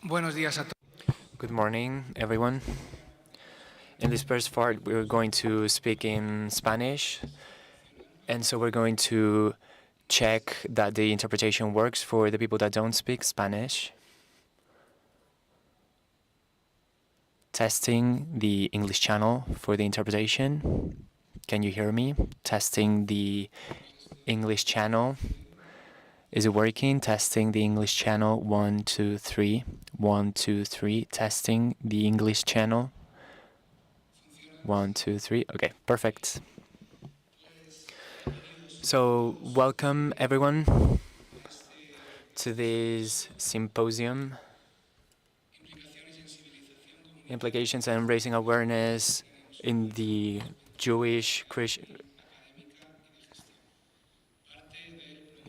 Buenos días a todos. Good morning, everyone. In this first part, we're going to speak in Spanish, and so we're going to check that the interpretation works for the people that don't speak Spanish. Testing the English channel for the interpretation. Can you hear me? Testing the English channel. Is it working? Testing the English channel. 1, 2, 3. 1, 2, 3. Testing the English channel. 1, 2, 3. Okay, perfect. So, welcome everyone to this symposium. Implications and raising awareness in the Jewish Christian.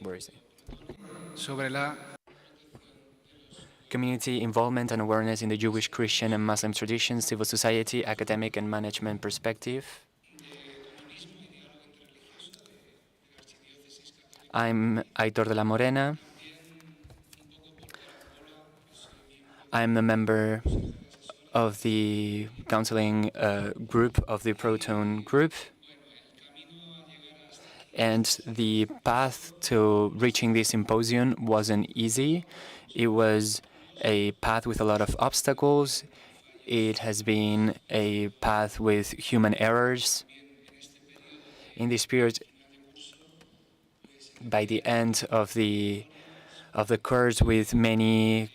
Where is it? Sobre la Community involvement and awareness in the Jewish, Christian, and Muslim traditions, civil society, academic, and management perspective. I'm Aitor de la Morena. I'm a member of the counseling group of the Protone group. And the path to reaching this symposium wasn't easy. It was a path with a lot of obstacles. It has been a path with human errors. In this period, by the end of the course, with many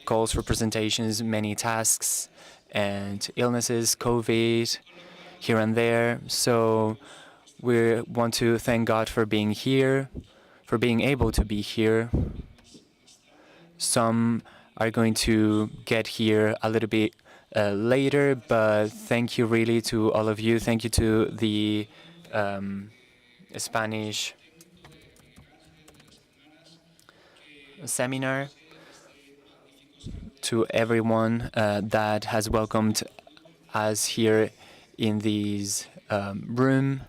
calls for presentations, many tasks, and illnesses, COVID, here and there. So we want to thank God for being here, for being able to be here. Some are going to get here a little bit later, but thank you really to all of you. Thank you to the Spanish seminar, to everyone that has welcomed us here in this room.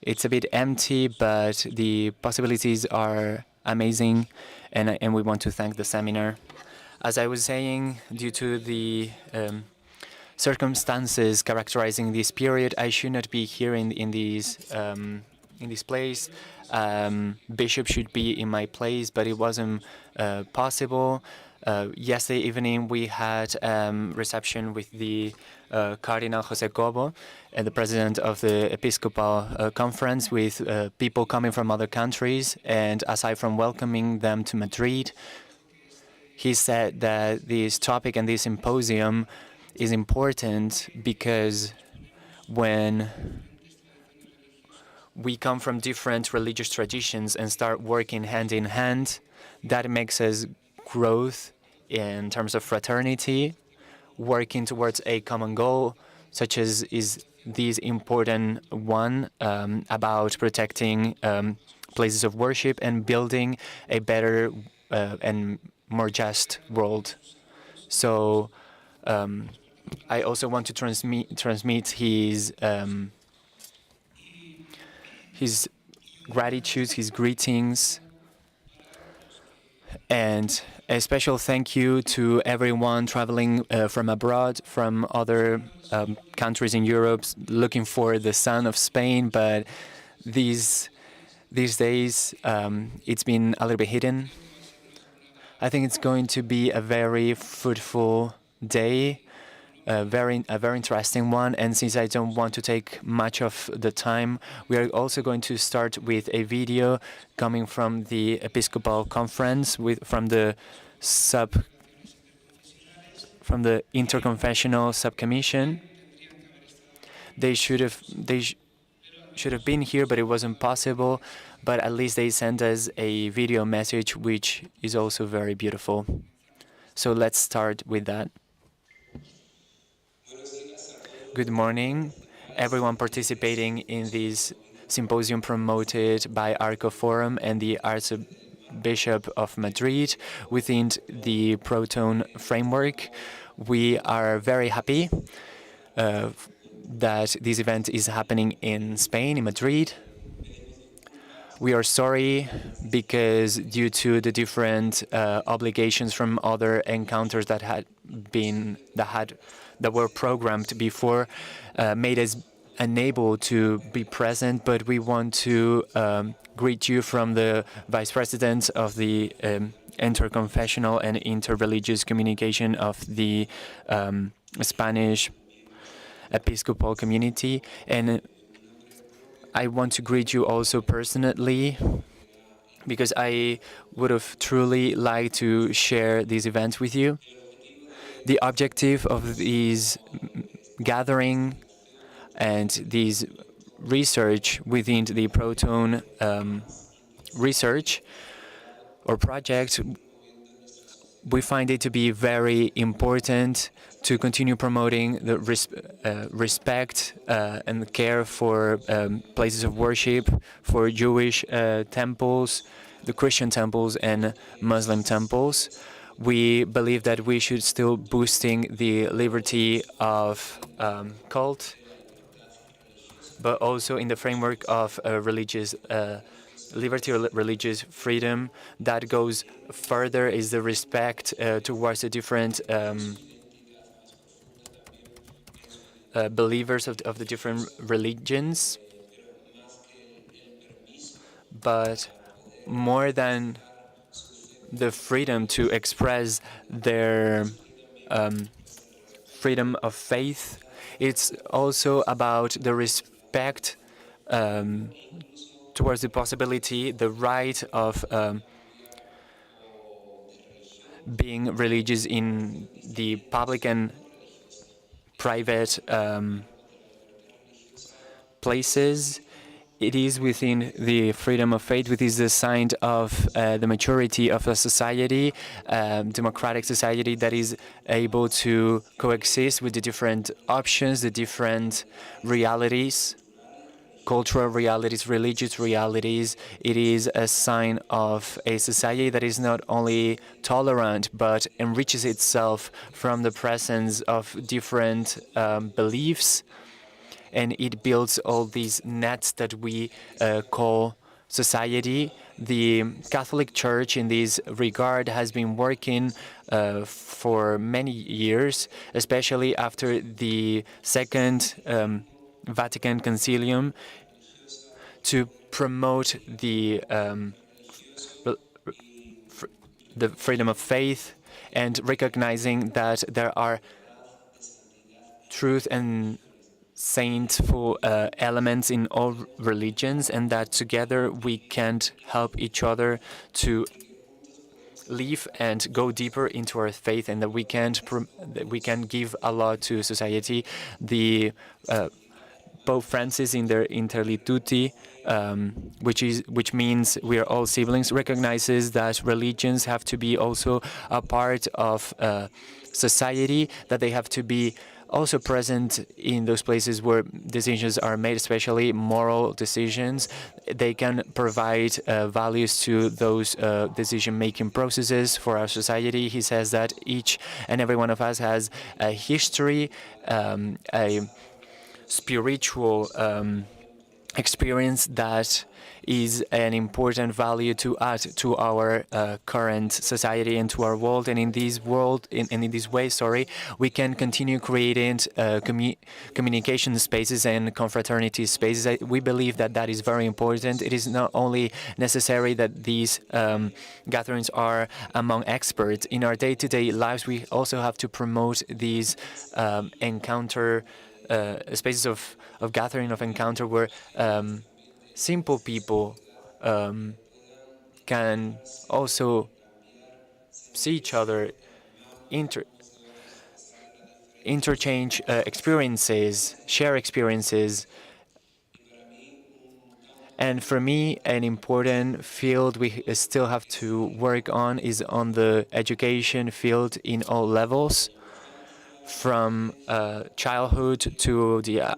It's a bit empty, but the possibilities are amazing, and we want to thank the seminar. As I was saying, due to the circumstances characterizing this period, I should not be here in this place. Bishop should be in my place, but it wasn't possible. Yesterday evening, we had reception with the Cardinal Jose Cobo, the president of the Episcopal Conference, with people coming from other countries. And aside from welcoming them to Madrid, he said that this topic and this symposium is important because when we come from different religious traditions and start working hand in hand, that makes us growth in terms of fraternity, working towards a common goal, such as is this important one about protecting places of worship and building a better and more just world. So I also want to transmit his gratitude, his greetings, and a special thank you to everyone traveling from abroad, from other countries in Europe, looking for the sun of Spain. But these days, it's been a little bit hidden. I think it's going to be a very fruitful day, a very interesting one. And since I don't want to take much of the time, we are also going to start with a video coming from the Episcopal Conference, from the from the interconfessional subcommission. They should have been here, but it wasn't possible. But at least they sent us a video message, which is also very beautiful. So let's start with that. Good morning, everyone participating in this symposium promoted by Arco Forum and the Archbishop of Madrid within the Protone framework. We are very happy that this event is happening in Spain, in Madrid. We are sorry because due to the different obligations from other encounters that were programmed before, made us unable to be present. But we want to greet you from the Vice President of the Interconfessional and Interreligious Communication of the Spanish Episcopal community, and I want to greet you also personally because I would have truly liked to share these events with you. The objective of these gathering and these research within the Protone research or project, we find it to be very important to continue promoting the respect and care for places of worship, for Jewish temples, the Christian temples and Muslim temples. We believe that we should still boosting the liberty of cult, but also in the framework of religious liberty or religious freedom. That goes further is the respect towards the different believers of the different religions. But more than the freedom to express their freedom of faith, it's also about the respect towards the possibility, the right of being religious in the public and private places. It is within the freedom of faith, which is the sign of the maturity of a society, democratic society that is able to coexist with the different options, the different realities, cultural realities, religious realities. It is a sign of a society that is not only tolerant, but enriches itself from the presence of different beliefs. And it builds all these nets that we call society. The Catholic Church in this regard has been working for many years, especially after the Second Vatican Concilium, to promote the freedom of faith and recognizing that there are truth and saintful elements in all religions, and that together we can help each other to live and go deeper into our faith, and that we can give a lot to society. The Pope Francis in their Interlituti, which means we are all siblings, recognizes that religions have to be also a part of society, that they have to be also present in those places where decisions are made, especially moral decisions. They can provide values to those decision-making processes for our society. He says that each and every one of us has a history, a spiritual experience that is an important value to add to our current society and to our world. And in this world, in this way, we can continue creating communication spaces and confraternity spaces. We believe that that is very important. It is not only necessary that these gatherings are among experts. In our day-to-day lives, we also have to promote these encounter spaces of gathering, of encounter, where simple people can also see each other, interchange experiences, share experiences. And for me, an important field we still have to work on is on the education field in all levels, from childhood to the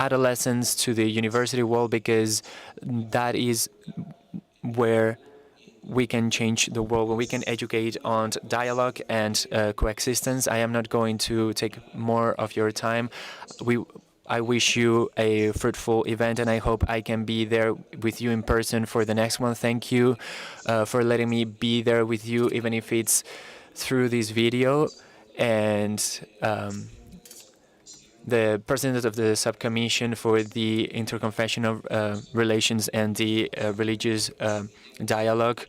adolescence to the university world, because that is where we can change the world, where we can educate on dialogue and coexistence. I am not going to take more of your time. I wish you a fruitful event, and I hope I can be there with you in person for the next one. Thank you for letting me be there with you, even if it's through this video. And the president of the subcommission for the interconfessional relations and the religious dialogue,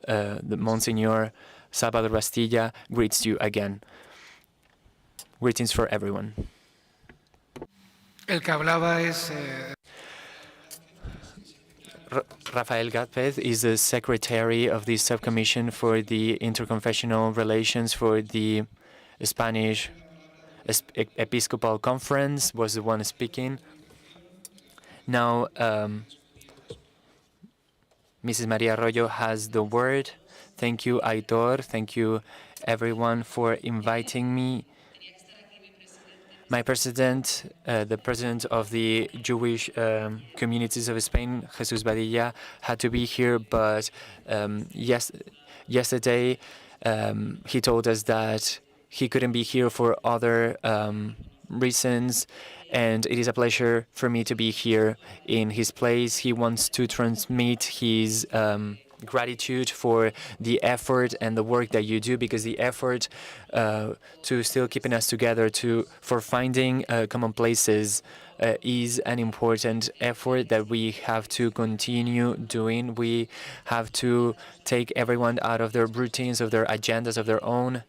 the Monsignor Salvador Bastilla, greets you again. Greetings for everyone. El que hablaba es Rafael Gatpez is the secretary of the subcommission for the interconfessional relations for the Spanish Episcopal Conference, was the one speaking. Now, Mrs. Maria Arroyo has the word. Thank you, Aitor. Thank you, everyone, for inviting me. My president, the president of the Jewish communities of Spain, Jesus Badilla, had to be here, but yesterday he told us that he couldn't be here for other reasons, and it is a pleasure for me to be here in his place. He wants to transmit his gratitude for the effort and the work that you do, because the effort to still keeping us together, for finding common places, is an important effort that we have to continue doing. We have to take everyone out of their routines, of their agendas, of their own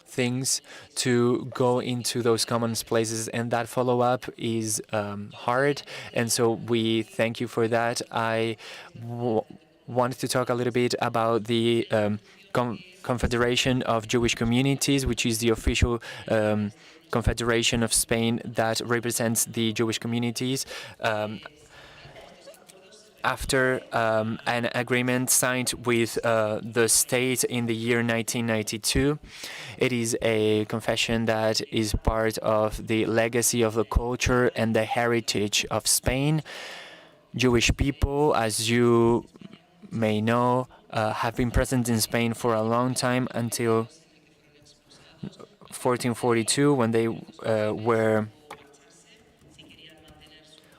things, to go into those common places, and that follow-up is hard, and so we thank you for that. I wanted to talk a little bit about the Confederation of Jewish Communities, which is the official confederation of Spain that represents the Jewish communities. After an agreement signed with the state in the year 1992. It is a confession that is part of the legacy of the culture and the heritage of Spain. Jewish people, as you may know, have been present in Spain for a long time, until 1442, when they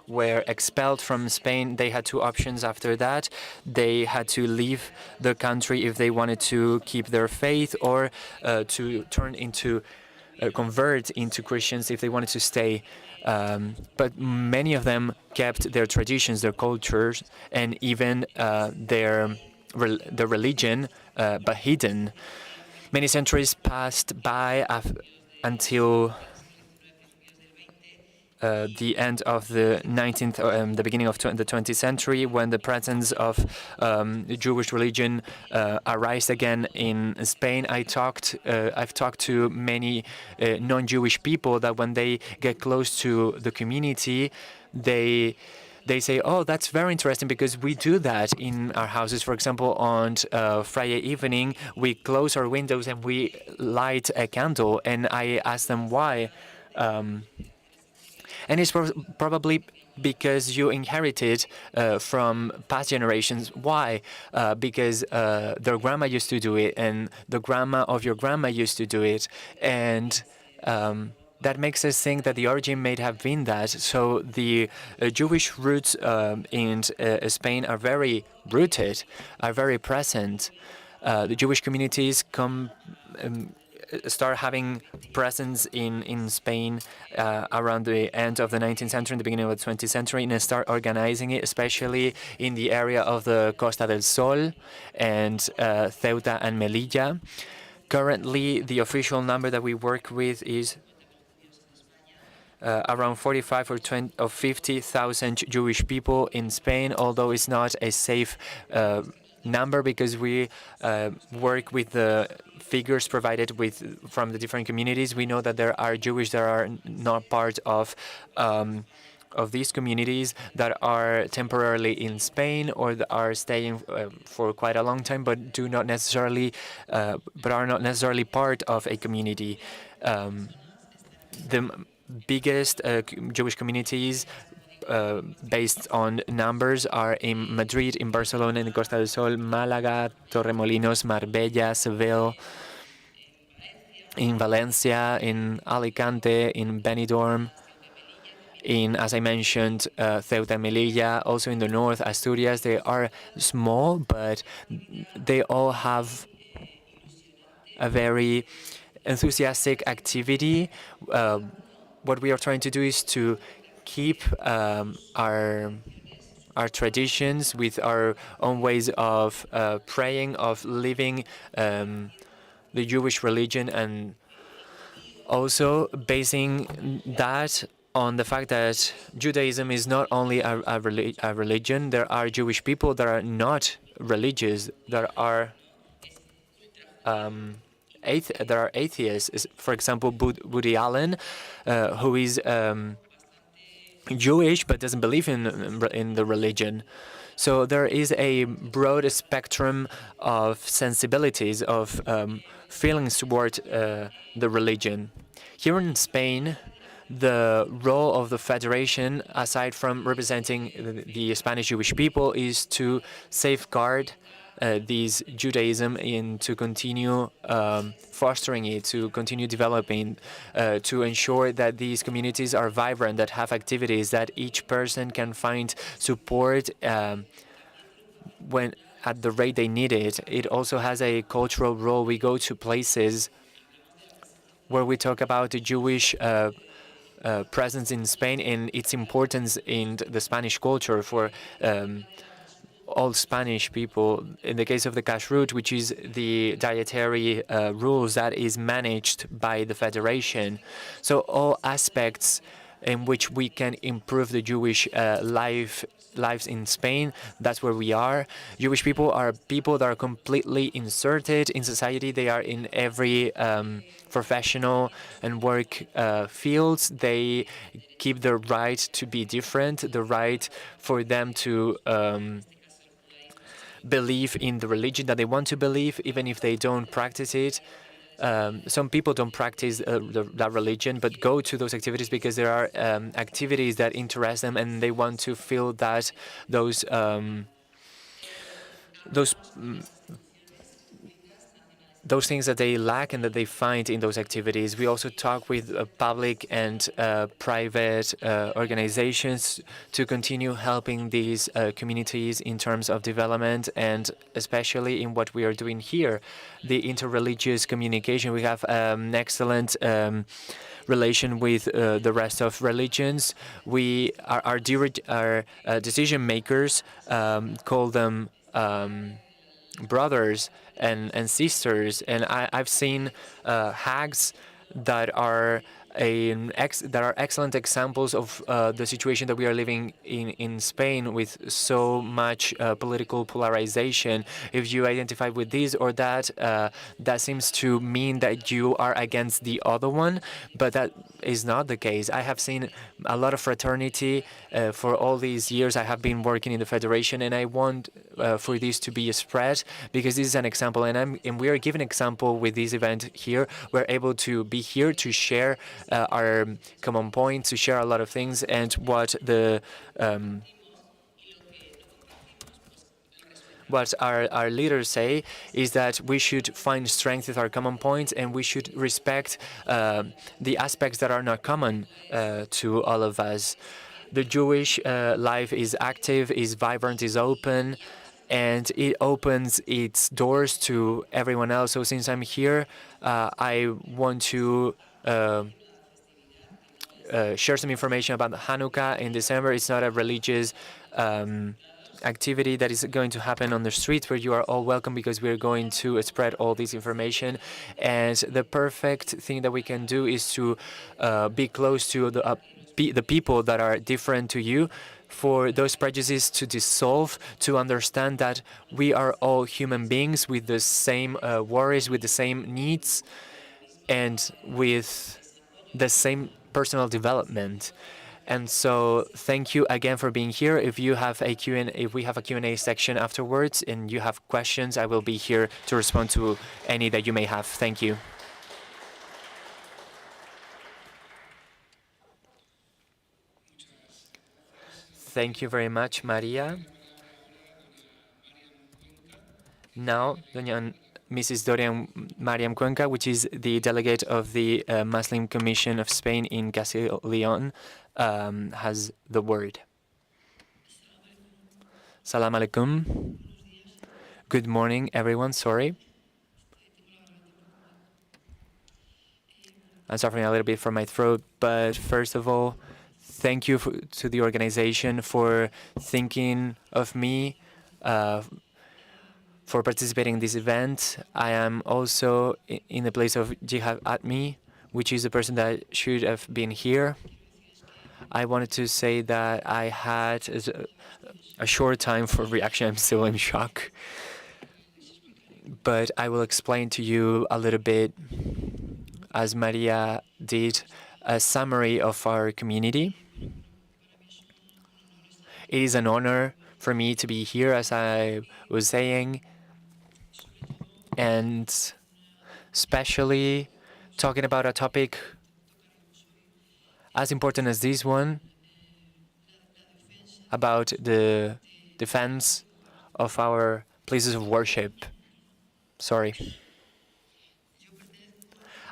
were expelled from Spain. They had two options after that. They had to leave the country if they wanted to keep their faith, or to convert into Christians if they wanted to stay. But many of them kept their traditions, their cultures, and even their religion, but hidden. Many centuries passed by until the end of the 19th, the beginning of the 20th century, when the presence of Jewish religion arose again in Spain. I've talked to many non-Jewish people that when they get close to the community, they say, "Oh, that's very interesting, because we do that in our houses. For example, on Friday evening, we close our windows and we light a candle." And I ask them why. And it's probably because you inherited from past generations. Why? Because their grandma used to do it, and the grandma of your grandma used to do it. And that makes us think that the origin may have been that. So the Jewish roots in Spain are very rooted, are very present. The Jewish communities start having presence in Spain around the end of the 19th century and the beginning of the 20th century, and start organizing it, especially in the area of the Costa del Sol and Ceuta and Melilla. Currently, the official number that we work with is around 45 or 50,000 Jewish people in Spain, although it's not a safe number because we work with the figures provided from the different communities. We know that there are Jewish that are not part of these communities that are temporarily in Spain or that are staying for quite a long time, but are not necessarily part of a community. The biggest Jewish communities based on numbers are in Madrid, in Barcelona, in Costa del Sol, Málaga, Torremolinos, Marbella, Seville, in Valencia, in Alicante, in Benidorm, in, as I mentioned, Ceuta and Melilla, also in the north, Asturias. They are small, but they all have a very enthusiastic activity. What we are trying to do is to keep our traditions with our own ways of praying, of living the Jewish religion, and also basing that on the fact that Judaism is not only a religion. There are Jewish people that are not religious, that are atheists. For example, Woody Allen, who is Jewish but doesn't believe in the religion. So there is a broad spectrum of sensibilities, of feelings toward the religion. Here in Spain, the role of the Federation, aside from representing the Spanish Jewish people, is to safeguard this Judaism and to continue fostering it, to continue developing, to ensure that these communities are vibrant, that have activities, that each person can find support when at the rate they need it. It also has a cultural role. We go to places where we talk about the Jewish presence in Spain and its importance in the Spanish culture for all Spanish people. In the case of the kashrut, which is the dietary rules that is managed by the Federation. So all aspects in which we can improve the Jewish lives in Spain, that's where we are. Jewish people are people that are completely inserted in society. They are in every professional and work fields. They keep the right to be different, the right for them to believe in the religion that they want to believe, even if they don't practice it. Some people don't practice that religion, but go to those activities because there are activities that interest them, and they want to feel that those things that they lack and that they find in those activities. We also talk with public and private organizations to continue helping these communities in terms of development, and especially in what we are doing here, the interreligious communication. We have an excellent relation with the rest of religions. We our decision makers call them brothers and sisters, and I've seen hags that are excellent examples of the situation that we are living in Spain, with so much political polarization. If you identify with this or that, that seems to mean that you are against the other one, but that is not the case. I have seen a lot of fraternity for all these years. I have been working in the Federation, and I want for this to be spread, because this is an example, and we are giving example with this event here. We're able to be here to share our common points, to share a lot of things, and what our leaders say is that we should find strength with our common points, and we should respect the aspects that are not common to all of us. The Jewish life is active, is vibrant, is open, and it opens its doors to everyone else. So since I'm here, I want to share some information about Hanukkah in December. It's not a religious activity that is going to happen on the streets, where you are all welcome, because we're going to spread all this information. And the perfect thing that we can do is to be close to the people that are different to you, for those prejudices to dissolve, to understand that we are all human beings with the same worries, with the same needs, and with the same personal development. And so thank you again for being here. If you have a Q&A, if we have a Q&A section afterwards and you have questions, I will be here to respond to any that you may have. Thank you. Thank you very much, Maria. Now, Mrs. Dorian Mariam Cuenca, which is the delegate of the Muslim Commission of Spain in Castile y León, has the word. Salam alaikum. Good morning, everyone. Sorry. I'm suffering a little bit from my throat, but first of all, thank you to the organization for thinking of me, for participating in this event. I am also in the place of Jihad Atmi, which is the person that should have been here. I wanted to say that I had a short time for reaction. I'm still in shock. But I will explain to you a little bit, as Maria did, a summary of our community. It is an honor for me to be here, as I was saying, and especially talking about a topic as important as this one, about the defense of our places of worship. Sorry.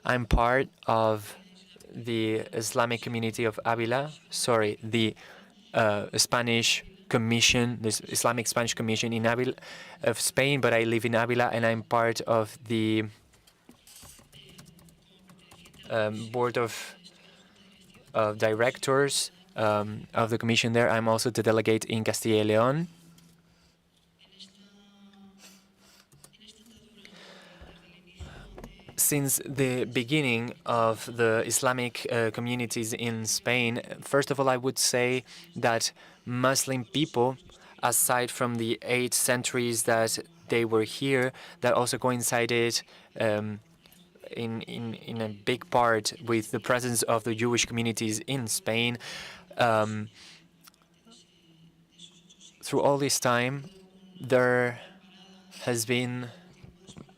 I'm part of the Islamic community of Avila. Sorry, the Spanish Commission, the Islamic Spanish Commission in Avila of Spain, but I live in Avila and I'm part of the board of directors of the commission there. I'm also the delegate in Castile y León. Since the beginning of the Islamic communities in Spain, first of all, I would say that Muslim people, aside from the 8 centuries that they were here, that also coincided in a big part with the presence of the Jewish communities in Spain. Through all this time, there has been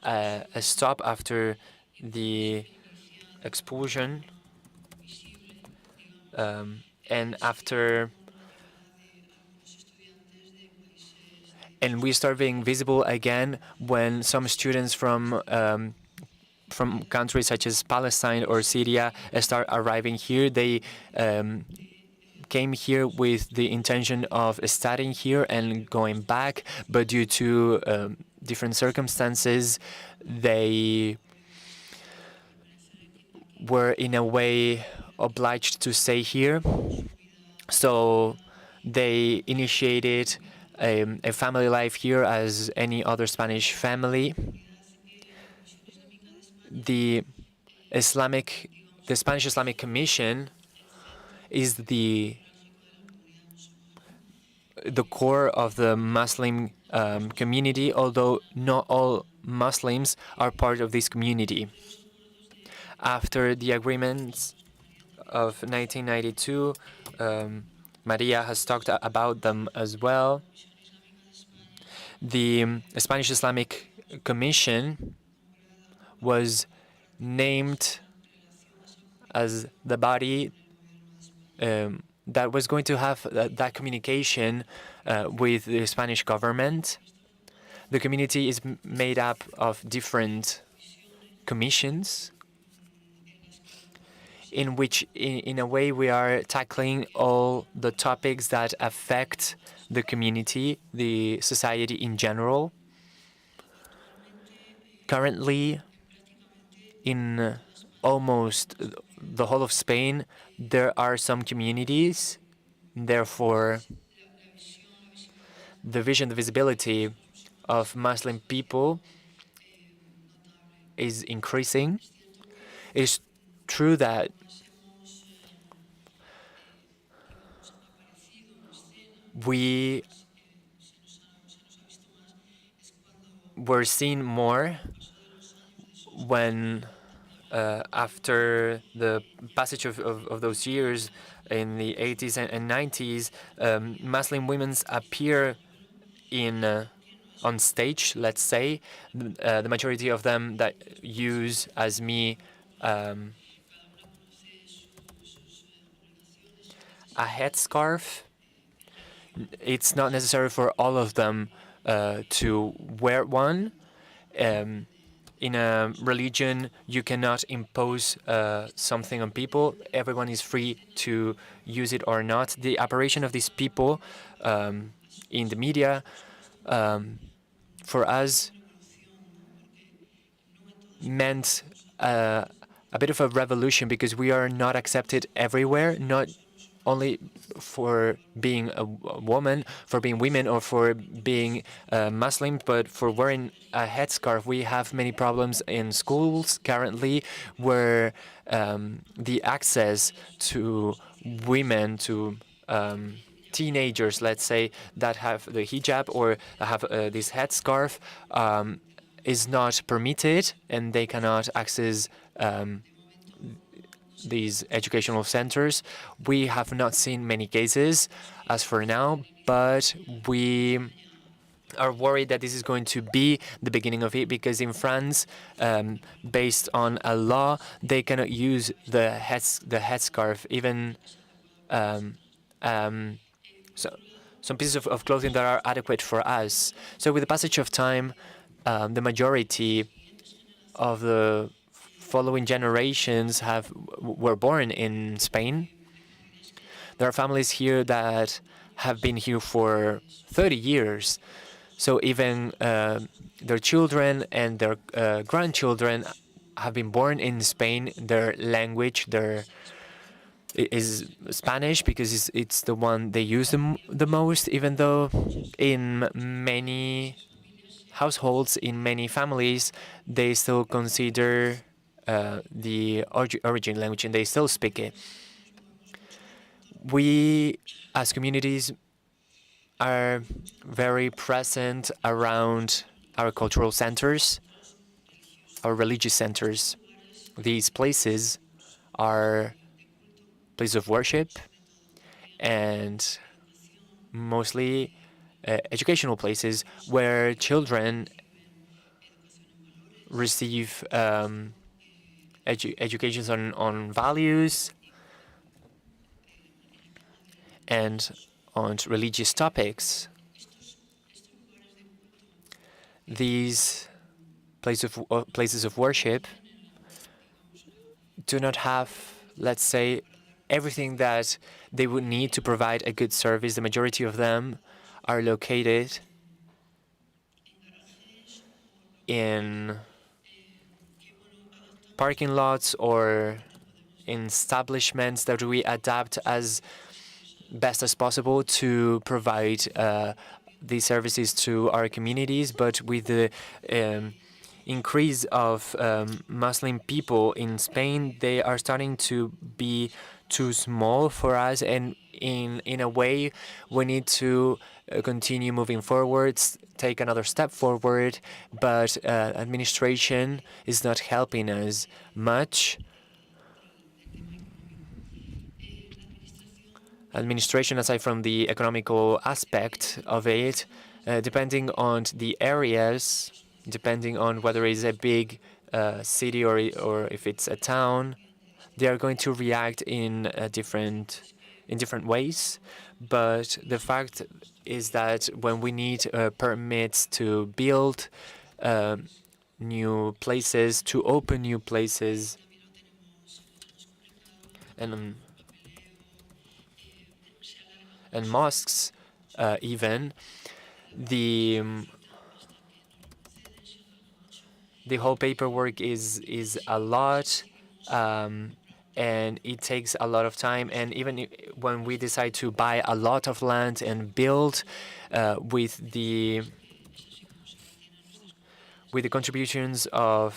a stop after the expulsion, and we start being visible again when some students from countries such as Palestine or Syria start arriving here. They came here with the intention of studying here and going back, but due to different circumstances, they were in a way obliged to stay here. So they initiated a family life here as any other Spanish family. The Spanish Islamic Commission is the core of the Muslim community, although not all Muslims are part of this community. After the agreements of 1992, Maria has talked about them as well. The Spanish Islamic Commission was named as the body that was going to have that communication with the Spanish government. The community is made up of different commissions, in which, in a way, we are tackling all the topics that affect the community, the society in general. Currently, in almost the whole of Spain, there are some communities. Therefore, the vision, the visibility of Muslim people is increasing. It's true that we were seeing more when after the passage of those years in the 80s and 90s, Muslim women appear in on stage, let's say. The majority of them that use as me a headscarf. It's not necessary for all of them to wear one. In a religion, you cannot impose something on people. Everyone is free to use it or not. The apparition of these people in the media, for us, meant a bit of a revolution, because we are not accepted everywhere, not only for being a woman, for being women, or for being Muslim, but for wearing a headscarf. We have many problems in schools currently, where the access to women, to teenagers, let's say, that have the hijab or have this headscarf, is not permitted, and they cannot access these educational centers. We have not seen many cases as for now, but we are worried that this is going to be the beginning of it, because in France, based on a law, they cannot use the headscarf, even some pieces of clothing that are adequate for us. So with the passage of time, the majority of the following generations were born in Spain. There are families here that have been here for 30 years. So even their children and their grandchildren have been born in Spain. Their language is Spanish, because it's the one they use the most, even though in many households, in many families, they still consider the origin language, and they still speak it. We, as communities, are very present around our cultural centers, our religious centers. These places are places of worship and mostly educational places where children receive educations on values and on religious topics. These places of worship do not have, let's say, everything that they would need to provide a good service. The majority of them are located in parking lots or in establishments that we adapt as best as possible to provide these services to our communities. But with the increase of Muslim people in Spain, they are starting to be too small for us, and in a way we need to continue moving forwards, take another step forward, but administration is not helping us much. Administration, aside from the economical aspect of it, depending on the areas, depending on whether it's a big city or if it's a town, they are going to react in different ways. But the fact is that when we need permits to build new places, to open new places, and mosques, even the whole paperwork is a lot, and it takes a lot of time. And even when we decide to buy a lot of land and build with the contributions of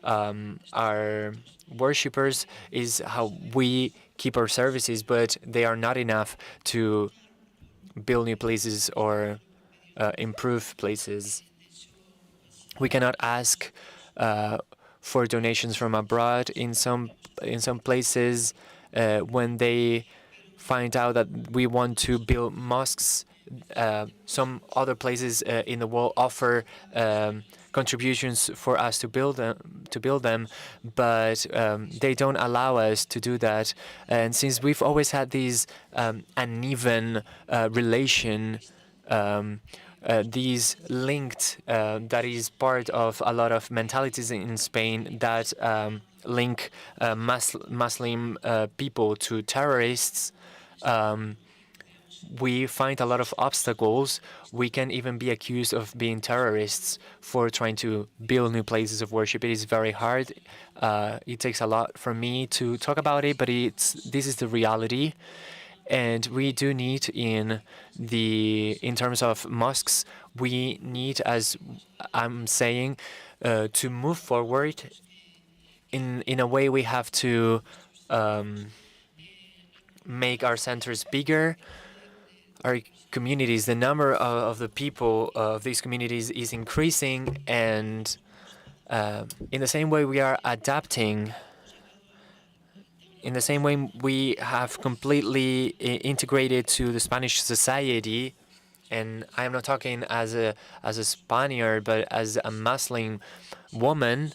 our worshippers, is how we keep our services, but they are not enough to build new places or improve places. We cannot ask for donations from abroad in some places when they find out that we want to build mosques. Some other places in the world offer contributions for us to build them, but they don't allow us to do that. And since we've always had this uneven relation, these linked, that is part of a lot of mentalities in Spain that link Muslim people to terrorists. We find a lot of obstacles. We can even be accused of being terrorists for trying to build new places of worship. It is very hard. It takes a lot for me to talk about it, but this is the reality. And we do need in terms of mosques, we need, as I'm saying, to move forward. In a way, we have to make our centers bigger. Our communities, the number of the people of these communities is increasing, and in the same way we are adapting. In the same way we have completely integrated to the Spanish society, and I am not talking as a Spaniard, but as a Muslim woman,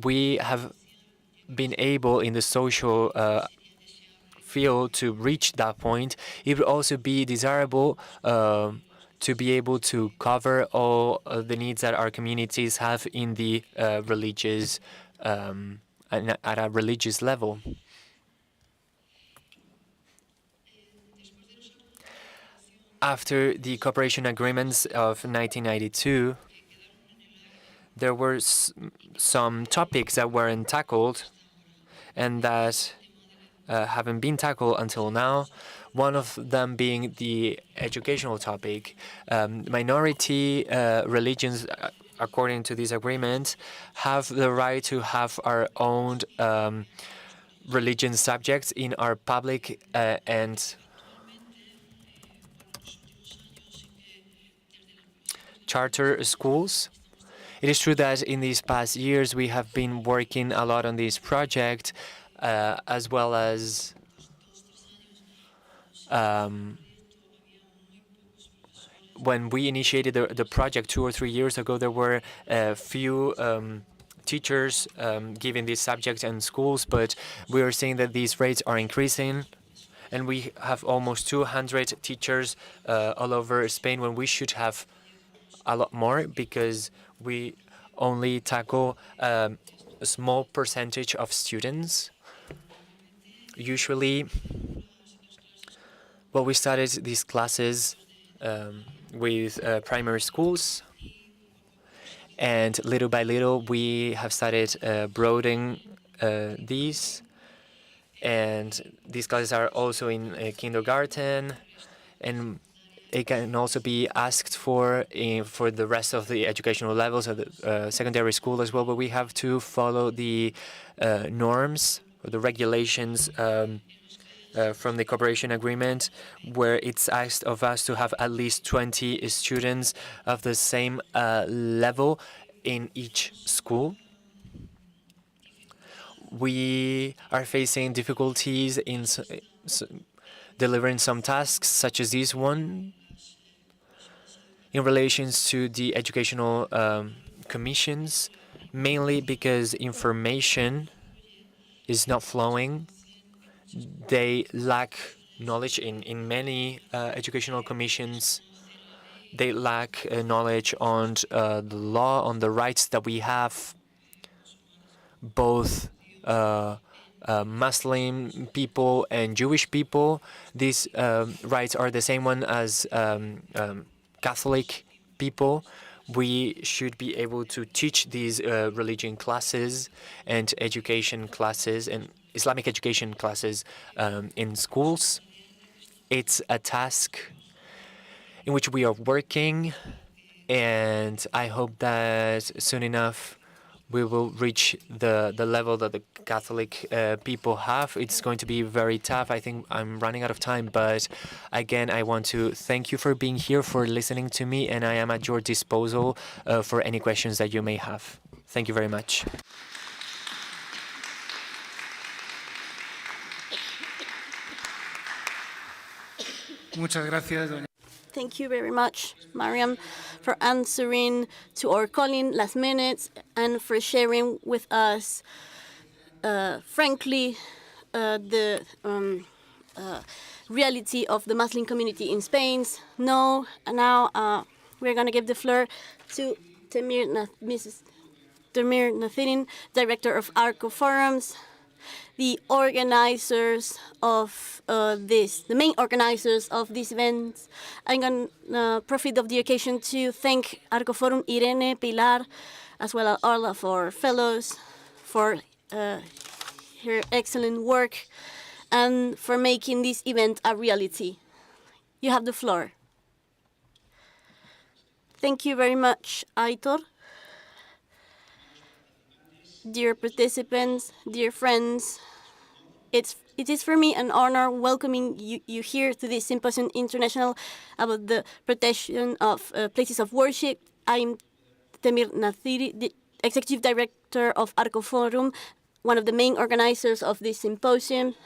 we have been able in the social field to reach that point. It would also be desirable to be able to cover all the needs that our communities have in the religious, at a religious level. After the cooperation agreements of 1992, there were some topics that weren't tackled and that haven't been tackled until now. One of them being the educational topic. Minority religions, according to this agreement, have the right to have our own religion subjects in our public and charter schools. It is true that in these past years we have been working a lot on this project, as well as when we initiated the project 2 or 3 years ago, there were a few teachers giving these subjects in schools, but we are seeing that these rates are increasing, and we have almost 200 teachers all over Spain when we should have a lot more, because we only tackle a small percentage of students. Usually, well, we started these classes with primary schools, and little by little we have started broadening these, and these classes are also in kindergarten, and it can also be asked for the rest of the educational levels of the secondary school as well, but we have to follow the norms or the regulations from the cooperation agreement, where it's asked of us to have at least 20 students of the same level in each school. We are facing difficulties in delivering some tasks, such as this one, in relations to the educational commissions, mainly because information is not flowing. They lack knowledge in many educational commissions. They lack knowledge on the law, on the rights that we have, both Muslim people and Jewish people. These rights are the same one as Catholic people. We should be able to teach these religion classes and education classes and Islamic education classes in schools. It's a task in which we are working, and I hope that soon enough we will reach the level that the Catholic people have. It's going to be very tough. I think I'm running out of time, but again, I want to thank you for being here, for listening to me, and I am at your disposal for any questions that you may have. Thank you very much. Muchas gracias, doña. Thank you very much, Mariam, for answering to our calling last minute and for sharing with us, frankly, the reality of the Muslim community in Spain. Now we're going to give the floor to Mrs. Temirkhon Naziri, Director of Arco Forums, the organizers of the main organizers of this event. I'm going to profit of the occasion to thank Arco Forum, Irene, Pilar, as well as all of our fellows for her excellent work and for making this event a reality. You have the floor. Thank you very much, Aitor. Dear participants, dear friends, it is for me an honor welcoming you here to this Symposium International about the protection of places of worship. I'm Temirkhon Naziri, the Executive Director of Arco Forum, one of the main organizers of this symposium.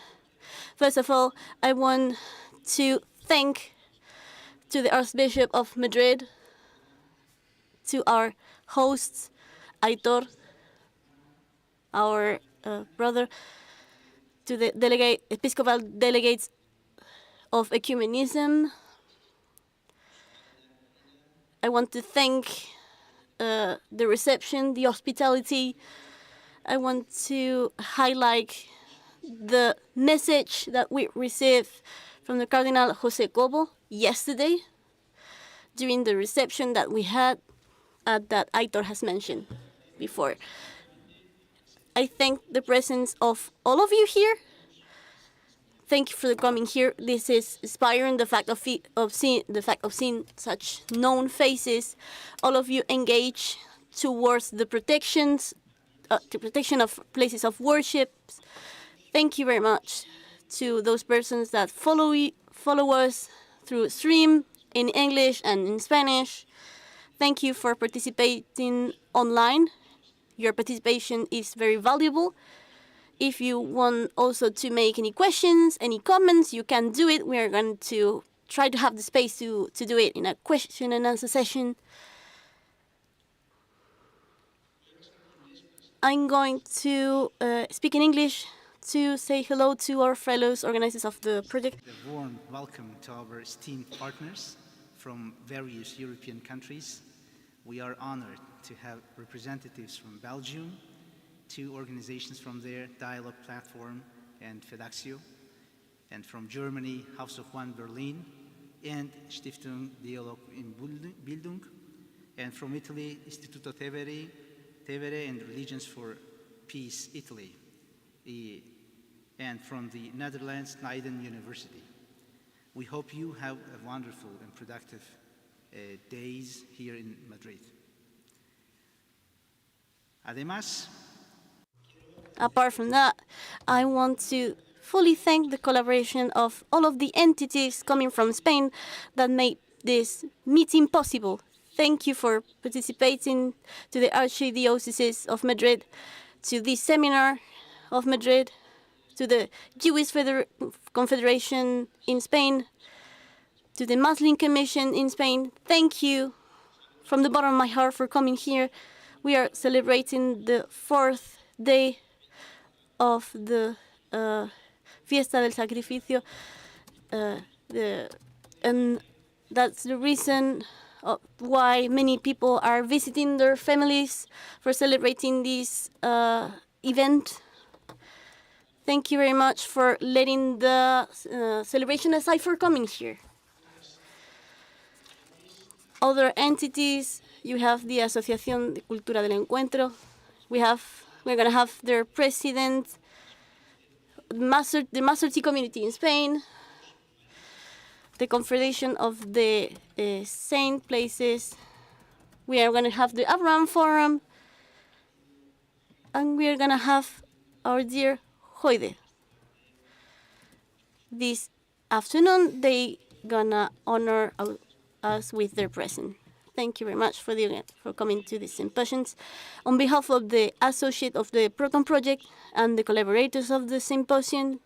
First of all, I want to thank to the Archbishop of Madrid, to our hosts, Aitor, our brother, to the Episcopal Delegates of Ecumenism. I want to thank the reception, the hospitality. I want to highlight the message that we received from the Cardinal José Cobo yesterday during the reception that we had that Aitor has mentioned before. I thank the presence of all of you here. Thank you for coming here. This is inspiring, the fact of seeing such known faces. All of you engage towards the protection of places of worship. Thank you very much to those persons that follow us through stream in English and in Spanish. Thank you for participating online. Your participation is very valuable. If you want also to make any questions, any comments, you can do it. We are going to try to have the space to do it in a question and answer session. I'm going to speak in English to say hello to our fellows organizers of the project. A warm welcome to our esteemed partners from various European countries. We are honored to have representatives from Belgium, 2 organizations from there, Dialogue Platform and Fedaxio, and from Germany, House of One Berlin, and Stiftung Dialog in Bildung, and from Italy, Istituto Tevere and Religions for Peace, Italy, and from the Netherlands, Leiden University. We hope you have a wonderful and productive days here in Madrid. Además, apart from that, I want to fully thank the collaboration of all of the entities coming from Spain that made this meeting possible. Thank you for participating to the Archdiocese of Madrid, to the Seminary of Madrid, to the Jewish Confederation in Spain, to the Muslim Commission in Spain. Thank you from the bottom of my heart for coming here. We are celebrating the 4th day of the Fiesta del Sacrificio, and that's the reason why many people are visiting their families for celebrating this event. Thank you very much for letting the celebration aside for coming here. Other entities, you have the Asociación de Cultura del Encuentro. We're going to have their president, the Master community in Spain, the Confederation of the Saint Places. We are going to have the Abraham Forum, and we are gonna have our dear Hoide. This afternoon, they gonna honor us with their presence. Thank you very much for coming to these symposiums. On behalf of the associate of the Protone project and the collaborators of the symposium,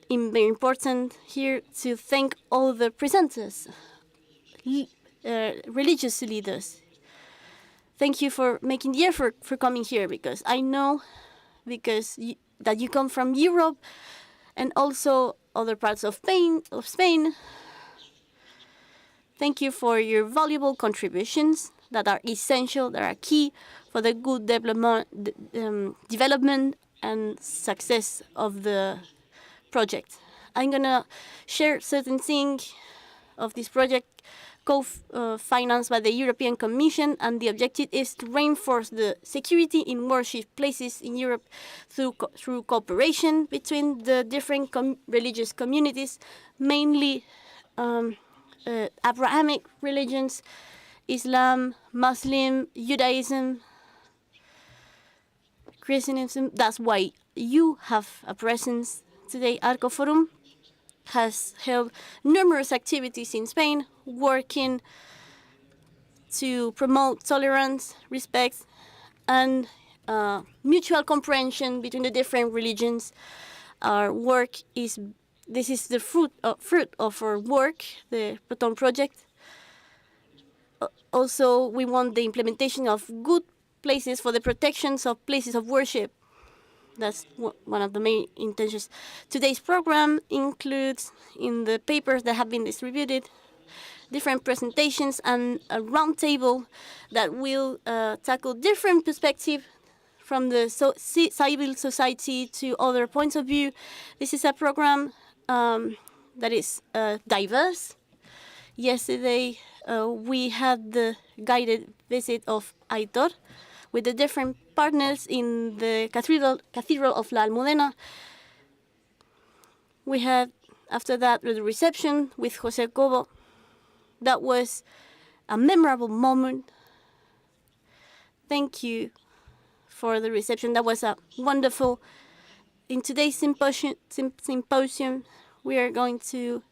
it's very important here to thank all the presenters, religious leaders. Thank you for making the effort for coming here, because I know that you come from Europe and also other parts of Spain. Thank you for your valuable contributions that are essential, that are key for the good development and success of the project. I'm gonna share certain things of this project co-financed by the European Commission, and the objective is to reinforce the security in worship places in Europe through cooperation between the different religious communities, mainly Abrahamic religions, Islam, Muslim, Judaism, Christianism. That's why you have a presence today. Arco Forum has held numerous activities in Spain, working to promote tolerance, respect, and mutual comprehension between the different religions. Our work is the fruit of our work, the Protone project. Also, we want the implementation of good places for the protections of places of worship. That's one of the main intentions. Today's program includes, in the papers that have been distributed, different presentations and a roundtable that will tackle different perspectives from the civil society to other points of view. This is a program that is diverse. Yesterday, we had the guided visit of Aitor with the different partners in the Cathedral of La Almudena. We had, after that, the reception with José Cobo. That was a memorable moment. Thank you for the reception. That was a wonderful. In today's symposium, we are going to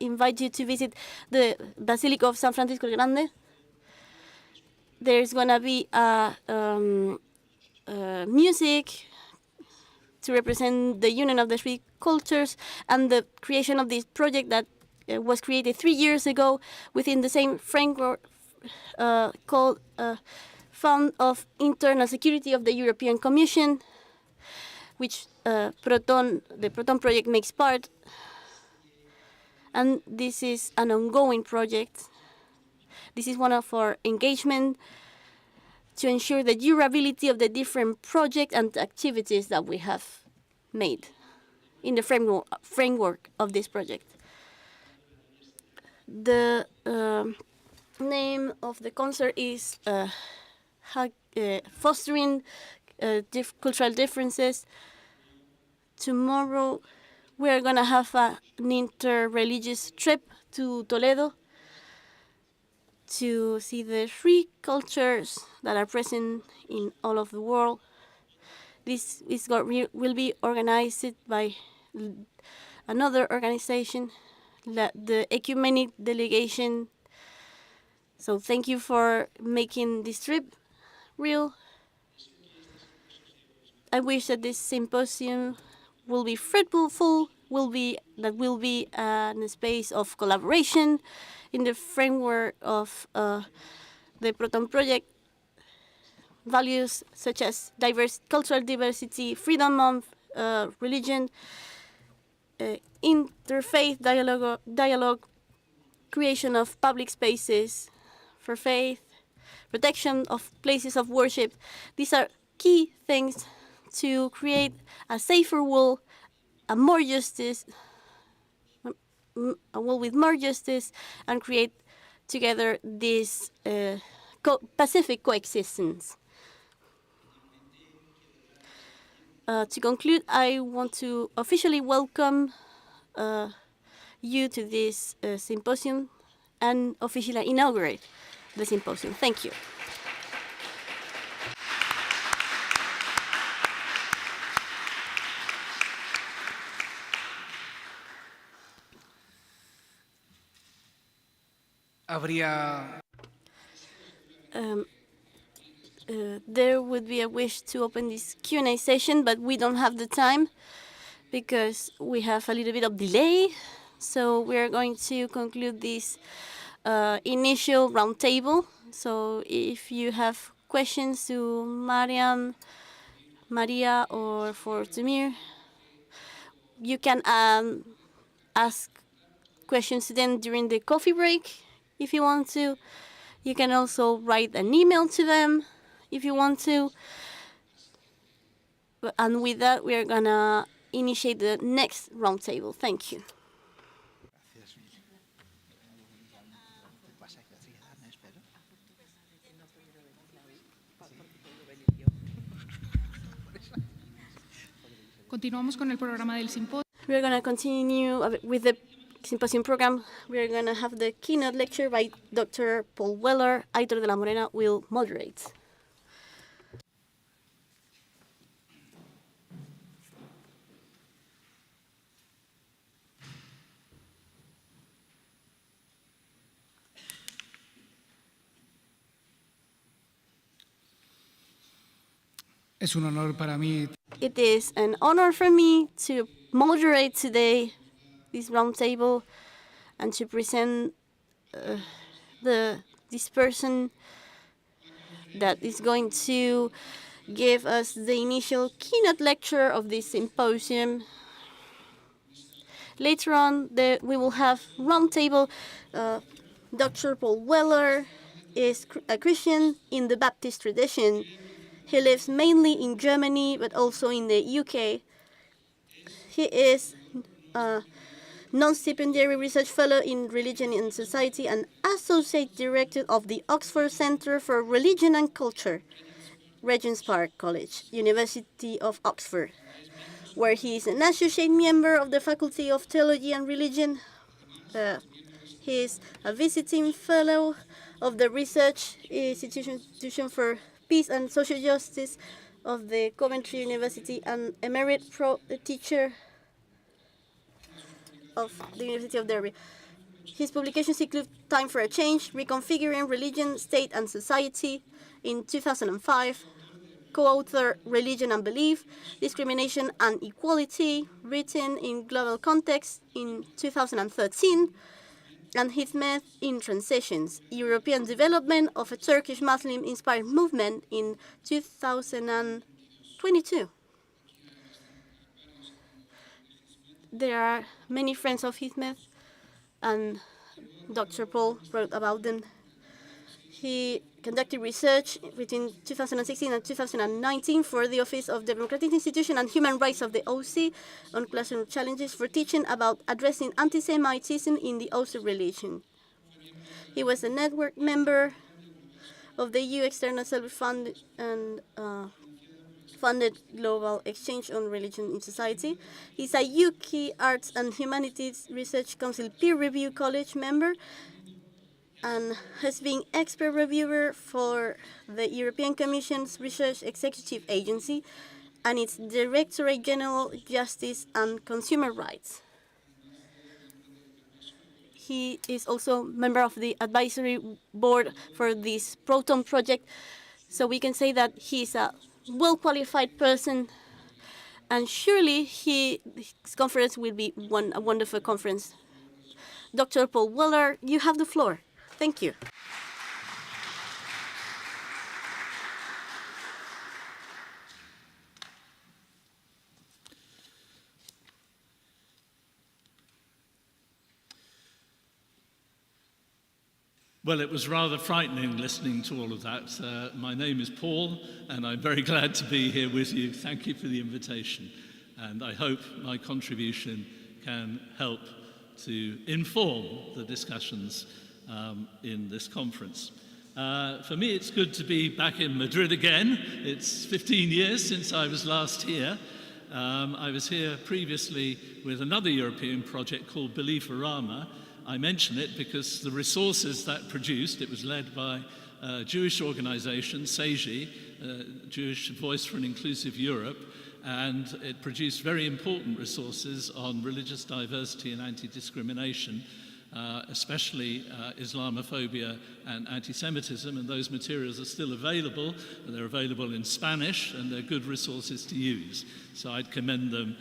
invite you to visit the Basilica of San Francisco el Grande. There's going to be music to represent the union of the three cultures and the creation of this project that was created 3 years ago within the same framework called Fund of Internal Security of the European Commission, which the Protone project makes part. And this is an ongoing project. This is one of our engagement to ensure the durability of the different projects and activities that we have made in the framework of this project. The name of the concert is Fostering Cultural Differences. Tomorrow we are going to have an inter-religious trip to Toledo to see the three cultures that are present in all of the world. This will be organized by another organization, the Ecumenic Delegation. So thank you for making this trip real. I wish that this symposium will be fruitful, will be a space of collaboration in the framework of the Protone project. Values such as cultural diversity, freedom of religion, interfaith dialogue, creation of public spaces for faith, protection of places of worship. These are key things to create a safer world, a world with more justice, and create together this pacific coexistence. To conclude, I want to officially welcome you to this symposium and officially inaugurate the symposium. Thank you. habría... There would be a wish to open this Q&A session, but we don't have the time because we have a little bit of delay. So we're going to conclude this initial roundtable. So if you have questions to Mariam, Maria, or for Temir, you can ask questions to them during the coffee break if you want to. You can also write an email to them if you want to. And with that, we are going to initiate the next roundtable. Thank you. Continuamos con el programa del simposio. We're going to continue with the symposium program. We're going to have the keynote lecture by Dr. Paul Weller. Aitor de la Morena will moderate. Es un honor para mí. It is an honor for me to moderate today this roundtable and to present this person that is going to give us the initial keynote lecture of this symposium. Later on, we will have roundtable. Dr. Paul Weller is a Christian in the Baptist tradition. He lives mainly in Germany, but also in the UK. He is a non-stipendiary research fellow in religion and society and associate director of the Oxford Centre for Religion and Culture, Regent's Park College, University of Oxford, where he is an associate member of the Faculty of Theology and Religion. He is a visiting fellow of the Research Institution for Peace and Social Justice of the Coventry University and emerit teacher of the University of Derby. His publications include Time for a Change, Reconfiguring Religion, State and Society in 2005, co-author Religion and Belief, Discrimination and Equality, written in Global Context in 2013, and Hizmet in Transitions, European Development of a Turkish Muslim-Inspired Movement in 2022. There are many friends of Hizmet, and Dr. Paul wrote about them. He conducted research between 2016 and 2019 for the Office of Democratic Institutions and Human Rights of the OC on classroom challenges for teaching about addressing anti-Semitism in the OC religion. He was a network member of the EU External Service Fund and funded Global Exchange on Religion in Society. He's a UK Arts and Humanities Research Council Peer Review College member and has been expert reviewer for the European Commission's Research Executive Agency and its Directorate General Justice and Consumer Rights. He is also member of the advisory board for this Protone project, so we can say that he is a well-qualified person, and surely his conference will be a wonderful conference. Dr. Paul Weller, you have the floor. Thank you. Well, it was rather frightening listening to all of that. My name is Paul, and I'm very glad to be here with you. Thank you for the invitation, and I hope my contribution can help to inform the discussions in this conference. For me, it's good to be back in Madrid again. It's 15 years since I was last here. I was here previously with another European project called Believerama. I mention it because the resources that produced, it was led by a Jewish organization, SEJI, Jewish Voice for an Inclusive Europe, and it produced very important resources on religious diversity and anti-discrimination. especially Islamophobia and anti-Semitism, and those materials are still available, and they're available in Spanish, and they're good resources to use. So I'd commend them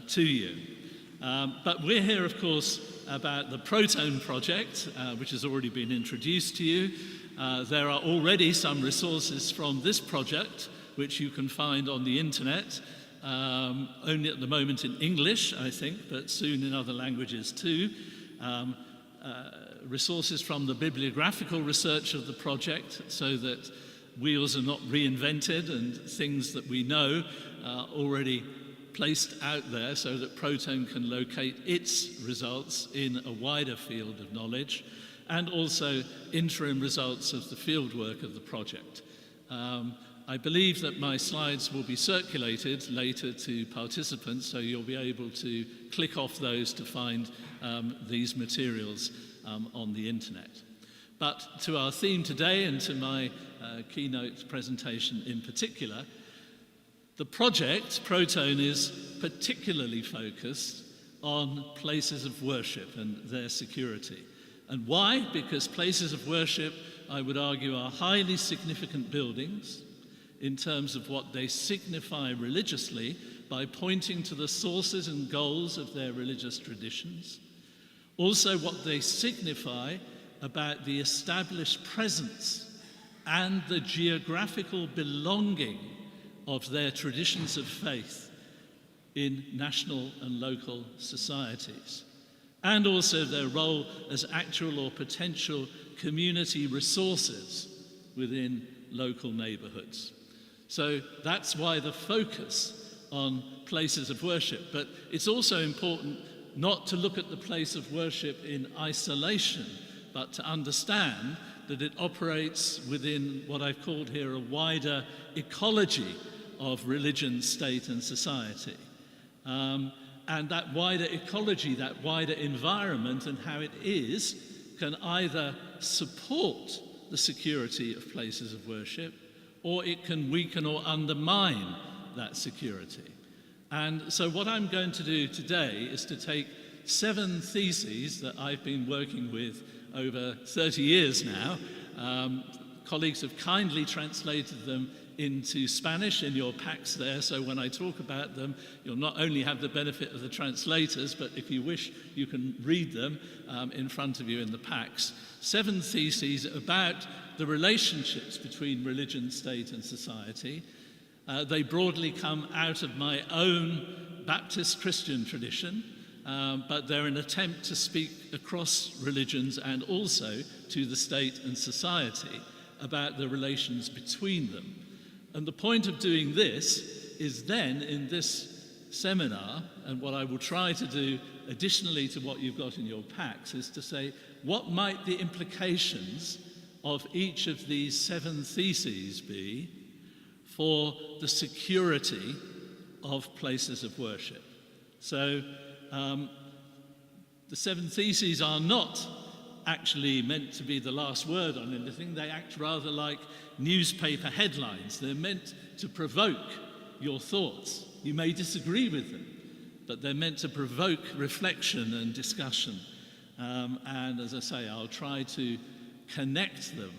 to you. But we're here, of course, about the Protone project, which has already been introduced to you. There are already some resources from this project, which you can find on the internet, only at the moment in English, I think, but soon in other languages too. Resources from the bibliographical research of the project, so that wheels are not reinvented and things that we know are already placed out there so that Protone can locate its results in a wider field of knowledge, and also interim results of the fieldwork of the project. I believe that my slides will be circulated later to participants, so you'll be able to click off those to find these materials on the internet. But to our theme today, and to my keynote presentation in particular, the project, Protone, is particularly focused on places of worship and their security. And why? Because places of worship, I would argue, are highly significant buildings in terms of what they signify religiously by pointing to the sources and goals of their religious traditions. Also what they signify about the established presence and the geographical belonging of their traditions of faith in national and local societies, and also their role as actual or potential community resources within local neighborhoods. So that's why the focus on places of worship. But it's also important not to look at the place of worship in isolation, but to understand that it operates within what I've called here a wider ecology of religion, state, and society. And that wider ecology, that wider environment, and how it is, can either support the security of places of worship, or it can weaken or undermine that security. And so what I'm going to do today is to take 7 theses that I've been working with over 30 years now. Colleagues have kindly translated them into Spanish in your packs there, so when I talk about them, you'll not only have the benefit of the translators, but if you wish, you can read them in front of you in the packs. 7 theses about the relationships between religion, state, and society. They broadly come out of my own Baptist Christian tradition, but they're an attempt to speak across religions and also to the state and society about the relations between them. And the point of doing this is then, in this seminar, and what I will try to do additionally to what you've got in your packs, is to say, what might the implications of each of these 7 theses be for the security of places of worship? So the 7 theses are not actually meant to be the last word on anything. They act rather like newspaper headlines. They're meant to provoke your thoughts. You may disagree with them, but they're meant to provoke reflection and discussion. And as I say, I'll try to connect them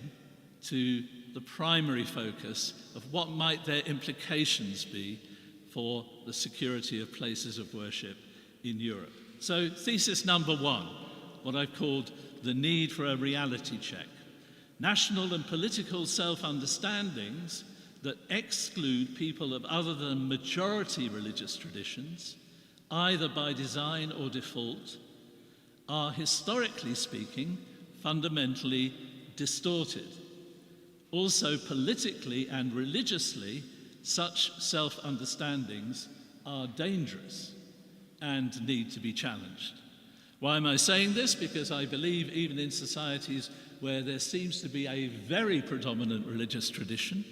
to the primary focus of what might their implications be for the security of places of worship in Europe. So thesis number 1, what I've called the need for a reality check. National and political self-understandings that exclude people of other than majority religious traditions, either by design or default, are, historically speaking, fundamentally distorted. Also, politically and religiously, such self-understandings are dangerous and need to be challenged. Why am I saying this? Because I believe even in societies where there seems to be a very predominant religious tradition,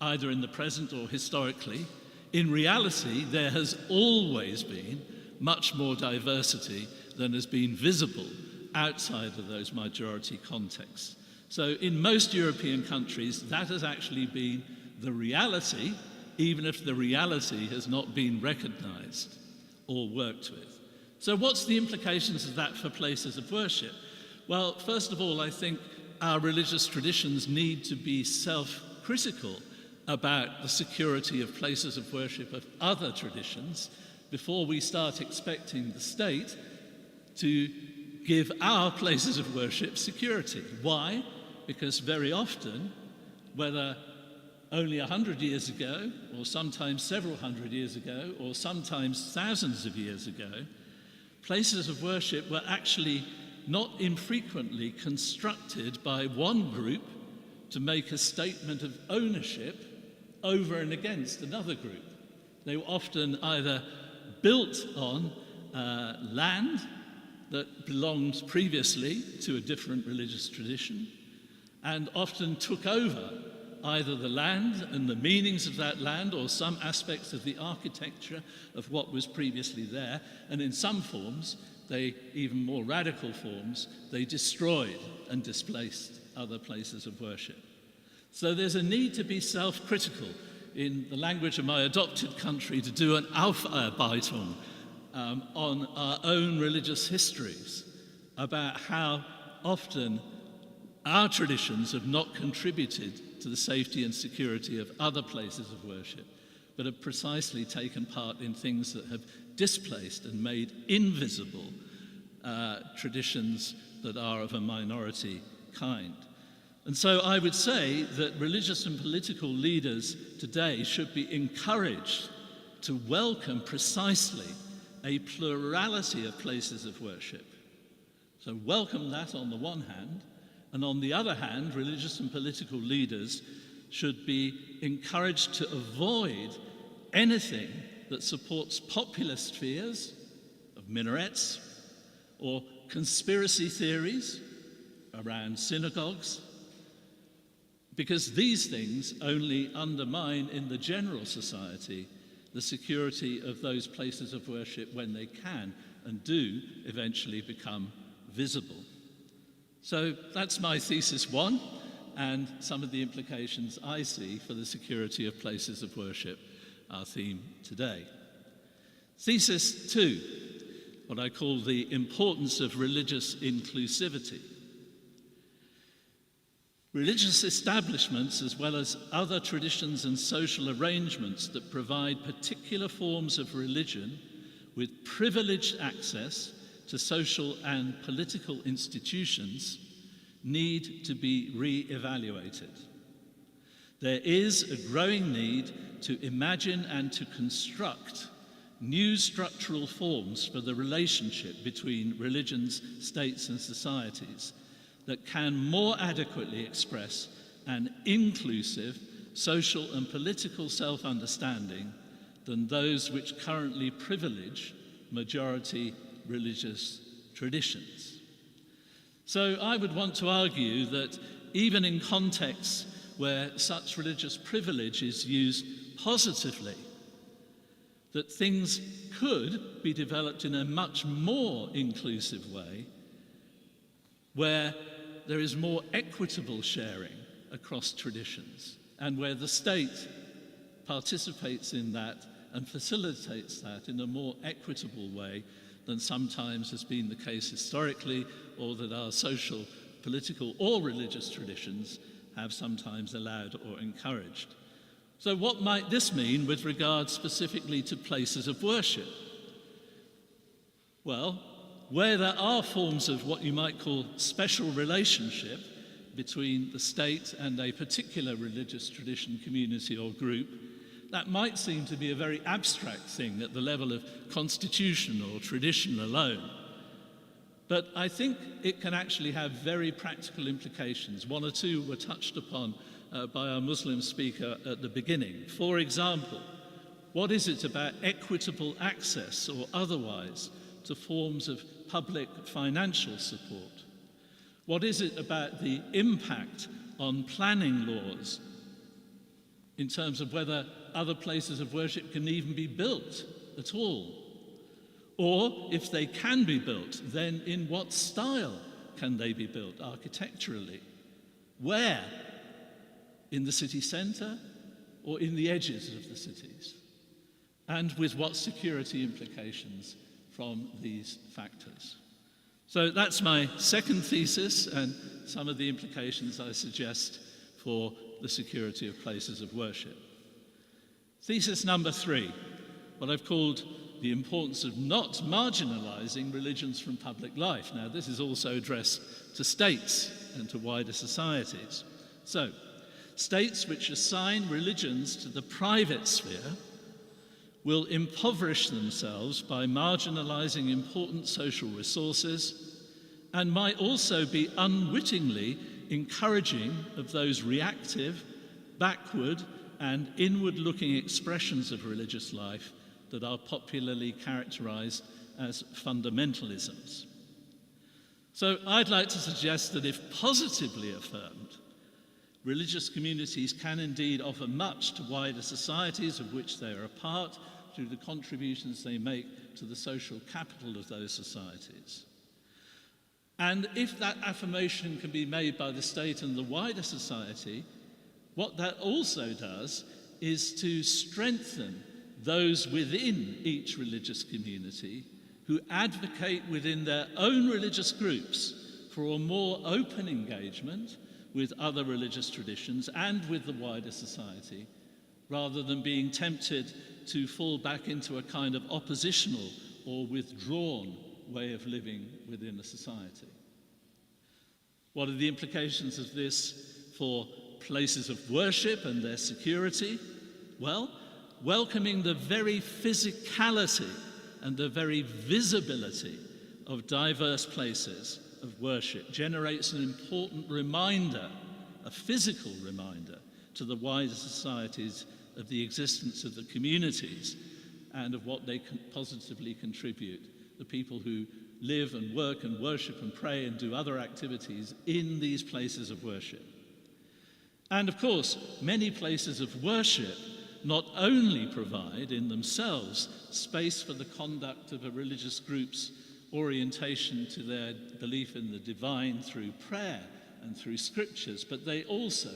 either in the present or historically, in reality there has always been much more diversity than has been visible outside of those majority contexts. So in most European countries, that has actually been the reality, even if the reality has not been recognized or worked with. So what's the implications of that for places of worship? Well, first of all, I think our religious traditions need to be self-critical about the security of places of worship of other traditions before we start expecting the state to give our places of worship security. Why? Because very often, whether only 100 years ago, or sometimes several hundred years ago, or sometimes thousands of years ago, places of worship were actually not infrequently constructed by one group to make a statement of ownership over and against another group. They were often either built on land that belonged previously to a different religious tradition, and often took over either the land and the meanings of that land or some aspects of the architecture of what was previously there, and in some forms, even more radical forms, they destroyed and displaced other places of worship. So there's a need to be self-critical, in the language of my adopted country, to do an Aufarbeitung on our own religious histories, about how often our traditions have not contributed to the safety and security of other places of worship, but have precisely taken part in things that have displaced and made invisible traditions that are of a minority kind. And so I would say that religious and political leaders today should be encouraged to welcome precisely a plurality of places of worship. So welcome that on the one hand, and on the other hand, religious and political leaders should be encouraged to avoid anything that supports populist fears of minarets or conspiracy theories around synagogues, because these things only undermine in the general society the security of those places of worship when they can and do eventually become visible. So that's my thesis one, and some of the implications I see for the security of places of worship, our theme today. Thesis two, what I call the importance of religious inclusivity. Religious establishments, as well as other traditions and social arrangements that provide particular forms of religion with privileged access to social and political institutions, need to be re-evaluated. There is a growing need to imagine and to construct new structural forms for the relationship between religions, states, and societies that can more adequately express an inclusive social and political self-understanding than those which currently privilege majority religious traditions. So I would want to argue that even in contexts where such religious privilege is used positively, that things could be developed in a much more inclusive way, where there is more equitable sharing across traditions, and where the state participates in that and facilitates that in a more equitable way than sometimes has been the case historically, or that our social, political, or religious traditions have sometimes allowed or encouraged. So what might this mean with regard specifically to places of worship? Well, where there are forms of what you might call special relationship between the state and a particular religious tradition, community, or group, that might seem to be a very abstract thing at the level of constitution or tradition alone. But I think it can actually have very practical implications. One or two were touched upon by our Muslim speaker at the beginning. For example, what is it about equitable access or otherwise to forms of public financial support? What is it about the impact on planning laws in terms of whether other places of worship can even be built at all? Or if they can be built, then in what style can they be built architecturally? Where? In the city centre or in the edges of the cities? And with what security implications from these factors. So that's my second thesis and some of the implications I suggest for the security of places of worship. Thesis number 3, what I've called the importance of not marginalizing religions from public life. Now, this is also addressed to states and to wider societies. So, states which assign religions to the private sphere will impoverish themselves by marginalizing important social resources and might also be unwittingly encouraging of those reactive, backward, and inward-looking expressions of religious life that are popularly characterized as fundamentalisms. So I'd like to suggest that if positively affirmed, religious communities can indeed offer much to wider societies of which they are a part through the contributions they make to the social capital of those societies. And if that affirmation can be made by the state and the wider society, what that also does is to strengthen those within each religious community who advocate within their own religious groups for a more open engagement with other religious traditions and with the wider society, rather than being tempted to fall back into a kind of oppositional or withdrawn way of living within a society. What are the implications of this for places of worship and their security? Well, welcoming the very physicality and the very visibility of diverse places of worship generates an important reminder, a physical reminder, to the wider societies of the existence of the communities and of what they can positively contribute, the people who live and work and worship and pray and do other activities in these places of worship. And of course, many places of worship not only provide in themselves space for the conduct of a religious group's orientation to their belief in the divine through prayer and through scriptures, but they also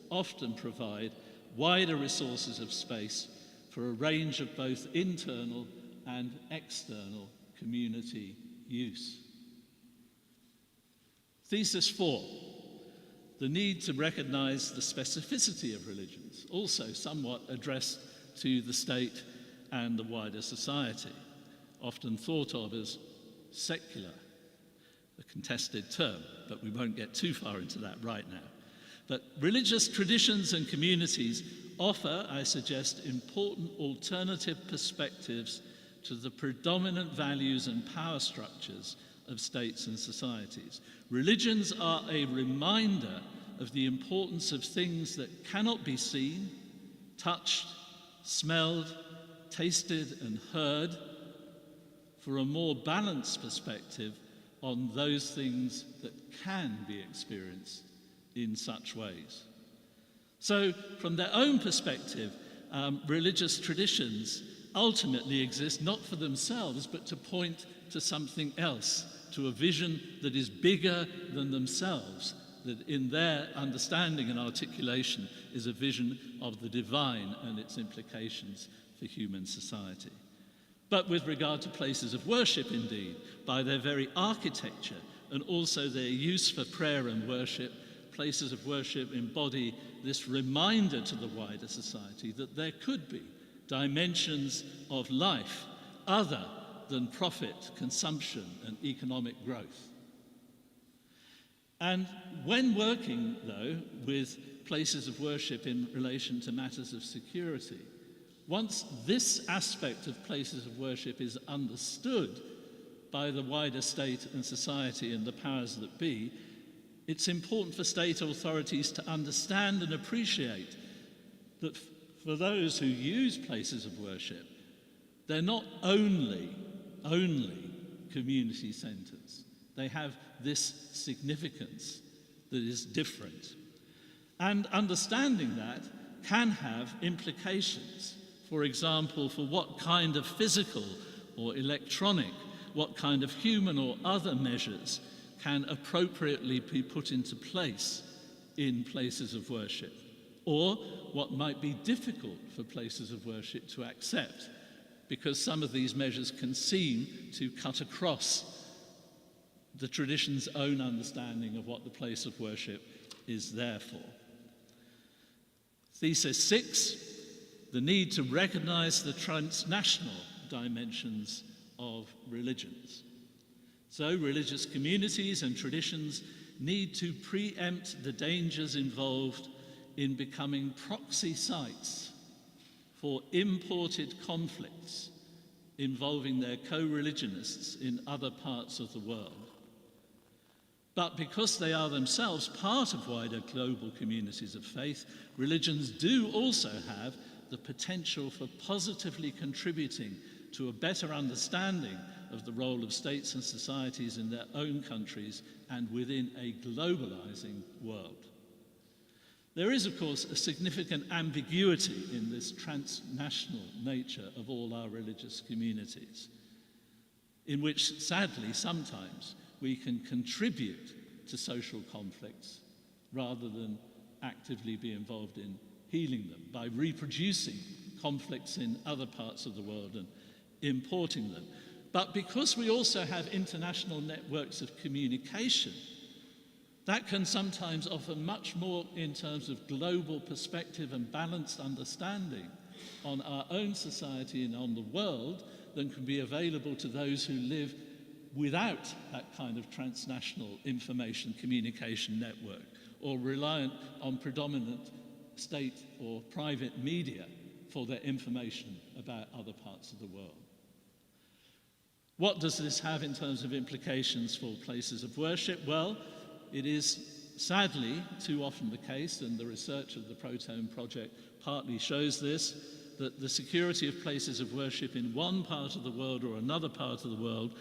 often provide wider resources of space for a range of both internal and external community use. Thesis 4, the need to recognize the specificity of religions, also somewhat addressed to the state and the wider society, often thought of as secular, a contested term, but we won't get too far into that right now. But religious traditions and communities offer, I suggest, important alternative perspectives to the predominant values and power structures of states and societies. Religions are a reminder of the importance of things that cannot be seen, touched, smelled, tasted, and heard, for a more balanced perspective on those things that can be experienced in such ways. So, from their own perspective, religious traditions ultimately exist not for themselves, but to point to something else, to a vision that is bigger than themselves, that in their understanding and articulation is a vision of the divine and its implications for human society. But with regard to places of worship, indeed, by their very architecture and also their use for prayer and worship, places of worship embody this reminder to the wider society that there could be dimensions of life other than profit, consumption, and economic growth. And when working, though, with places of worship in relation to matters of security, once this aspect of places of worship is understood by the wider state and society and the powers that be, it's important for state authorities to understand and appreciate that for those who use places of worship, they're not only community centres. They have this significance that is different. And understanding that can have implications. For example, for what kind of physical or electronic, what kind of human or other measures can appropriately be put into place in places of worship, or what might be difficult for places of worship to accept because some of these measures can seem to cut across the tradition's own understanding of what the place of worship is there for. Thesis 6, the need to recognize the transnational dimensions of religions. So religious communities and traditions need to preempt the dangers involved in becoming proxy sites for imported conflicts involving their co-religionists in other parts of the world. But because they are themselves part of wider global communities of faith, religions do also have the potential for positively contributing to a better understanding of the role of states and societies in their own countries and within a globalizing world. There is, of course, a significant ambiguity in this transnational nature of all our religious communities, in which, sadly, sometimes we can contribute to social conflicts rather than actively be involved in healing them by reproducing conflicts in other parts of the world and importing them. But because we also have international networks of communication, that can sometimes offer much more in terms of global perspective and balanced understanding on our own society and on the world than can be available to those who live without that kind of transnational information communication network or reliant on predominant state or private media for their information about other parts of the world. What does this have in terms of implications for places of worship? Well, it is sadly too often the case, and the research of the Protone project partly shows this, that the security of places of worship in one part of the world or another part of the world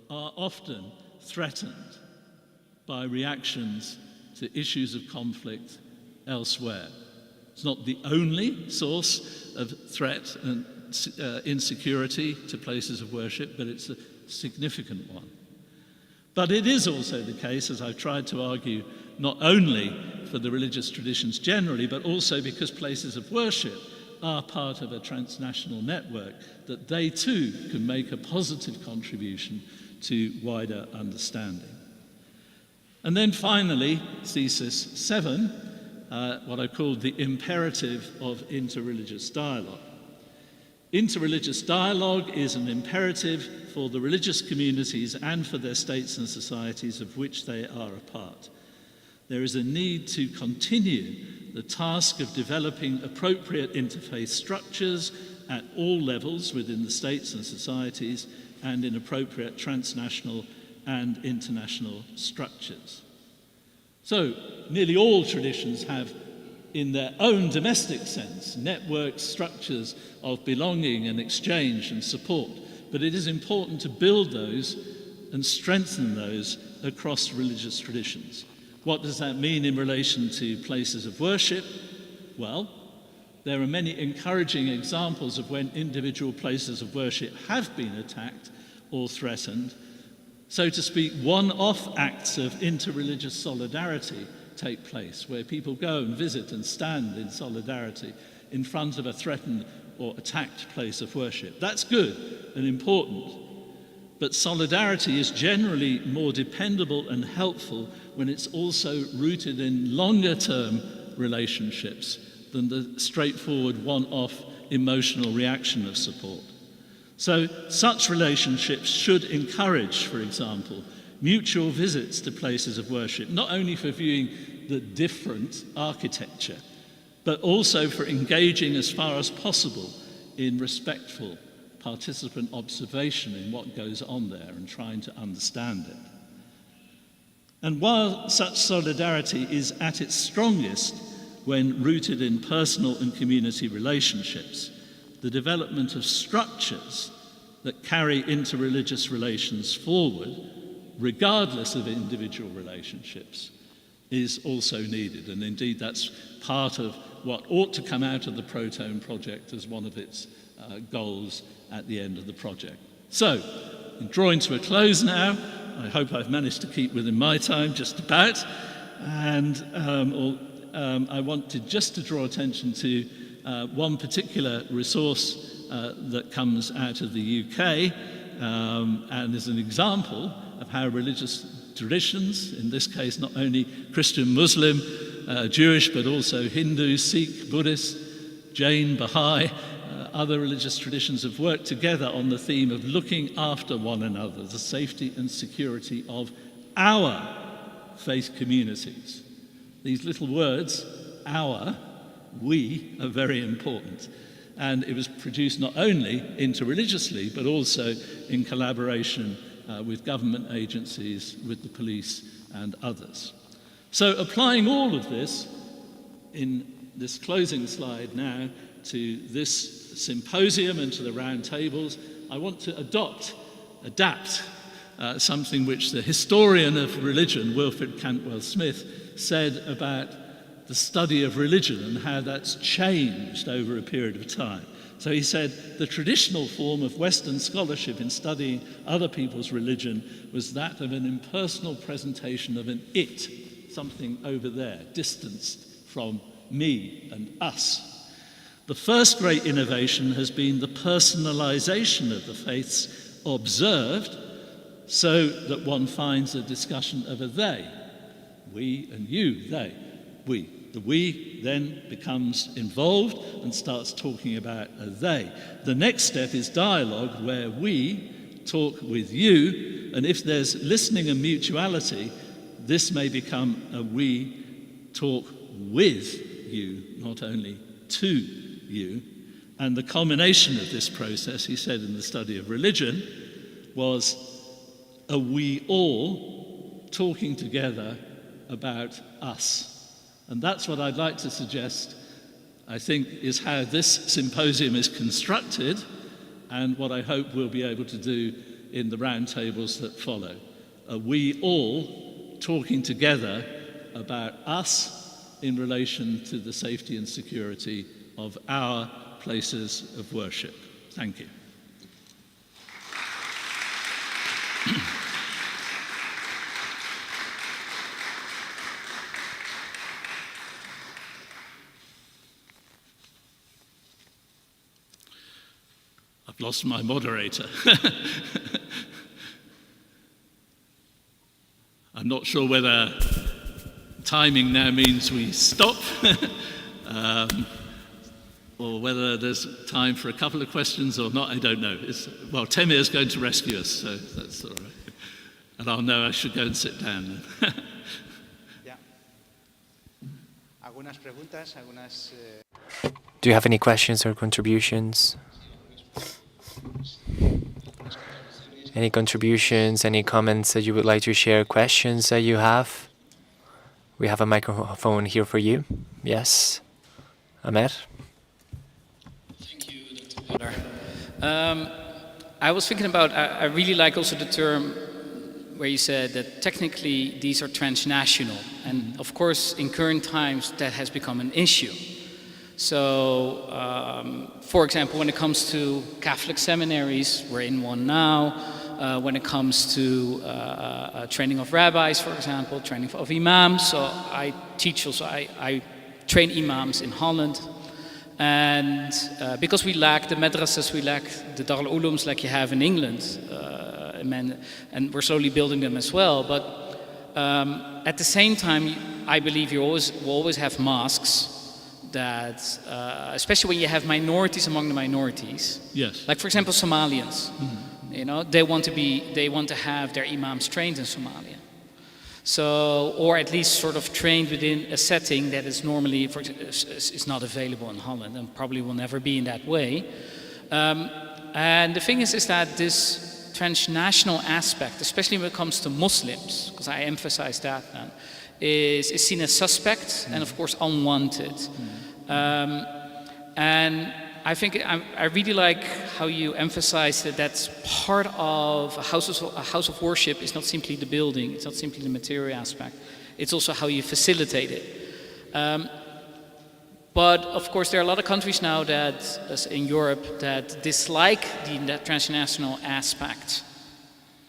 are often threatened by reactions to issues of conflict elsewhere. It's not the only source of threat and insecurity to places of worship, but it's a significant one. But it is also the case, as I've tried to argue, not only for the religious traditions generally, but also because places of worship are part of a transnational network, that they too can make a positive contribution to wider understanding. And then finally, thesis 7, what I called the imperative of interreligious dialogue. Interreligious dialogue is an imperative for the religious communities and for their states and societies of which they are a part. There is a need to continue the task of developing appropriate interfaith structures at all levels within the states and societies and in appropriate transnational and international structures. So, nearly all traditions have, in their own domestic sense, network structures of belonging and exchange and support. But it is important to build those and strengthen those across religious traditions. What does that mean in relation to places of worship? Well, there are many encouraging examples of when individual places of worship have been attacked or threatened. So to speak, one-off acts of interreligious solidarity take place, where people go and visit and stand in solidarity in front of a threatened or attacked place of worship. That's good and important, but solidarity is generally more dependable and helpful when it's also rooted in longer-term relationships than the straightforward one-off emotional reaction of support. So such relationships should encourage, for example, mutual visits to places of worship, not only for viewing the different architecture, but also for engaging as far as possible in respectful participant observation in what goes on there and trying to understand it. And while such solidarity is at its strongest when rooted in personal and community relationships, the development of structures that carry interreligious relations forward, regardless of individual relationships, is also needed. And indeed, that's part of what ought to come out of the Protone project as one of its goals at the end of the project. So, in drawing to a close now, I hope I've managed to keep within my time, just about, and I wanted just to draw attention to one particular resource that comes out of the UK and is an example of how religious traditions, in this case not only Christian, Muslim, Jewish, but also Hindu, Sikh, Buddhist, Jain, Baha'i, other religious traditions have worked together on the theme of looking after one another, the safety and security of our faith communities. These little words, our, we, are very important. And it was produced not only interreligiously, but also in collaboration with government agencies, with the police and others. So applying all of this in this closing slide now to this symposium and to the round tables, I want to adapt something which the historian of religion, Wilfred Cantwell Smith, said about the study of religion and how that's changed over a period of time. So he said, the traditional form of Western scholarship in studying other people's religion was that of an impersonal presentation of an it, something over there, distanced from me and us. The first great innovation has been the personalization of the faiths observed, so that one finds a discussion of a they, we and you, they, we. The we then becomes involved and starts talking about a they. The next step is dialogue, where we talk with you, and if there's listening and mutuality, this may become a we talk with you, not only to you. And the culmination of this process, he said in the study of religion, was a we all talking together about us. And that's what I'd like to suggest, I think, is how this symposium is constructed, and what I hope we'll be able to do in the roundtables that follow. A we all talking together about us in relation to the safety and security of our places of worship. Thank you. I've lost my moderator. I'm not sure whether timing now means we stop or whether there's time for a couple of questions or not. I don't know. Well, Temir is going to rescue us, so that's all right. And I'll know I should go and sit down then. Yeah. Algunas preguntas, algunas. Do you have any questions or contributions? Any contributions, any comments that you would like to share, questions that you have? We have a microphone here for you. Yes, Amer? Thank you, Dr. Miller. I was thinking about, I really like also the term where you said that technically these are transnational. And of course, in current times, that has become an issue. So, for example, when it comes to Catholic seminaries, we're in one now. When it comes to training of rabbis, for example, training of imams. So I teach also, I train imams in Holland. And because we lack the madrasas, we lack the Dar al-Ulums like you have in England. And we're slowly building them as well. But at the same time, I believe you will always have mosques that, especially when you have minorities among the minorities. Yes. Like, for example, Somalians. Mm-hmm. You know, they want to have their imams trained in Somalia. So, or at least sort of trained within a setting that is normally, is not available in Holland and probably will never be in that way. And the thing is that this transnational aspect, especially when it comes to Muslims, because I emphasize that now, is seen as suspect and of course unwanted. And I think I really like how you emphasize that that's part of a house of worship is not simply the building, it's not simply the material aspect, it's also how you facilitate it. But of course there are a lot of countries now that, in Europe, that dislike the transnational aspect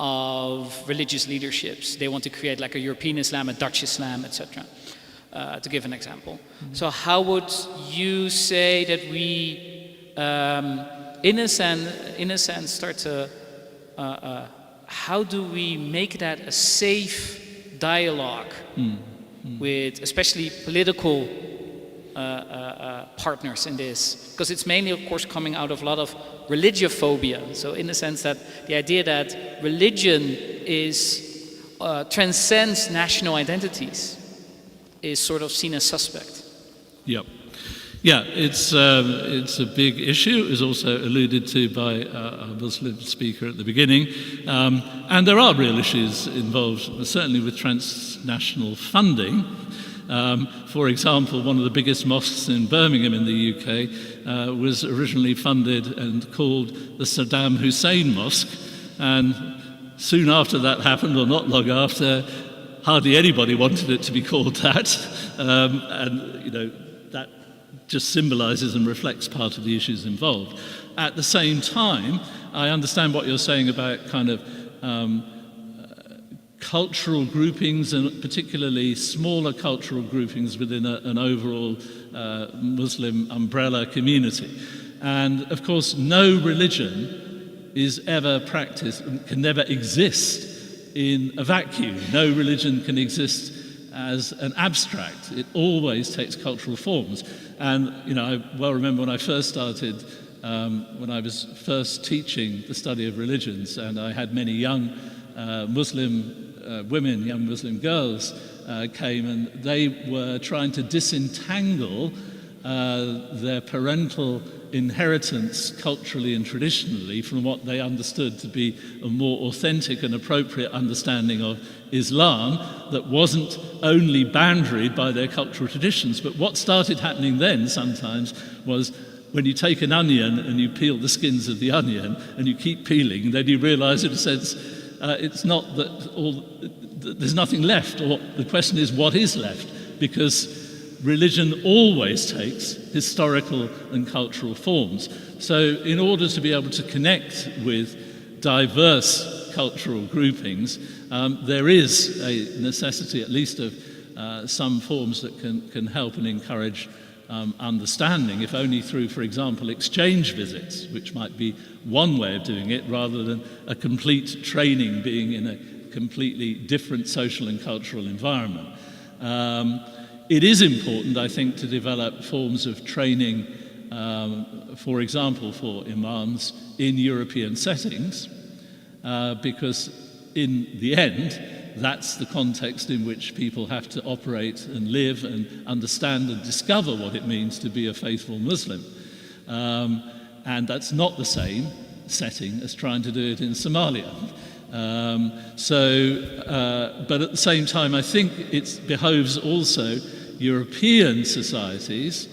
of religious leaderships. They want to create like a European Islam, a Dutch Islam, etc. To give an example. Mm-hmm. So how would you say that we in a sense, start to, how do we make that a safe dialogue with especially political partners in this? Because it's mainly, of course, coming out of a lot of religiophobia. So in the sense that the idea that religion is transcends national identities is sort of seen as suspect. Yep. Yeah, it's a big issue. It was also alluded to by our Muslim speaker at the beginning. And there are real issues involved, certainly with transnational funding. For example, one of the biggest mosques in Birmingham in the UK was originally funded and called the Saddam Hussein Mosque. And soon after that happened, or not long after, hardly anybody wanted it to be called that. And, you know, that just symbolises and reflects part of the issues involved. At the same time, I understand what you're saying about kind of cultural groupings, and particularly smaller cultural groupings within an overall Muslim umbrella community. And of course, no religion is ever practiced, can never exist in a vacuum. No religion can exist as an abstract. It always takes cultural forms. And, you know, I well remember when I first started, when I was first teaching the study of religions, and I had many young Muslim women, young Muslim girls came, and they were trying to disentangle their parental inheritance culturally and traditionally from what they understood to be a more authentic and appropriate understanding of Islam that wasn't only boundaried by their cultural traditions. But what started happening then sometimes was when you take an onion and you peel the skins of the onion and you keep peeling, then you realize in a sense it's not that there's nothing left, or the question is what is left, because religion always takes historical and cultural forms. So in order to be able to connect with diverse cultural groupings, there is a necessity at least of some forms that can help and encourage understanding, if only through, for example, exchange visits, which might be one way of doing it, rather than a complete training being in a completely different social and cultural environment. It is important, I think, to develop forms of training, for example, for imams in European settings, because in the end, that's the context in which people have to operate and live and understand and discover what it means to be a faithful Muslim. And that's not the same setting as trying to do it in Somalia. But at the same time, I think it behoves also European societies,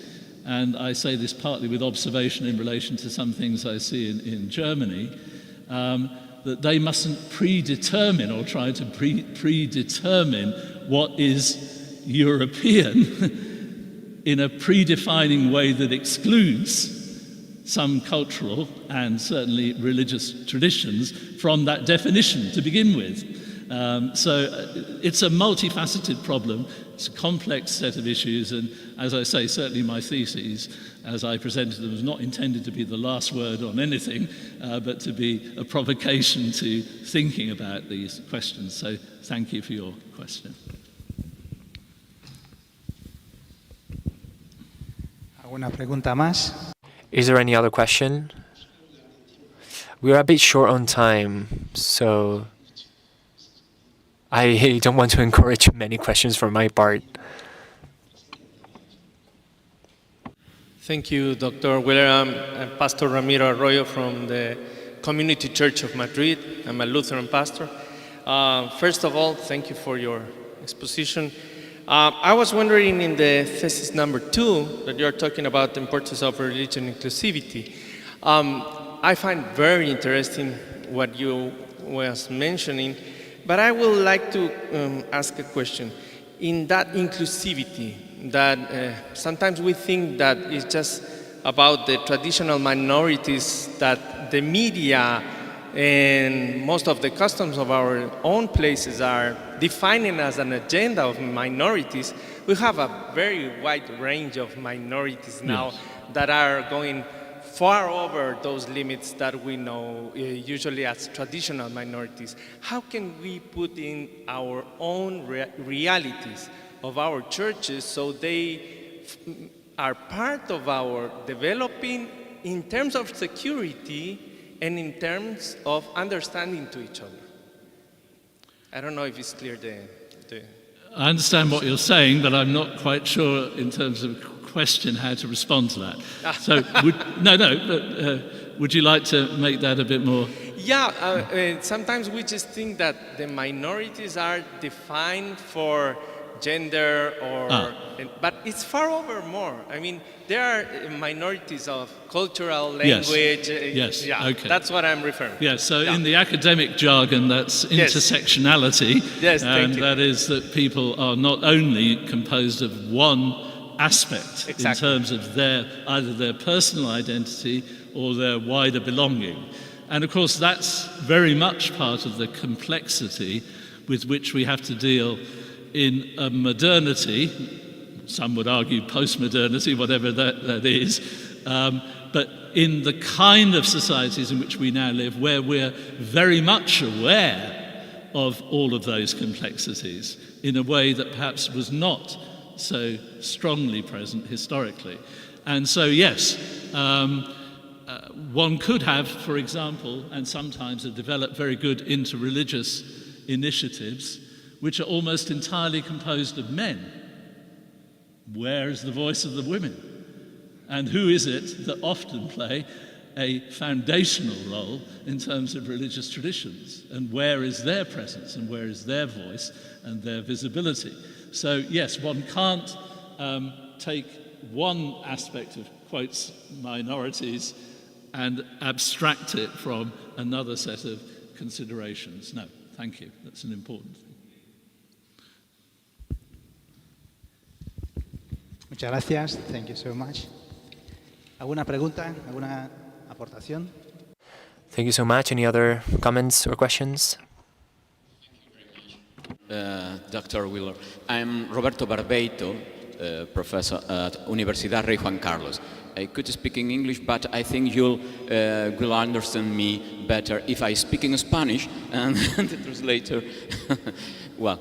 and I say this partly with observation in relation to some things I see in Germany, that they mustn't predetermine or try to predetermine what is European in a predefining way that excludes some cultural and certainly religious traditions from that definition to begin with. So it's a multifaceted problem. It's a complex set of issues, and as I say, certainly my theses, as I presented them, was not intended to be the last word on anything, but to be a provocation to thinking about these questions. So thank you for your question. ¿Alguna pregunta más? Is there any other question? We're a bit short on time, so I don't want to encourage many questions from my part. Thank you, Dr. Wheeler. I'm Pastor Ramiro Arroyo from the Community Church of Madrid. I'm a Lutheran pastor. First of all, thank you for your exposition. I was wondering in the thesis number 2 that you're talking about the importance of religion inclusivity. I find very interesting what you was mentioning, but I would like to ask a question. In that inclusivity, that sometimes we think that it's just about the traditional minorities that the media and most of the customs of our own places are defining as an agenda of minorities. We have a very wide range of minorities now that are going far over those limits that we know usually as traditional minorities. How can we put in our own realities of our churches so they are part of our developing in terms of security and in terms of understanding to each other? I don't know if it's clear. I understand what you're saying, but I'm not quite sure in terms of question how to respond to that. So, would you like to make that a bit more? Yeah, sometimes we just think that the minorities are defined for gender but it's far over more. I mean, there are minorities of cultural language. Yes. Okay. That's what I'm referring to. Yes, so in the academic jargon, that's intersectionality. Yes, and that is that people are not only composed of one aspect in terms of either their personal identity or their wider belonging. And of course, that's very much part of the complexity with which we have to deal in a modernity, some would argue post-modernity, whatever that is, but in the kind of societies in which we now live, where we're very much aware of all of those complexities in a way that perhaps was not so strongly present historically. And so, yes, one could have, for example, and sometimes have developed very good interreligious initiatives which are almost entirely composed of men. Where is the voice of the women? And who is it that often play a foundational role in terms of religious traditions? And where is their presence and where is their voice and their visibility? So yes, one can't take one aspect of, quotes, minorities and abstract it from another set of considerations. No, thank you. That's an important thing. Muchas gracias. Thank you so much. ¿Alguna pregunta? ¿Alguna aportación? Thank you so much. Any other comments or questions? Dr. Wheeler. I'm Roberto Barbeito, professor at Universidad Rey Juan Carlos. I could speak in English, but I think you'll will understand me better if I speak in Spanish and the translator. Well,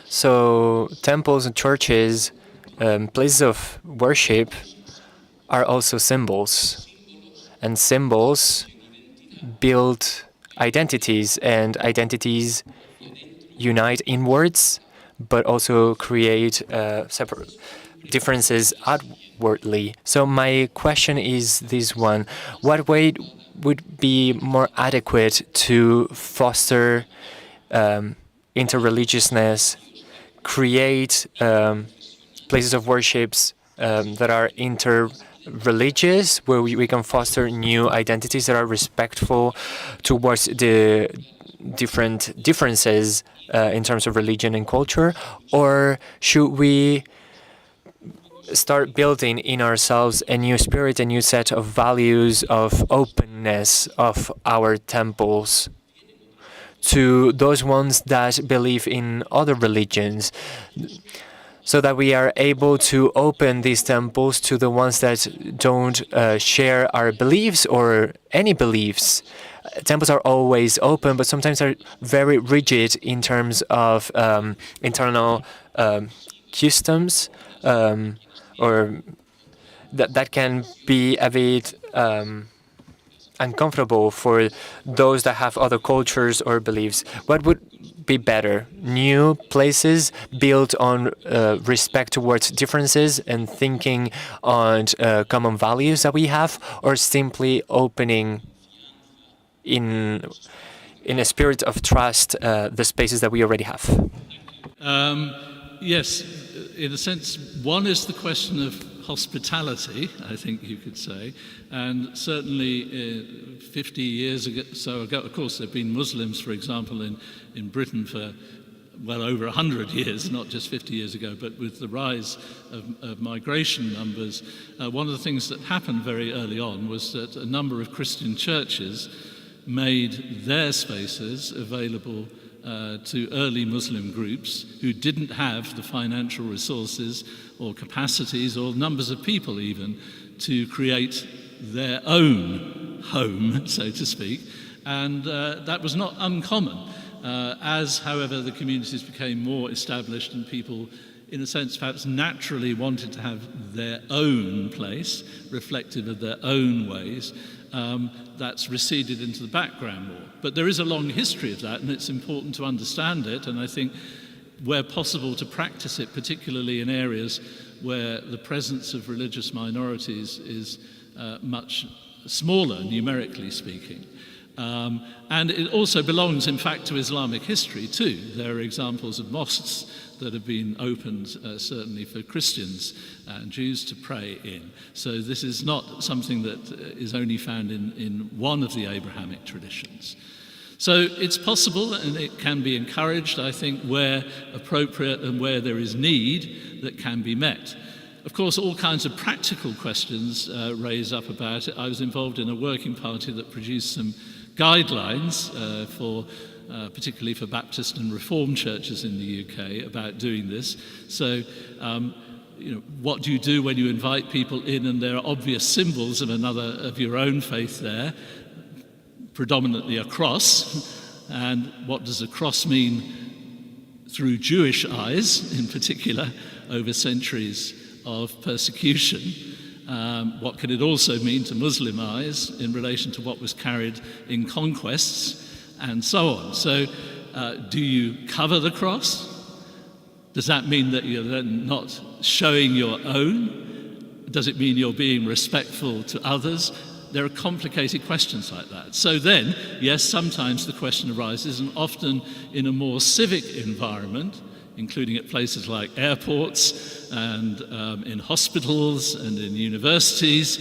so temples and churches, places of worship, are also symbols, and symbols build identities, and identities unite inwards, but also create separate differences outwardly. So my question is this one: what way would be more adequate to foster interreligiousness, create places of worships that are interreligious, where we can foster new identities that are respectful towards the differences in terms of religion and culture? Or should we start building in ourselves a new spirit, a new set of values of openness of our temples to those ones that believe in other religions, so that we are able to open these temples to the ones that don't share our beliefs or any beliefs? Temples are always open, but sometimes are very rigid in terms of internal customs, or that can be a bit uncomfortable for those that have other cultures or beliefs. What would be better? New places built on respect towards differences and thinking on common values that we have, or simply opening in a spirit of trust the spaces that we already have? Yes, in a sense, one is the question of hospitality, I think you could say, and certainly 50 years ago, of course, there have been Muslims, for example, in Britain for well over 100 years, not just 50 years ago, but with the rise of migration numbers, one of the things that happened very early on was that a number of Christian churches made their spaces available to early Muslim groups who didn't have the financial resources or capacities or numbers of people even to create their own home, so to speak, and that was not uncommon. As, however, the communities became more established and people, in a sense, perhaps naturally wanted to have their own place, reflective of their own ways, that's receded into the background more. But there is a long history of that, and it's important to understand it, and I think where possible to practice it, particularly in areas where the presence of religious minorities is much smaller, numerically speaking. And it also belongs, in fact, to Islamic history too. There are examples of mosques that have been opened certainly for Christians and Jews to pray in. So this is not something that is only found in one of the Abrahamic traditions. So it's possible, and it can be encouraged, I think, where appropriate and where there is need, that can be met. Of course, all kinds of practical questions raise up about it. I was involved in a working party that produced some guidelines particularly for Baptist and Reformed churches in the UK about doing this. So, what do you do when you invite people in and there are obvious symbols of your own faith there, predominantly a cross, and what does a cross mean through Jewish eyes, in particular, over centuries of persecution? What can it also mean to Muslim eyes in relation to what was carried in conquests, and so on? So, do you cover the cross? Does that mean that you're then not showing your own? Does it mean you're being respectful to others? There are complicated questions like that. So then, yes, sometimes the question arises, and often in a more civic environment, including at places like airports and in hospitals and in universities,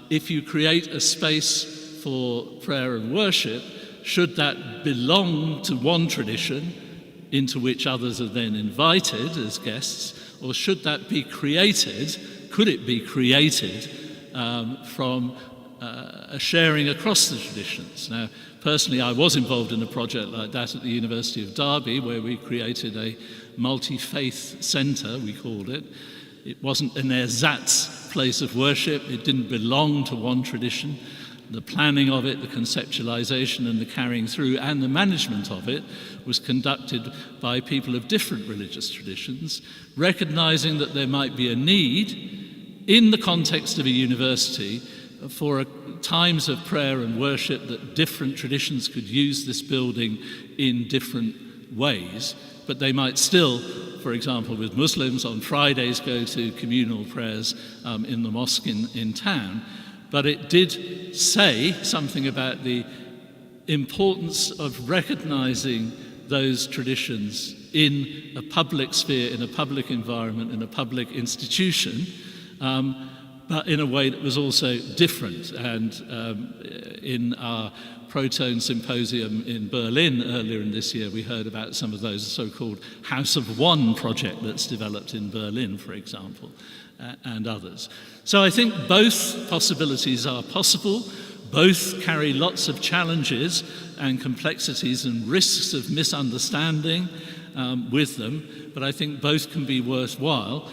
if you create a space for prayer and worship, should that belong to one tradition into which others are then invited as guests, or should that be created, could it be created from a sharing across the traditions? Now, personally, I was involved in a project like that at the University of Derby, where we created a multi-faith centre, we called it. It wasn't an ersatz place of worship, it didn't belong to one tradition. The planning of it, the conceptualization and the carrying through and the management of it was conducted by people of different religious traditions, recognizing that there might be a need in the context of a university for times of prayer and worship, that different traditions could use this building in different ways, but they might still, for example, with Muslims on Fridays, go to communal prayers in the mosque in town. But it did say something about the importance of recognizing those traditions in a public sphere, in a public environment, in a public institution, but in a way that was also different. And in our Protone Symposium in Berlin earlier in this year, we heard about some of those so-called House of One project that's developed in Berlin, for example, and others. So I think both possibilities are possible. Both carry lots of challenges and complexities and risks of misunderstanding with them, but I think both can be worthwhile.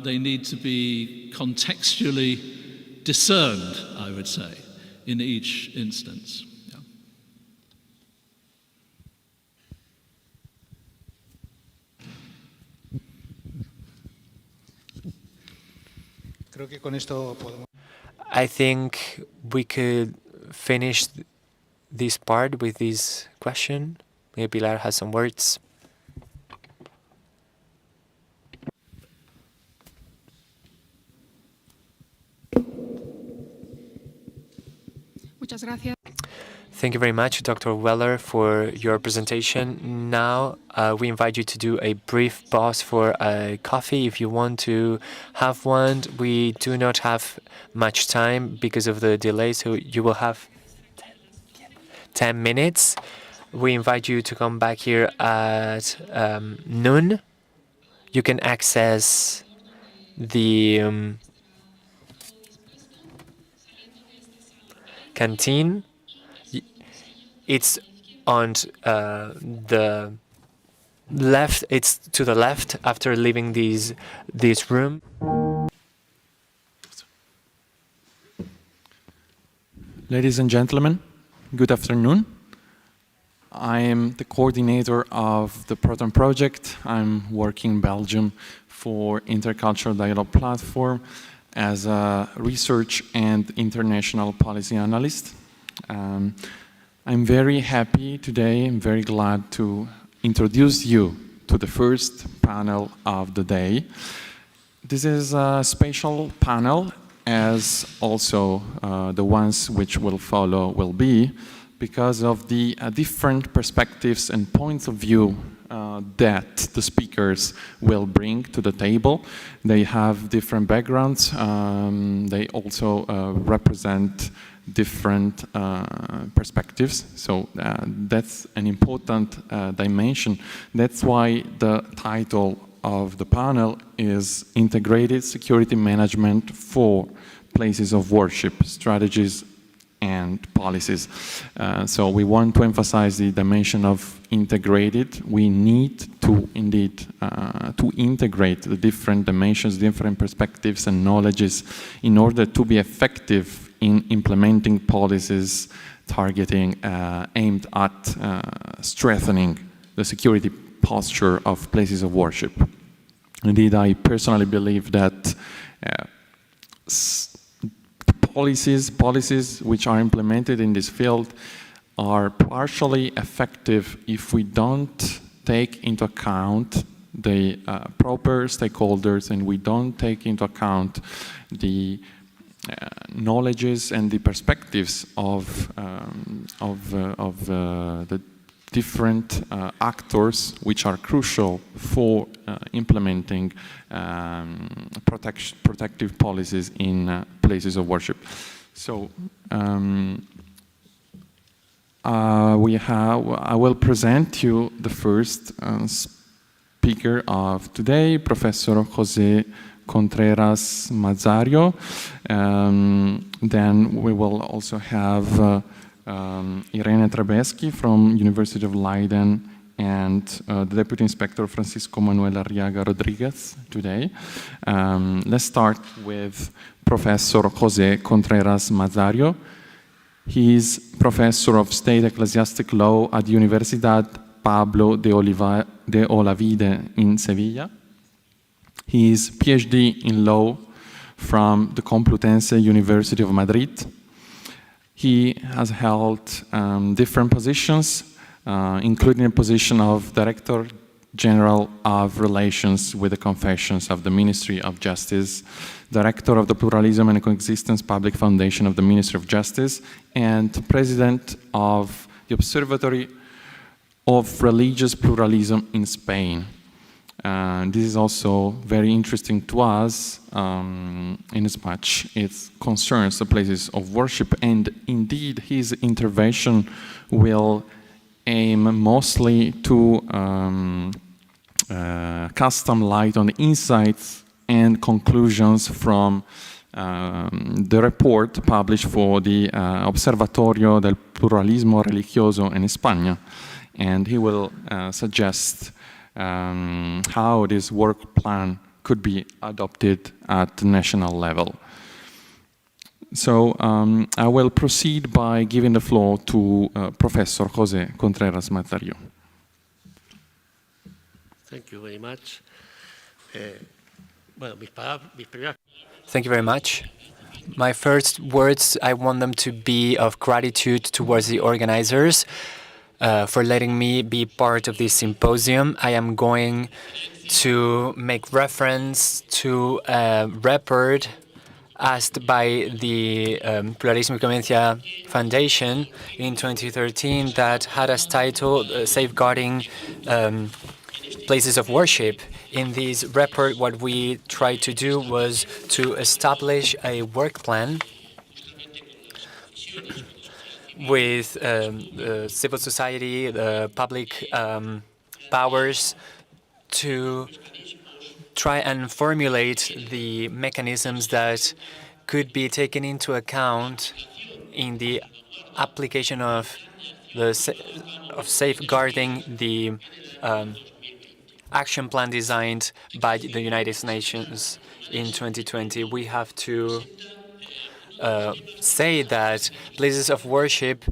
They need to be contextually discerned, I would say, in each instance. Yeah. I think we could finish this part with this question. Maybe Pilar has some words. Muchas gracias. Thank you very much, Dr. Weller, for your presentation. Now, we invite you to do a brief pause for a coffee if you want to have one. We do not have much time because of the delay, so you will have 10 minutes. We invite you to come back here at noon. You can access the canteen. It's on the left. It's to the left after leaving this room. Ladies and gentlemen, good afternoon. I am the coordinator of the Protone project. I'm working in Belgium for Intercultural Dialogue Platform as a research and international policy analyst. I'm very happy today, I'm very glad to introduce you to the first panel of the day. This is a special panel, as also the ones which will follow will be, because of the different perspectives and points of view that the speakers will bring to the table. They have different backgrounds. They also represent different perspectives. So that's an important dimension. That's why the title of the panel is Integrated Security Management for Places of Worship, Strategies and Policies. So we want to emphasize the dimension of integrated. We need to indeed to integrate the different dimensions, different perspectives and knowledges in order to be effective in implementing policies targeting, aimed at strengthening the security posture of places of worship. Indeed, I personally believe that policies which are implemented in this field are partially effective if we don't take into account the proper stakeholders and we don't take into account the knowledges and the perspectives of the different actors which are crucial for implementing protective policies in places of worship. So I will present you the first speaker of today, Professor José Contreras Mazzario. Then we will also have Irene Trebeschi from University of Leiden and the Deputy Inspector Francisco Manuel Arriaga Rodriguez today. Let's start with Professor José Contreras Mazzario. He is Professor of State Ecclesiastic Law at Universidad Pablo de Olavide in Sevilla. He is PhD in Law from the Complutense University of Madrid. He has held different positions, including a position of Director General of Relations with the Confessions of the Ministry of Justice, Director of the Pluralism and Coexistence Public Foundation of the Ministry of Justice, and President of the Observatory of Religious Pluralism in Spain. This is also very interesting to us in as much it concerns the places of worship, and indeed his intervention will aim mostly to cast some light on the insights and conclusions from the report published for the Observatorio del Pluralismo Religioso in España, and he will suggest how this work plan could be adopted at the national level. So I will proceed by giving the floor to Professor José Contreras Mazzario. Thank you very much. Thank you very much. My first words, I want them to be of gratitude towards the organizers for letting me be part of this symposium. I am going to make reference to a report asked by the Pluralismo y Convivencia Foundation in 2013 that had as title Safeguarding Places of Worship. In this report, what we tried to do was to establish a work plan with civil society, the public powers, to try and formulate the mechanisms that could be taken into account in the application of of safeguarding the action plan designed by the United Nations in 2020. We have to say that places of worship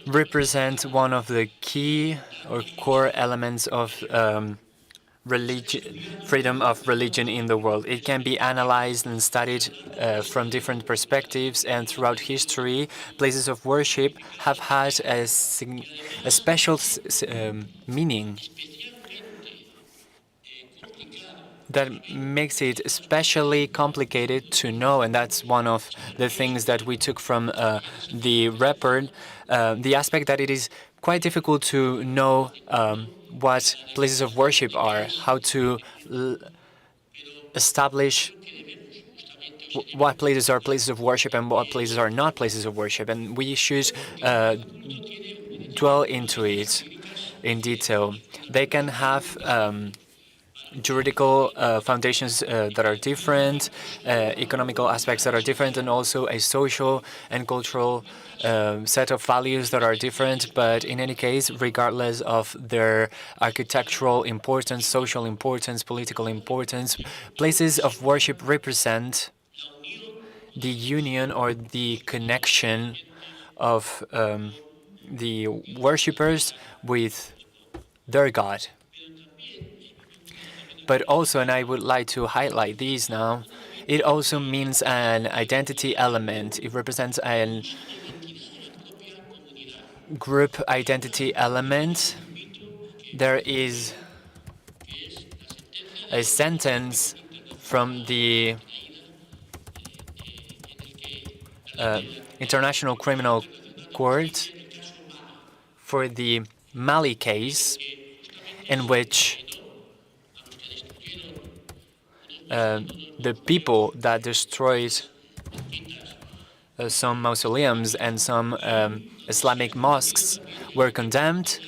represent one of the key or core elements of freedom of religion in the world. It can be analyzed and studied from different perspectives, and throughout history, places of worship have had a special meaning that makes it especially complicated to know, and that's one of the things that we took from the report, the aspect that it is quite difficult to know what places of worship are, how to establish what places are places of worship and what places are not places of worship, and we should dwell into it in detail. They can have juridical foundations that are different, economical aspects that are different, and also a social and cultural set of values that are different. But in any case, regardless of their architectural importance, social importance, political importance, places of worship represent the union or the connection of the worshippers with their God. But also, and I would like to highlight these now, it also means an identity element. It represents a group identity element. There is a sentence from the International Criminal Court for the Mali case, in which the people that destroyed some mausoleums and some Islamic mosques were condemned,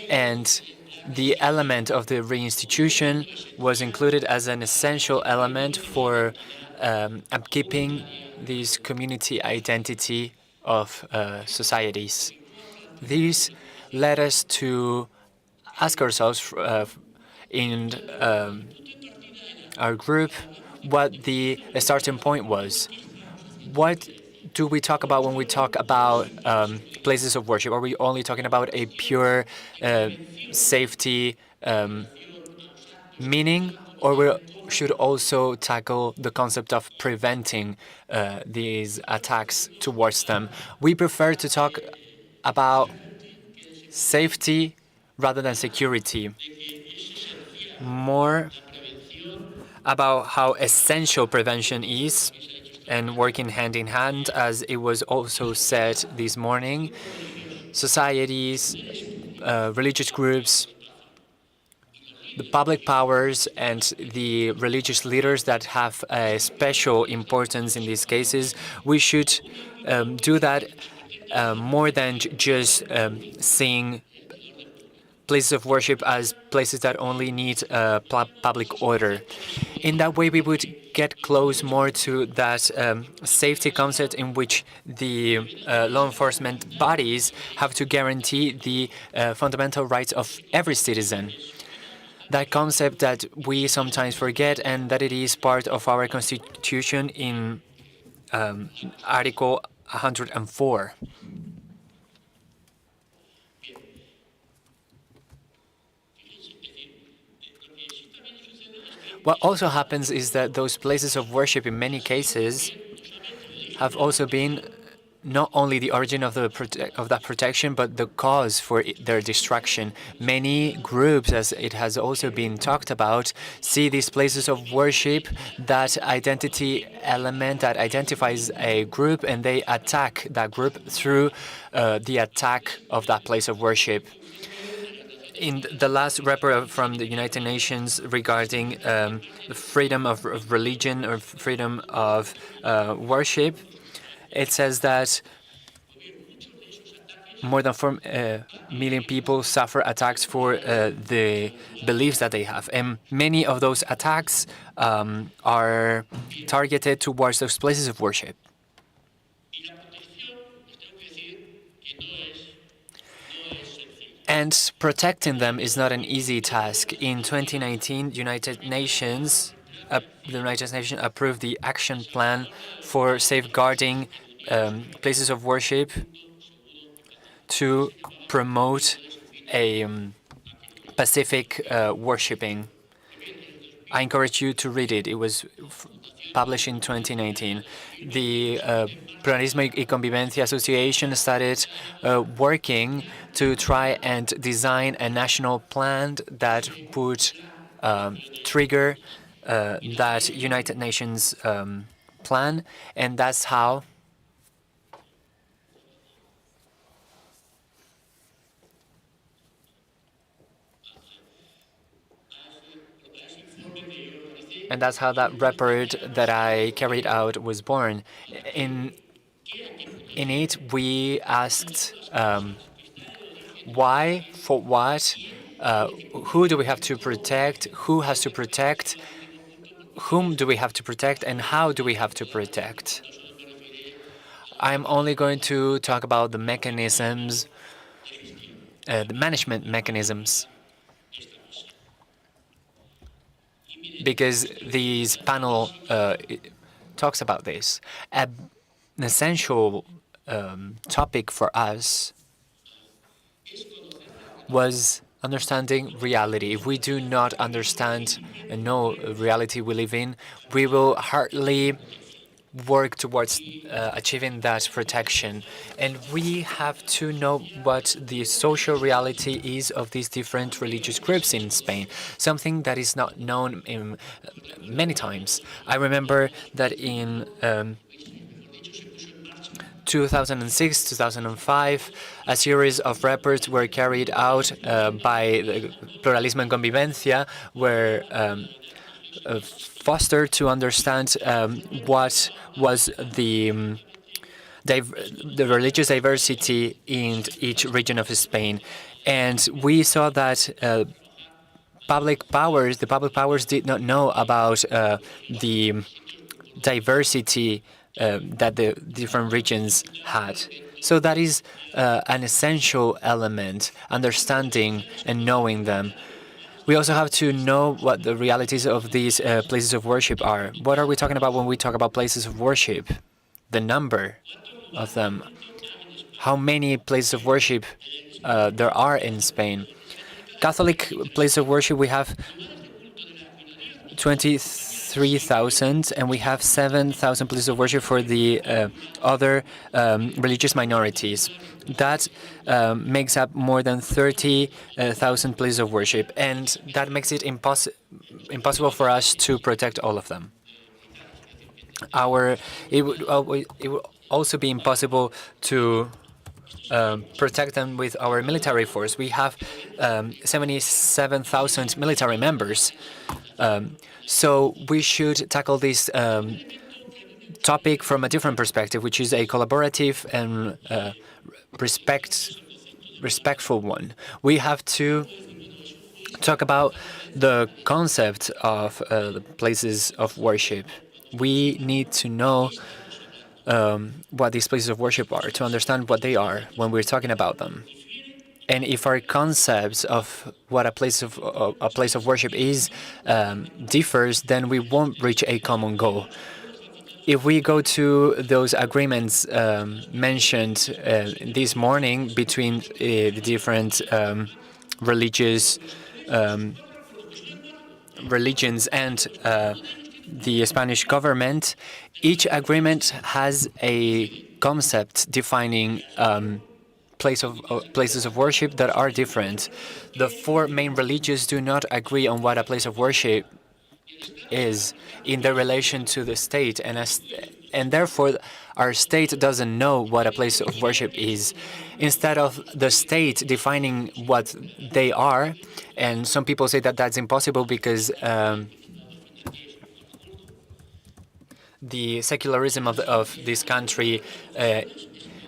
and the element of the reinstitution was included as an essential element for upkeeping this community identity of societies. These led us to ask ourselves in our group what the starting point was. What do we talk about when we talk about places of worship? Are we only talking about a pure safety meaning, or we should also tackle the concept of preventing these attacks towards them? We prefer to talk about safety rather than security, more about how essential prevention is, and working hand in hand, as it was also said this morning. Societies, religious groups, the public powers, and the religious leaders that have a special importance in these cases, we should do that more than just seeing places of worship as places that only need public order. In that way, we would get close more to that safety concept in which the law enforcement bodies have to guarantee the fundamental rights of every citizen. That concept that we sometimes forget, and that it is part of our Constitution in Article 104. What also happens is that those places of worship in many cases have also been not only the origin of that protection, but the cause for their destruction. Many groups, as it has also been talked about, see these places of worship, that identity element that identifies a group, and they attack that group through the attack of that place of worship. In the last report from the United Nations regarding freedom of religion or freedom of worship, it says that more than 4 million people suffer attacks for the beliefs that they have. And many of those attacks are targeted towards those places of worship. And protecting them is not an easy task. In 2019, the United Nations approved the action plan for safeguarding places of worship to promote a Pacific worshipping. I encourage you to read it. It was published in 2019. The Pluralismo y Convivencia Association started working to try and design a national plan that would trigger that United Nations plan, and that's how that report that I carried out was born. In it, we asked why, for what, who do we have to protect, who has to protect, whom do we have to protect, and how do we have to protect. I'm only going to talk about the mechanisms, the management mechanisms, because this panel talks about this. An essential topic for us was understanding reality. If we do not understand and know the reality we live in, we will hardly work towards achieving that protection. And we have to know what the social reality is of these different religious groups in Spain, something that is not known in many times. I remember that in 2006, 2005, a series of reports were carried out by the Pluralismo y Convivencia, were fostered to understand what was the religious diversity in each region of Spain. And we saw that the public powers did not know about the diversity that the different regions had. So that is an essential element, understanding and knowing them. We also have to know what the realities of these places of worship are. What are we talking about when we talk about places of worship? The number of them. How many places of worship there are in Spain? Catholic places of worship, we have 23,000, and we have 7,000 places of worship for the other religious minorities. That makes up more than 30,000 places of worship, and that makes it impossible for us to protect all of them. It would also be impossible to protect them with our military force. We have 77,000 military members. So we should tackle this topic from a different perspective, which is a collaborative and respectful one. We have to talk about the concept of the places of worship. We need to know what these places of worship are, to understand what they are when we're talking about them. And if our concepts of what a place of worship is differs, then we won't reach a common goal. If we go to those agreements mentioned this morning between the different religions and the Spanish government, each agreement has a concept defining places of worship that are different. The four main religions do not agree on what a place of worship is in their relation to the state, and therefore our state doesn't know what a place of worship is. Instead of the state defining what they are, and some people say that that's impossible because the secularism of this country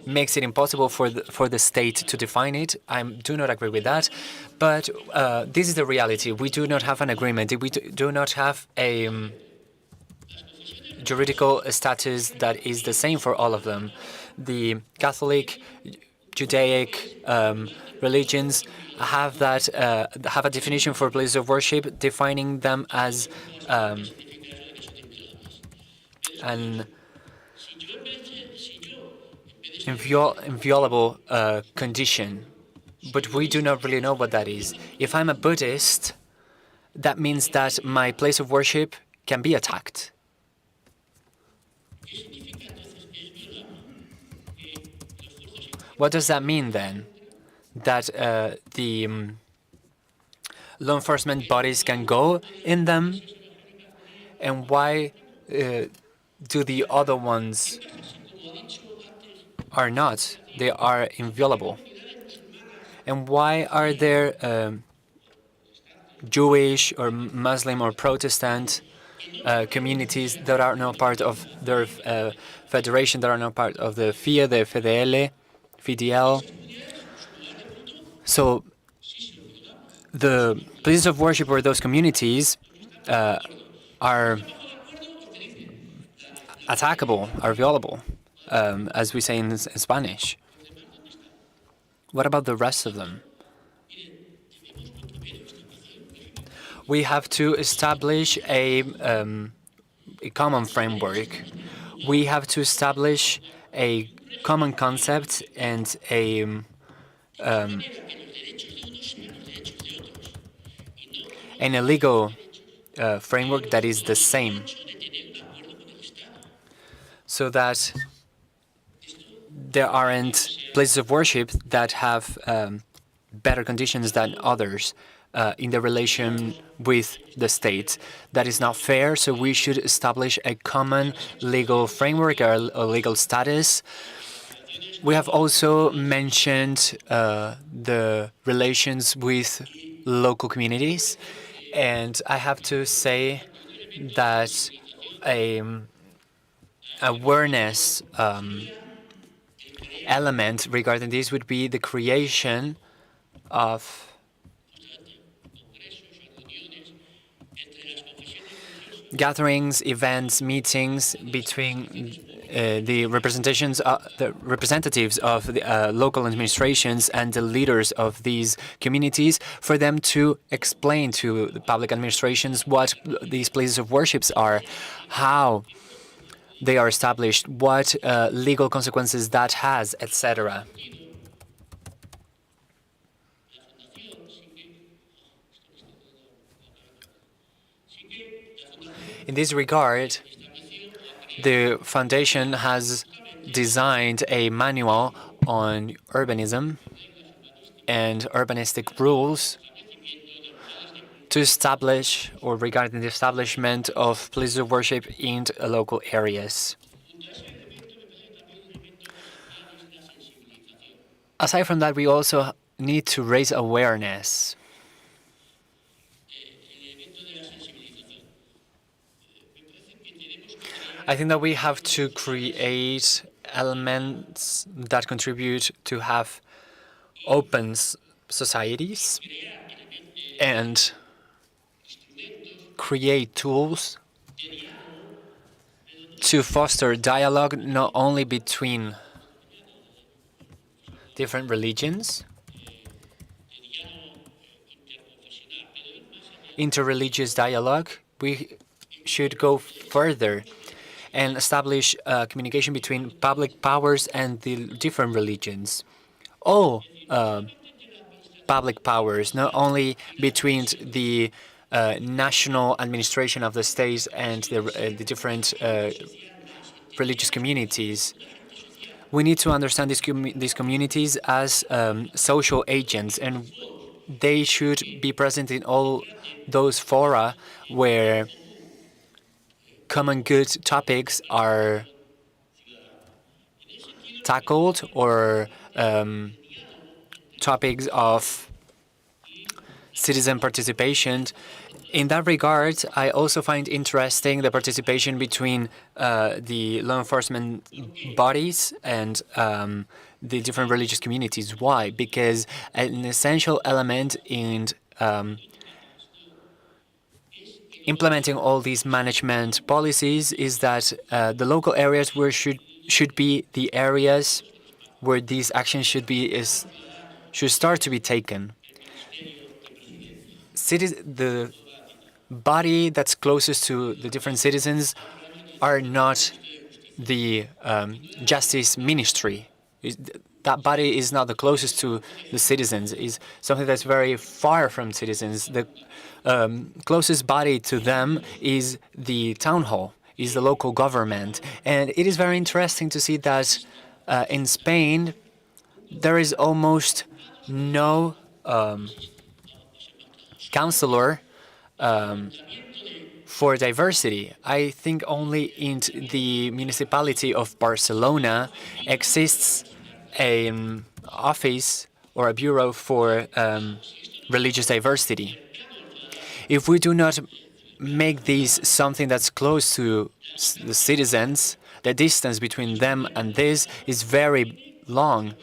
makes it impossible for the state to define it. I do not agree with that, but this is the reality. We do not have an agreement. We do not have a juridical status that is the same for all of them. The Catholic Judaic religions have that have a definition for places of worship, defining them as an inviolable condition. But we do not really know what that is. If I'm a Buddhist, that means that my place of worship can be attacked. What does that mean then? That the law enforcement bodies can go in them? And why do the other ones are not? They are inviolable. And why are there Jewish or Muslim or Protestant communities that are not part of their federation, that are not part of the FIA, the FDL? So the places of worship or those communities are attackable, are violable, as we say in Spanish. What about the rest of them? We have to establish a common framework. We have to establish a common concept and a legal framework that is the same, so that there aren't places of worship that have better conditions than others in the relation with the state. That is not fair, so we should establish a common legal framework or a legal status. We have also mentioned the relations with local communities, and I have to say that awareness element regarding this would be the creation of gatherings, events, meetings between the representatives of the local administrations and the leaders of these communities, for them to explain to the public administrations what these places of worships are, how they are established, what legal consequences that has, etc. In this regard, the Foundation has designed a manual on urbanism and urbanistic rules to establish or regarding the establishment of places of worship in local areas. Aside from that, we also need to raise awareness. I think that we have to create elements that contribute to have open societies and create tools to foster dialogue not only between different religions, interreligious dialogue. We should go further and establish communication between public powers and the different religions. All public powers, not only between the national administration of the states and the different religious communities. We need to understand these communities as social agents, and they should be present in all those fora where common good topics are tackled, or topics of citizen participation. In that regard, I also find interesting the participation between the law enforcement bodies and the different religious communities. Why? Because an essential element in implementing all these management policies is that the local areas should be the areas where these actions should start to be taken. The body that's closest to the different citizens are not the justice ministry. That body is not the closest to the citizens. It's something that's very far from citizens. The closest body to them is the town hall, is the local government. And it is very interesting to see that in Spain, there is almost no counselor for diversity. I think only in the municipality of Barcelona exists an office or a bureau for religious diversity. If we do not make this something that's close to the citizens, the distance between them and this is very long.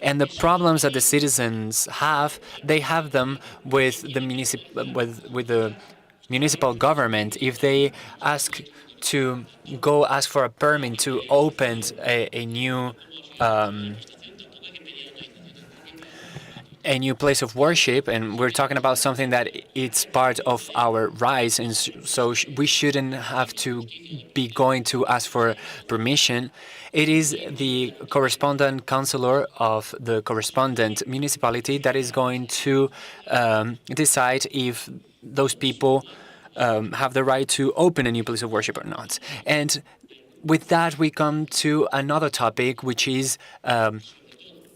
And the problems that the citizens have, they have them with the municipal government. If they ask to go ask for a permit to open a new place of worship, and we're talking about something that it's part of our rights, and so we shouldn't have to be going to ask for permission. It is the correspondent councillor of the correspondent municipality that is going to decide if those people have the right to open a new place of worship or not. And with that, we come to another topic, which is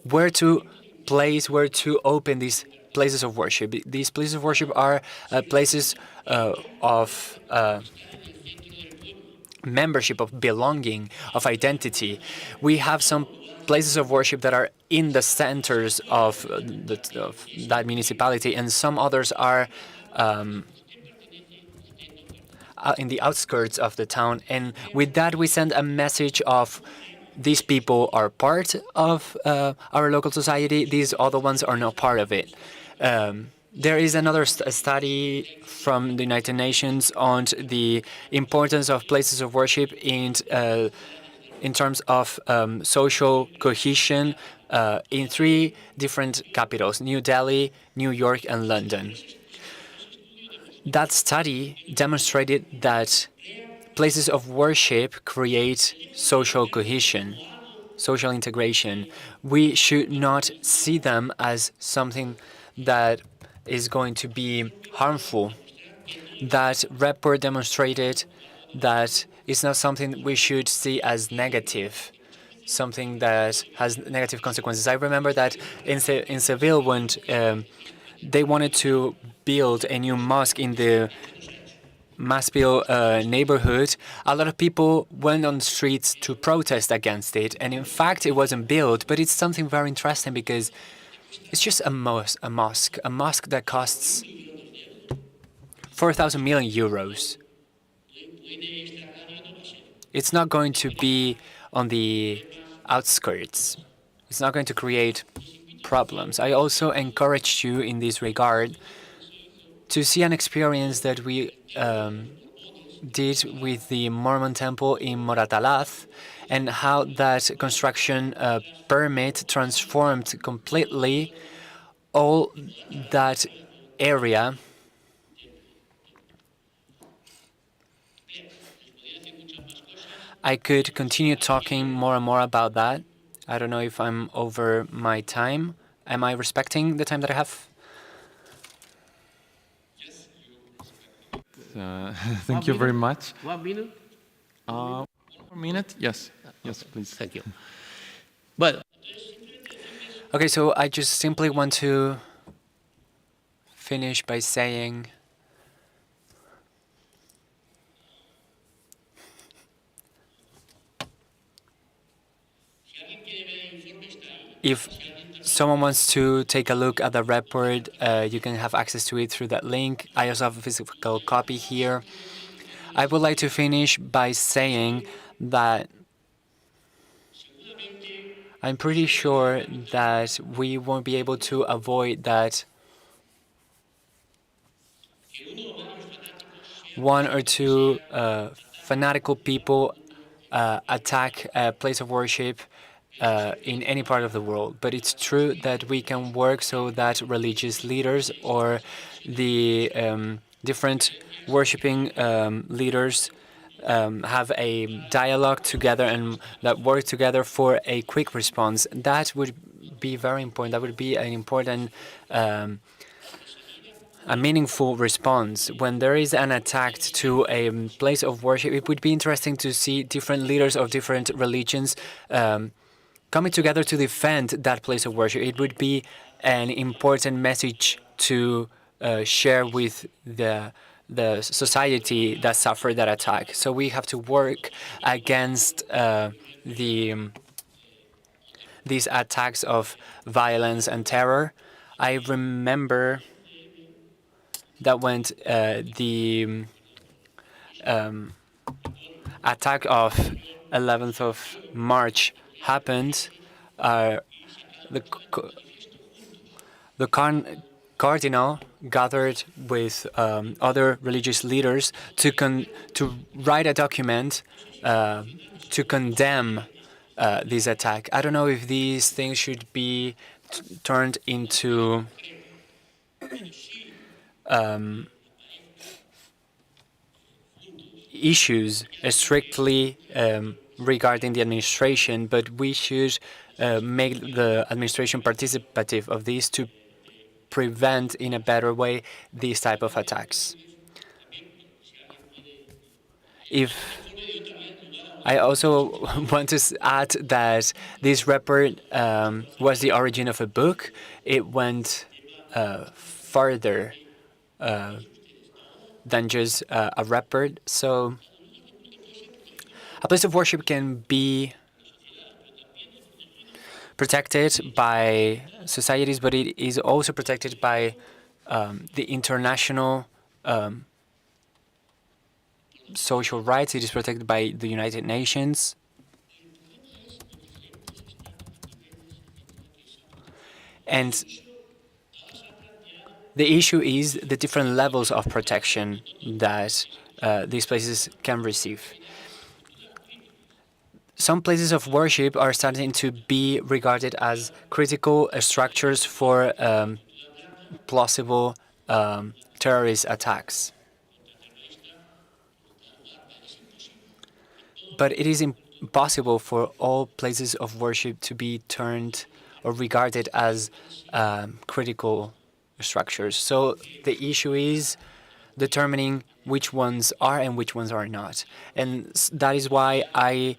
where to open these places of worship. These places of worship are places of membership, of belonging, of identity. We have some places of worship that are in the centers of that municipality, and some others are in the outskirts of the town. And with that, we send a message of these people are part of our local society. These other ones are not part of it. There is another study from the United Nations on the importance of places of worship in terms of social cohesion in 3 different capitals: New Delhi, New York, and London. That study demonstrated that places of worship create social cohesion, social integration. We should not see them as something that is going to be harmful. That report demonstrated that it's not something we should see as negative, something that has negative consequences. I remember that in Seville, when they wanted to build a new mosque in the Maspil neighborhood, a lot of people went on the streets to protest against it. And in fact, it wasn't built, but it's something very interesting because it's just a mosque that costs 4,000 million euros. It's not going to be on the outskirts. It's not going to create problems. I also encourage you in this regard to see an experience that we did with the Mormon temple in Moratalaz, and how that construction permit transformed completely all that area. I could continue talking more and more about that. I don't know if I'm over my time. Am I respecting the time that I have? Thank you very much. 1 minute? 1 minute? Yes. Yes, please. Thank you. But Okay, so I just simply want to finish by saying if someone wants to take a look at the report, you can have access to it through that link. I also have a physical copy here. I would like to finish by saying that I'm pretty sure that we won't be able to avoid that one or two fanatical people attack a place of worship in any part of the world. But it's true that we can work so that religious leaders or the different worshiping leaders have a dialogue together and that work together for a quick response. That would be very important. That would be an important, a meaningful response. When there is an attack to a place of worship, it would be interesting to see different leaders of different religions coming together to defend that place of worship. It would be an important message to share with the society that suffered that attack. So we have to work against these attacks of violence and terror. I remember that when the attack of 11th of March happened, the cardinal gathered with other religious leaders to write a document to condemn this attack. I don't know if these things should be turned into issues strictly regarding the administration, but we should make the administration participative of these to prevent in a better way these type of attacks. I also want to add that this report was the origin of a book. It went further than just a report. So a place of worship can be protected by societies, but it is also protected by the international social rights. It is protected by the United Nations. And the issue is the different levels of protection that these places can receive. Some places of worship are starting to be regarded as critical structures for plausible terrorist attacks. But it is impossible for all places of worship to be turned or regarded as critical structures. So the issue is determining which ones are and which ones are not. And that is why I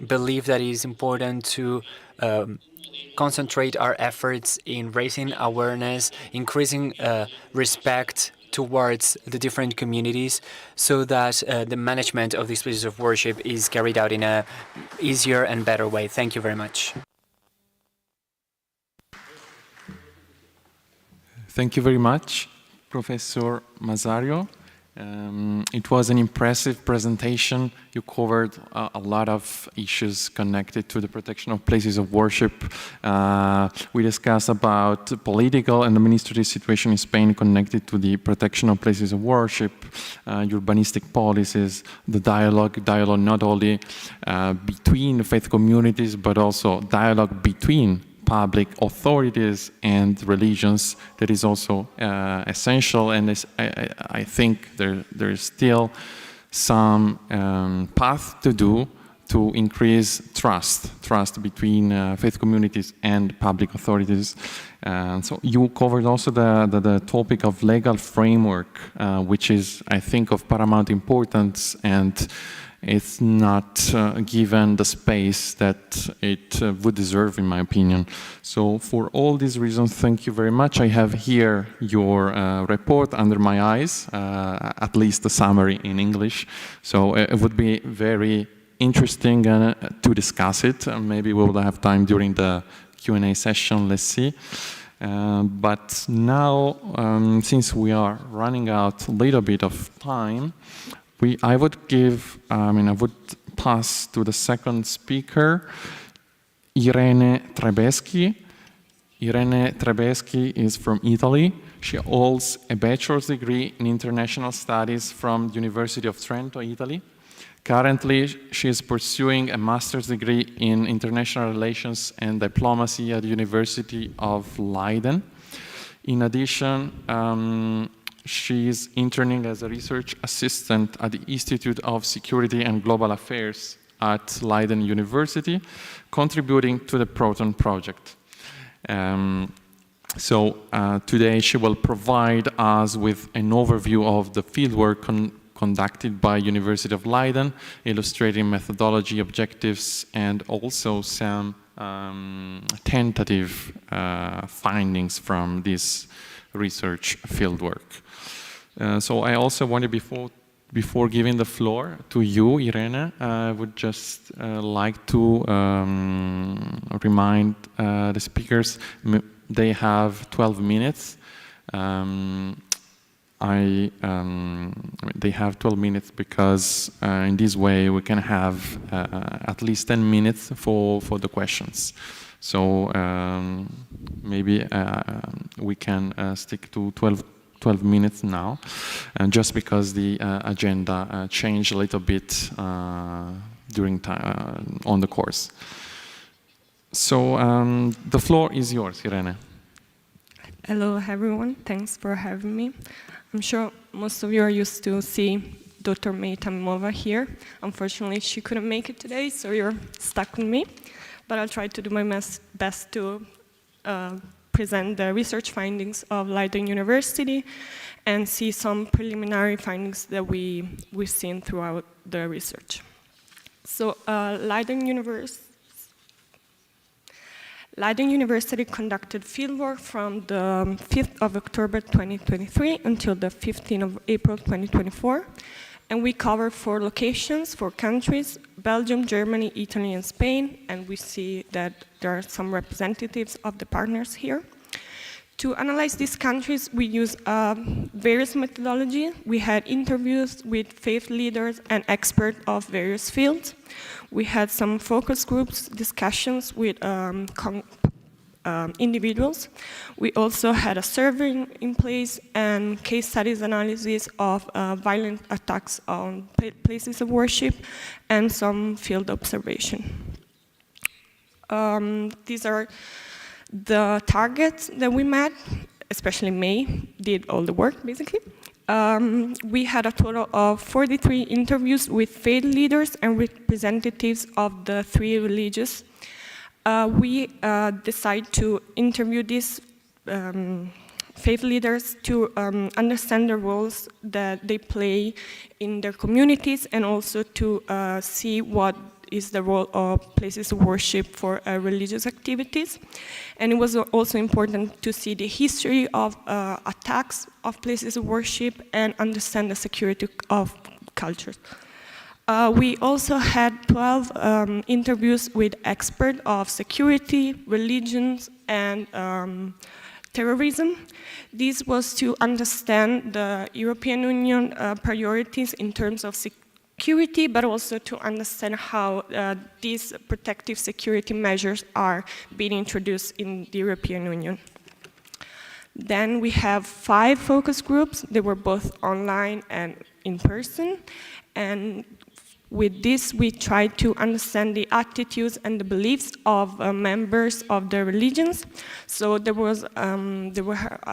believe that it is important to concentrate our efforts in raising awareness, increasing respect towards the different communities, so that the management of these places of worship is carried out in a easier and better way. Thank you very much. Thank you very much, Professor Mazzario. It was an impressive presentation. You covered a lot of issues connected to the protection of places of worship. We discussed about the political and administrative situation in Spain connected to the protection of places of worship, urbanistic policies, the dialogue not only between faith communities, but also dialogue between public authorities and religions. That is also essential, and I think there is still some path to do to increase trust between faith communities and public authorities. So you covered also the topic of legal framework, which is, I think, of paramount importance, and it's not given the space that it would deserve, in my opinion. So for all these reasons, thank you very much. I have here your report under my eyes, at least the summary in English. So it would be very interesting to discuss it. Maybe we will have time during the Q&A session, let's see. But now, since we are running out a little bit of time, I would pass to the second speaker, Irene Trebeschi. Irene Trebeschi is from Italy. She holds a bachelor's degree in international studies from the University of Trento, Italy. Currently, she is pursuing a master's degree in international relations and diplomacy at the University of Leiden. In addition, she is interning as a research assistant at the Institute of Security and Global Affairs at Leiden University, contributing to the Protone project. Today she will provide us with an overview of the fieldwork conducted by University of Leiden, illustrating methodology, objectives, and also some tentative findings from this research fieldwork. So I also wanted, before giving the floor to you, Irene, I would just like to remind the speakers they have 12 minutes. They have 12 minutes because in this way we can have at least 10 minutes for the questions. So maybe we can stick to 12 minutes now, and just because the agenda changed a little bit during time on the course. So the floor is yours, Irene. Hello, everyone. Thanks for having me. I'm sure most of you are used to see Dr. May Tamimova here. Unfortunately, she couldn't make it today, so you're stuck with me. But I'll try to do my best to present the research findings of Leiden University and see some preliminary findings that we've seen throughout the research. So Leiden University conducted fieldwork from the 5th of October 2023 until the 15th of April 2024. And we covered 4 locations, 4 countries: Belgium, Germany, Italy, and Spain. And we see that there are some representatives of the partners here. To analyze these countries, we use various methodologies. We had interviews with faith leaders and experts of various fields. We had some focus groups, discussions with individuals. We also had a survey in place and case studies analysis of violent attacks on places of worship and some field observation. These are the targets that we met, especially May did all the work, basically. We had a total of 43 interviews with faith leaders and representatives of the 3 religions. We decided to interview these faith leaders to understand the roles that they play in their communities and also to see what is the role of places of worship for religious activities. And it was also important to see the history of attacks of places of worship and understand the security of cultures. We also had 12 interviews with experts of security, religions, and terrorism. This was to understand the European Union priorities in terms of security, but also to understand how these protective security measures are being introduced in the European Union. Then we have 5 focus groups. They were both online and in person. And with this, we tried to understand the attitudes and the beliefs of members of the religions. So there were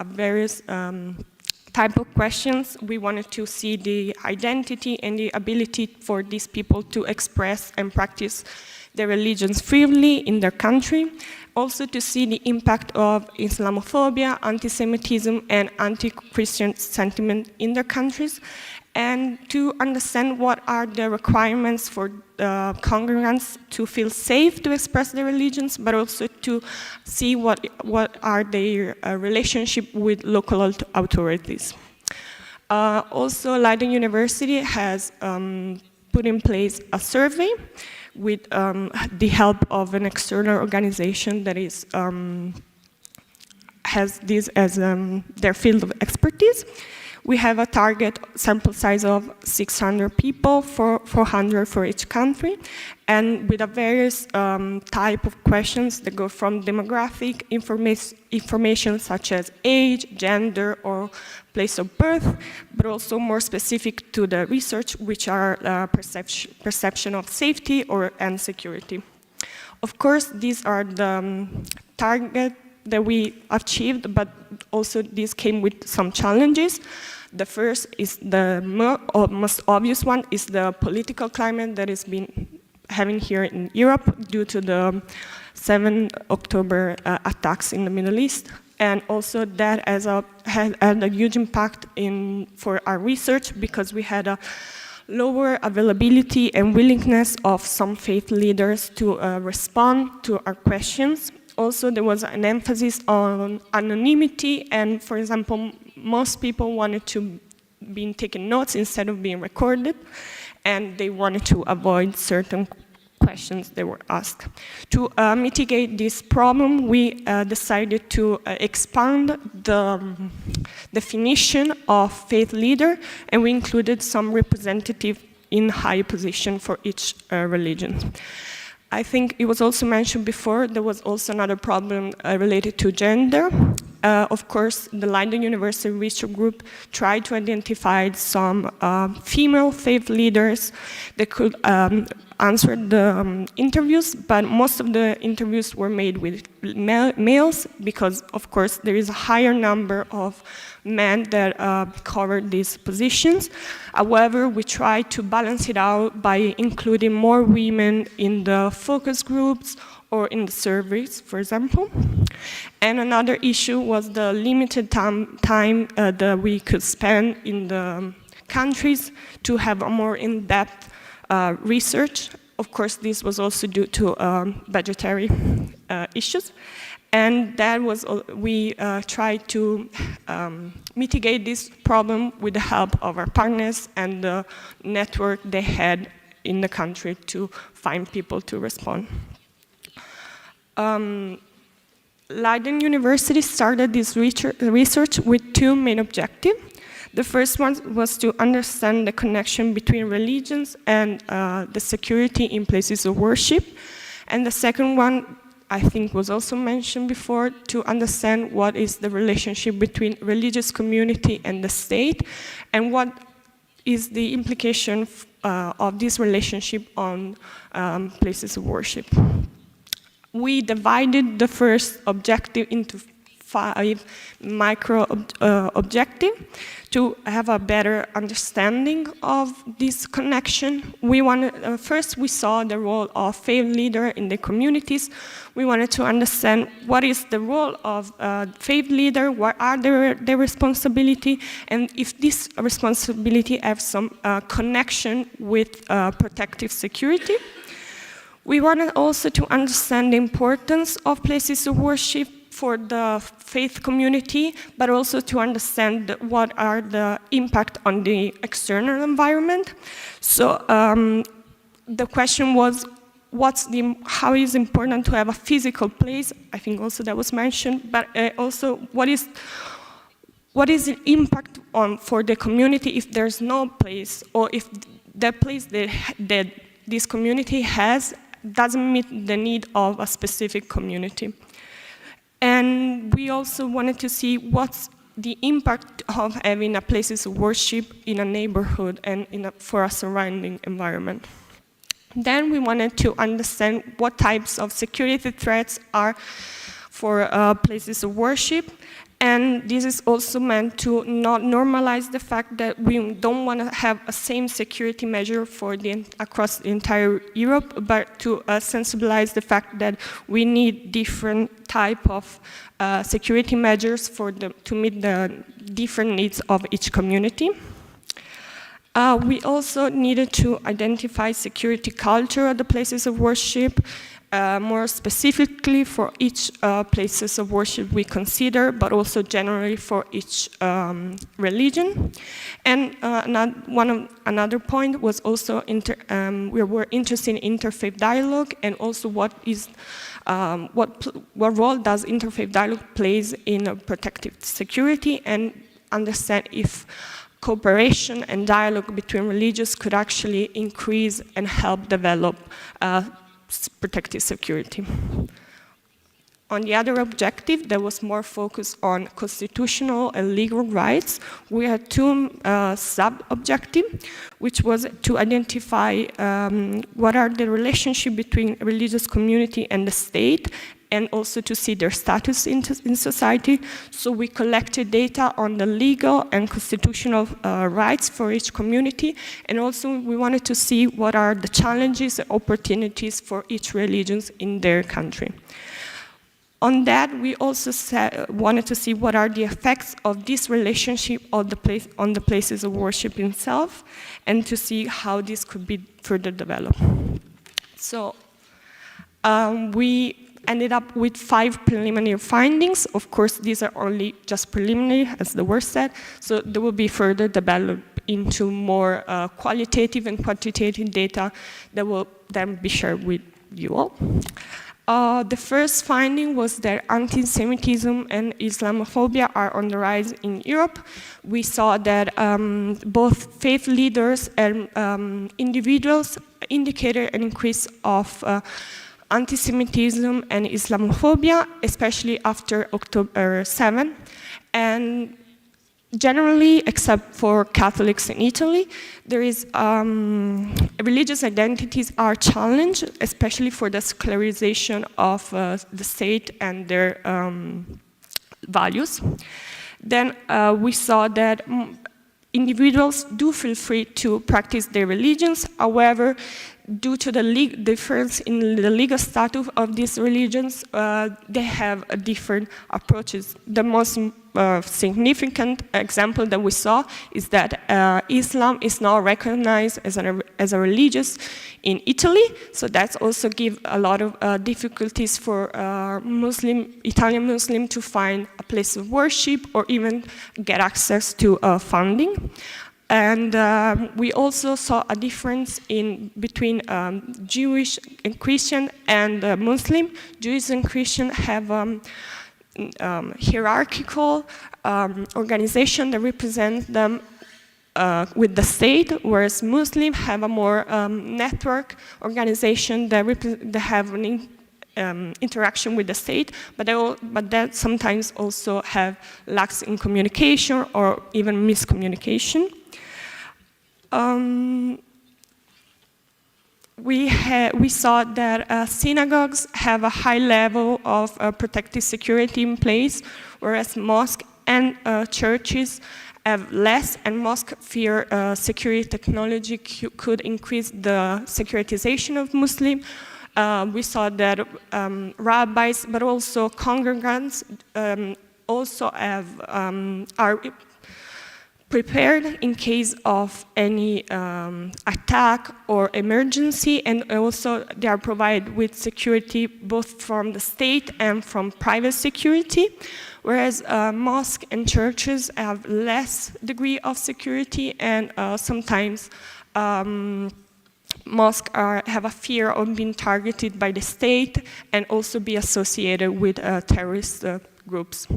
various type of questions. We wanted to see the identity and the ability for these people to express and practice their religions freely in their country. Also to see the impact of Islamophobia, anti-Semitism, and anti-Christian sentiment in their countries, and to understand what are the requirements for congregants to feel safe to express their religions, but also to see what are their relationship with local authorities. Also, Leiden University has put in place a survey with the help of an external organization that is has this as their field of expertise. We have a target sample size of 600 people, 400 for each country, and with a various type of questions that go from demographic information such as age, gender, or place of birth, but also more specific to the research, which are perception of safety and security. Of course, these are the targets that we achieved, but also these came with some challenges. The first is the most obvious one is the political climate that has been having here in Europe due to the 7 October attacks in the Middle East. And also that had a huge impact for our research because we had a lower availability and willingness of some faith leaders to respond to our questions. Also, there was an emphasis on anonymity, and for example, most people wanted to be taking notes instead of being recorded, and they wanted to avoid certain questions that were asked. To mitigate this problem, we decided to expand the definition of faith leader, and we included some representative in high position for each religion. I think it was also mentioned before, there was also another problem related to gender. Of course, the Leiden University Research Group tried to identify some female faith leaders that could answer the interviews, but most of the interviews were made with males because, of course, there is a higher number of men that covered these positions. However, we tried to balance it out by including more women in the focus groups or in the surveys, for example. And another issue was the limited time that we could spend in the countries to have a more in-depth research. Of course, this was also due to budgetary issues. And that was, we tried to mitigate this problem with the help of our partners and the network they had in the country to find people to respond. Leiden University started this research with two main objectives. The first one was to understand the connection between religions and the security in places of worship. And the second one, I think was also mentioned before, to understand what is the relationship between religious community and the state, and what is the implication of this relationship on places of worship. We divided the first objective into 5 micro objectives to have a better understanding of this connection. We wanted, first we saw the role of faith leader in the communities. We wanted to understand what is the role of faith leader, what are their responsibility, and if this responsibility has some connection with protective security. We wanted also to understand the importance of places of worship for the faith community, but also to understand what are the impact on the external environment. So the question was, how is it important to have a physical place? I think also that was mentioned, but also what is the impact for the community if there's no place, or if the place that this community has doesn't meet the need of a specific community. And we also wanted to see what's the impact of having a places of worship in a neighborhood and for a surrounding environment. Then we wanted to understand what types of security threats are for places of worship. And this is also meant to not normalize the fact that we don't want to have a same security measure for across the entire Europe, but to sensibilize the fact that we need different type of security measures to meet the different needs of each community. We also needed to identify security culture at the places of worship, more specifically for each places of worship we consider, but also generally for each religion. And another point was also we were interested in interfaith dialogue, and also what role does interfaith dialogue plays in protective security, and understand if cooperation and dialogue between religions could actually increase and help develop protective security. On the other objective, there was more focus on constitutional and legal rights. We had two sub-objectives, which was to identify what are the relationship between religious community and the state, and also to see their status in society. So we collected data on the legal and constitutional rights for each community, and also we wanted to see what are the challenges and opportunities for each religion in their country. On that, we also wanted to see what are the effects of this relationship on the places of worship itself, and to see how this could be further developed. So we ended up with 5 preliminary findings. Of course, these are only just preliminary, as the word said, so they will be further developed into more qualitative and quantitative data that will then be shared with you all. The first finding was that anti-Semitism and Islamophobia are on the rise in Europe. We saw that both faith leaders and individuals indicated an increase of anti-Semitism and Islamophobia, especially after October 7. And generally, except for Catholics in Italy, there is religious identities are challenged, especially for the secularization of the state and their values. Then we saw that individuals do feel free to practice their religions. However, due to the difference in the legal status of these religions, they have different approaches. The most significant example that we saw is that Islam is now recognized as a religious in Italy, so that's also give a lot of difficulties for Italian Muslim to find a place of worship or even get access to funding. And we also saw a difference between Jewish and Christian and Muslim. Jews and Christian have hierarchical organization that represents them with the state, whereas Muslims have a more network organization that have an interaction with the state, but that sometimes also have lacks in communication or even miscommunication. We saw that synagogues have a high level of protective security in place, whereas mosques and churches have less, and mosque fear security technology could increase the securitization of Muslims. We saw that rabbis, but also congregants also are prepared in case of any attack or emergency, and also they are provided with security both from the state and from private security, whereas mosques and churches have less degree of security, and sometimes mosques have a fear of being targeted by the state and also be associated with terrorist groups.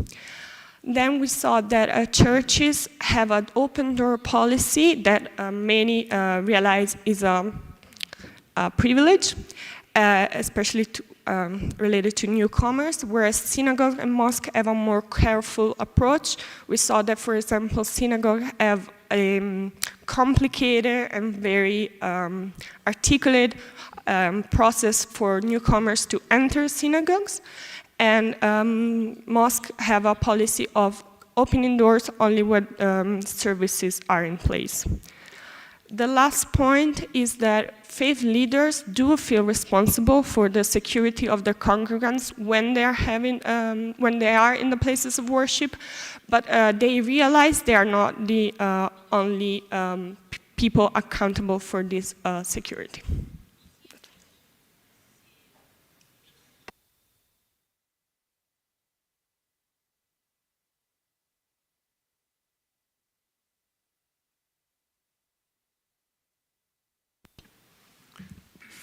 Then we saw that churches have an open door policy that many realize is a privilege, especially related to newcomers, whereas synagogues and mosques have a more careful approach. We saw that, for example, synagogues have a complicated and very articulate process for newcomers to enter synagogues. And mosques have a policy of opening doors only when services are in place. The last point is that faith leaders do feel responsible for the security of their congregants when they are in the places of worship, but they realize they are not the only people accountable for this security.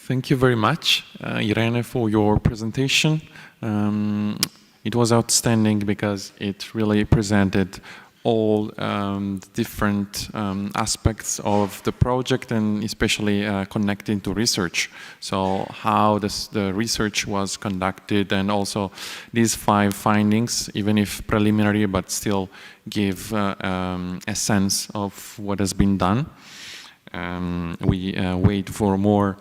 Thank you very much, Irene, for your presentation. It was outstanding because it really presented all different aspects of the project, and especially connecting to research. So how the research was conducted, and also these 5 findings, even if preliminary, but still give a sense of what has been done. We wait for more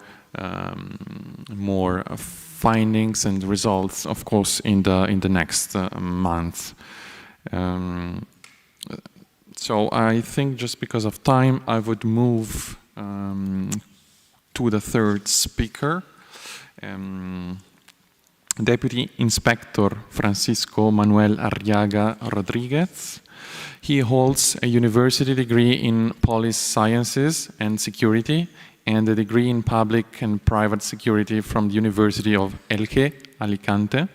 findings and results, of course, in the next month. So I think, just because of time, I would move to the third speaker, Deputy Inspector Francisco Manuel Arriaga Rodriguez. He holds a university degree in police sciences and security, and a degree in public and private security from the University of Elche, Alicante.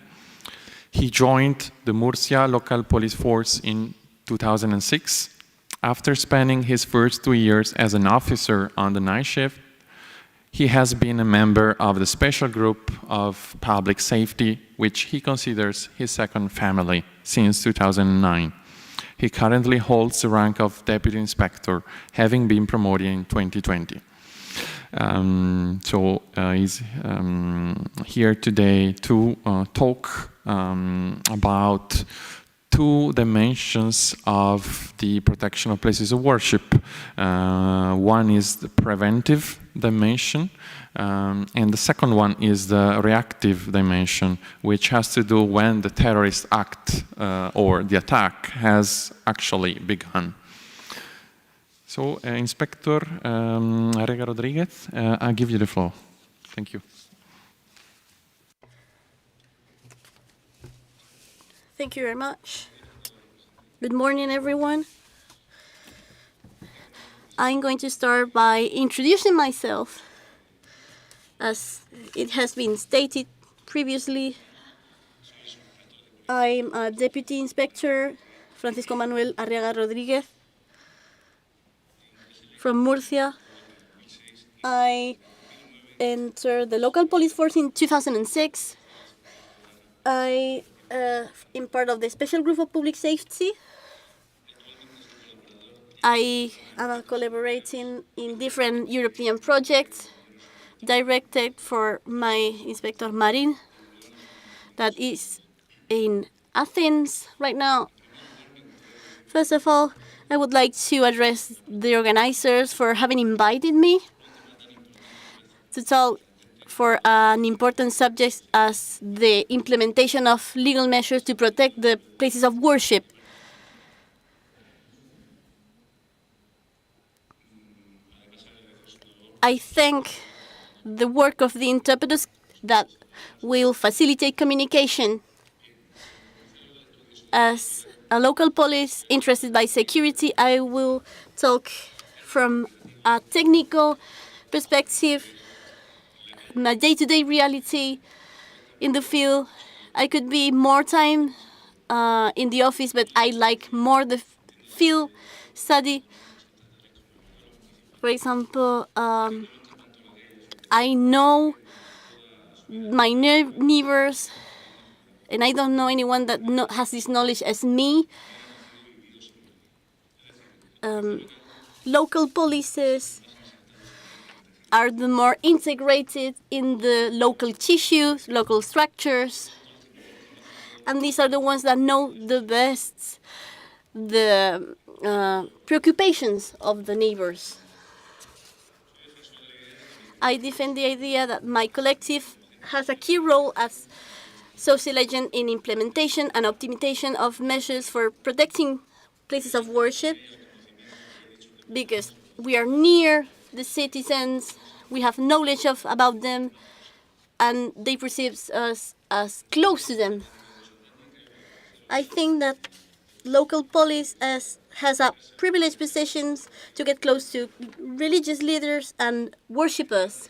He joined the Murcia local police force in 2006. After spending his first 2 years as an officer on the night shift, he has been a member of the special group of public safety, which he considers his second family since 2009. He currently holds the rank of Deputy Inspector, having been promoted in 2020. He's here today to talk about 2 dimensions of the protection of places of worship. One is the preventive dimension, and the second one is the reactive dimension, which has to do when the terrorist act or the attack has actually begun. So, Inspector Arriaga Rodriguez, I'll give you the floor. Thank you. Thank you very much. Good morning, everyone. I'm going to start by introducing myself. As it has been stated previously, I'm a Deputy Inspector, Francisco Manuel Arriaga Rodriguez, from Murcia. I entered the local police force in 2006. I am part of the special group of public safety. I am collaborating in different European projects directed for my Inspector Marin, that is in Athens right now. First of all, I would like to address the organizers for having invited me to talk for an important subject as the implementation of legal measures to protect the places of worship. I thank the work of the interpreters that will facilitate communication. As a local police interested by security, I will talk from a technical perspective, my day-to-day reality in the field. I could be more time in the office, but I like more the field study. For example, I know my neighbors, and I don't know anyone that has this knowledge as me. Local polices are the more integrated in the local tissues, local structures, and these are the ones that know the best the preoccupations of the neighbors. I defend the idea that my collective has a key role as social agent in implementation and optimization of measures for protecting places of worship, because we are near the citizens, we have knowledge about them, and they perceive us as close to them. I think that local police has a privileged position to get close to religious leaders and worshippers.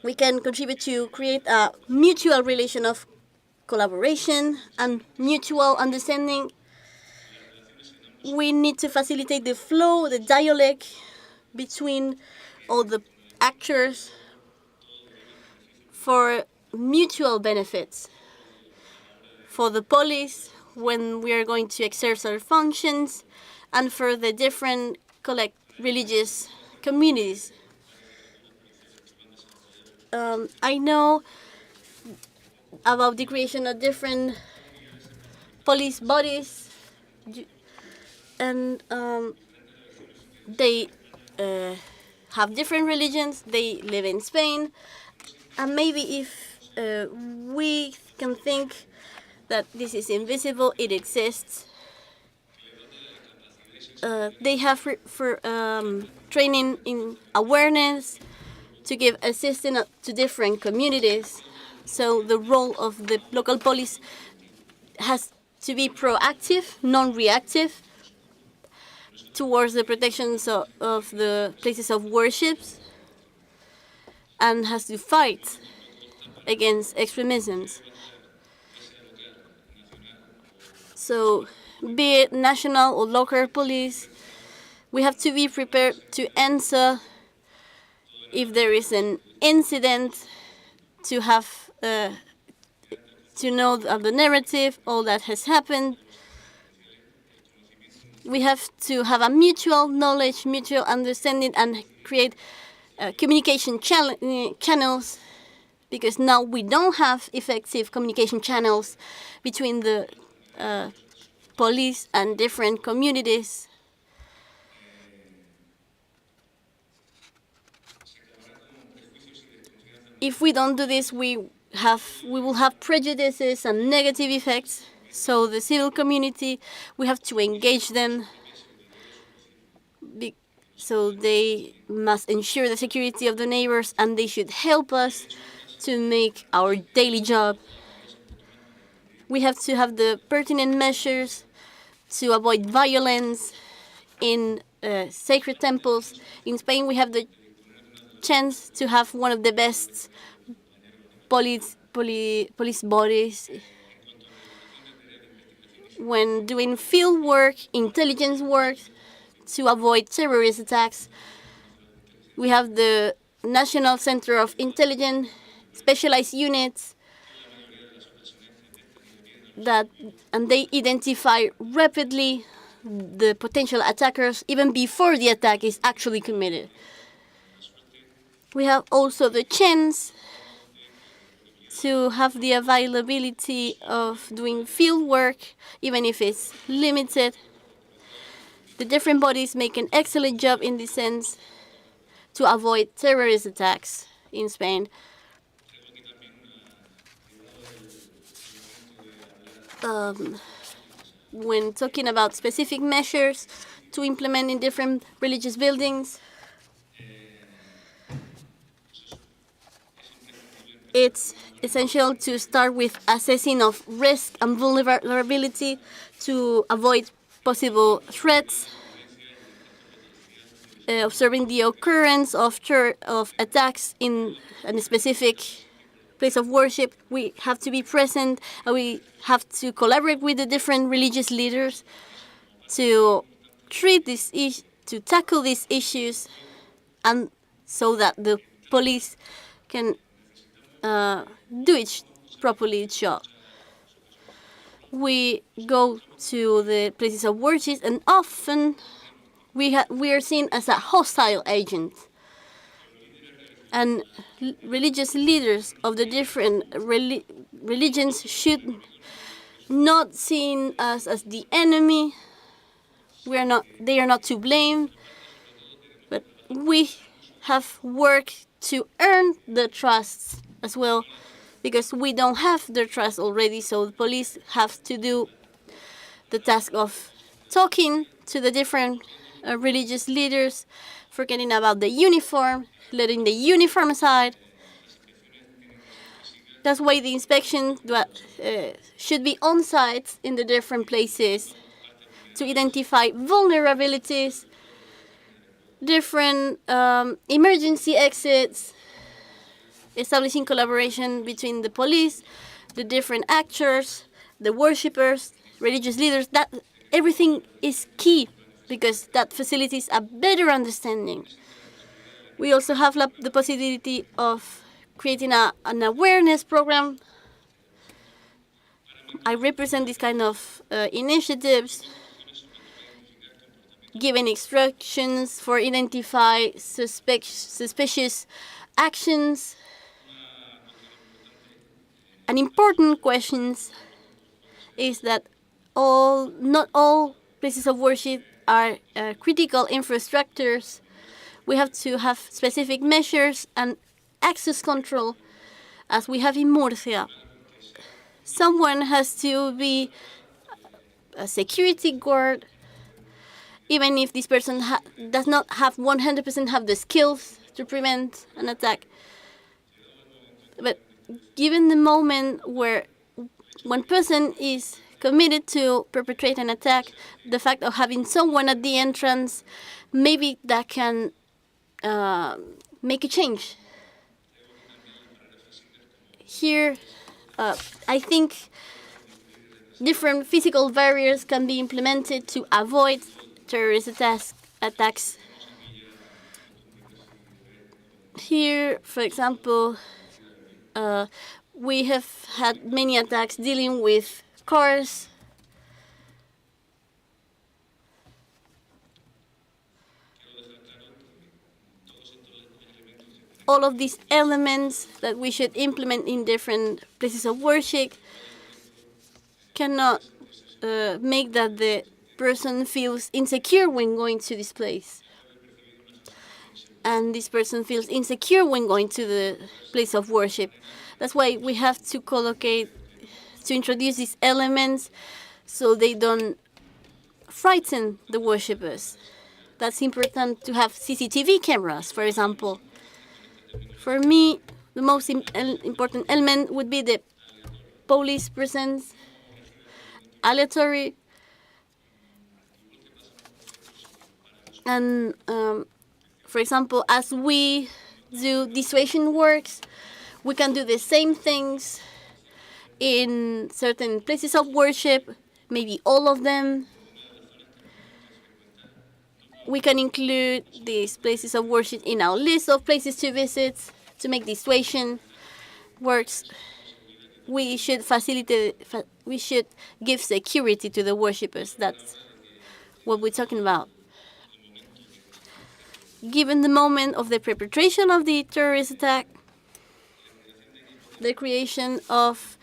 We can contribute to create a mutual relation of collaboration and mutual understanding. We need to facilitate the flow, the dialogue between all the actors for mutual benefits. For the police, when we are going to exercise our functions, and for the different religious communities. I know about the creation of different police bodies, and they have different religions. They live in Spain, and maybe if we can think that this is invisible, it exists. They have training in awareness to give assistance to different communities. So the role of the local police has to be proactive, non-reactive, towards the protections of the places of worship, and has to fight against extremisms. So, be it national or local police, we have to be prepared to answer if there is an incident, to have to know the narrative, all that has happened. We have to have a mutual knowledge, mutual understanding, and create communication channels, because now we don't have effective communication channels between the police and different communities. If we don't do this, we will have prejudices and negative effects. So the civil community, we have to engage them. So they must ensure the security of the neighbors, and they should help us to make our daily job. We have to have the pertinent measures to avoid violence in sacred temples. In Spain, we have the chance to have one of the best police bodies when doing field work, intelligence work, to avoid terrorist attacks. We have the National Center of Intelligence, specialized units, and they identify rapidly the potential attackers even before the attack is actually committed. We have also the chance to have the availability of doing field work, even if it's limited. The different bodies make an excellent job in this sense to avoid terrorist attacks in Spain. When talking about specific measures to implement in different religious buildings, it's essential to start with assessing of risk and vulnerability to avoid possible threats, observing the occurrence of attacks in a specific place of worship. We have to be present, and we have to collaborate with the different religious leaders to tackle these issues, and so that the police can do it properly its job. We go to the places of worship, and often we are seen as a hostile agent. And religious leaders of the different religions should not seen us as the enemy. They are not to blame, but we have worked to earn the trust as well, because we don't have their trust already. So the police have to do the task of talking to the different religious leaders, forgetting about the uniform, letting the uniform aside. That's why the inspection should be on site in the different places to identify vulnerabilities, different emergency exits, establishing collaboration between the police, the different actors, the worshippers, religious leaders. That everything is key, because that facilitates a better understanding. We also have the possibility of creating an awareness program I represent this kind of initiatives, giving instructions for identify suspicious actions. An important question is that not all places of worship are critical infrastructures. We have to have specific measures and access control, as we have in Murcia. Someone has to be a security guard, even if this person does not have 100% have the skills to prevent an attack. But given the moment where one person is committed to perpetrate an attack, the fact of having someone at the entrance, maybe that can make a change. Here, I think different physical barriers can be implemented to avoid terrorist attacks. Here, for example, we have had many attacks dealing with cars. All of these elements that we should implement in different places of worship cannot make that the person feels insecure when going to this place. And this person feels insecure when going to the place of worship. That's why we have to introduce these elements so they don't frighten the worshippers. That's important to have CCTV cameras, for example. For me, the most important element would be the police presence, aleatory, and for example, as we do dissuasion works, we can do the same things in certain places of worship, maybe all of them. We can include these places of worship in our list of places to visit to make dissuasion works. We should we should give security to the worshippers. That's what we're talking about. Given the moment of the perpetration of the terrorist attack, the creation of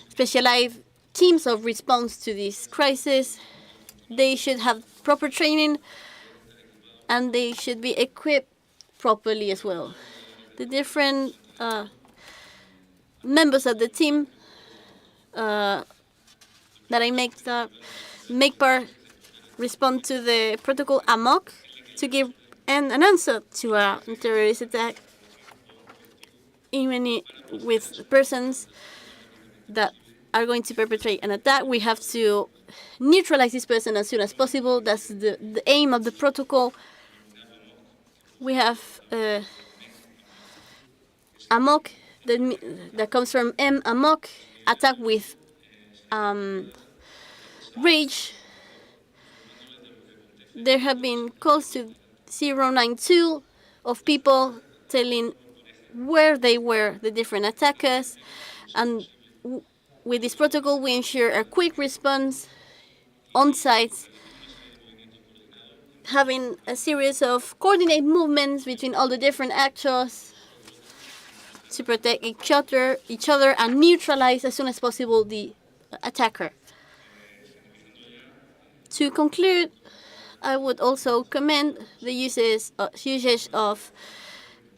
specialized teams of response to this crisis, they should have proper training and they should be equipped properly as well. The different members of the team that I make part respond to the protocol AMOC to give an answer to a terrorist attack, even with persons that are going to perpetrate an attack. We have to neutralize this person as soon as possible. That's the aim of the protocol. We have AMOC that comes from AMOC, attack with rage. There have been calls to 092 of people telling where they were, the different attackers, and with this protocol we ensure a quick response on site, having a series of coordinated movements between all the different actors to protect each other and neutralize as soon as possible the attacker. To conclude, I would also commend the usage of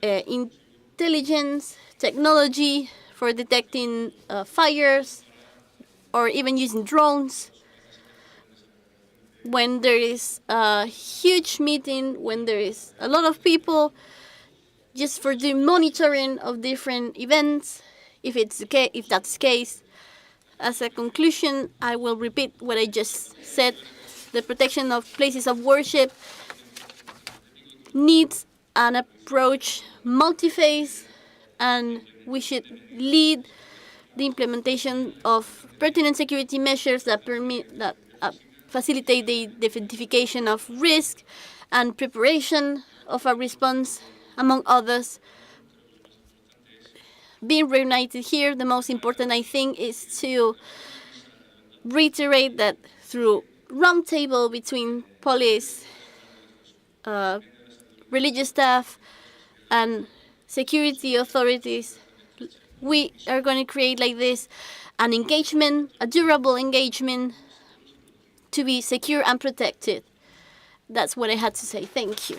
intelligence technology for detecting fires, or even using drones. When there is a huge meeting, when there is a lot of people, just for the monitoring of different events, if that's the case. As a conclusion, I will repeat what I just said. The protection of places of worship needs an approach multi-phase, and we should lead the implementation of pertinent security measures that facilitate the identification of risk and preparation of a response, among others. Being reunited here, the most important, I think, is to reiterate that through roundtable between police, religious staff, and security authorities, we are going to create like this an engagement, a durable engagement to be secure and protected. That's what I had to say. Thank you.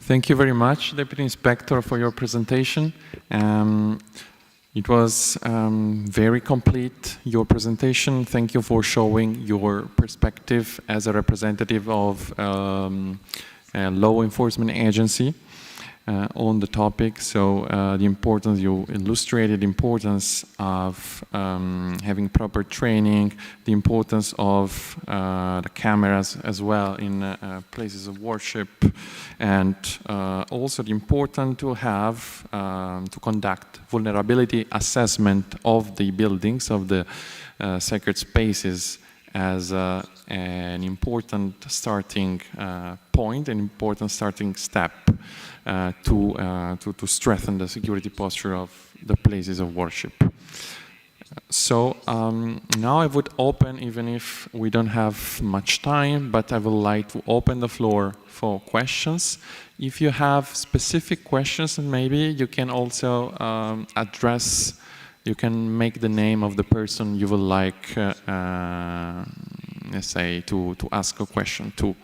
Thank you very much, Deputy Inspector, for your presentation. It was very complete, your presentation. Thank you for showing your perspective as a representative of a law enforcement agency on the topic. So the importance, you illustrated the importance of having proper training, the importance of the cameras as well in places of worship, and also the importance to have, to conduct vulnerability assessment of the buildings, of the sacred spaces as an important starting point, an important starting step to strengthen the security posture of the places of worship. So now I would open, even if we don't have much time, but I would like to open the floor for questions. If you have specific questions, maybe you can also address, you can make the name of the person you would like, let's say, to ask a question to.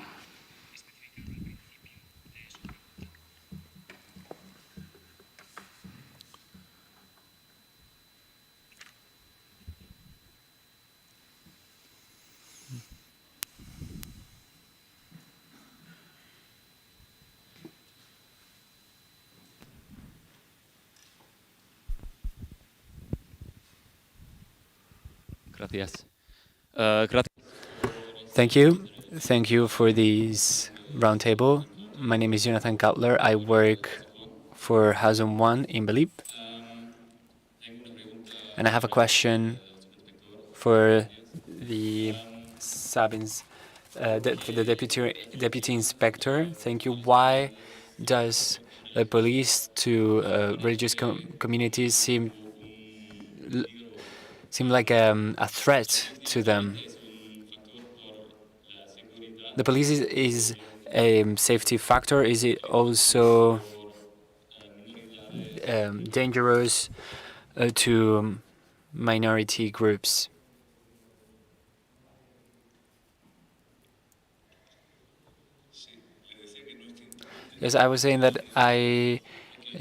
Gracias. Thank you. Thank you for this roundtable. My name is Jonathan Cutler. I work for House on One in Belgium. And I have a question for the Sabins, for the deputy inspector. Thank you. Why does the police to religious communities seem like a threat to them? The police is a safety factor. Is it also dangerous to minority groups? Yes, I was saying that I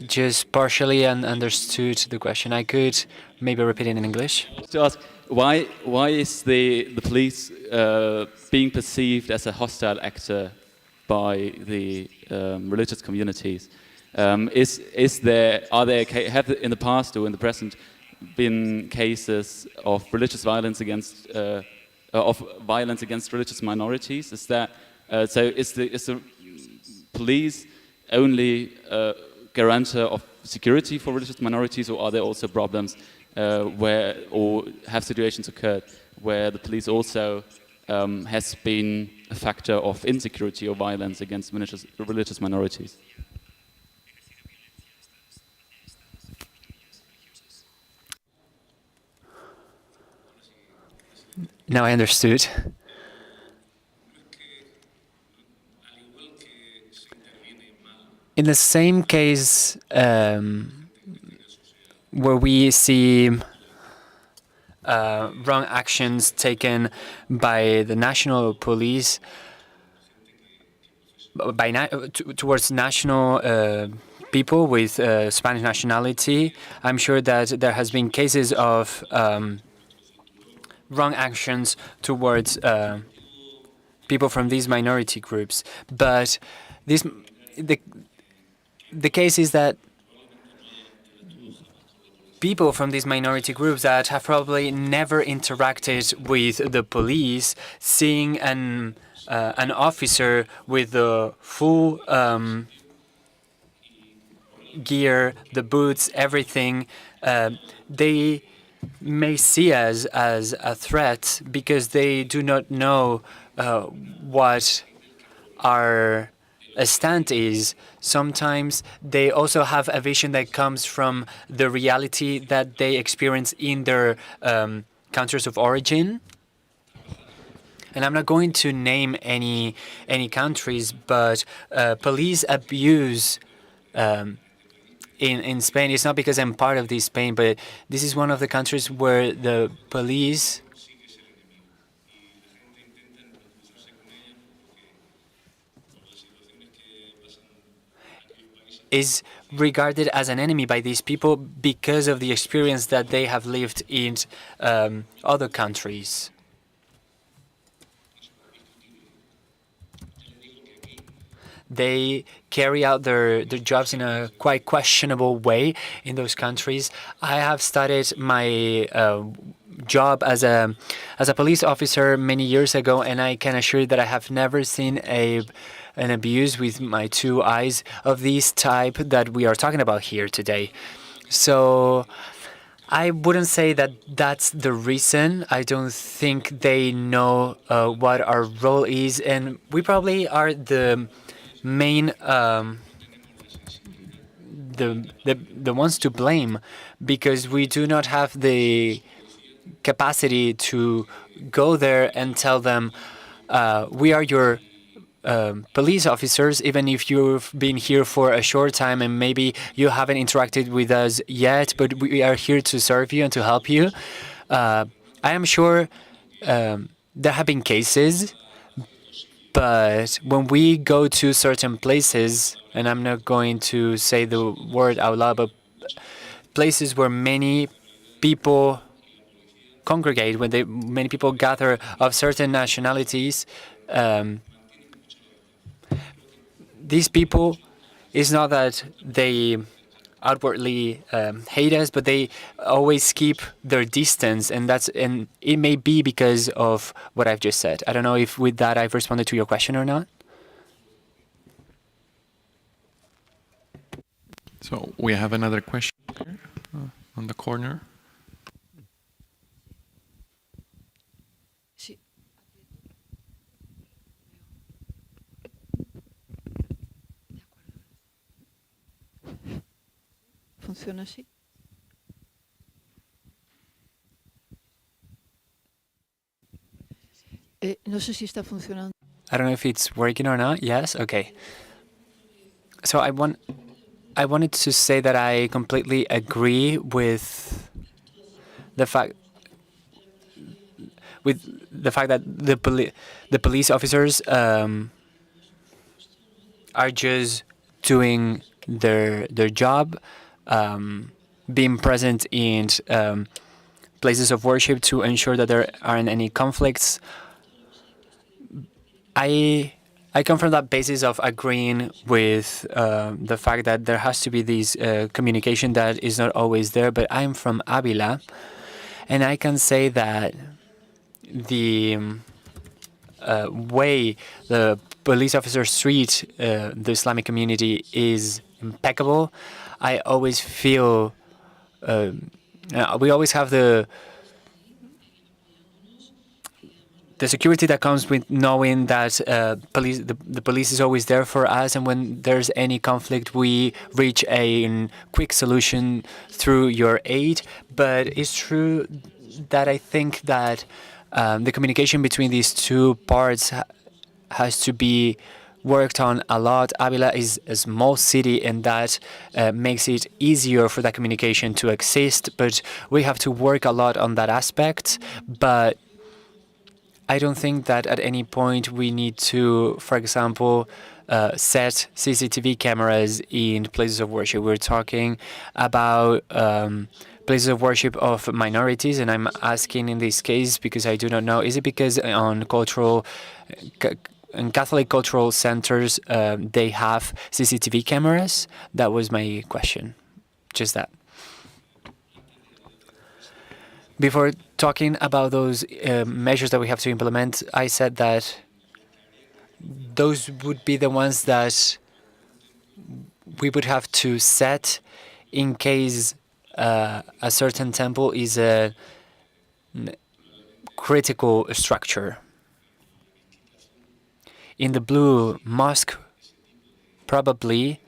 just partially understood the question. I could maybe repeat it in English. To ask, why is the police being perceived as a hostile actor by the religious communities? Have in the past or in the present been cases of religious violence against religious minorities? Is that so? Is the police only guarantor of security for religious minorities, or are there also problems have situations occurred where the police also has been a factor of insecurity or violence against religious minorities? Now I understood. In the same case where we see wrong actions taken by the national police, towards national people with Spanish nationality, I'm sure that there has been cases of wrong actions towards people from these minority groups. But the case is that people from these minority groups that have probably never interacted with the police, seeing an officer with the full gear, the boots, everything, they may see us as a threat because they do not know what our stand is. Sometimes they also have a vision that comes from the reality that they experience in their countries of origin. And I'm not going to name any countries, but police abuse in Spain. It's not because I'm part of this Spain, but this is one of the countries where the police is regarded as an enemy by these people because of the experience that they have lived in other countries. They carry out their jobs in a quite questionable way in those countries. I have started my job as a police officer many years ago, and I can assure you that I have never seen an abuse with my two eyes of this type that we are talking about here today. So I wouldn't say that that's the reason. I don't think they know what our role is, and we probably are the main the ones to blame, because we do not have the capacity to go there and tell them we are your police officers, even if you've been here for a short time and maybe you haven't interacted with us yet, but we are here to serve you and to help you. I am sure there have been cases, but when we go to certain places, and I'm not going to say the word out loud, but places where many people congregate, when many people gather of certain nationalities, these people, it's not that they outwardly hate us, but they always keep their distance, and it may be because of what I've just said. I don't know if with that I've responded to your question or not. So we have another question here, on the corner. ¿Funciona así? No sé si está funcionando. I don't know if it's working or not. Yes? Okay. So I wanted to say that I completely agree with the fact that the police officers are just doing their job, being present in places of worship to ensure that there aren't any conflicts. I come from that basis of agreeing with the fact that there has to be this communication that is not always there, but I'm from Avila, and I can say that the way the police officers treat the Islamic community is impeccable. I always feel we always have the security that comes with knowing that the police is always there for us, and when there's any conflict, we reach a quick solution through your aid. But it's true that I think that the communication between these two parts has to be worked on a lot. Avila is a small city, and that makes it easier for that communication to exist, but we have to work a lot on that aspect. But I don't think that at any point we need to, for example, set CCTV cameras in places of worship. We're talking about places of worship of minorities, and I'm asking in this case because I do not know. Is it because on Catholic cultural centers they have CCTV cameras? That was my question. Just that. Before talking about those measures that we have to implement, I said that those would be the ones that we would have to set in case a certain temple is a critical structure. In the Blue Mosque, probably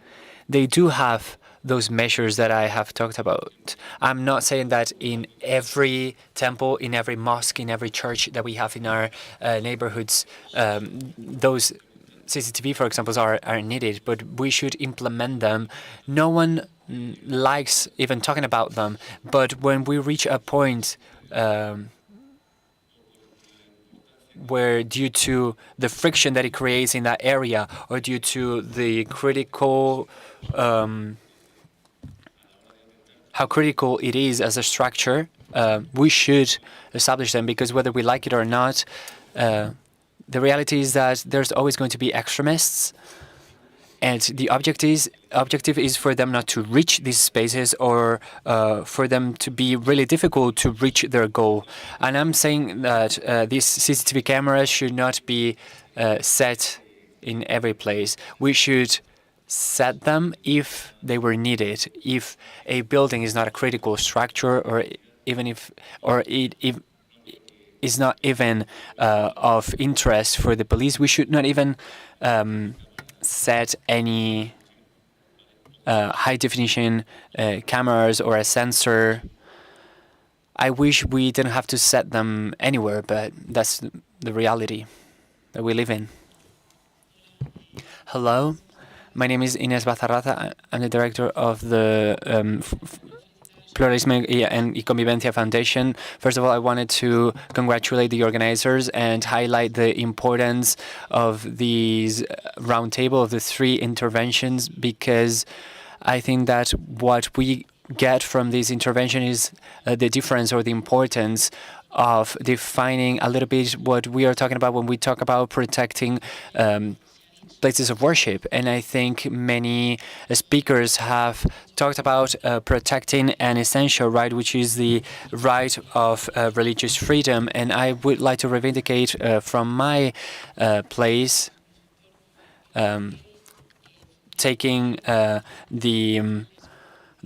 they do have those measures that I have talked about. I'm not saying that in every temple, in every mosque, in every church that we have in our neighborhoods, those CCTV, for example, are needed, but we should implement them. No one likes even talking about them, but when we reach a point where, due to the friction that it creates in that area, or due to the critical how critical it is as a structure, we should establish them, because whether we like it or not, the reality is that there's always going to be extremists, and the objective is for them not to reach these spaces, or for them to be really difficult to reach their goal. And I'm saying that these CCTV cameras should not be set in every place. We should set them if they were needed, if a building is not a critical structure, or even if it is not even of interest for the police. We should not even set any high definition cameras or a sensor. I wish we didn't have to set them anywhere, but that's the reality that we live in. Hello. My name is Inés Bazarraza. I'm the director of the Pluralismo y Convivencia Foundation. First of all, I wanted to congratulate the organizers and highlight the importance of these roundtable, of the 3 interventions, because I think that what we get from this intervention is the difference, or the importance of defining a little bit what we are talking about when we talk about protecting places of worship. And I think many speakers have talked about protecting an essential right, which is the right of religious freedom. And I would like to reivindicate from my place, taking the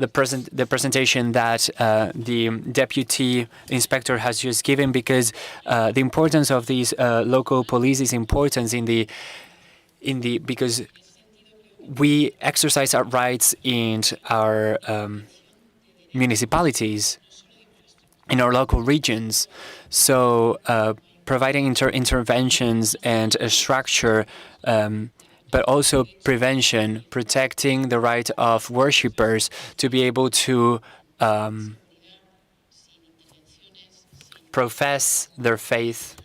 presentation that the deputy inspector has just given, because the importance of these local police is important because we exercise our rights in our municipalities, in our local regions. So providing interventions and a structure, but also prevention, protecting the right of worshippers to be able to profess their faith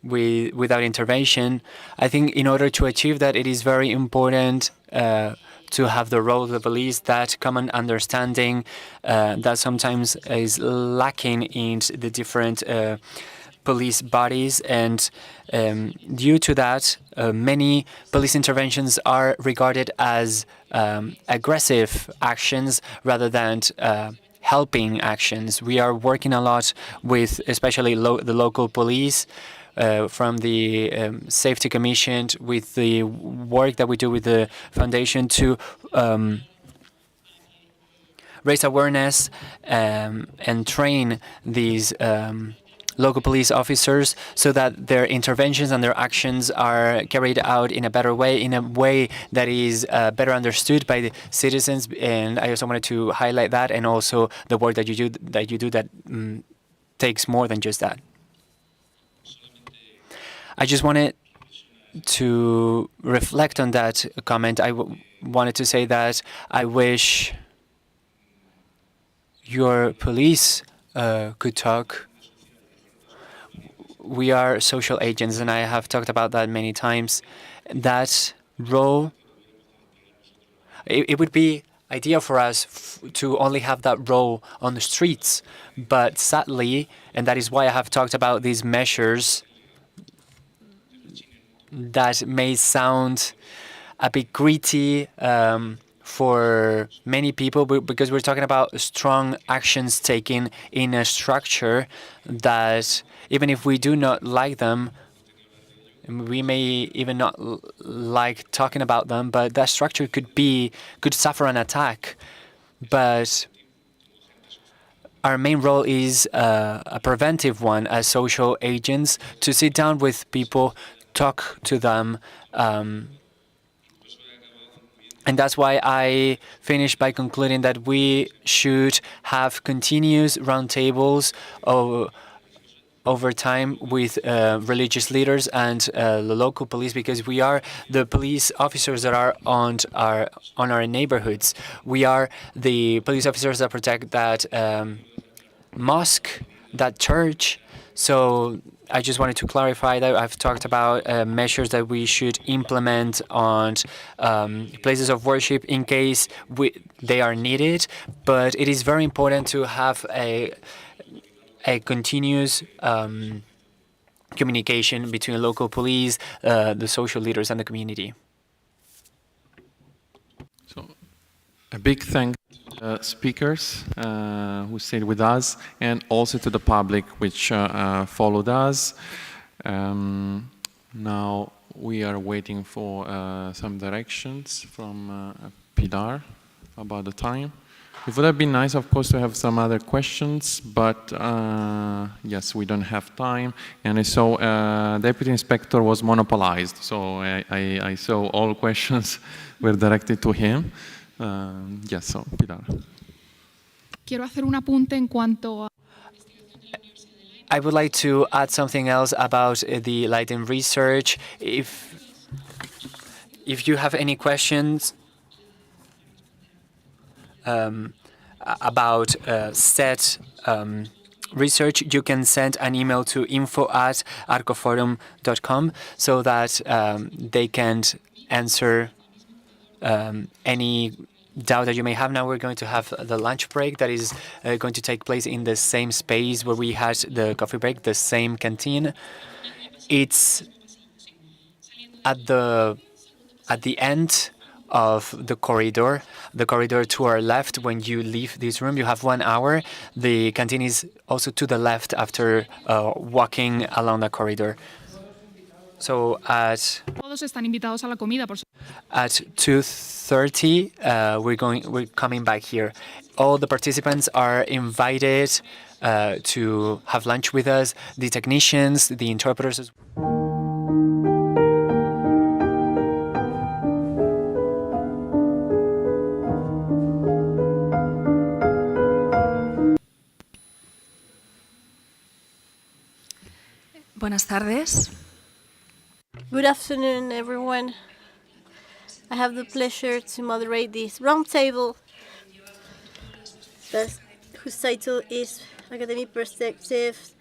without intervention. I think in order to achieve that, it is very important to have the role of the police, that common understanding that sometimes is lacking in the different police bodies. And due to that, many police interventions are regarded as aggressive actions rather than helping actions. We are working a lot with especially the local police, from the Safety Commission, with the work that we do with the foundation to raise awareness and train these local police officers so that their interventions and their actions are carried out in a better way, in a way that is better understood by the citizens. And I also wanted to highlight that, and also the work that you do that takes more than just that. I just wanted to reflect on that comment. I wanted to say that I wish your police could talk. We are social agents, and I have talked about that many times. That role, it would be ideal for us to only have that role on the streets, but sadly, and that is why I have talked about these measures that may sound a bit gritty for many people, because we're talking about strong actions taken in a structure that, even if we do not like them, we may even not like talking about them, but that structure could suffer an attack. But our main role is a preventive one as social agents, to sit down with people, talk to them. And that's why I finished by concluding that we should have continuous roundtables over time with religious leaders and the local police, because we are the police officers that are on our neighborhoods. We are the police officers that protect that mosque, that church. So I just wanted to clarify that I've talked about measures that we should implement on places of worship in case they are needed. But it is very important to have a continuous communication between local police, the social leaders, and the community. So, a big thanks to the speakers who stayed with us, and also to the public which followed us. Now we are waiting for some directions from Pilar about the time. It would have been nice, of course, to have some other questions, but yes, we don't have time. And I saw Deputy Inspector was monopolized, so I saw all questions were directed to him. Yes, so Pilar. Quiero hacer un apunte en cuanto a... I would like to add something else about the Leiden research. If you have any questions about said research, you can send an email to info@arcoforum.com so that they can answer any doubt that you may have. Now we're going to have the lunch break that is going to take place in the same space where we had the coffee break, the same canteen. It's at the end of the corridor to our left. When you leave this room, you have 1 hour. The canteen is also to the left after walking along the corridor. So at Todos están invitados a la comida, por 2:30, we're coming back here. All the participants are invited to have lunch with us. The technicians, the interpreters. Buenas tardes. Good afternoon, everyone. I have the pleasure to moderate this roundtable, whose title is Academic Perspectives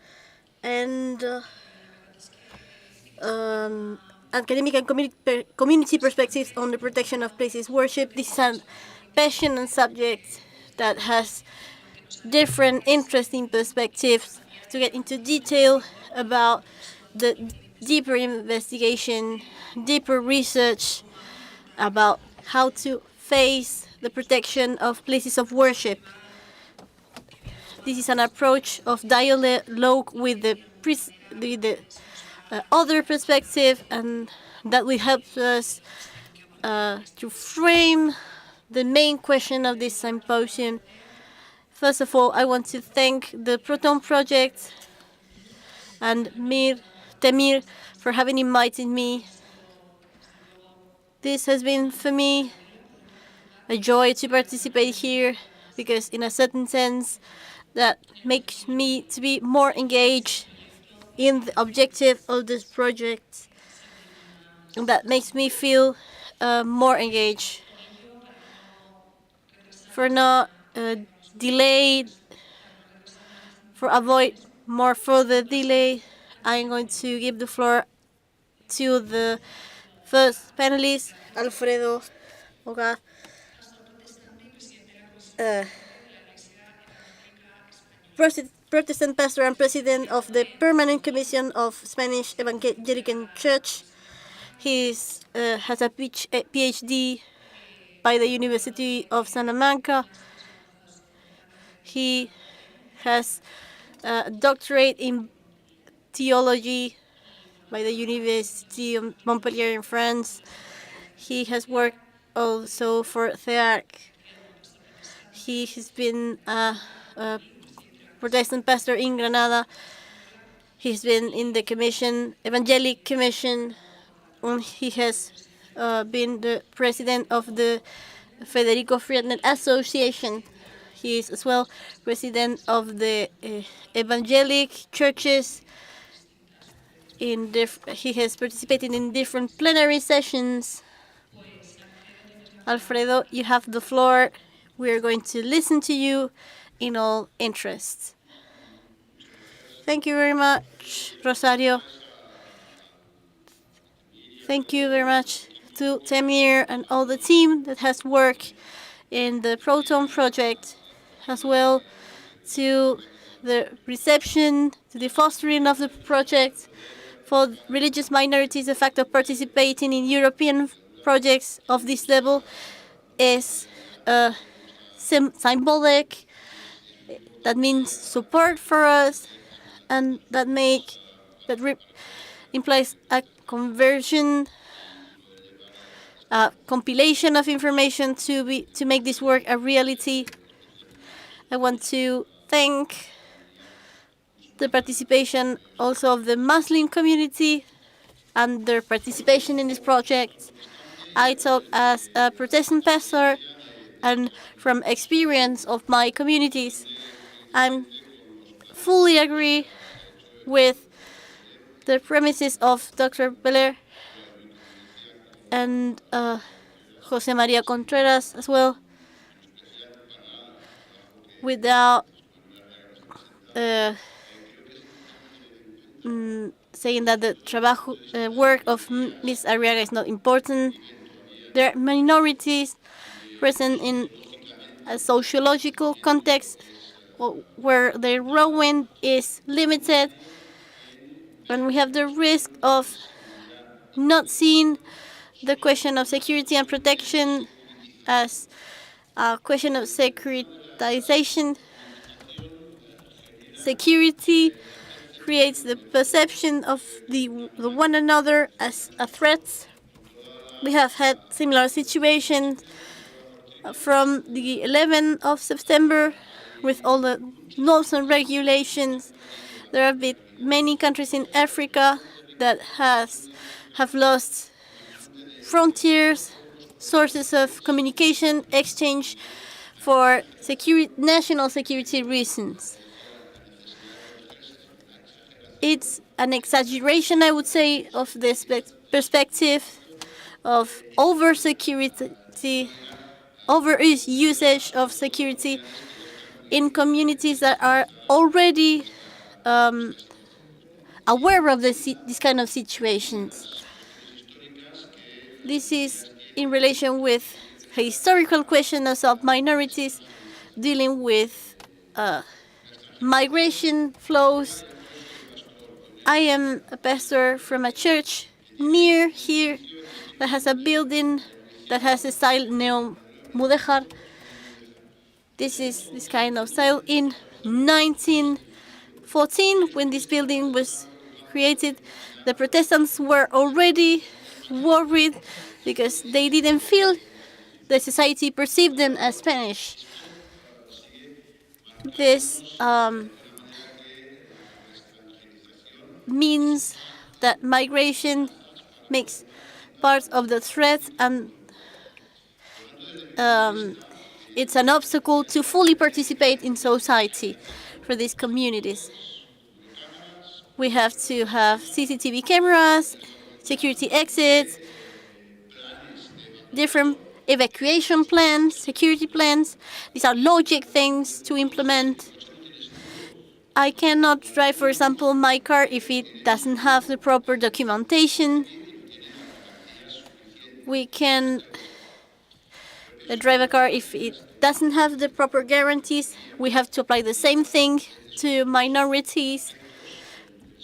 and Academic and Community Perspectives on the Protection of Places Worship. This is a passionate subject that has different interesting perspectives to get into detail about the deeper investigation, deeper research about how to face the protection of places of worship. This is an approach of dialogue with the other perspective, and that will help us to frame the main question of this symposium. First of all, I want to thank the Protone project and Temir for having invited me. This has been, for me, a joy to participate here, because in a certain sense, that makes me to be more engaged in the objective of this project. And that makes me feel more engaged. For not delayed, for avoid more further delay, I'm going to give the floor to the first panelist, Alfredo Oga, Protestant pastor and president of the Permanent Commission of Spanish Evangelical Church. He has a PhD by the University of Salamanca. He has a doctorate in theology by the University of Montpellier in France. He has worked also for THEARC. He has been a Protestant pastor in Granada. He's been in the commission, Evangelic Commission, and he has been the president of the Federico Friedner Association. He is as well president of the Evangelic Churches. He has participated in different plenary sessions. Alfredo, you have the floor. We are going to listen to you in all interests. Thank you very much, Rosario. Thank you very much to Temir and all the team that has worked in the Protone project, as well to the reception, to the fostering of the project. For religious minorities, the fact of participating in European projects of this level is symbolic. That means support for us, and that implies a conversion, a compilation of information to make this work a reality. I want to thank the participation also of the Muslim community and their participation in this project. I talk as a Protestant pastor, and from experience of my communities, I fully agree with the premises of Dr. Beller and Jose Maria Contreras as well, without saying that the work of Ms. Arriaga is not important. There are minorities present in a sociological context where their role is limited, and we have the risk of not seeing the question of security and protection as a question of securitization. Security creates the perception of the one another as a threat. We have had similar situations from the 11th of September with all the laws and regulations. There have been many countries in Africa that have lost frontiers, sources of communication, exchange for national security reasons. It's an exaggeration, I would say, of this perspective of over-security, over-usage of security in communities that are already aware of this kind of situations. This is in relation with historical questions of minorities, dealing with migration flows. I am a pastor from a church near here that has a building that has a style neo-Mudéjar. This is this kind of style. In 1914, when this building was created, the Protestants were already worried because they didn't feel the society perceived them as Spanish. This means that migration makes part of the threat, and it's an obstacle to fully participate in society for these communities. We have to have CCTV cameras, security exits, different evacuation plans, security plans. These are logic things to implement. I cannot drive, for example, my car if it doesn't have the proper documentation. We can drive a car if it doesn't have the proper guarantees. We have to apply the same thing to minorities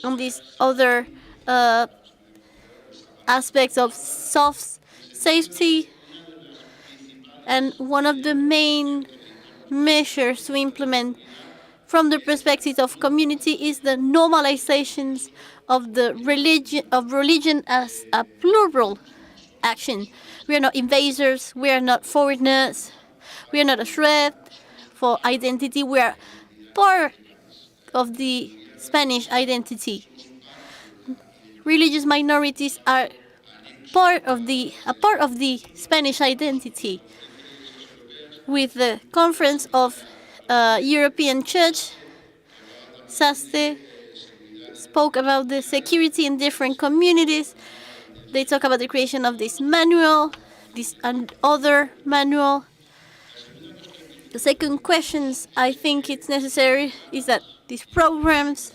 and these other aspects of soft safety. And one of the main measures to implement from the perspective of community is the normalizations of the religion as a plural action. We are not invaders, we are not foreigners, we are not a threat for identity, we are part of the Spanish identity. Religious minorities are a part of the Spanish identity. With the Conference of European Church, SASTE spoke about the security in different communities. They talk about the creation of this manual, this and other manual. The second questions I think it's necessary is that these programs,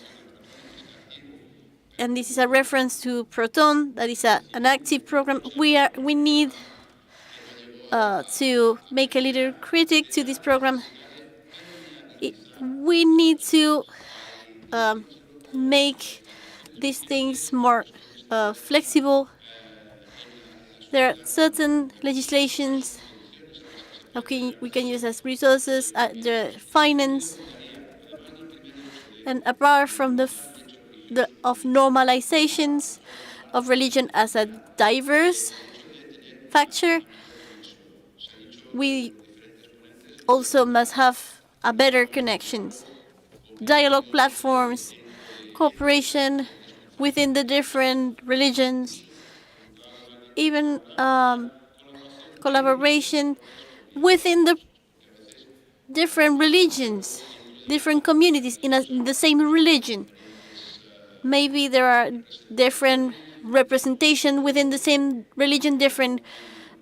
and this is a reference to Protone, that is an active program. We need to make a little critic to this program. We need to make these things more flexible. There are certain legislations that we can use as resources, the finance, and apart from the normalizations of religion as a diverse factor, we also must have a better connections, dialogue platforms, cooperation within the different religions, even collaboration within the different religions, different communities in the same religion. Maybe there are different representation within the same religion, different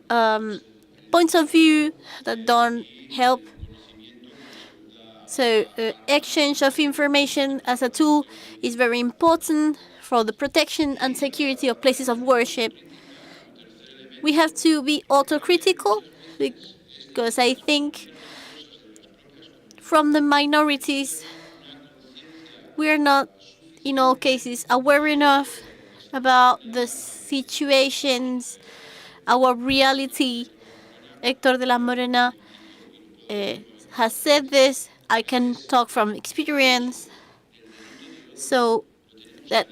points of view that don't help. So exchange of information as a tool is very important for the protection and security of places of worship. We have to be autocritical, because I think from the minorities, we are not in all cases aware enough about the situations, our reality. Aitor de la Morena has said this. I can talk from experience. So that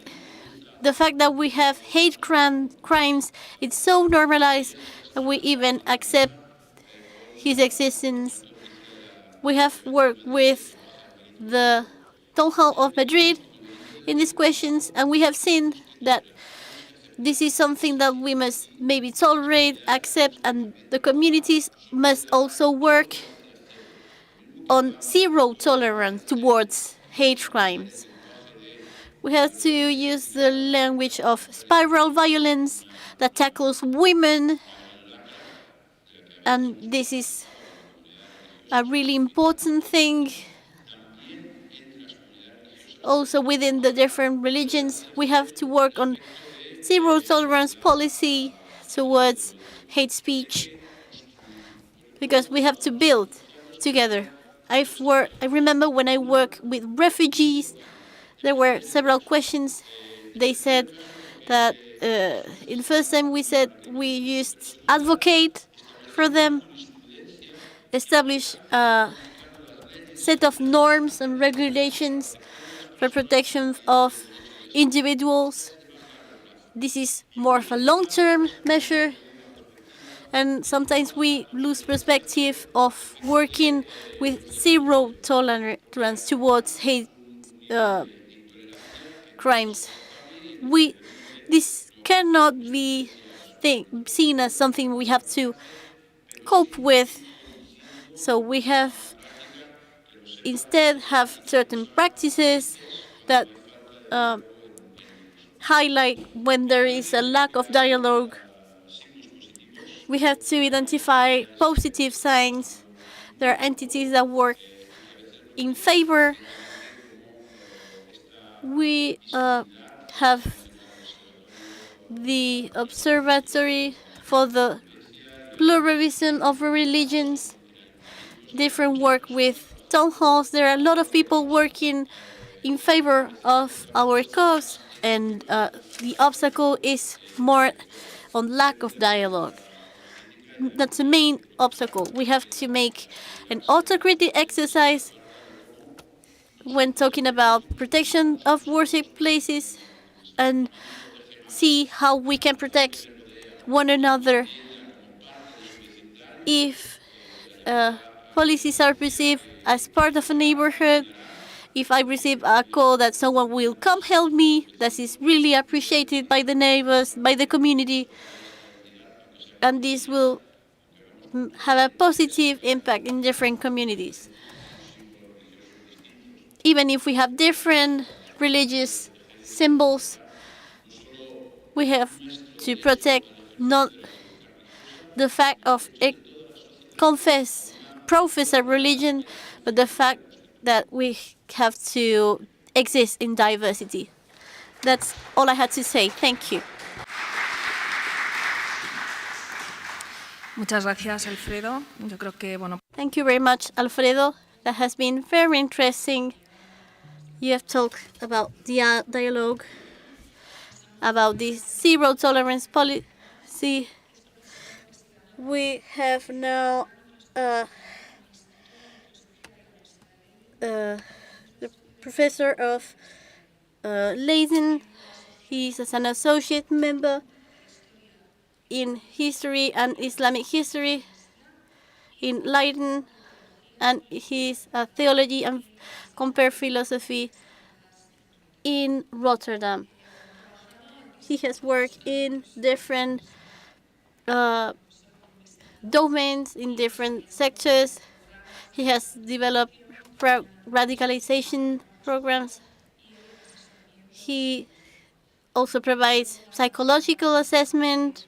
the fact that we have hate crimes, it's so normalized that we even accept his existence. We have worked with the Town Hall of Madrid in these questions, and we have seen that this is something that we must maybe tolerate, accept, and the communities must also work on zero tolerance towards hate crimes. We have to use the language of spiral violence that tackles women, and this is a really important thing. Also within the different religions, we have to work on zero tolerance policy towards hate speech, because we have to build together. I remember when I worked with refugees, there were several questions. They said that in first time we said we used advocate for them, establish a set of norms and regulations for protection of individuals. This is more of a long-term measure, and sometimes we lose perspective of working with zero tolerance towards hate crimes. This cannot be seen as something we have to cope with. So we have instead have certain practices that highlight when there is a lack of dialogue. We have to identify positive signs. There are entities that work in favor. We have the Observatory for the Pluralism of Religions, different work with town halls. There are a lot of people working in favor of our cause, and the obstacle is more on lack of dialogue. That's the main obstacle. We have to make an autocritic exercise when talking about protection of worship places and see how we can protect one another. If policies are perceived as part of a neighborhood, if I receive a call that someone will come help me, that is really appreciated by the neighbors, by the community, and this will have a positive impact in different communities. Even if we have different religious symbols, we have to protect not the fact of profess a religion, but the fact that we have to exist in diversity. That's all I had to say. Thank you. Muchas gracias, Alfredo. Yo creo que, bueno. Thank you very much, Alfredo. That has been very interesting. You have talked about the dialogue, about the zero tolerance policy. We have now the professor of Leiden. He's an associate member in history and Islamic history in Leiden, and he's a theology and comparative philosophy in Rotterdam. He has worked in different domains, in different sectors. He has developed radicalization programs. He also provides psychological assessment.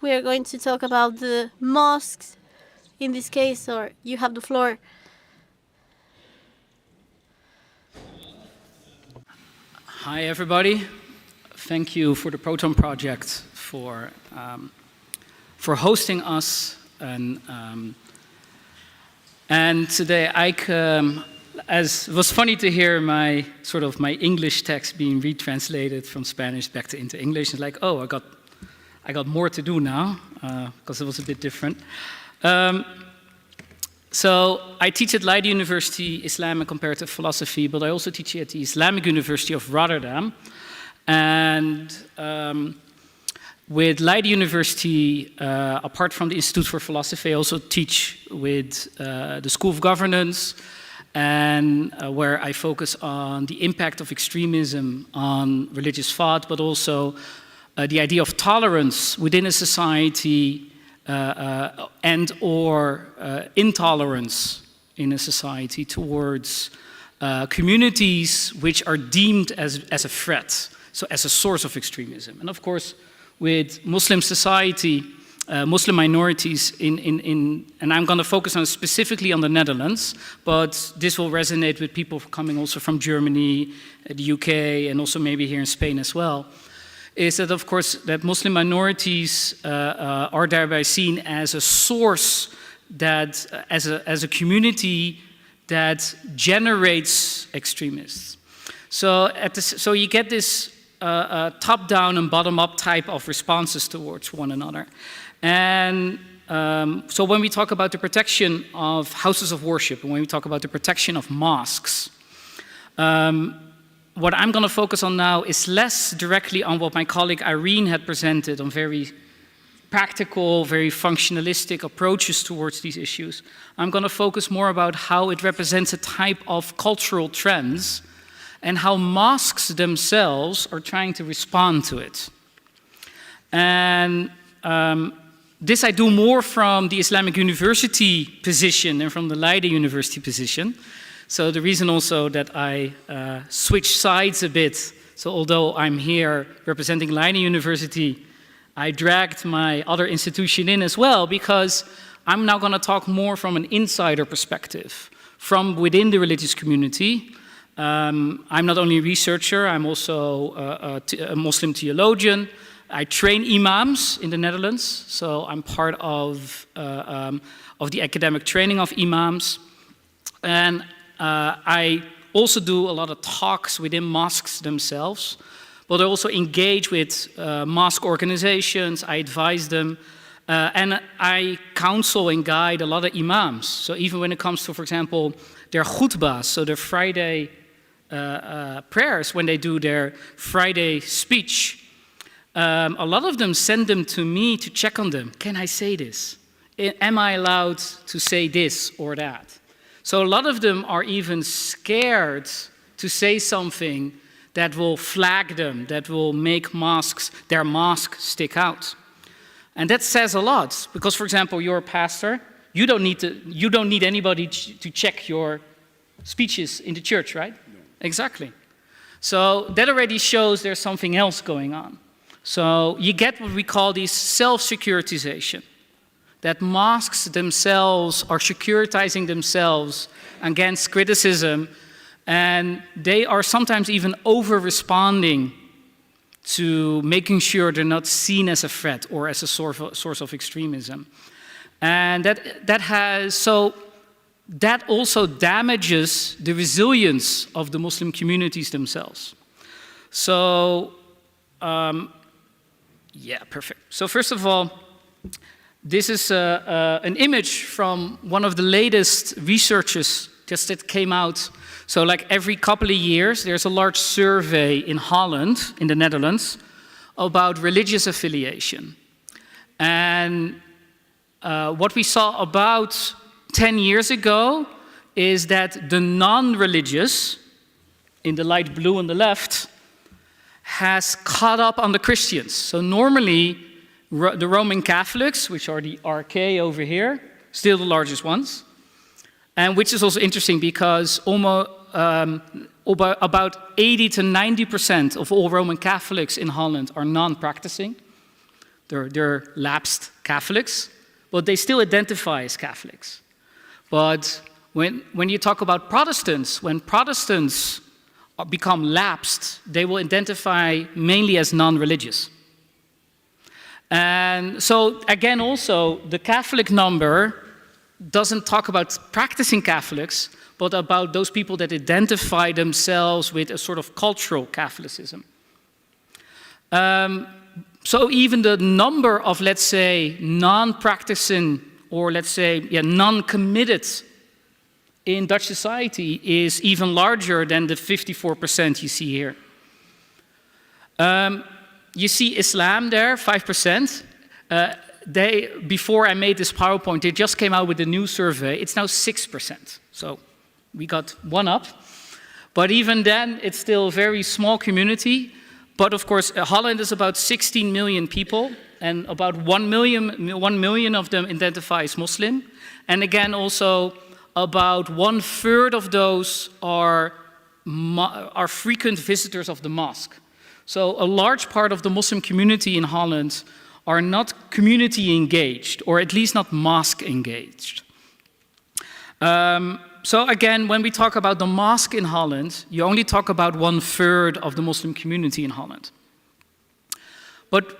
We are going to talk about the mosques in this case, or you have the floor. Hi, everybody. Thank you for the Protone project for hosting us, and today as it was funny to hear my English text being retranslated from Spanish back into English. It's like, oh, I got more to do now because it was a bit different. So I teach at Leiden University Islam and Comparative Philosophy, but I also teach at the Islamic University of Rotterdam. And with Leiden University, apart from the Institute for Philosophy, I also teach with the School of Governance, and where I focus on the impact of extremism on religious thought, but also the idea of tolerance within a society and or intolerance in a society towards communities which are deemed as a threat, so as a source of extremism. And of course, with Muslim society, Muslim minorities and I'm going to focus on specifically on the Netherlands, but this will resonate with people coming also from Germany, the UK, and also maybe here in Spain as well, is that of course that Muslim minorities are thereby seen as a source that, as a community that generates extremists. So you get this top-down and bottom-up type of responses towards one another. And so when we talk about the protection of houses of worship, and when we talk about the protection of mosques, what I'm going to focus on now is less directly on what my colleague Irene had presented on very practical, very functionalistic approaches towards these issues. I'm going to focus more about how it represents a type of cultural trends and how mosques themselves are trying to respond to it. And this I do more from the Islamic University position than from the Leiden University position. So the reason also that I switched sides a bit, so although I'm here representing Leiden University, I dragged my other institution in as well, because I'm now going to talk more from an insider perspective, from within the religious community. I'm not only a researcher, I'm also a Muslim theologian. I train imams in the Netherlands, so I'm part of the academic training of imams. And I also do a lot of talks within mosques themselves, but I also engage with mosque organizations, I advise them, and I counsel and guide a lot of imams. So even when it comes to, for example, their khutbahs, so their Friday prayers, when they do their Friday speech, a lot of them send them to me to check on them. Can I say this? Am I allowed to say this or that? So a lot of them are even scared to say something that will flag them, that will make their mask stick out. And that says a lot, because, for example, you're a pastor, you don't need anybody to check your speeches in the church, right? No. Exactly. So that already shows there's something else going on. So you get what we call these self-securitization, that mosques themselves are securitizing themselves against criticism, and they are sometimes even over-responding to making sure they're not seen as a threat or as a source of extremism. And that also damages the resilience of the Muslim communities themselves. So, yeah, perfect. So first of all, this is an image from one of the latest researches that came out. So like every couple of years, there's a large survey in Holland, in the Netherlands, about religious affiliation. And what we saw about 10 years ago is that the non-religious, in the light blue on the left, has caught up on the Christians. So normally, the Roman Catholics, which are the RK over here, still the largest ones, and which is also interesting because almost about 80 to 90% of all Roman Catholics in Holland are non-practicing. They're lapsed Catholics, but they still identify as Catholics. But when you talk about Protestants, when Protestants become lapsed, they will identify mainly as non-religious. And so, again, also, the Catholic number doesn't talk about practicing Catholics, but about those people that identify themselves with a sort of cultural Catholicism. So even the number of, let's say, non-practicing or, let's say, non-committed in Dutch society is even larger than the 54% you see here. You see Islam there, 5%. Before I made this PowerPoint, they just came out with a new survey. It's now 6%. So we got one up. But even then, it's still a very small community. But of course, Holland is about 16 million people, and about 1 million of them identify as Muslim. And again, also, about 1/3 of those are frequent visitors of the mosque. So a large part of the Muslim community in Holland are not community engaged, or at least not mosque engaged. So again, when we talk about the mosque in Holland, you only talk about 1/3 of the Muslim community in Holland. But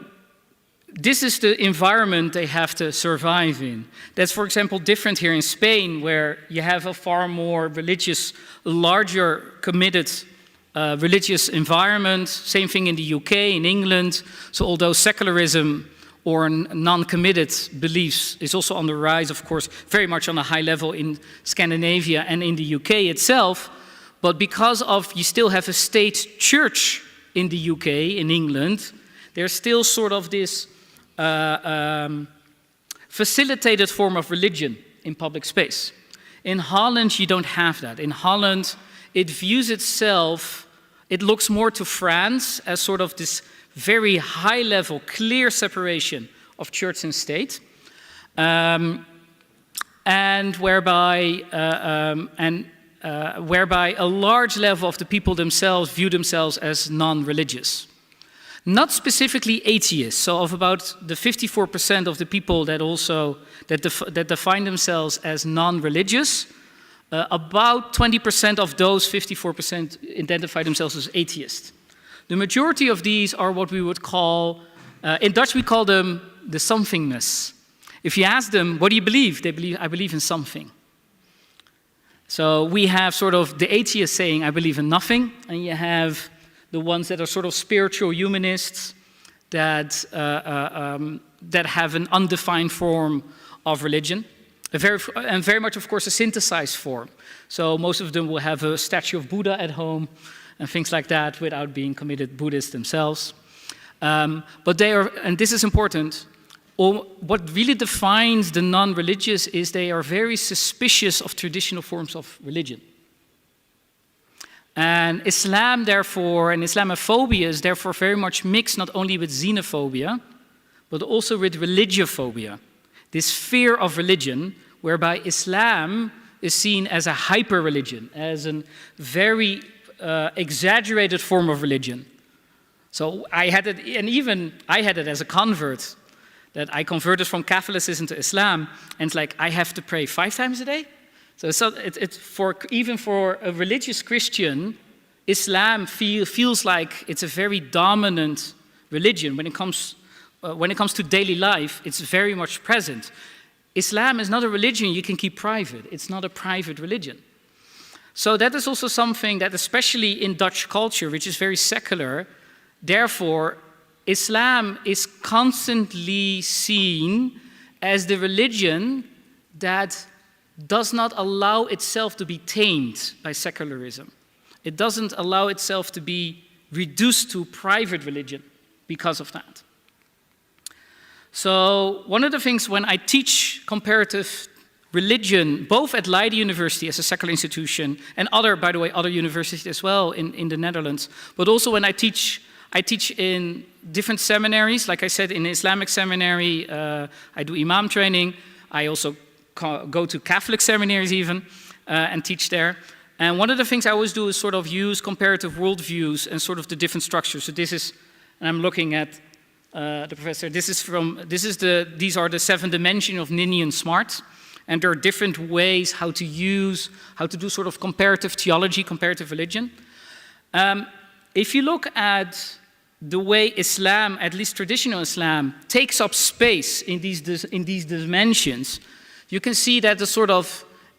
this is the environment they have to survive in. That's, for example, different here in Spain, where you have a far more religious, larger, committed religious environment. Same thing in the UK, in England. So although secularism or non-committed beliefs is also on the rise, of course, very much on a high level in Scandinavia and in the UK itself, but because of you still have a state church in the UK, in England, there's still sort of this facilitated form of religion in public space. In Holland, you don't have that. In Holland, it views itself, it looks more to France as sort of this very high level, clear separation of church and state, and whereby a large level of the people themselves view themselves as non-religious. Not specifically atheists, so of about the 54% of the people that define themselves as non-religious, about 20% of those 54% identify themselves as atheists. The majority of these are what we would call, in Dutch we call them the somethingness. If you ask them, what do you believe? They believe, I believe in something. So we have sort of the atheists saying, I believe in nothing, and you have the ones that are sort of spiritual humanists that have an undefined form of religion, and very much, of course, a synthesized form. So most of them will have a statue of Buddha at home and things like that without being committed Buddhists themselves. But they are, and this is important, or what really defines the non-religious is they are very suspicious of traditional forms of religion. And Islam, therefore, and Islamophobia is therefore very much mixed not only with xenophobia, but also with religiophobia, this fear of religion, whereby Islam is seen as a hyper-religion, as a very exaggerated form of religion. So I had it, and even I had it as a convert, that I converted from Catholicism to Islam, and it's like, I have to pray 5 times a day? So even for a religious Christian, Islam feels like it's a very dominant religion. When it comes to daily life, it's very much present. Islam is not a religion you can keep private. It's not a private religion. So that is also something that, especially in Dutch culture, which is very secular, therefore, Islam is constantly seen as the religion that does not allow itself to be tamed by secularism. It doesn't allow itself to be reduced to private religion because of that. So one of the things when I teach comparative religion, both at Leiden University as a secular institution, and by the way, other universities as well in the Netherlands, but also when I teach in different seminaries. Like I said, in the Islamic seminary, I do imam training. I also go to Catholic seminaries even and teach there. And one of the things I always do is sort of use comparative worldviews and sort of the different structures. So this is, and I'm looking at the professor. These are the 7 dimensions of Ninian Smart, and there are different ways how to do sort of comparative theology, comparative religion. If you look at the way Islam, at least traditional Islam, takes up space in these dimensions, you can see that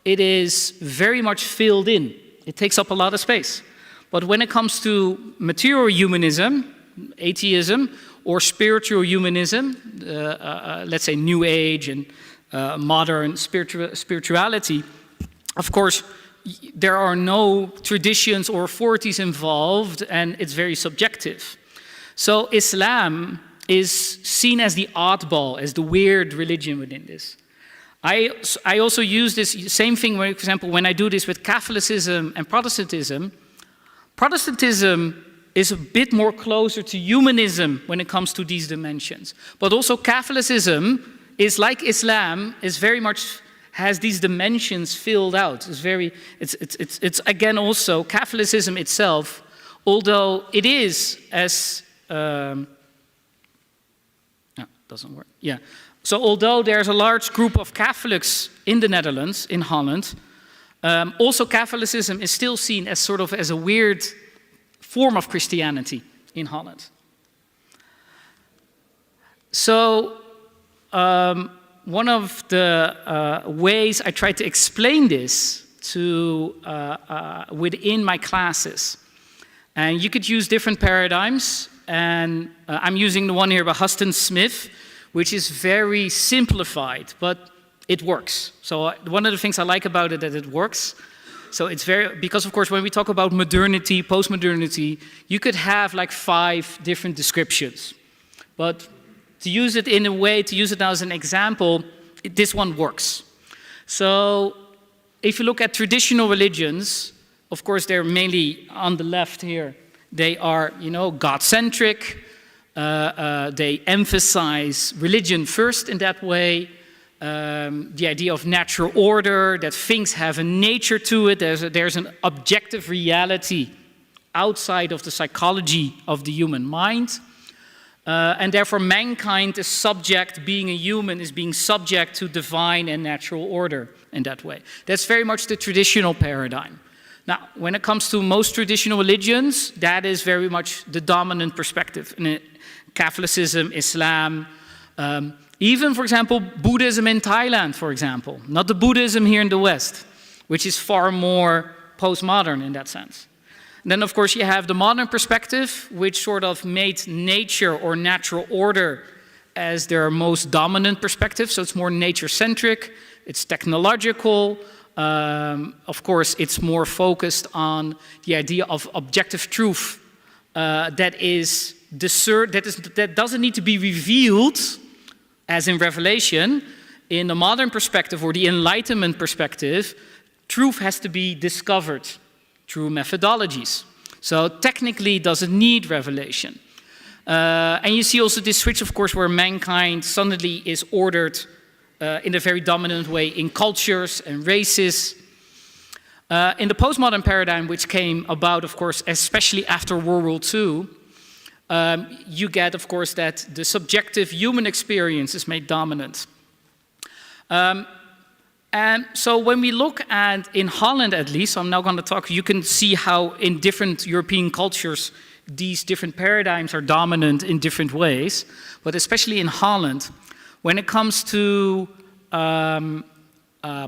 it is very much filled in. It takes up a lot of space. But when it comes to material humanism, atheism, or spiritual humanism, let's say New Age and modern spirituality, of course, there are no traditions or authorities involved, and it's very subjective. So Islam is seen as the oddball, as the weird religion within this. I also use this same thing, for example, when I do this with Catholicism and Protestantism. Protestantism is a bit more closer to humanism when it comes to these dimensions. But also Catholicism is like Islam, is very much has these dimensions filled out. It's again also Catholicism itself, although it is as doesn't work. Yeah. So although there's a large group of Catholics in the Netherlands, in Holland, also Catholicism is still seen as sort of as a weird form of Christianity in Holland. So one of the ways I try to explain this to within my classes, and you could use different paradigms, and I'm using the one here by Huston Smith, which is very simplified, but it works. So one of the things I like about it, that it works. So it's because of course when we talk about modernity, post-modernity, you could have like 5 different descriptions. But to use it in a way, to use it now as an example, this one works. So if you look at traditional religions, of course they're mainly on the left here. They are, God-centric. They emphasize religion first in that way. The idea of natural order, that things have a nature to it. There's an objective reality outside of the psychology of the human mind. And therefore mankind is subject, being a human, is being subject to divine and natural order in that way. That's very much the traditional paradigm. Now, when it comes to most traditional religions, that is very much the dominant perspective. In Catholicism, Islam, even, for example, Buddhism in Thailand, for example. Not the Buddhism here in the West, which is far more postmodern in that sense. And then, of course, you have the modern perspective, which sort of made nature or natural order as their most dominant perspective. So it's more nature-centric, it's technological. Of course, it's more focused on the idea of objective truth that doesn't need to be revealed as in Revelation, in the modern perspective or the Enlightenment perspective, truth has to be discovered through methodologies. So technically it doesn't need revelation. And you see also this switch, of course, where mankind suddenly is ordered in a very dominant way in cultures and races. In the postmodern paradigm, which came about, of course, especially after World War II, you get, of course, that the subjective human experience is made dominant. And so when we look at, in Holland at least, I'm now going to talk, you can see how in different European cultures these different paradigms are dominant in different ways. But especially in Holland, when it comes to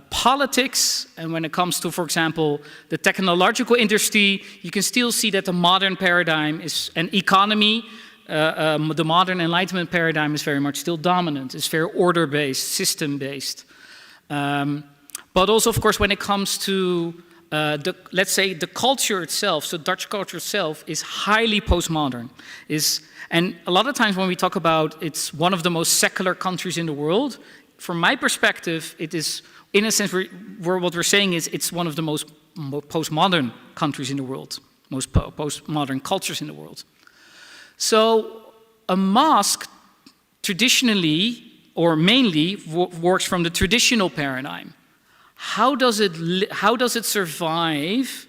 politics and when it comes to, for example, the technological industry, you can still see that the modern paradigm is an economy. The modern Enlightenment paradigm is very much still dominant. It's very order-based, system-based. But also, of course, when it comes to, let's say, the culture itself, so Dutch culture itself is highly postmodern. And a lot of times when we talk about it's one of the most secular countries in the world, from my perspective, it is, in a sense, what we're saying is it's one of the most postmodern countries in the world, most postmodern cultures in the world. So a mosque traditionally or mainly works from the traditional paradigm. How does it survive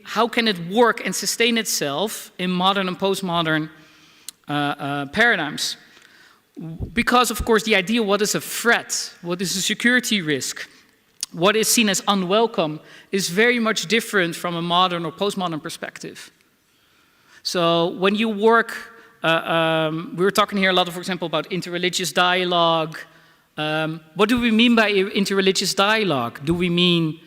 how can it work and sustain itself in modern and postmodern paradigms? Because, of course, the idea what is a threat, what is a security risk, what is seen as unwelcome is very much different from a modern or postmodern perspective. So when you work, we were talking here a lot, for example, about interreligious dialogue. What do we mean by interreligious dialogue? Do we mean,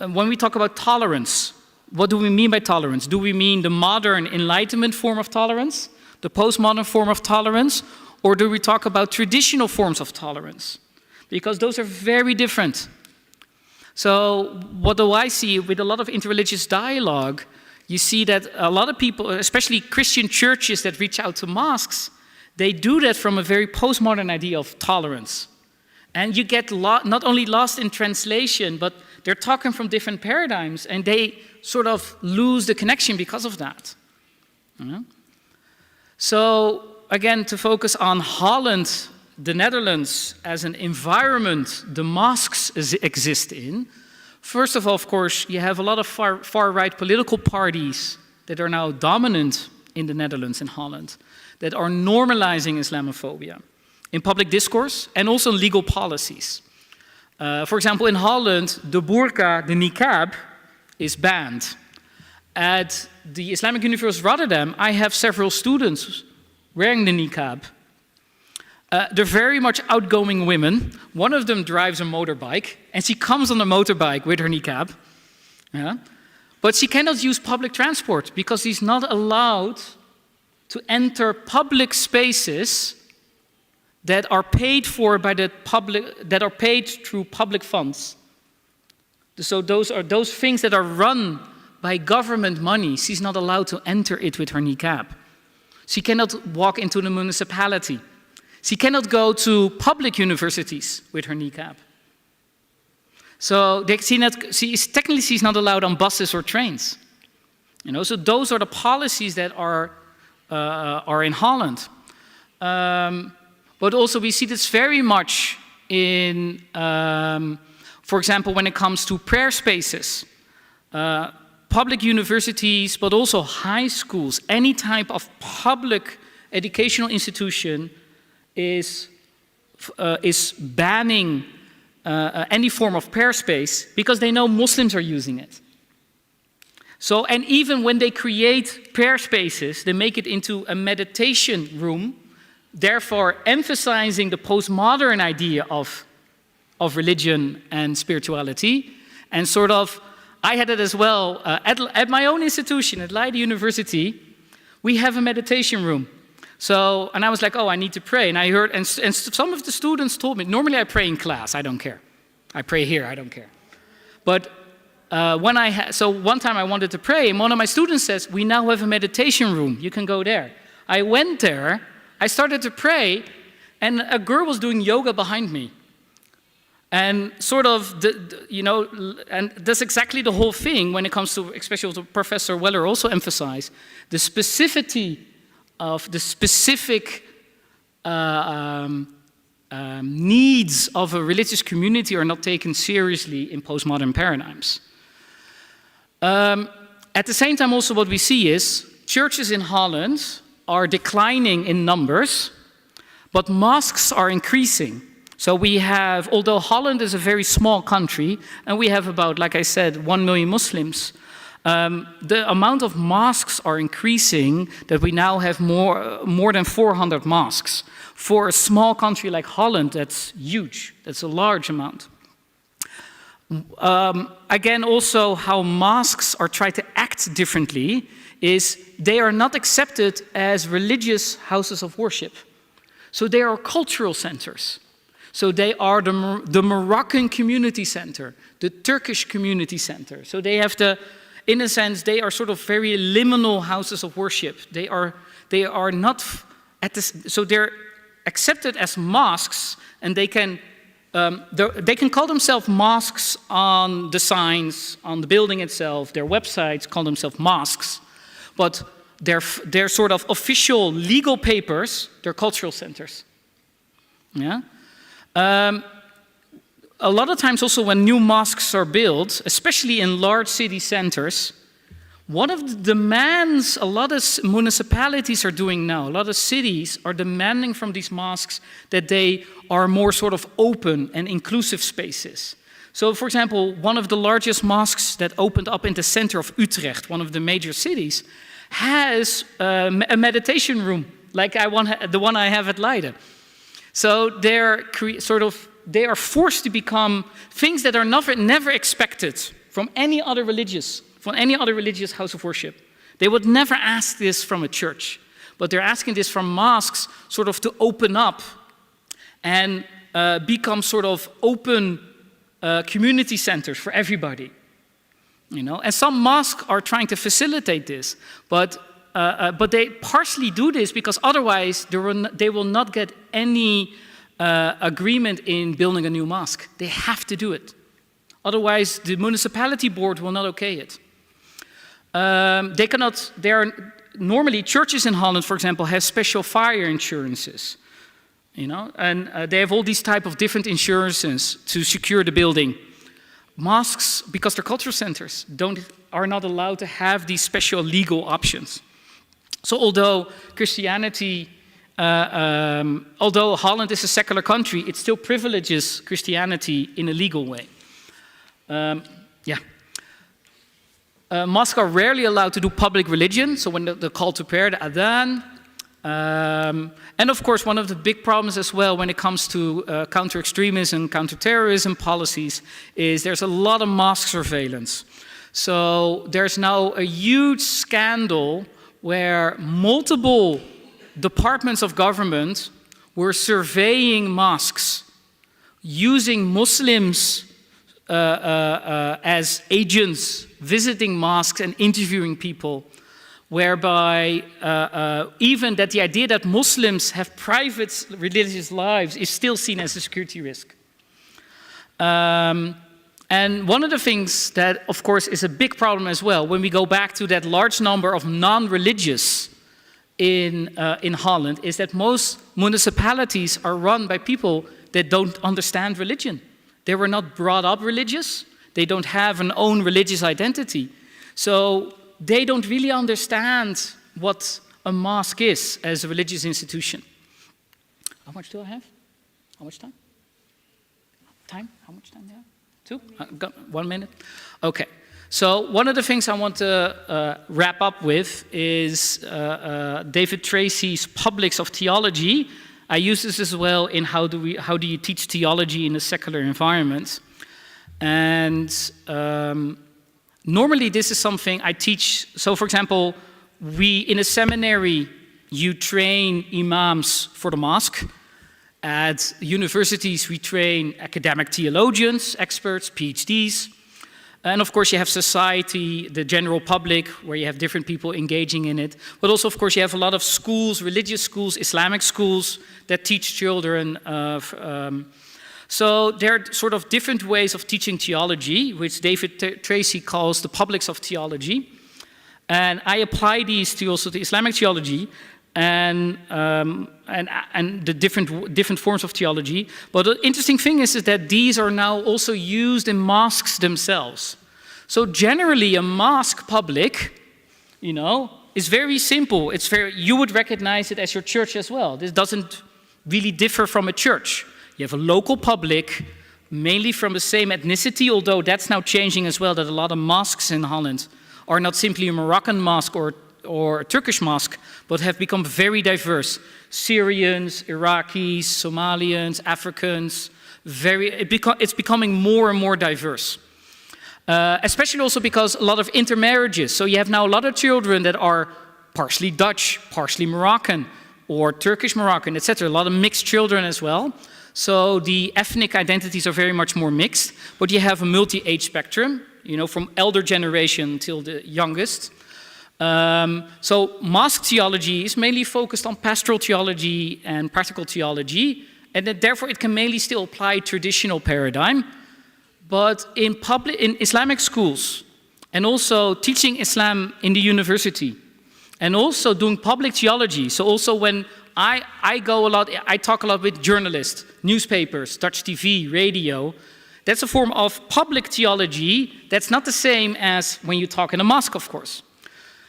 when we talk about tolerance, what do we mean by tolerance? Do we mean the modern Enlightenment form of tolerance, the postmodern form of tolerance, or do we talk about traditional forms of tolerance? Because those are very different. So what do I see with a lot of interreligious dialogue? You see that a lot of people, especially Christian churches that reach out to mosques, they do that from a very postmodern idea of tolerance. And you get not only lost in translation, but they're talking from different paradigms, and they sort of lose the connection because of that. So, again, to focus on Holland, the Netherlands, as an environment the mosques exist in, first of all, of course, you have a lot of far-right political parties that are now dominant in the Netherlands and Holland, that are normalizing Islamophobia in public discourse and also in legal policies. For example, in Holland, the burqa, the niqab, is banned. At the Islamic University of Rotterdam, I have several students wearing the niqab. They're very much outgoing women. One of them drives a motorbike, and she comes on a motorbike with her niqab. Yeah? But she cannot use public transport because she's not allowed to enter public spaces that are paid for by the public, that are paid through public funds. So those are those things that are run by government money. She's not allowed to enter it with her niqab. She cannot walk into the municipality. She cannot go to public universities with her niqab. So technically she's not allowed on buses or trains. So those are the policies that are in Holland. But also we see this very much in, for example, when it comes to prayer spaces, public universities, but also high schools, any type of public educational institution is banning any form of prayer space because they know Muslims are using it. So, and even when they create prayer spaces, they make it into a meditation room, therefore emphasizing the postmodern idea of religion and spirituality. And sort of, I had it as well, at my own institution, at Leiden University, we have a meditation room. So, and I was like, oh, I need to pray. And I heard, and some of the students told me, normally I pray in class, I don't care. I pray here, I don't care. But so one time I wanted to pray, and one of my students says, we now have a meditation room, you can go there. I went there, I started to pray, and a girl was doing yoga behind me. And sort of, and that's exactly the whole thing when it comes to, especially what Professor Weller also emphasized, the specificity of the specific needs of a religious community are not taken seriously in postmodern paradigms. At the same time, also what we see is churches in Holland are declining in numbers, but mosques are increasing. So we have, although Holland is a very small country, and we have about, like I said, 1 million Muslims, the amount of mosques are increasing, that we now have more than 400 mosques. For a small country like Holland, that's huge. That's a large amount. Again, also how mosques are trying to act differently is they are not accepted as religious houses of worship. So they are cultural centers. So they are the Moroccan community center, the Turkish community center. So they have in a sense, they are sort of very liminal houses of worship. They are not so they're accepted as mosques, and they can call themselves mosques on the signs, on the building itself. Their websites call themselves mosques, but their sort of official legal papers, they're cultural centers. Yeah. A lot of times also when new mosques are built, especially in large city centers, one of the demands a lot of municipalities are doing now, a lot of cities are demanding from these mosques that they are more sort of open and inclusive spaces. So for example, one of the largest mosques that opened up in the center of Utrecht, one of the major cities, has a meditation room, like the one I have at Leiden. So they are forced to become things that are never expected from any other religious house of worship. They would never ask this from a church, but they're asking this from mosques sort of to open up and become sort of open community centers for everybody. And some mosques are trying to facilitate this, but they partially do this because otherwise they will not get any agreement in building a new mosque. They have to do it. Otherwise, the municipality board will not okay it. Normally churches in Holland, for example, have special fire insurances, and they have all these type of different insurances to secure the building. Mosques, because they're cultural centers, are not allowed to have these special legal options. So although although Holland is a secular country, it still privileges Christianity in a legal way. Mosques are rarely allowed to do public religion, so when the call to prayer, the adhan. And of course, one of the big problems as well when it comes to counter-extremism, counter-terrorism policies is there's a lot of mosque surveillance. So there's now a huge scandal where multiple departments of government were surveying mosques, using Muslims as agents, visiting mosques and interviewing people, whereby even that the idea that Muslims have private religious lives is still seen as a security risk. And one of the things that, of course, is a big problem as well, when we go back to that large number of non-religious in Holland, is that most municipalities are run by people that don't understand religion. They were not brought up religious. They don't have an own religious identity. So they don't really understand what a mosque is as a religious institution. How much do I have? How much time? How much time do I have? 2? Got 1 minute? Okay. So one of the things I want to wrap up with is David Tracy's Publics of Theology. I use this as well in how do you teach theology in a secular environment. And normally this is something I teach. So for example, in a seminary, you train imams for the mosque. At universities, we train academic theologians, experts, PhDs. And of course you have society, the general public, where you have different people engaging in it. But also of course you have a lot of schools, religious schools, Islamic schools that teach children. So there are sort of different ways of teaching theology, which David Tracy calls the publics of theology. And I apply these to also the Islamic theology and the different forms of theology. But the interesting thing is that these are now also used in mosques themselves. So generally a mosque public, is very simple. You would recognize it as your church as well. This doesn't really differ from a church. You have a local public, mainly from the same ethnicity, although that's now changing as well, that a lot of mosques in Holland are not simply a Moroccan mosque or a Turkish mosque, but have become very diverse. Syrians, Iraqis, Somalians, Africans, it's becoming more and more diverse. Especially also because a lot of intermarriages. So you have now a lot of children that are partially Dutch, partially Moroccan, or Turkish Moroccan, etc. A lot of mixed children as well. So the ethnic identities are very much more mixed, but you have a multi-age spectrum, from elder generation till the youngest. So mosque theology is mainly focused on pastoral theology and practical theology, and that therefore it can mainly still apply traditional paradigm. But in Islamic schools, and also teaching Islam in the university, and also doing public theology, so also when I go a lot, I talk a lot with journalists, newspapers, Dutch TV, radio. That's a form of public theology that's not the same as when you talk in a mosque, of course.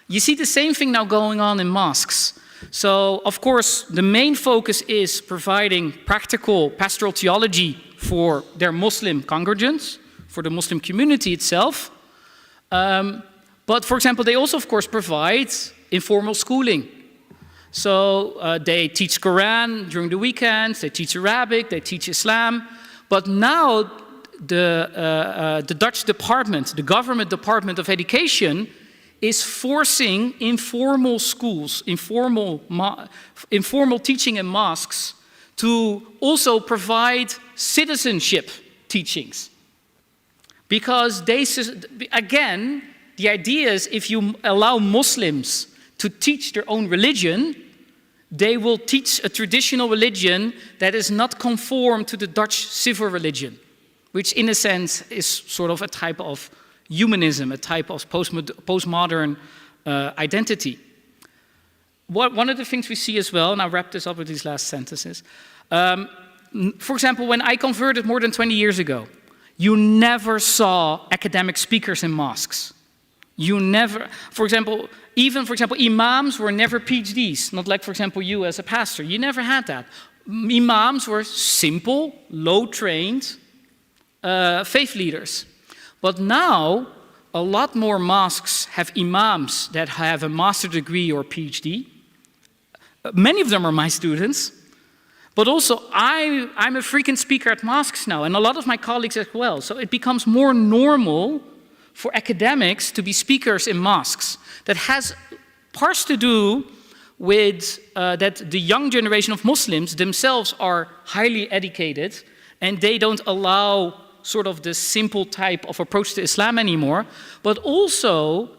You see the same thing now going on in mosques. So, of course, the main focus is providing practical pastoral theology for their Muslim congregants, for the Muslim community itself. But, for example, they also, of course, provide informal schooling. So they teach Quran during the weekends, they teach Arabic, they teach Islam. But now the Dutch department, the government department of education, is forcing informal schools, informal teaching in mosques to also provide citizenship teachings. Because again, the idea is if you allow Muslims to teach their own religion, they will teach a traditional religion that is not conform to the Dutch civil religion, which in a sense is sort of a type of humanism, a type of postmodern identity. One of the things we see as well, and I'll wrap this up with these last sentences. For example, when I converted more than 20 years ago, you never saw academic speakers in mosques. You never, for example, imams were never PhDs, not like, for example, you as a pastor. You never had that. Imams were simple, low-trained faith leaders. But now, a lot more mosques have imams that have a master's degree or PhD. Many of them are my students. But also, I'm a frequent speaker at mosques now, and a lot of my colleagues as well. So it becomes more normal for academics to be speakers in mosques. That has parts to do with that the young generation of Muslims themselves are highly educated, and they don't allow sort of the simple type of approach to Islam anymore, but also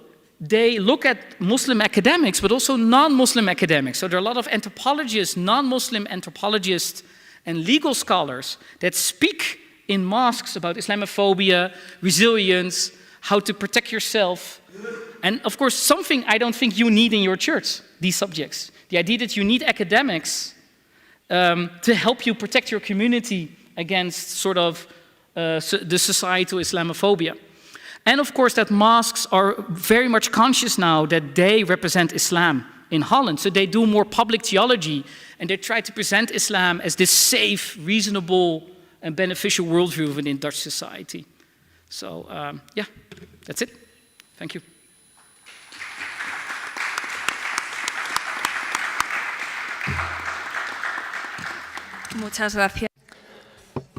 they look at Muslim academics, but also non-Muslim academics. So there are a lot of anthropologists, non-Muslim anthropologists and legal scholars that speak in mosques about Islamophobia, resilience, how to protect yourself. And of course, something I don't think you need in your church, these subjects. The idea that you need academics to help you protect your community against sort of the societal Islamophobia. And of course that mosques are very much conscious now that they represent Islam in Holland. So they do more public theology and they try to present Islam as this safe, reasonable and beneficial worldview within Dutch society. So yeah, that's it. Thank you. Muchas gracias.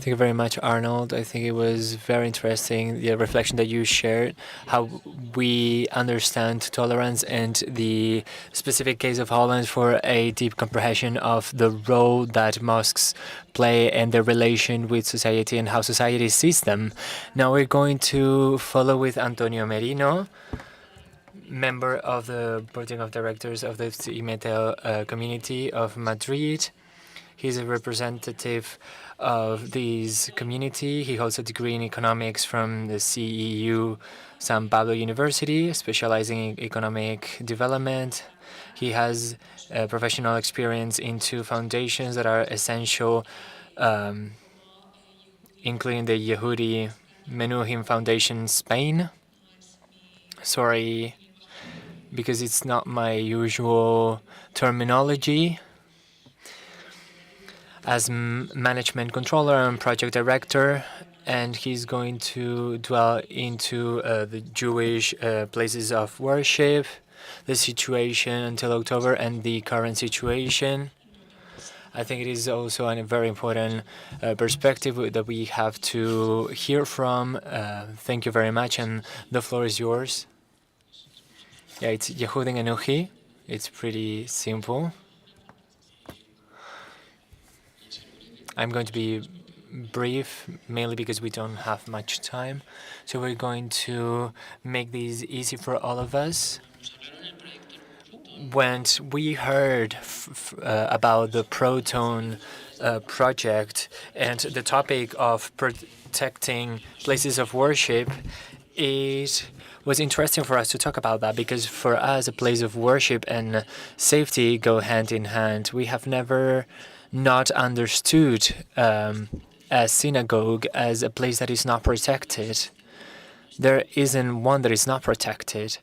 Thank you very much, Arnold. I think it was very interesting, the reflection that you shared, how we understand tolerance and the specific case of Holland for a deep comprehension of the role that mosques play and their relation with society and how society sees them. Now we're going to follow with Antonio Merino, member of the Board of Directors of the Giménez community of Madrid. He's a representative of this community. He holds a degree in economics from the CEU San Pablo University, specializing in economic development. He has professional experience in two foundations that are essential, including the Yehudi Menuhin Foundation Spain. Sorry, because it's not my usual terminology. As management controller and project director, and he's going to dwell into the Jewish places of worship, the situation until October, and the current situation. I think it is also a very important perspective that we have to hear from. Thank you very much, and the floor is yours. Yeah, it's Yehudi Menuhin. It's pretty simple. I'm going to be brief, mainly because we don't have much time. So we're going to make these easy for all of us. When we heard about the Protone project and the topic of protecting places of worship, it was interesting for us to talk about that, because for us, a place of worship and safety go hand in hand. We have never not understood a synagogue as a place that is not protected. There isn't one that is not protected.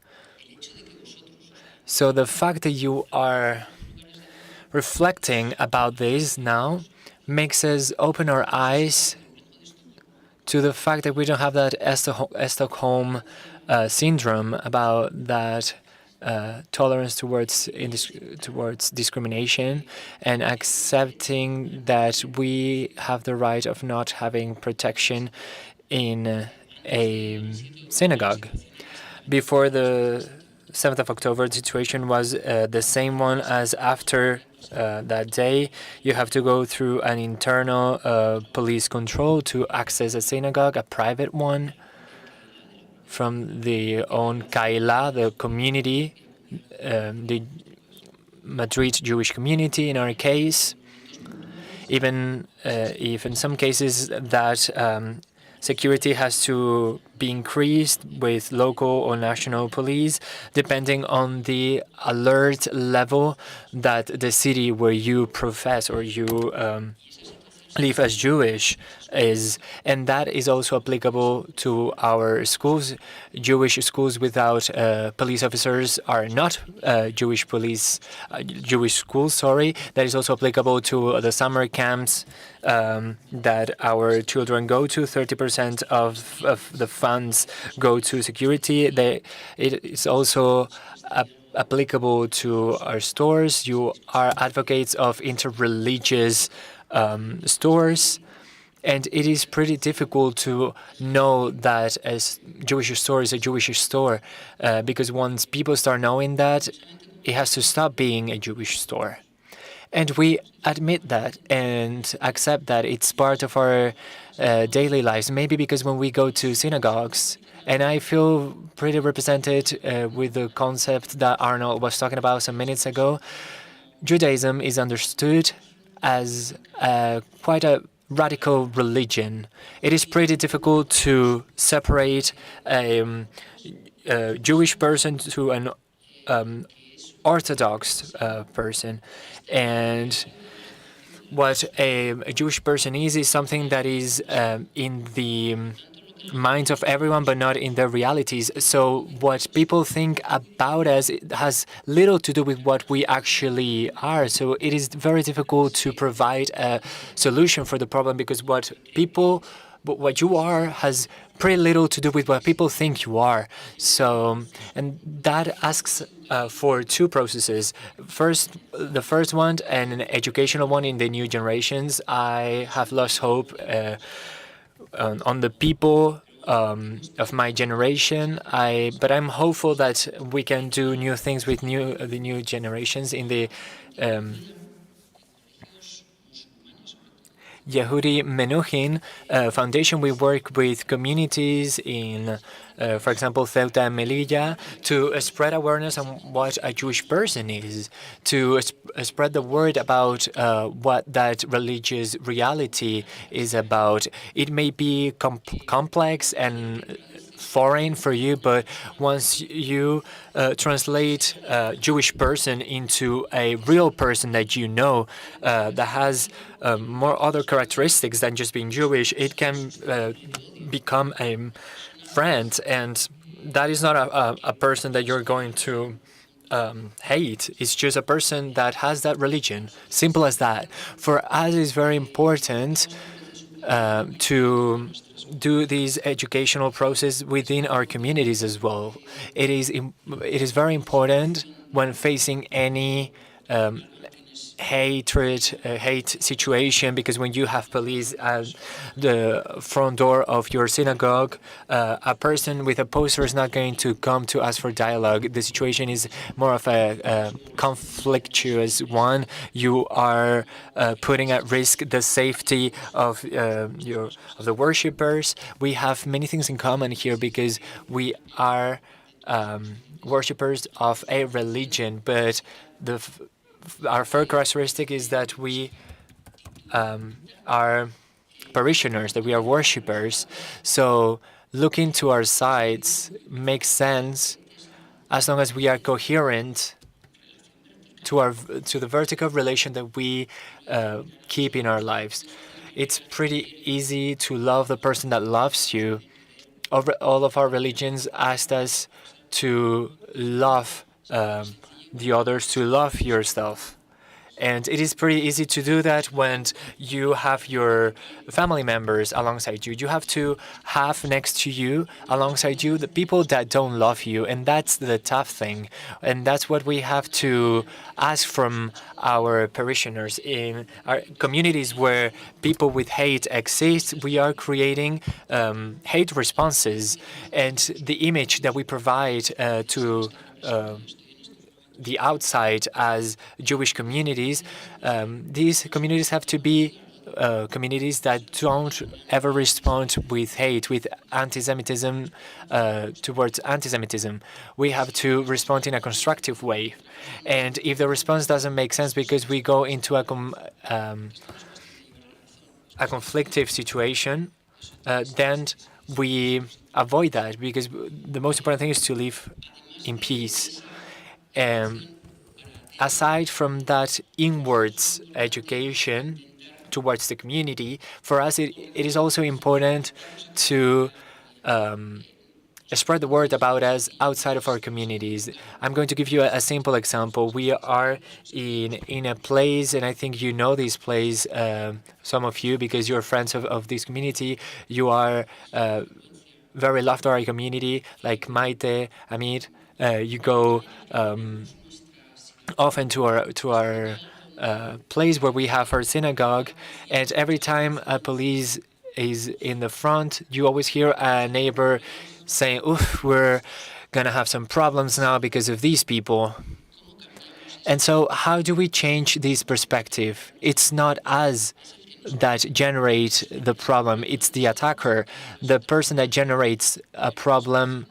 So the fact that you are reflecting about this now makes us open our eyes to the fact that we don't have that Stockholm syndrome about that tolerance towards discrimination, and accepting that we have the right of not having protection in a synagogue. Before the 7th of October, the situation was the same one as after that day. You have to go through an internal police control to access a synagogue, a private one, from the own Calle, the community, the Madrid Jewish community in our case. Even if in some cases that security has to be increased with local or national police, depending on the alert level that the city where you profess or you live as Jewish is, and that is also applicable to our schools. Jewish schools without police officers are not Jewish schools. Sorry, that is also applicable to the summer camps that our children go to. 30% of the funds go to security. It is also applicable to our stores. You are advocates of interreligious stores, and it is pretty difficult to know that a Jewish store is a Jewish store, because once people start knowing that, it has to stop being a Jewish store. And we admit that and accept that it's part of our daily lives, maybe because when we go to synagogues, and I feel pretty represented with the concept that Arnold was talking about some minutes ago, Judaism is understood as quite a radical religion. It is pretty difficult to separate a Jewish person to an Orthodox person. And what a Jewish person is something that is in the minds of everyone, but not in their realities. So what people think about us has little to do with what we actually are. So it is very difficult to provide a solution for the problem, because what people what you are has pretty little to do with what people think you are. So, and that asks for two processes. The first one, and an educational one in the new generations. I have lost hope on the people of my generation. But I'm hopeful that we can do new things with the new generations in the Yehudi Menuhin Foundation. We work with communities in, for example, Ceuta and Melilla, to spread awareness on what a Jewish person is, to spread the word about what that religious reality is about. It may be complex and foreign for you, but once you translate a Jewish person into a real person that you know, that has more other characteristics than just being Jewish, it can become a friend, and that is not a person that you're going to hate. It's just a person that has that religion. Simple as that. For us, it's very important to do this educational process within our communities as well. It is very important when facing any hate situation, because when you have police at the front door of your synagogue, a person with a poster is not going to come to ask for dialogue. The situation is more of a conflictuous one. You are putting at risk the safety of the worshippers. We have many things in common here because we are worshippers of a religion, but our first characteristic is that we are parishioners, that we are worshippers. So looking to our sides makes sense as long as we are coherent to the vertical relation that we keep in our lives. It's pretty easy to love the person that loves you. All of our religions asked us to love the others, to love yourself. And it is pretty easy to do that when you have your family members alongside you. You have to have next to you, alongside you, the people that don't love you. And that's the tough thing. And that's what we have to ask from our parishioners. In our communities where people with hate exist, we are creating hate responses. And the image that we provide to the outside as Jewish communities, these communities have to be communities that don't ever respond with hate, with anti-Semitism, towards anti-Semitism. We have to respond in a constructive way. And if the response doesn't make sense because we go into a conflictive situation, then we avoid that, because the most important thing is to live in peace. Aside from that inwards education towards the community, for us it is also important to spread the word about us outside of our communities. I'm going to give you a simple example. We are in a place, and I think you know this place, some of you, because you're friends of this community. You are very loved by our community, like Maite, Amit. You go often to our place where we have our synagogue, and every time a police is in the front, you always hear a neighbor saying, "Oof, we're gonna have some problems now because of these people." And so how do we change this perspective? It's not us that generate the problem, it's the attacker, the person that generates a problem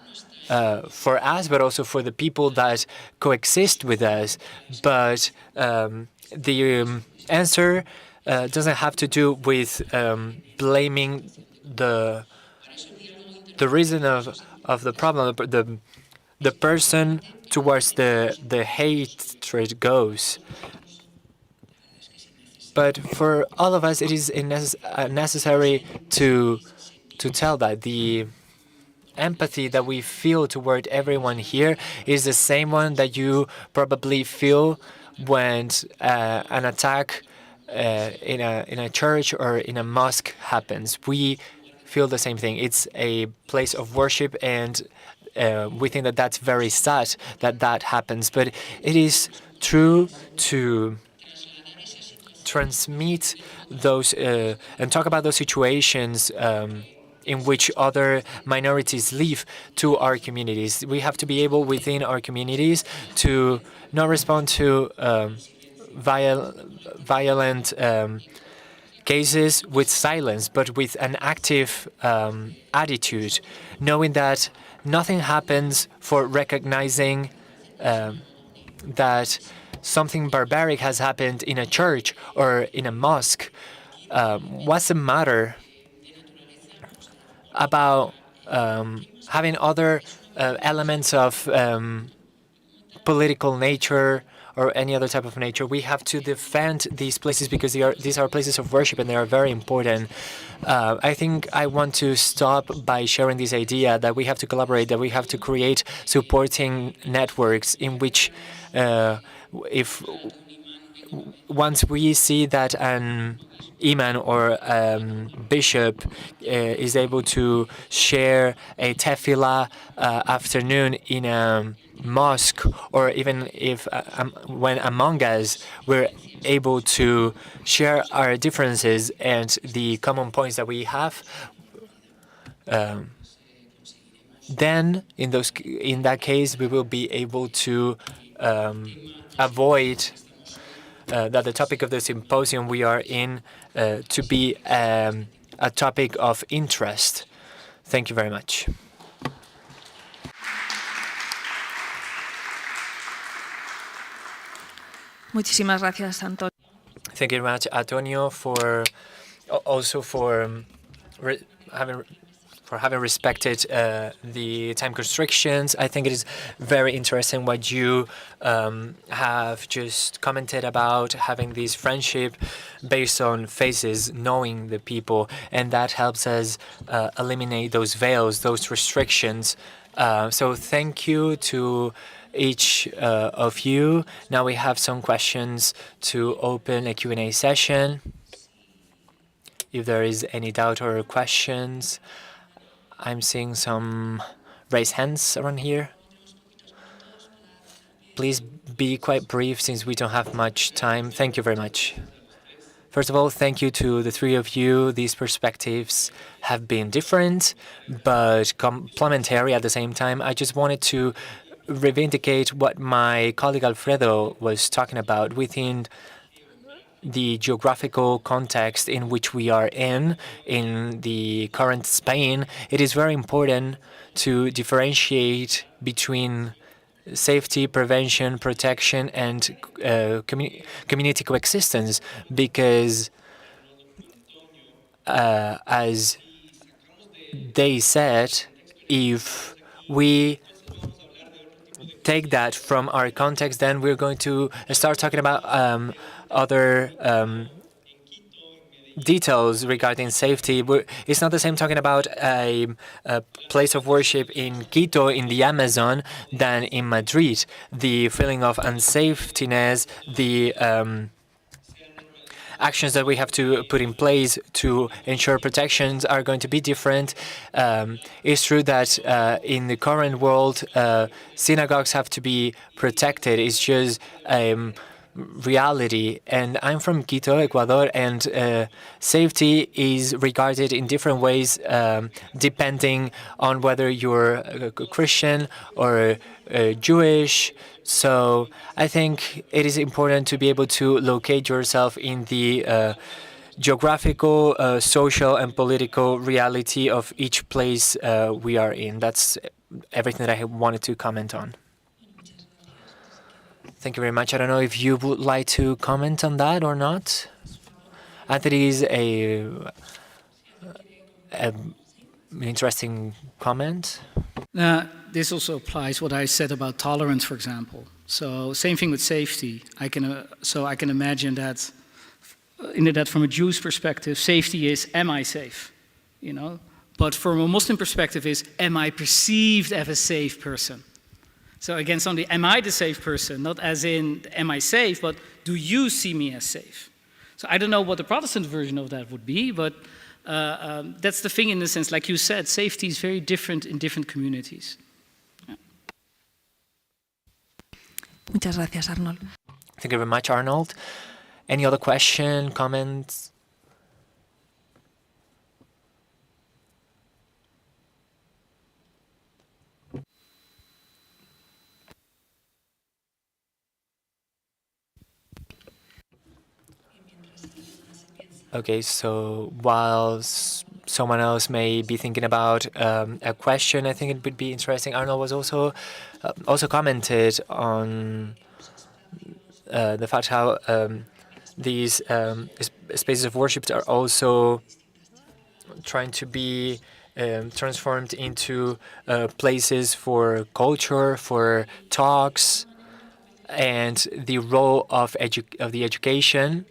for us, but also for the people that coexist with us. But the answer doesn't have to do with blaming the reason of the problem. The person towards the hatred goes. But for all of us, it is necessary to tell that the empathy that we feel toward everyone here is the same one that you probably feel when an attack in a church or in a mosque happens. We feel the same thing. It's a place of worship, and we think that that's very sad that that happens. But it is true to transmit those and talk about those situations in which other minorities live to our communities. We have to be able within our communities to not respond to violent cases with silence, but with an active attitude, knowing that nothing happens for recognizing that something barbaric has happened in a church or in a mosque. What's the matter about having other elements of political nature or any other type of nature? We have to defend these places because these are places of worship and they are very important. I think I want to stop by sharing this idea that we have to collaborate, that we have to create supporting networks in which if once we see that an imam or bishop is able to share a tefillah afternoon in a mosque, or even if when among us we're able to share our differences and the common points that we have, then in that case we will be able to avoid that the topic of the symposium we are in to be a topic of interest. Thank you very much. Muchísimas gracias, Antonio. Thank you very much, Antonio, for having respected the time constrictions. I think it is very interesting what you have just commented about, having this friendship based on faces, knowing the people, and that helps us eliminate those veils, those restrictions. So thank you to each of you. Now we have some questions to open a Q&A session. If there is any doubt or questions, I'm seeing some raised hands around here. Please be quite brief since we don't have much time. Thank you very much. First of all, thank you to the three of you. These perspectives have been different, but complementary at the same time. I just wanted to reivindicate what my colleague Alfredo was talking about within the geographical context in which we are in the current Spain. It is very important to differentiate between safety, prevention, protection, and community coexistence, because as they said, if we take that from our context, then we're going to start talking about other details regarding safety. It's not the same talking about a place of worship in Quito in the Amazon than in Madrid. The feeling of unsafetyness, the actions that we have to put in place to ensure protections are going to be different. It's true that in the current world, synagogues have to be protected. It's just reality. And I'm from Quito, Ecuador, and safety is regarded in different ways depending on whether you're a Christian or Jewish. So I think it is important to be able to locate yourself in the geographical, social, and political reality of each place we are in. That's everything that I wanted to comment on. Thank you very much. I don't know if you would like to comment on that or not. I think it is an interesting comment. This also applies what I said about tolerance, for example. So same thing with safety. I can imagine that from a Jew's perspective, safety is, am I safe? You know, but from a Muslim perspective is, am I perceived as a safe person? So again, somebody, am I the safe person? Not as in, am I safe, but do you see me as safe? So I don't know what the Protestant version of that would be, but That's the thing in the sense, like you said, safety is very different in different communities. Yeah. Muchas gracias, Arnold. Thank you very much, Arnold. Any other question, comments? Okay, so while someone else may be thinking about a question, I think it would be interesting. Arnold was also commented on the fact how these spaces of worship are also trying to be transformed into places for culture, for talks, and the role of the education.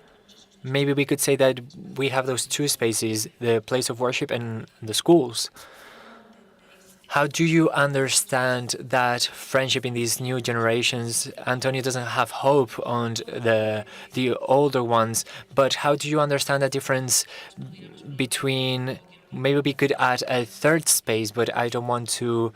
Maybe we could say that we have those two spaces, the place of worship and the schools. How do you understand that friendship in these new generations? Antonio doesn't have hope on the older ones, but how do you understand the difference between, maybe we could add a third space, but I don't want to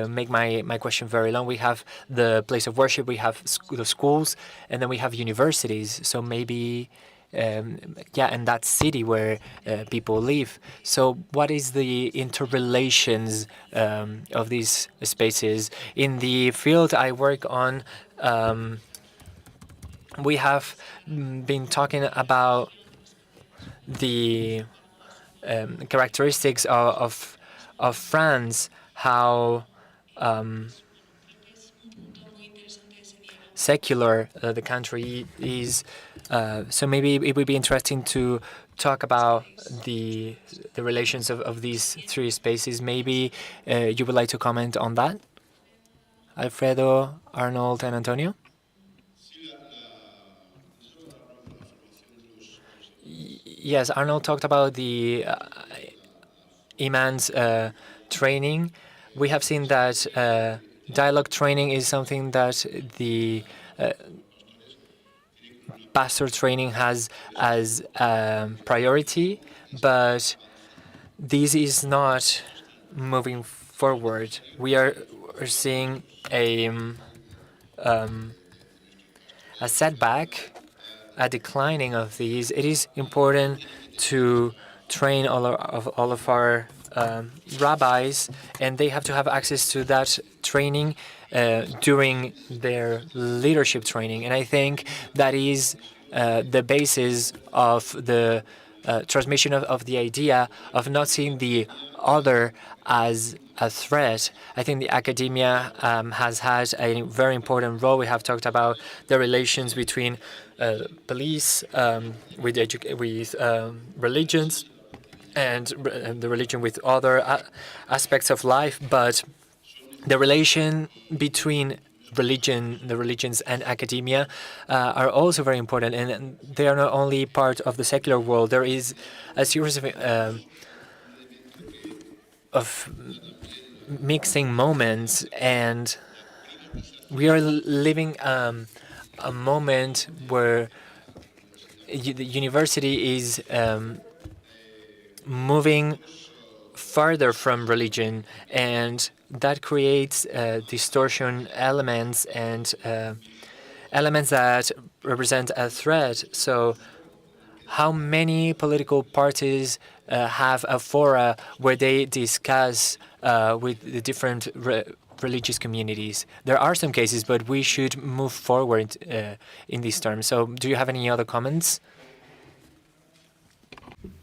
make my question very long. We have the place of worship, we have the schools, and then we have universities. So maybe in that city where people live. So what is the interrelations of these spaces? In the field I work on, we have been talking about the characteristics of France, how secular the country is. So maybe it would be interesting to talk about the relations of these three spaces. Maybe you would like to comment on that? Alfredo, Arnold, and Antonio? Yes, Arnold talked about the imams training. We have seen that dialogue training is something that the pastor training has as priority, but this is not moving forward. We're seeing a setback, a declining of these. It is important to train all of our rabbis, and they have to have access to that training during their leadership training. And I think that is the basis of the transmission of the idea of not seeing the other as a threat. I think the academia has had a very important role. We have talked about the relations between police with religions and the religion with other aspects of life, but the relation between the religions and academia are also very important, and they are not only part of the secular world. There is a series of mixing moments, and we are living a moment where the university is moving farther from religion, and that creates distortion elements and elements that represent a threat. So how many political parties have a fora where they discuss with the different religious communities? There are some cases, but we should move forward in these terms. So do you have any other comments?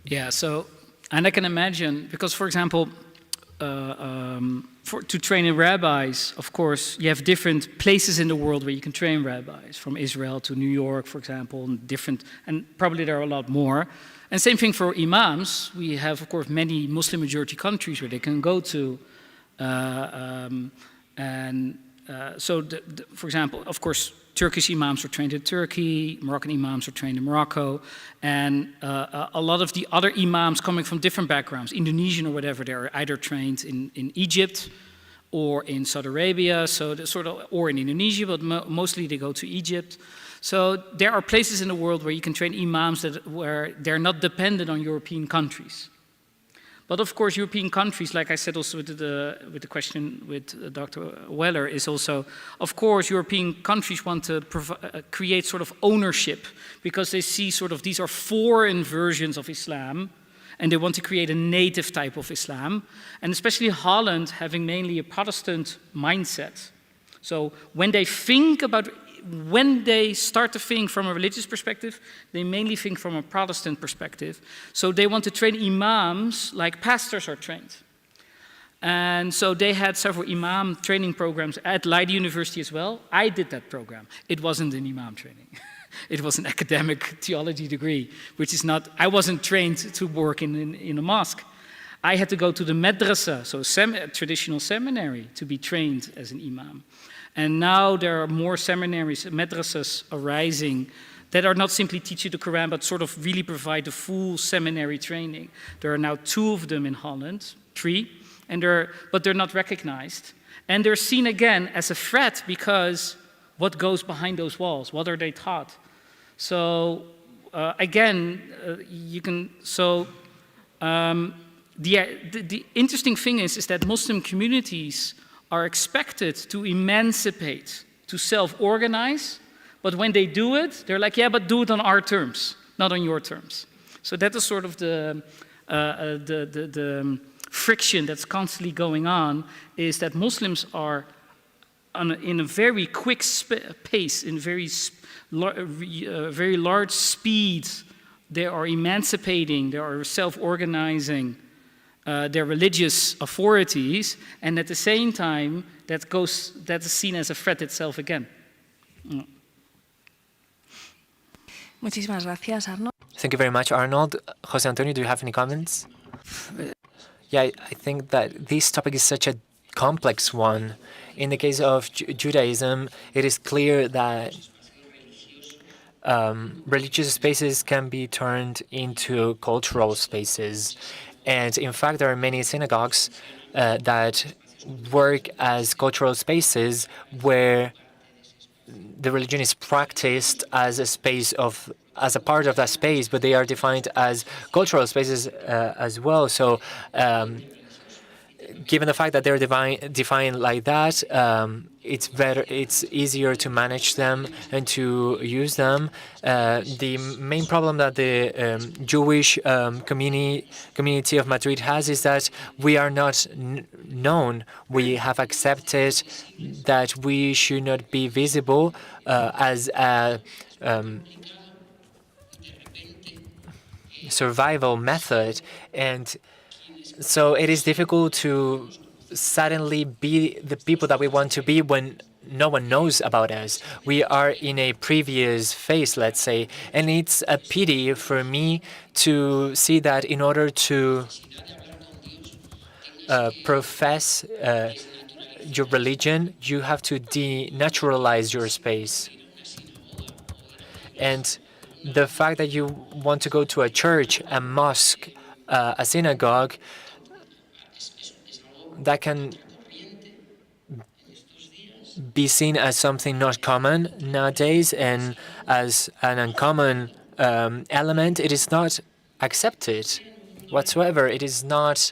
Yeah, so, and I can imagine, because, for example, to train in rabbis, of course, you have different places in the world where you can train rabbis, from Israel to New York, for example, and probably there are a lot more. And same thing for imams. We have, of course, many Muslim majority countries where they can go to. For example, of course, Turkish imams are trained in Turkey, Moroccan imams are trained in Morocco, and a lot of the other imams coming from different backgrounds, Indonesian or whatever, they're either trained in Egypt or in Saudi Arabia, or in Indonesia, but mostly they go to Egypt. So there are places in the world where you can train imams where they're not dependent on European countries. But of course, European countries, like I said also with the question with Dr. Weller, is also, of course, European countries want to create sort of ownership because they see sort of these are foreign versions of Islam, and they want to create a native type of Islam, and especially Holland having mainly a Protestant mindset. So when they start to think from a religious perspective, they mainly think from a Protestant perspective. So they want to train imams like pastors are trained. And so they had several imam training programs at Leiden University as well. I did that program. It wasn't an imam training. It was an academic theology degree, which is not, I wasn't trained to work in a mosque. I had to go to the madrasa, so a traditional seminary, to be trained as an imam. And now there are more seminaries, madrasas arising that are not simply teach you the Quran, but sort of really provide the full seminary training. There are now 2 of them in Holland, 3, but they're not recognized. And they're seen again as a threat because what goes behind those walls? What are they taught? So the interesting thing is that Muslim communities are expected to emancipate, to self-organize, but when they do it, they're like, yeah, but do it on our terms, not on your terms. So that is sort of the friction that's constantly going on, is that Muslims are in a very quick pace, in very large speed, they are emancipating, they are self-organizing their religious authorities, and at the same time, that is seen as a threat itself again. Muchísimas gracias, Arnold. Thank you very much, Arnold. Jose Antonio, do you have any comments? Yeah, I think that this topic is such a complex one. In the case of Judaism, it is clear that religious spaces can be turned into cultural spaces. And in fact, there are many synagogues that work as cultural spaces where the religion is practiced as a part of that space, but they are defined as cultural spaces as well. So given the fact that they're defined like that, it's easier to manage them and to use them. The main problem that the Jewish community of Madrid has is that we are not known. We have accepted that we should not be visible as a survival method, and so it is difficult to suddenly be the people that we want to be when no one knows about us. We are in a previous phase, let's say, and it's a pity for me to see that in order to profess your religion, you have to denaturalize your space. And the fact that you want to go to a church, a mosque, a synagogue, that can be seen as something not common nowadays, and as an uncommon element. It is not accepted whatsoever. It is not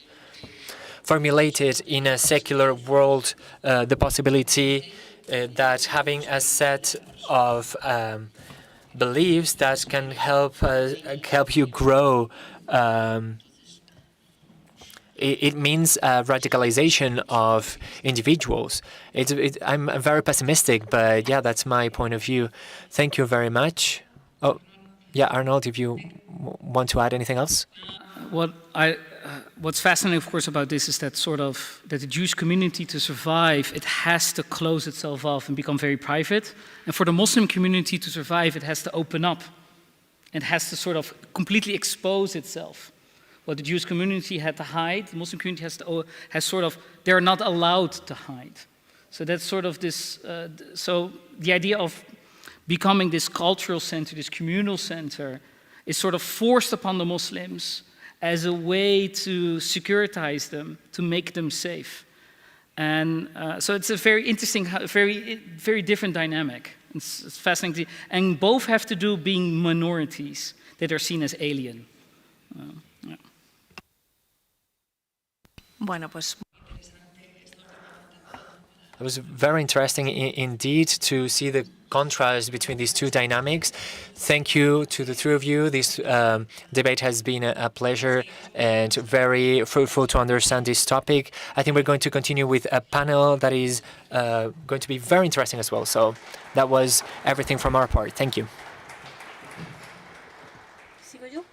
formulated in a secular world, the possibility that having a set of beliefs that can help you grow. It means radicalization of individuals. I'm very pessimistic, but yeah, that's my point of view. Thank you very much. Oh, yeah, Arnold, if you want to add anything else? What's fascinating, of course, about this is that that the Jewish community, to survive, it has to close itself off and become very private. And for the Muslim community to survive, it has to open up. It has to sort of completely expose itself. What the Jewish community had to hide, the Muslim community they're not allowed to hide. So that's sort of this, so the idea of becoming this cultural center, this communal center, is sort of forced upon the Muslims as a way to securitize them, to make them safe. And so it's a very interesting, very different dynamic. It's fascinating. And both have to do being minorities that are seen as alien. Bueno, pues It was very interesting indeed to see the contrast between these two dynamics. Thank you to the three of you. This debate has been a pleasure and very fruitful to understand this topic. I think we're going to continue with a panel that is going to be very interesting as well. So that was everything from our part. Thank you. ¿Sigo yo?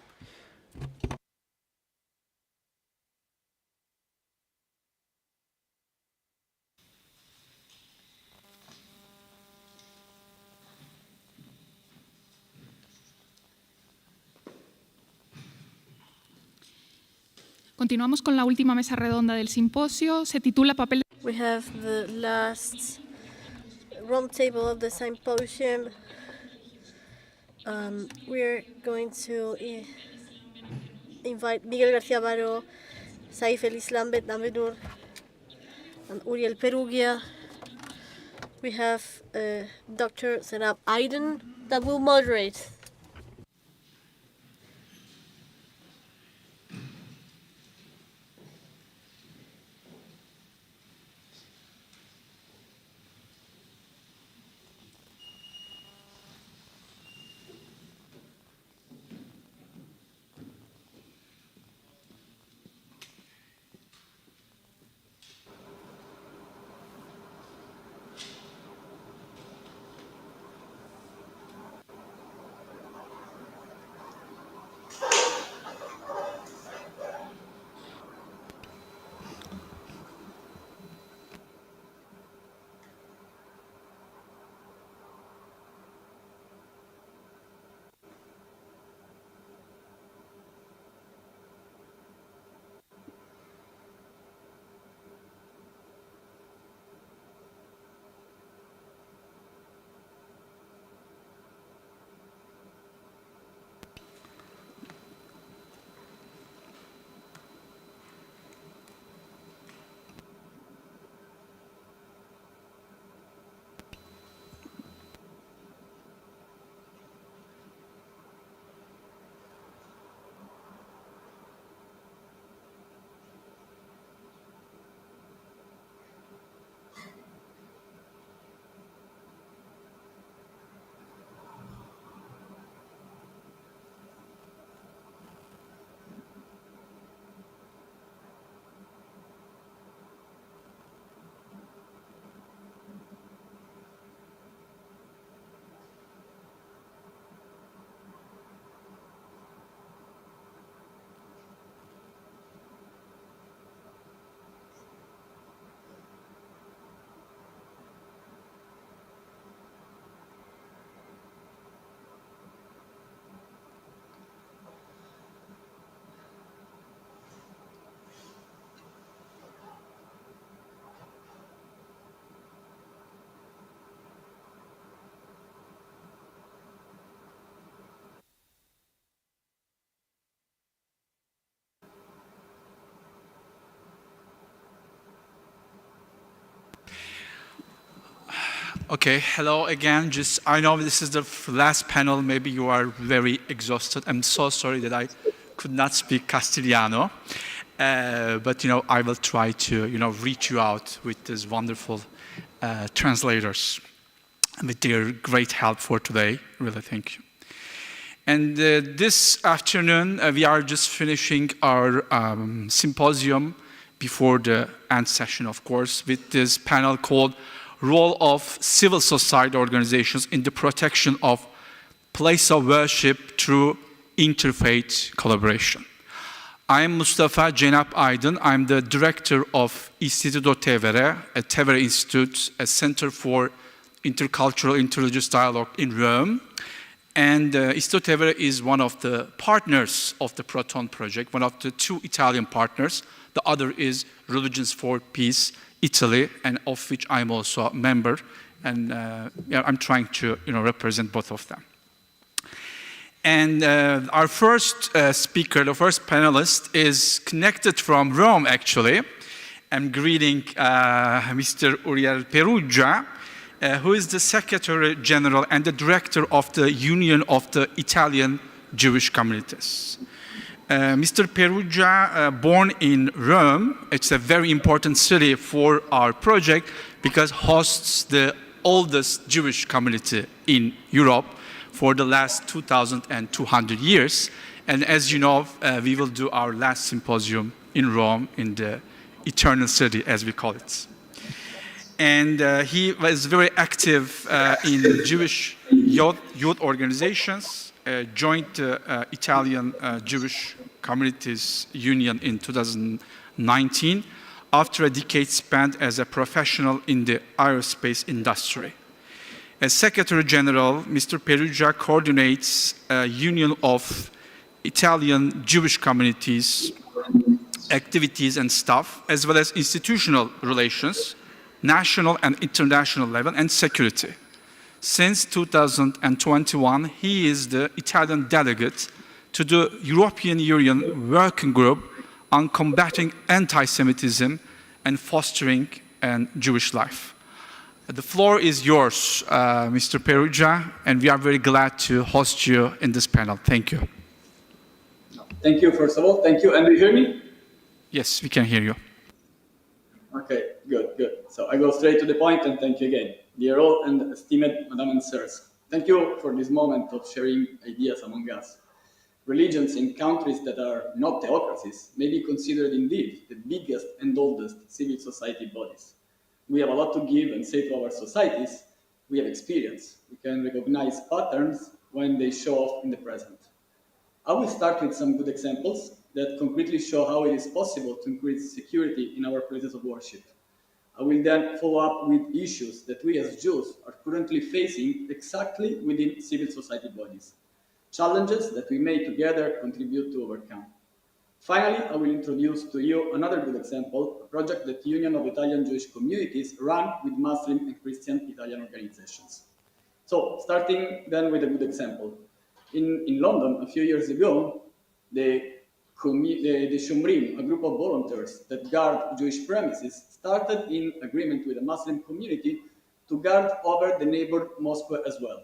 Continuamos con la última mesa redonda del simposio. Se titula Papel. We have the last round table of the symposium. We're going to invite Miguel García Baro, Saif el-Islam Bet-Nabenur, and Uriel Perugia. We have Dr. Cenap Aydin that will moderate. Okay, hello again. I know this is the last panel. Maybe you are very exhausted. I'm so sorry that I could not speak Castellano. But, I will try to, reach you out with these wonderful translators with their great help for today. Really, thank you. And this afternoon, we are just finishing our symposium before the end session, of course, with this panel called Role of Civil Society Organizations in the Protection of Place of Worship Through Interfaith Collaboration. I'm Mustafa Cenap Aydin. I'm the director of Istituto Tevere, a Tevere Institute, a Center for Intercultural Interreligious Dialogue in Rome. And Istituto Tevere is one of the partners of the Protone project, one of the two Italian partners. The other is Religions for Peace, Italy, and of which I'm also a member. And I'm trying to represent both of them. And our first speaker, the first panelist, is connected from Rome, actually. I'm greeting Mr. Uriel Perugia, who is the Secretary General and the Director of the Union of the Italian Jewish Communities. Mr. Perugia, born in Rome, it's a very important city for our project because hosts the oldest Jewish community in Europe for the last 2,200 years. And as you know, we will do our last symposium in Rome, in the Eternal City, as we call it. And he was very active in Jewish youth organizations, joined the Italian Jewish Communities Union in 2019, after a decade spent as a professional in the aerospace industry. As Secretary General, Mr. Perugia coordinates a union of Italian Jewish communities, activities and staff, as well as institutional relations, national and international level, and security. Since 2021, he is the Italian delegate to the European Union Working Group on combating anti-Semitism and fostering a Jewish life. The floor is yours, Mr. Perugia, and we are very glad to host you in this panel. Thank you. Thank you, first of all. Thank you. And do you hear me? Yes, we can hear you. Okay, good, good. So I go straight to the point, and thank you again. Dear all and esteemed Madam and Sirs, thank you for this moment of sharing ideas among us. Religions in countries that are not theocracies may be considered indeed the biggest and oldest civil society bodies. We have a lot to give and say to our societies. We have experience. We can recognize patterns when they show off in the present. I will start with some good examples that concretely show how it is possible to increase security in our places of worship. I will then follow up with issues that we as Jews are currently facing exactly within civil society bodies, challenges that we may together contribute to overcome. Finally, I will introduce to you another good example, a project that the Union of Italian Jewish Communities run with Muslim and Christian Italian organizations. So, starting then with a good example. In London, a few years ago, the Shomrim, a group of volunteers that guard Jewish premises, started in agreement with a Muslim community to guard over the neighbor mosque as well.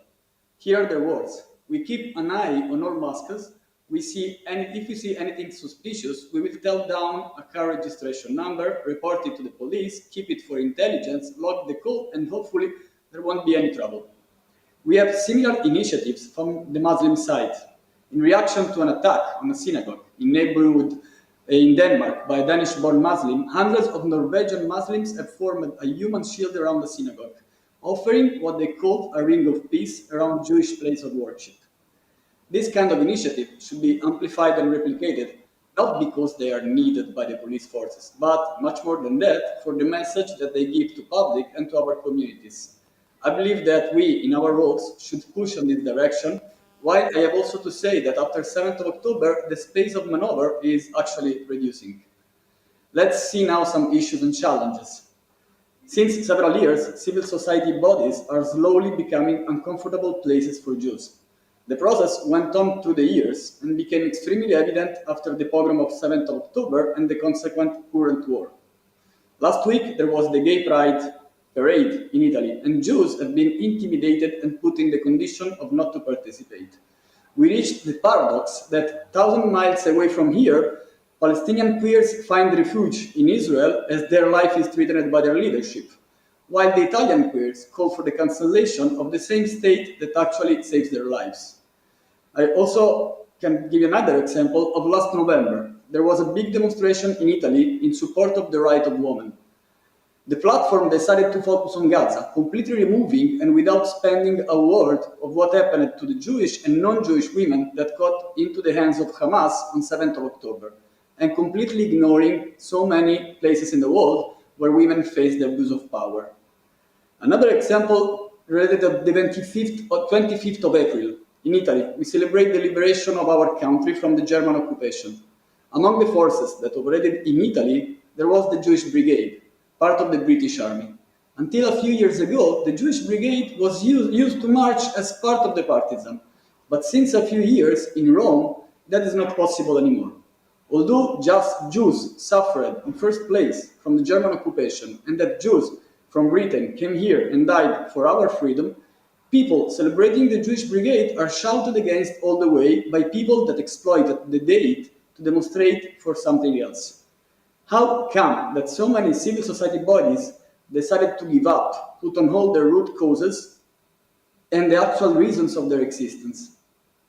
Here are their words: "We keep an eye on all mosques. If we see anything suspicious, we will tell down a car registration number, report it to the police, keep it for intelligence, log the call, and hopefully there won't be any trouble." We have similar initiatives from the Muslim side. In reaction to an attack on a synagogue in neighborhood in Denmark by a Danish-born Muslim, hundreds of Norwegian Muslims have formed a human shield around the synagogue, offering what they called a ring of peace around Jewish place of worship. This kind of initiative should be amplified and replicated, not because they are needed by the police forces, but much more than that, for the message that they give to public and to our communities. I believe that we, in our roles, should push in this direction, while I have also to say that after 7th of October, the space of maneuver is actually reducing. Let's see now some issues and challenges. Since several years, civil society bodies are slowly becoming uncomfortable places for Jews. The process went on through the years and became extremely evident after the pogrom of 7th of October and the consequent current war. Last week, there was the Gay Pride parade in Italy, and Jews have been intimidated and put in the condition of not to participate. We reached the paradox that 1,000 miles away from here, Palestinian queers find refuge in Israel as their life is threatened by their leadership, while the Italian queers call for the cancellation of the same state that actually saves their lives. I also can give you another example of last November. There was a big demonstration in Italy in support of the right of women. The platform decided to focus on Gaza, completely removing and without spending a word of what happened to the Jewish and non-Jewish women that got into the hands of Hamas on 7th of October, and completely ignoring so many places in the world where women face the abuse of power. Another example related to the 25th of April. In Italy, we celebrate the liberation of our country from the German occupation. Among the forces that operated in Italy, there was the Jewish Brigade, part of the British Army. Until a few years ago, the Jewish Brigade was used to march as part of the partisan. But since a few years in Rome, that is not possible anymore. Although just Jews suffered in first place from the German occupation, and that Jews from Britain came here and died for our freedom, people celebrating the Jewish Brigade are shouted against all the way by people that exploited the date to demonstrate for something else. How come that so many civil society bodies decided to give up, put on hold their root causes and the actual reasons of their existence?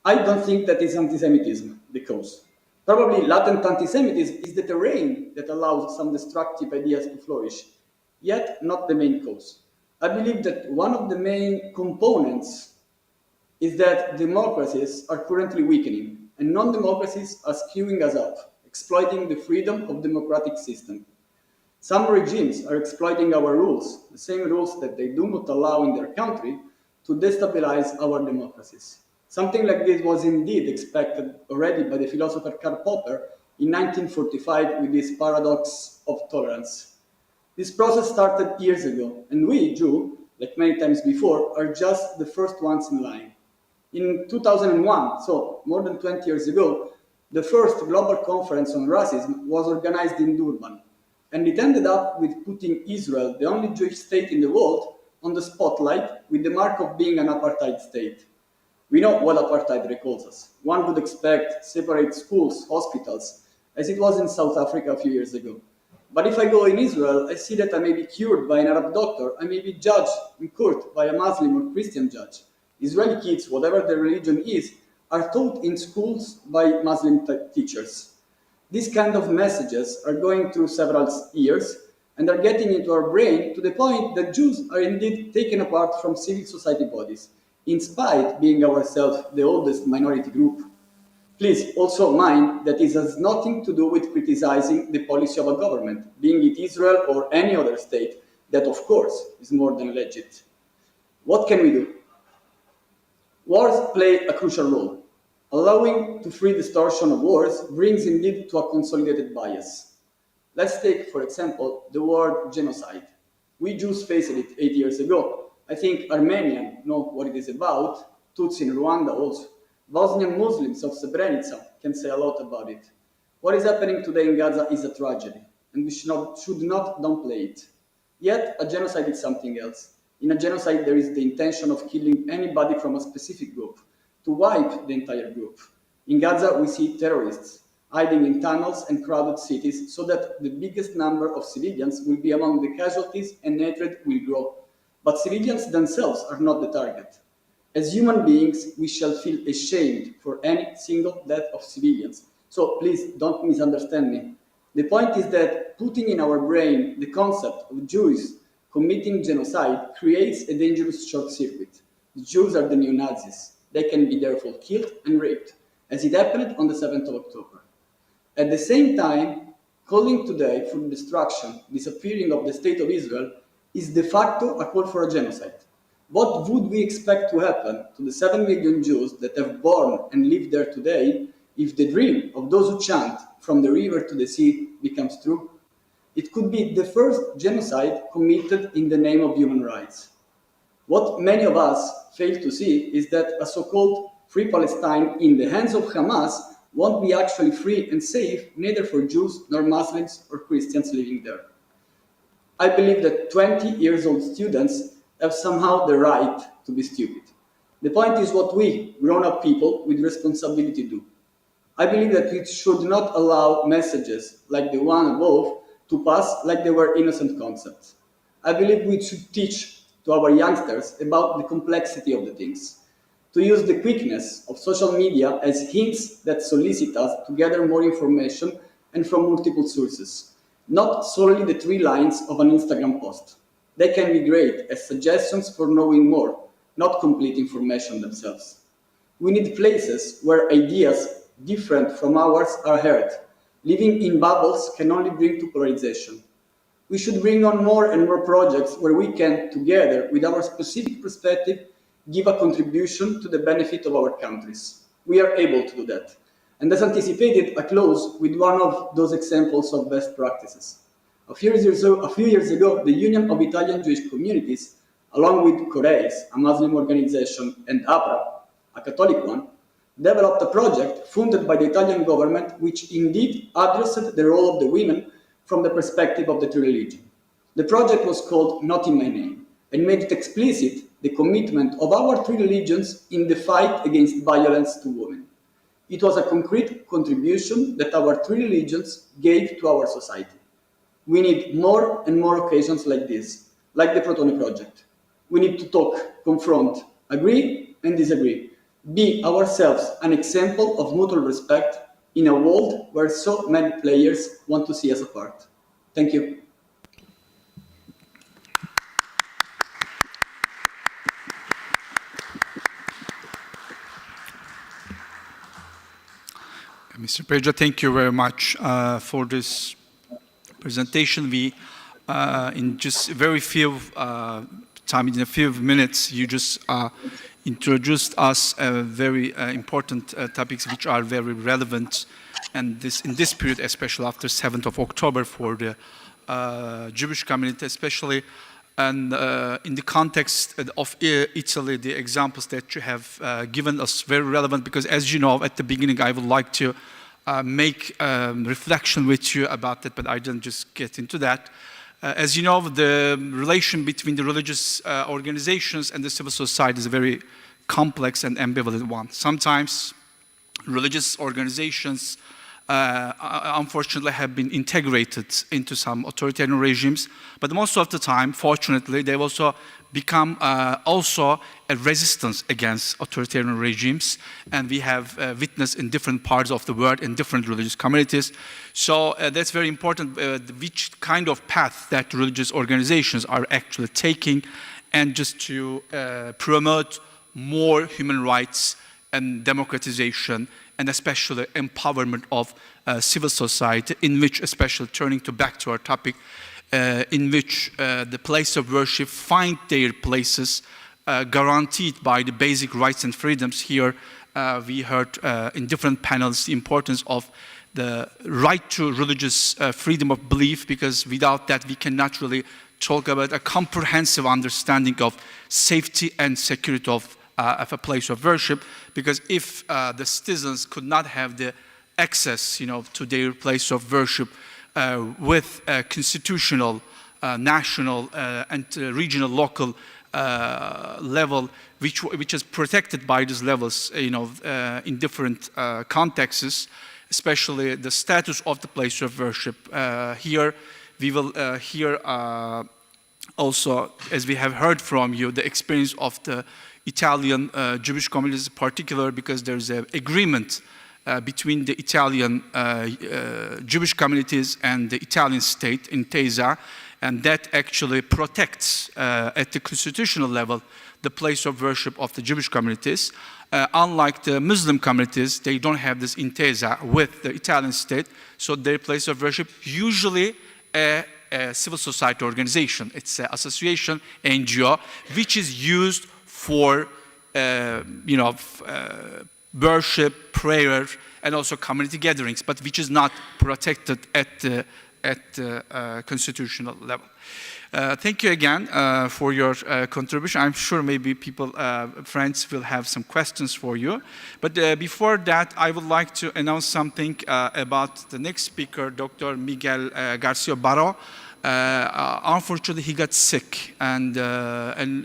I don't think that is anti-Semitism, the cause. Probably latent anti-Semitism is the terrain that allows some destructive ideas to flourish, yet not the main cause. I believe that one of the main components is that democracies are currently weakening and non-democracies are skewing us up, exploiting the freedom of democratic system. Some regimes are exploiting our rules, the same rules that they do not allow in their country, to destabilize our democracies. Something like this was indeed expected already by the philosopher Karl Popper in 1945 with his paradox of tolerance. This process started years ago, and we, Jews, like many times before, are just the first ones in line. In 2001, so more than 20 years ago, the first global conference on racism was organized in Durban, and it ended up with putting Israel, the only Jewish state in the world, on the spotlight with the mark of being an apartheid state. We know what apartheid recalls us. One would expect separate schools, hospitals, as it was in South Africa a few years ago. But if I go in Israel, I see that I may be cured by an Arab doctor, I may be judged in court by a Muslim or Christian judge. Israeli kids, whatever their religion is, are taught in schools by Muslim teachers. These kind of messages are going through several years and are getting into our brain to the point that Jews are indeed taken apart from civil society bodies, in spite being ourselves the oldest minority group. Please also mind that this has nothing to do with criticizing the policy of a government, being it Israel or any other state, that of course is more than legit. What can we do? Wars play a crucial role. Allowing to free distortion of wars brings indeed to a consolidated bias. Let's take, for example, the word genocide. We Jews faced it 8 years ago. I think Armenians know what it is about, Tutsi in Rwanda also. Bosnian Muslims of Srebrenica can say a lot about it. What is happening today in Gaza is a tragedy, and we should not downplay it. Yet, a genocide is something else. In a genocide, there is the intention of killing anybody from a specific group, to wipe the entire group. In Gaza, we see terrorists hiding in tunnels and crowded cities so that the biggest number of civilians will be among the casualties and hatred will grow. But civilians themselves are not the target. As human beings, we shall feel ashamed for any single death of civilians. So please don't misunderstand me. The point is that putting in our brain the concept of Jews committing genocide creates a dangerous short circuit. The Jews are the neo-Nazis. They can be therefore killed and raped, as it happened on the 7th of October. At the same time, calling today for the destruction, disappearing of the State of Israel is de facto a call for a genocide. What would we expect to happen to the 7 million Jews that have born and live there today if the dream of those who chant from the river to the sea becomes true? It could be the first genocide committed in the name of human rights. What many of us fail to see is that a so-called free Palestine in the hands of Hamas won't be actually free and safe, neither for Jews nor Muslims or Christians living there. I believe that 20-year-old students have somehow the right to be stupid. The point is what we, grown-up people with responsibility, do. I believe that we should not allow messages like the one above to pass like they were innocent concepts. I believe we should teach to our youngsters about the complexity of the things, to use the quickness of social media as hints that solicit us to gather more information and from multiple sources, not solely the 3 lines of an Instagram post. They can be great as suggestions for knowing more, not complete information themselves. We need places where ideas different from ours are heard. Living in bubbles can only bring to polarization. We should bring on more and more projects where we can, together with our specific perspective, give a contribution to the benefit of our countries. We are able to do that. And as anticipated, I close with one of those examples of best practices. A few years ago, the Union of Italian Jewish Communities, along with Coreis, a Muslim organization, and APRA, a Catholic one, developed a project funded by the Italian government which indeed addressed the role of the women from the perspective of the 3 religions. The project was called Not in My Name and made it explicit the commitment of our 3 religions in the fight against violence to women. It was a concrete contribution that our three religions gave to our society. We need more and more occasions like this, like the Protone project. We need to talk, confront, agree and disagree. Be ourselves an example of mutual respect in a world where so many players want to see us apart. Thank you. Mr. Perugia, thank you very much for this presentation. We, in just very few time, in a few minutes, you just introduced us very important topics which are very relevant, and in this period, especially after 7th of October for the Jewish community, especially, and in the context of Italy, the examples that you have given us very relevant, because as you know, at the beginning, I would like to make reflection with you about that, but I didn't just get into that. As you know, the relation between the religious organizations and the civil society is a very complex and ambivalent one. Sometimes religious organizations unfortunately have been integrated into some authoritarian regimes, but most of the time, fortunately, they've also become also a resistance against authoritarian regimes, and we have witnessed in different parts of the world in different religious communities. So that's very important, which kind of path that religious organizations are actually taking, and just to promote more human rights and democratization, and especially empowerment of civil society, in which, especially turning back to our topic, in which the place of worship find their places guaranteed by the basic rights and freedoms. Here we heard in different panels the importance of the right to religious freedom of belief, because without that we cannot really talk about a comprehensive understanding of safety and security of a place of worship, because if the citizens could not have the access, to their place of worship with a constitutional, national, and regional, local level, which is protected by these levels, in different contexts, especially the status of the place of worship. Here, we will hear also, as we have heard from you, the experience of the Italian Jewish communities in particular, because there's an agreement between the Italian Jewish communities and the Italian state in Intesa, and that actually protects at the constitutional level the place of worship of the Jewish communities. Unlike the Muslim communities, they don't have this Intesa with the Italian state, so their place of worship usually a civil society organization. It's an association, NGO, which is used for worship, prayer, and also community gatherings, but which is not protected at the constitutional level. Thank you again for your contribution. I'm sure maybe people, friends, will have some questions for you. But before that, I would like to announce something about the next speaker, Dr. Miguel Garcia Barro. Unfortunately, he got sick, and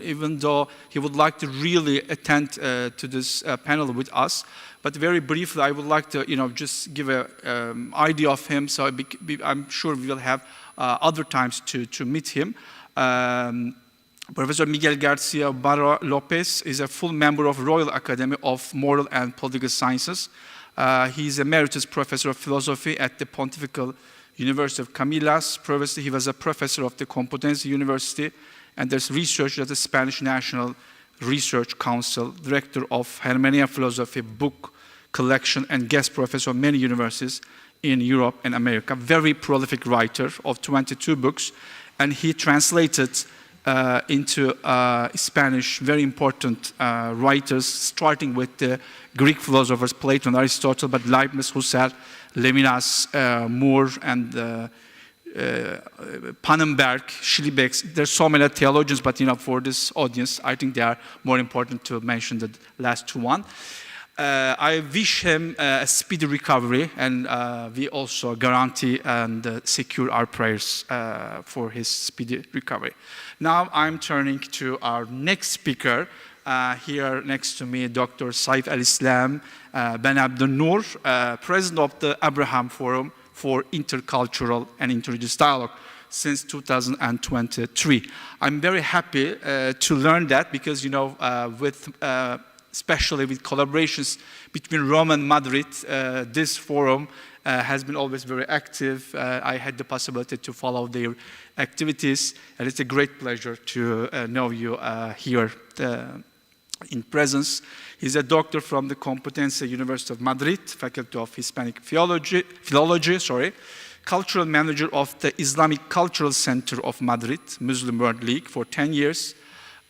even though he would like to really attend to this panel with us, but very briefly, I would like to, just give an idea of him. So I'm sure we will have other times to meet him. Professor Miguel Garcia Barro Lopez is a full member of Royal Academy of Moral and Political Sciences. He is Emeritus Professor of Philosophy at the Pontifical University of Comillas. Previously, he was a professor of the Complutense University, and there's research at the Spanish National Research Council, director of Hermenia Philosophy book collection, and guest professor of many universities in Europe and America. Very prolific writer of 22 books, and he translated into Spanish very important writers, starting with the Greek philosophers Plato and Aristotle, but Leibniz, Husserl, Levinas, Moore, and Pannenberg, Schillebeck. There's so many theologians, but for this audience, I think they are more important to mention the last two one. I wish him a speedy recovery, and we also guarantee and secure our prayers for his speedy recovery. Now I'm turning to our next speaker, Here next to me, Dr. Saif al-Islam Ben Abdel Noor, President of the Abraham Forum for Intercultural and Interreligious Dialogue since 2023. I'm very happy to learn that because, you know, especially with collaborations between Rome and Madrid, this forum has been always very active. I had the possibility to follow their activities, and it's a great pleasure to know you here in presence. He's a doctor from the Complutense University of Madrid, Faculty of Hispanic Philology, cultural manager of the Islamic Cultural Center of Madrid, Muslim World League for 10 years.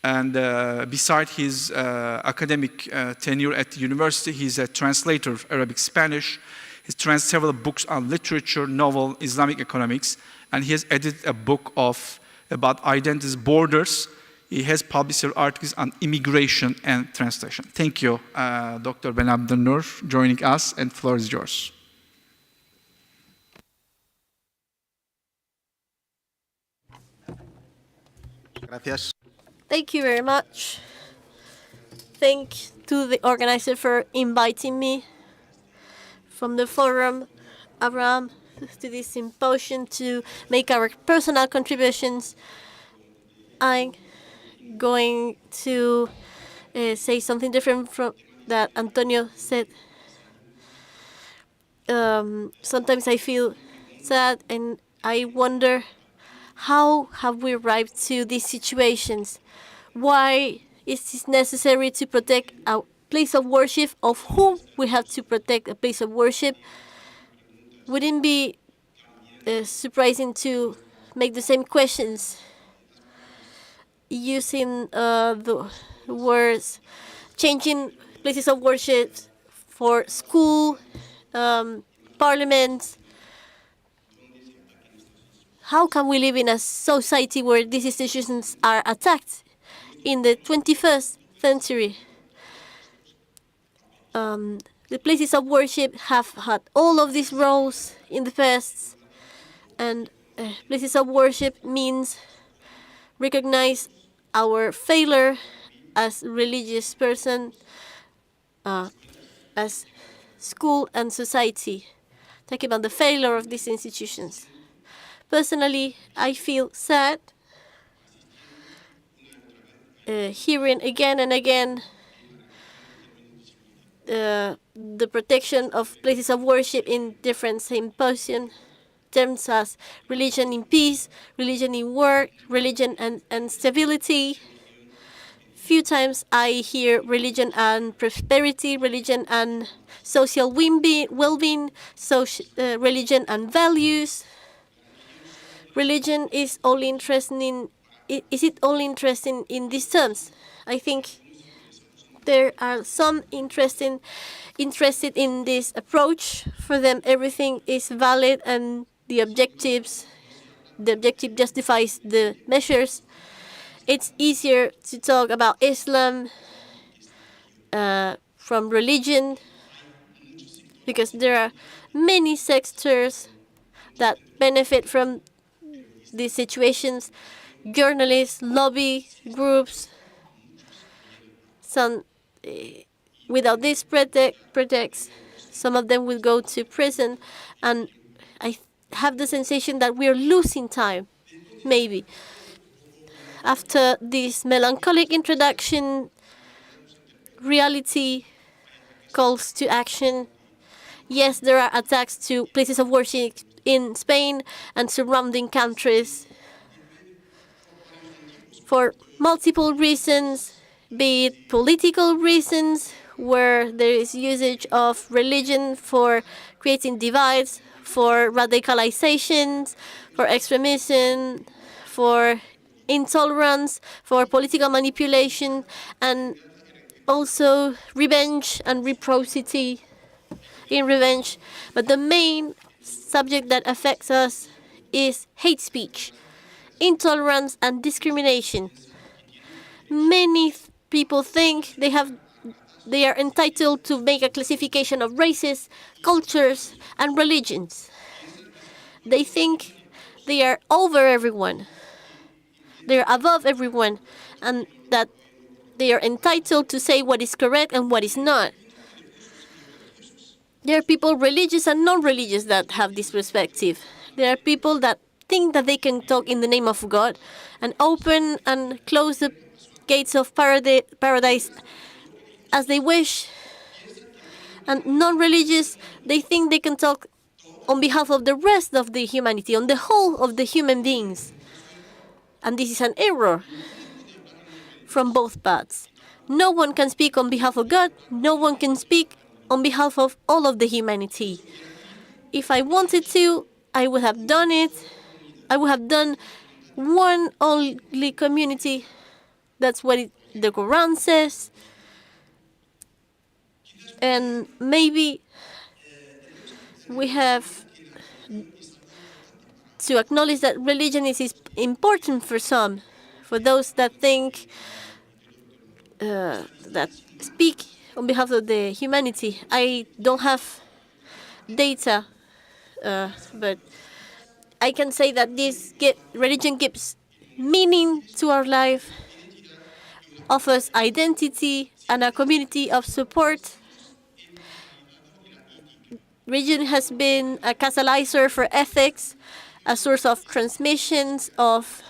And beside his academic tenure at the university, he's a translator of Arabic Spanish. He's translated several books on literature, novel, Islamic economics, and he has edited a book about identities, borders. He has published articles on immigration and translation. Thank you, Dr. Ben Abdel Noor, joining us, and the floor is yours. Gracias. Thank you very much. Thank to the organizer for inviting me from the forum Abraham to this symposium to make our personal contributions. I'm going to say something different from that Antonio said. Sometimes I feel sad and I wonder, how have we arrived to these situations? Why is it necessary to protect our place of worship? Of whom we have to protect a place of worship? Wouldn't be surprising to make the same questions using the words changing places of worship for school, parliament. How can we live in a society where these institutions are attacked in the 21st century? The places of worship have had all of these roles in the past, and places of worship means recognize our failure as religious person, as school and society. Talking about the failure of these institutions. Personally, I feel sad hearing again and again the protection of places of worship in different symposium terms as religion in peace, religion in work, religion and stability. Few times I hear religion and prosperity, religion and social well-being, religion and values. Religion is only interesting in, is it only interesting in these terms? I think there are some interested in this approach. For them, everything is valid and the objective justifies the measures. It's easier to talk about Islam from religion because there are many sectors that benefit from these situations, journalists, lobby groups. Some, without this pretext, some of them will go to prison, and I have the sensation that we are losing time, maybe. After this melancholic introduction, reality calls to action. Yes, there are attacks to places of worship in Spain and surrounding countries for multiple reasons, be it political reasons, where there is usage of religion for creating divides, for radicalizations, for extremism, for intolerance, for political manipulation, and also revenge and reciprocity in revenge. But the main subject that affects us is hate speech, intolerance, and discrimination. Many people think they are entitled to make a classification of races, cultures, and religions. They think they are over everyone. They are above everyone, and that They are entitled to say what is correct and what is not. There are people, religious and non-religious, that have this perspective. There are people that think that they can talk in the name of God and open and close the gates of paradise as they wish. And non-religious, they think they can talk on behalf of the rest of the humanity, on the whole of the human beings. And this is an error from both paths. No one can speak on behalf of God. No one can speak on behalf of all of the humanity. If I wanted to, I would have done it. I would have done one only community. That's what the Quran says. And maybe we have to acknowledge that religion is important for some, for those that think, that speak on behalf of the humanity. I don't have data, but I can say that religion gives meaning to our life, offers identity and a community of support. Religion has been a catalyzer for ethics, a source of transmissions of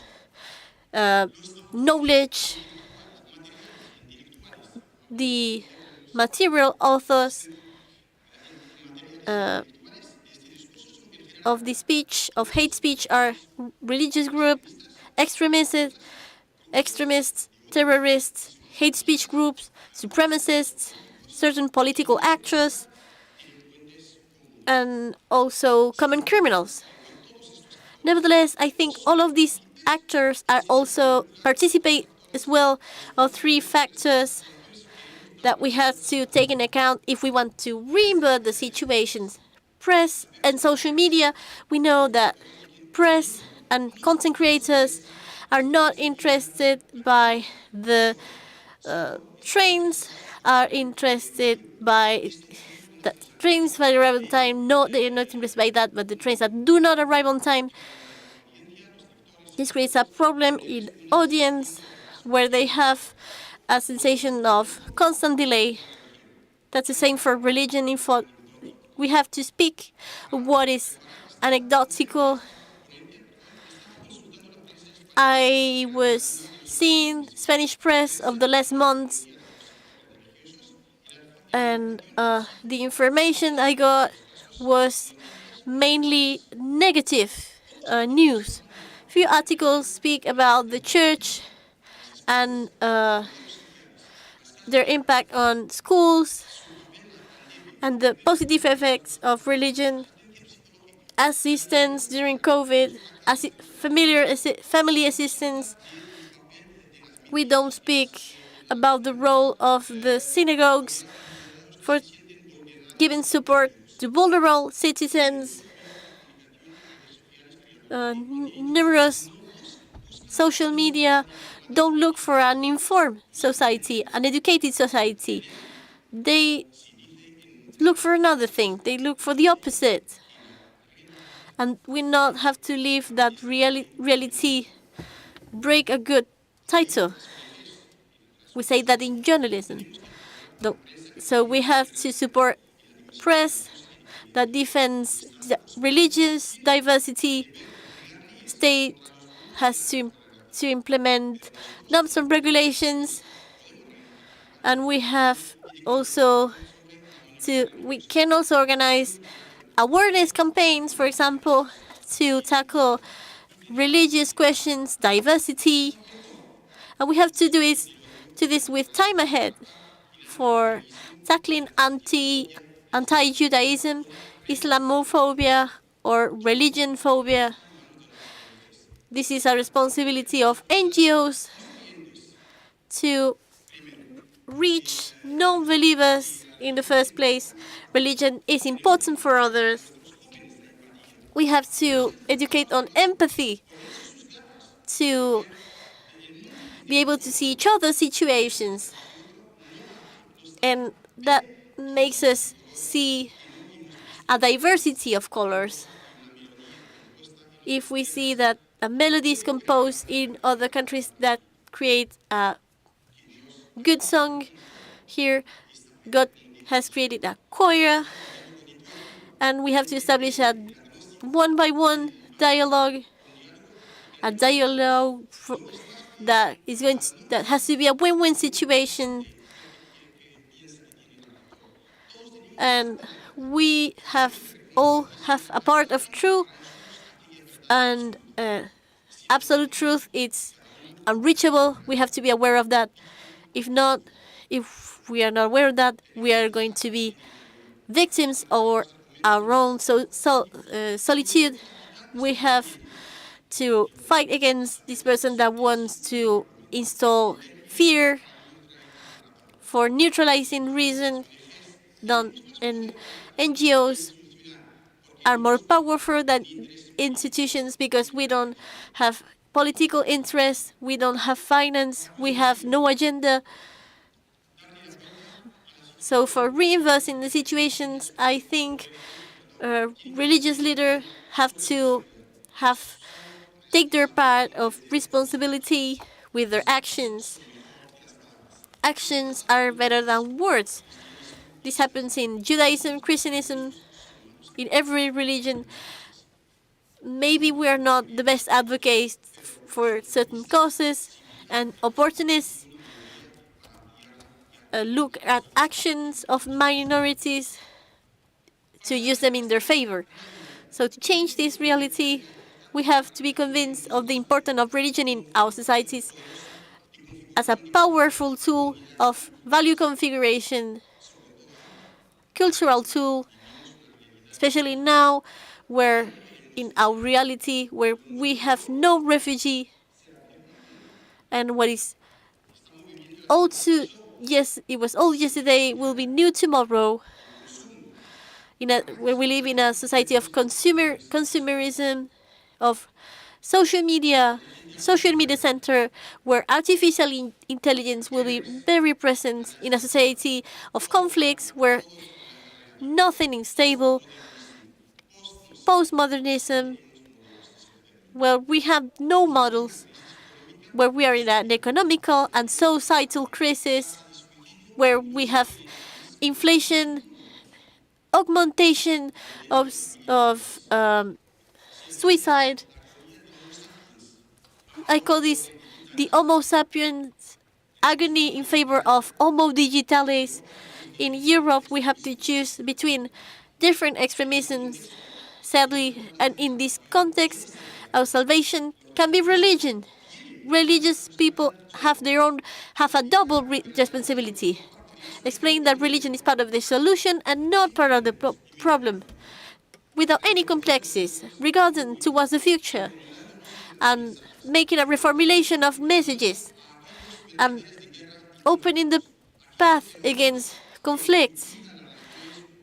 knowledge. The material authors of the speech, of hate speech, are religious groups, extremists, terrorists, hate speech groups, supremacists, certain political actors, and also common criminals. Nevertheless, I think all of these actors are also participate as well of three factors that we have to take into account if we want to reinvert the situations. Press and social media. We know that press and content creators are not interested by the trains, are interested by the trains that arrive on time. No, they are not interested by that, but the trains that do not arrive on time. This creates a problem in audience where they have a sensation of constant delay. That's the same for religion. We have to speak what is anecdotal. I was seeing Spanish press of the last months, and the information I got was mainly negative news. Few articles speak about the church and their impact on schools and the positive effects of religion, assistance during COVID, family assistance. We don't speak about the role of the synagogues for giving support to vulnerable citizens. Numerous social media don't look for an informed society, an educated society. They look for another thing. They look for the opposite. And we not have to leave that reality break a good title. We say that in journalism. So we have to support press that defends religious diversity. State has to implement norms and regulations, and we can also organize awareness campaigns, for example, to tackle religious questions, diversity, and we have to do this with time ahead for tackling anti-Judaism, Islamophobia, or religion phobia. This is a responsibility of NGOs to reach non-believers in the first place. Religion is important for others. We have to educate on empathy to be able to see each other's situations. And that makes us see a diversity of colors. If we see that a melody is composed in other countries that create a good song here. God has created a choir, and we have to establish a one-by-one dialogue, a dialogue that has to be a win-win situation. And we all have a part of truth, and absolute truth, it's unreachable. We have to be aware of that. If we are not aware of that, we are going to be victims of our own solitude. We have to fight against this person that wants to install fear for neutralizing reason. And NGOs are more powerful than institutions because we don't have political interests, we don't have finance, we have no agenda. So for reinversing the situations, I think religious leaders have to take their part of responsibility with their actions. Actions are better than words. This happens in Judaism, Christianism, in every religion. Maybe we are not the best advocates for certain causes, and opportunists look at actions of minorities to use them in their favor. So to change this reality, we have to be convinced of the importance of religion in our societies as a powerful tool of value configuration, cultural tool, especially now where in our reality where we have no refugee, and what is old it was old yesterday will be new tomorrow. Where we live in a society of consumerism, of social media center, where artificial intelligence will be very present in a society of conflicts where nothing is stable, postmodernism, where we have no models, where we are in an economical and societal crisis, where we have inflation, augmentation of suicide. I call this the Homo sapiens agony in favor of Homo digitalis. In Europe, we have to choose between different extremisms, sadly, and in this context, our salvation can be religion. Religious people have a double responsibility. Explain that religion is part of the solution and not part of the problem, without any complexities, regarding towards the future, and making a reformulation of messages, and opening the path against conflicts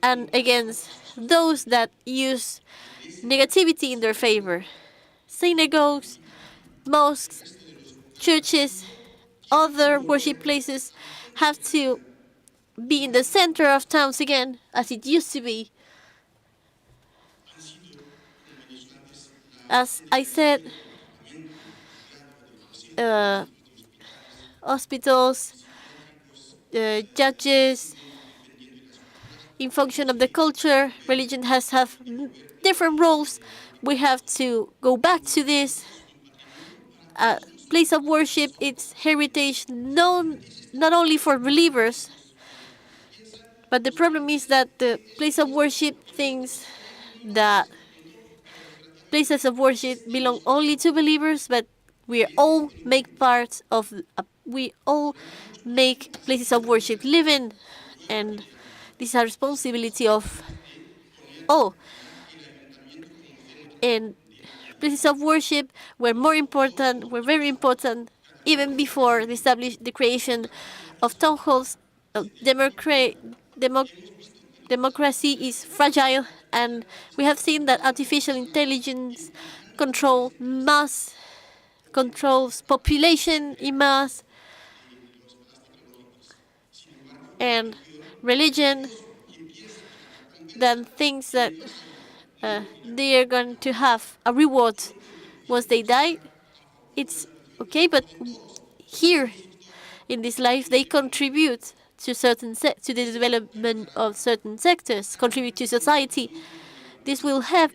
and against those that use negativity in their favor. Synagogues, mosques, churches, other worship places have to be in the center of towns again, as it used to be. As I said, hospitals, judges, in function of the culture, religion has different roles. We have to go back to this. Place of worship, its heritage, known not only for believers, but the problem is that the place of worship thinks that places of worship belong only to believers, but we all make parts of, we all make places of worship living, and this is a responsibility of all. And places of worship were very important, even before the creation of town halls. Democracy is fragile, and we have seen that artificial intelligence controls population in mass, and religion then thinks that they are going to have a reward once they die. It's okay, but here in this life, they contribute to to the development of certain sectors, contribute to society. This will help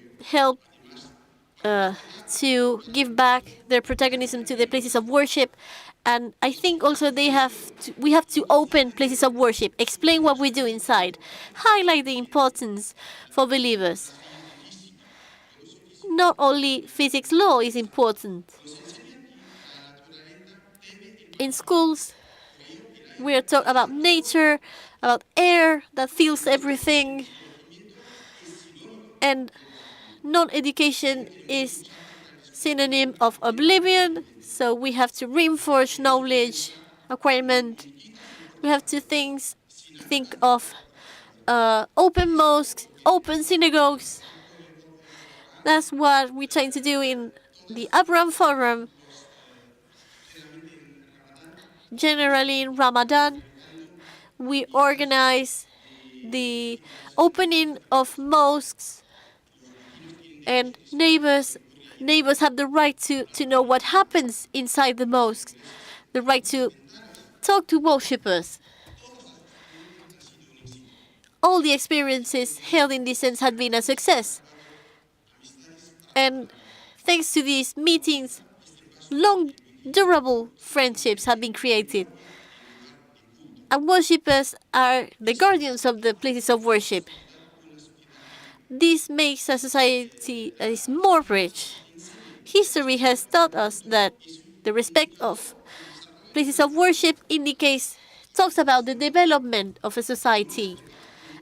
to give back their protagonism to the places of worship. And I think also we have to open places of worship, explain what we do inside, highlight the importance for believers. Not only physics law is important. In schools, we are talking about nature, about air that fills everything. And non-education is synonym of oblivion, so we have to reinforce knowledge acquirement. We have to think of open mosques, open synagogues. That's what we're trying to do in the Arco Forum. Generally in Ramadan, we organize the opening of mosques, and neighbors have the right to know what happens inside the mosques, the right to talk to worshippers. All the experiences held in this sense have been a success. And thanks to these meetings, long, durable friendships have been created. And worshippers are the guardians of the places of worship. This makes a society that is more rich. History has taught us that the respect of places of worship talks about the development of a society.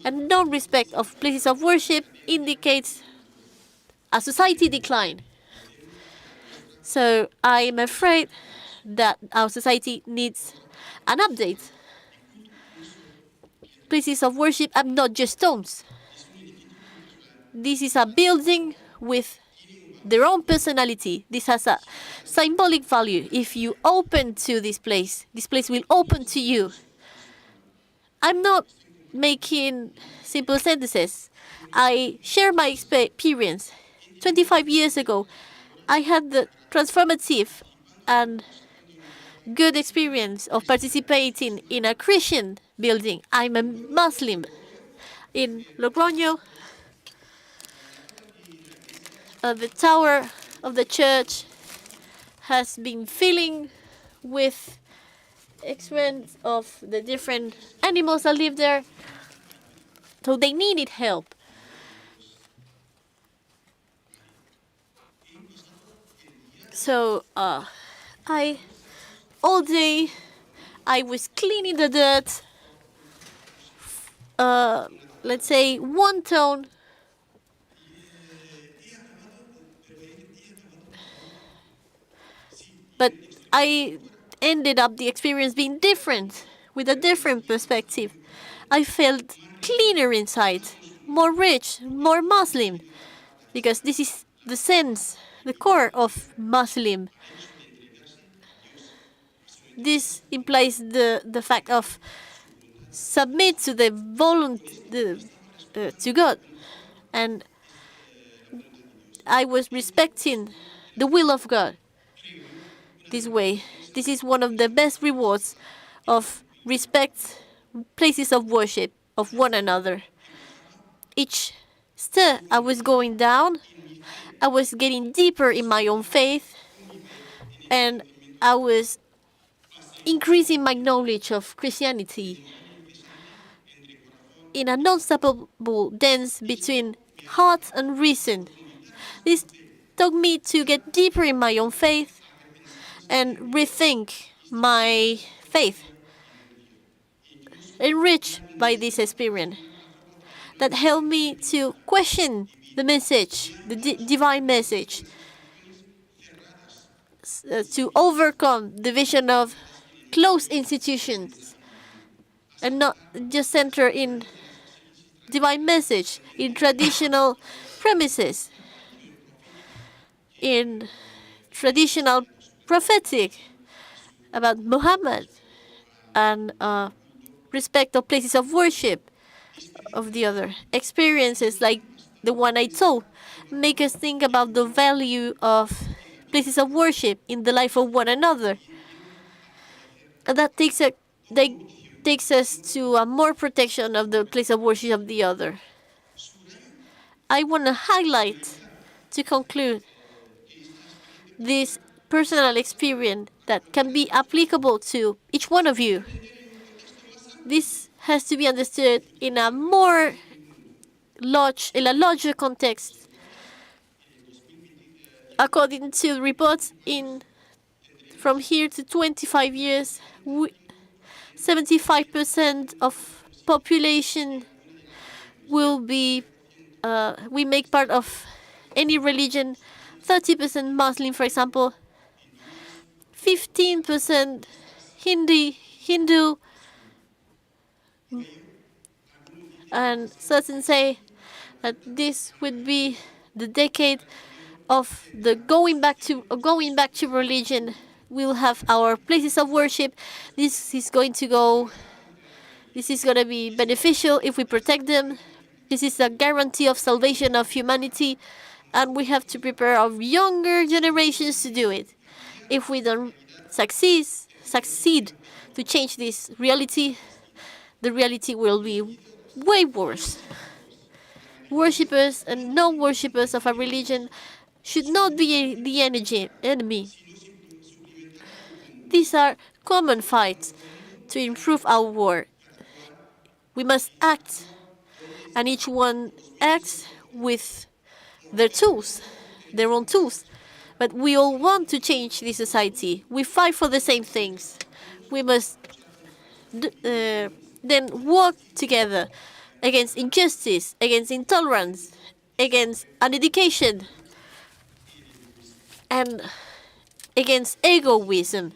And non-respect of places of worship indicates a society decline. So I am afraid that our society needs an update. Places of worship are not just stones. This is a building with their own personality. This has a symbolic value. If you open to this place will open to you. I'm not making simple sentences. I share my experience. 25 years ago, I had the transformative and good experience of participating in a Christian building. I'm a Muslim. In Logroño, the tower of the church has been filling with excrement of the different animals that live there. So they needed help. So all day I was cleaning the dirt. Let's say 1 ton. But I ended up the experience being different, with a different perspective. I felt cleaner inside, more rich, more Muslim, because this is the sense, the core of Muslim. This implies the fact of submit to the to God, and I was respecting the will of God. This way, this is one of the best rewards of respect places of worship of one another. Each step I was going down, I was getting deeper in my own faith, and I was increasing my knowledge of Christianity in a non-stoppable dance between heart and reason. This taught me to get deeper in my own faith and rethink my faith, enriched by this experience that helped me to question the message, the divine message, to overcome the vision of closed institutions and not just center in divine message, in traditional premises, in traditional prophetic about Muhammad, and respect of places of worship of the other. Experiences like the one I told make us think about the value of places of worship in the life of one another. And that takes us to a more protection of the place of worship of the other. I want to highlight, to conclude, this personal experience that can be applicable to each one of you. This has to be understood in a larger context. According to reports, from here to 25 years, 75% of population will be, we make part of any religion, 30% Muslim, for example, 15% Hindu, and certain say that this would be the decade of the going back to religion. We'll have our places of worship. This is going to be beneficial if we protect them. This is a guarantee of salvation of humanity, and we have to prepare our younger generations to do it. If we don't succeed to change this reality, the reality will be way worse. Worshippers and non-worshippers of a religion should not be the enemy. These are common fights to improve our world. We must act, and each one acts with their own tools. But we all want to change this society. We fight for the same things. We must then work together against injustice, against intolerance, against uneducation, and against egoism.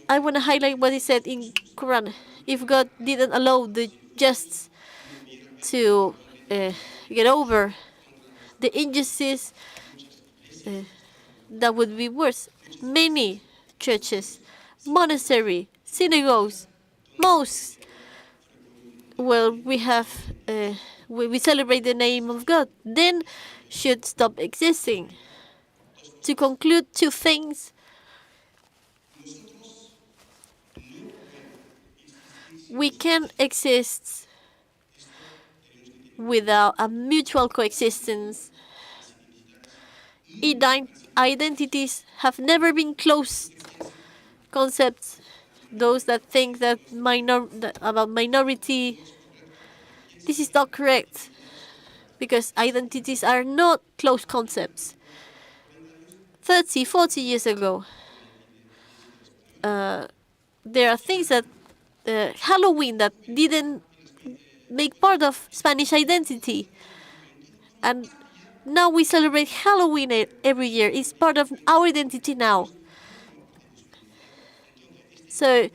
I want to highlight what he said in Quran. If God didn't allow the just to get over the injustice, that would be worse. Many churches, monasteries, synagogues, mosques, where we celebrate the name of God, then should stop existing. To conclude, two things. We can't exist without a mutual coexistence. Identities have never been closed concepts. Those that think that about minority, this is not correct, because identities are not closed concepts. 30, 40 years ago, there are things that Halloween that didn't make part of Spanish identity, and now we celebrate Halloween every year. It's part of our identity now. So,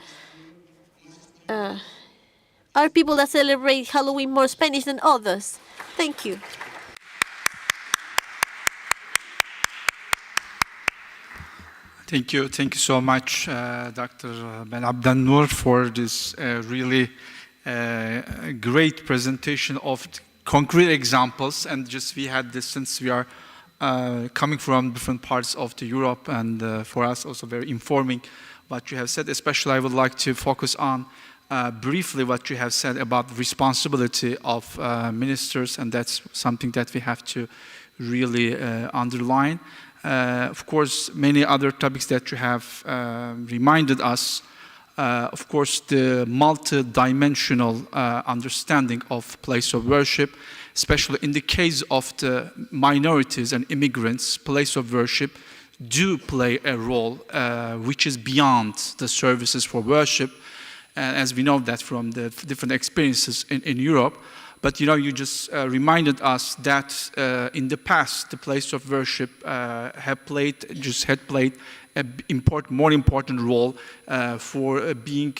are people that celebrate Halloween more Spanish than others? Thank you. Thank you so much, Dr. Ben Abdel-Nour, for this really great presentation of concrete examples. And just we had this, since we are coming from different parts of the Europe, and for us also very informing what you have said. Especially I would like to focus on briefly what you have said about responsibility of ministers, and that's something that we have to really underline. Of course, many other topics that you have reminded us. Of course, the multi-dimensional understanding of place of worship, especially in the case of the minorities and immigrants, place of worship do play a role which is beyond the services for worship, as we know that from the different experiences in Europe. But you just reminded us that in the past, the place of worship had played an more important role for being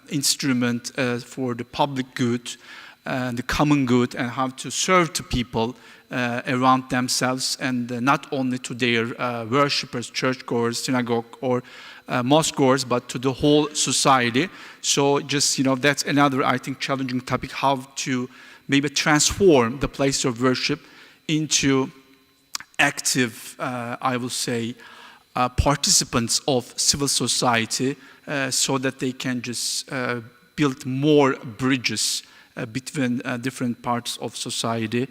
instrument for the public good, the common good, and how to serve to people around themselves, and not only to their worshippers, churchgoers, synagogue, or mosque goers, but to the whole society. So just, that's another, I think, challenging topic, how to maybe transform the place of worship into active, I will say, participants of civil society so that they can just build more bridges between different parts of society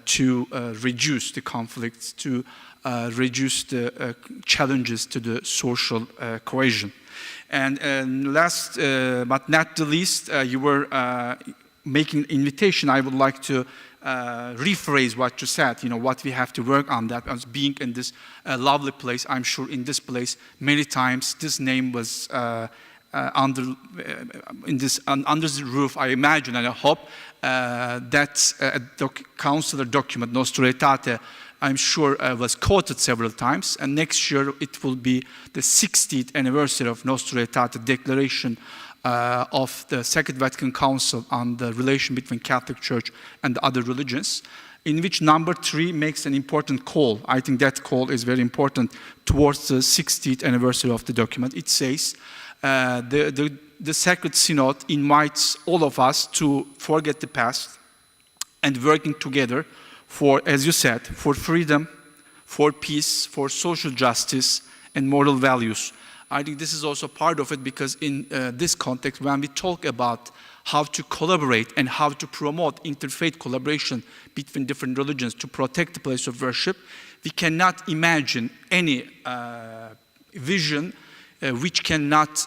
to reduce the conflicts, to reduce the challenges to the social cohesion. And last but not the least, you were making an invitation. I would like to rephrase what you said, what we have to work on, that as being in this lovely place. I'm sure in this place many times this name was under the roof, I imagine, and I hope that the Councilor document, Nostra Aetate, I'm sure was quoted several times, and next year it will be the 60th anniversary of Nostra Aetate Declaration of the Second Vatican Council on the relation between Catholic Church and other religions, in which number 3 makes an important call. I think that call is very important towards the 60th anniversary of the document. It says, the Sacred Synod invites all of us to forget the past and working together for, as you said, for freedom, for peace, for social justice, and moral values. I think this is also part of it, because in this context, when we talk about how to collaborate and how to promote interfaith collaboration between different religions to protect the place of worship, we cannot imagine any vision which cannot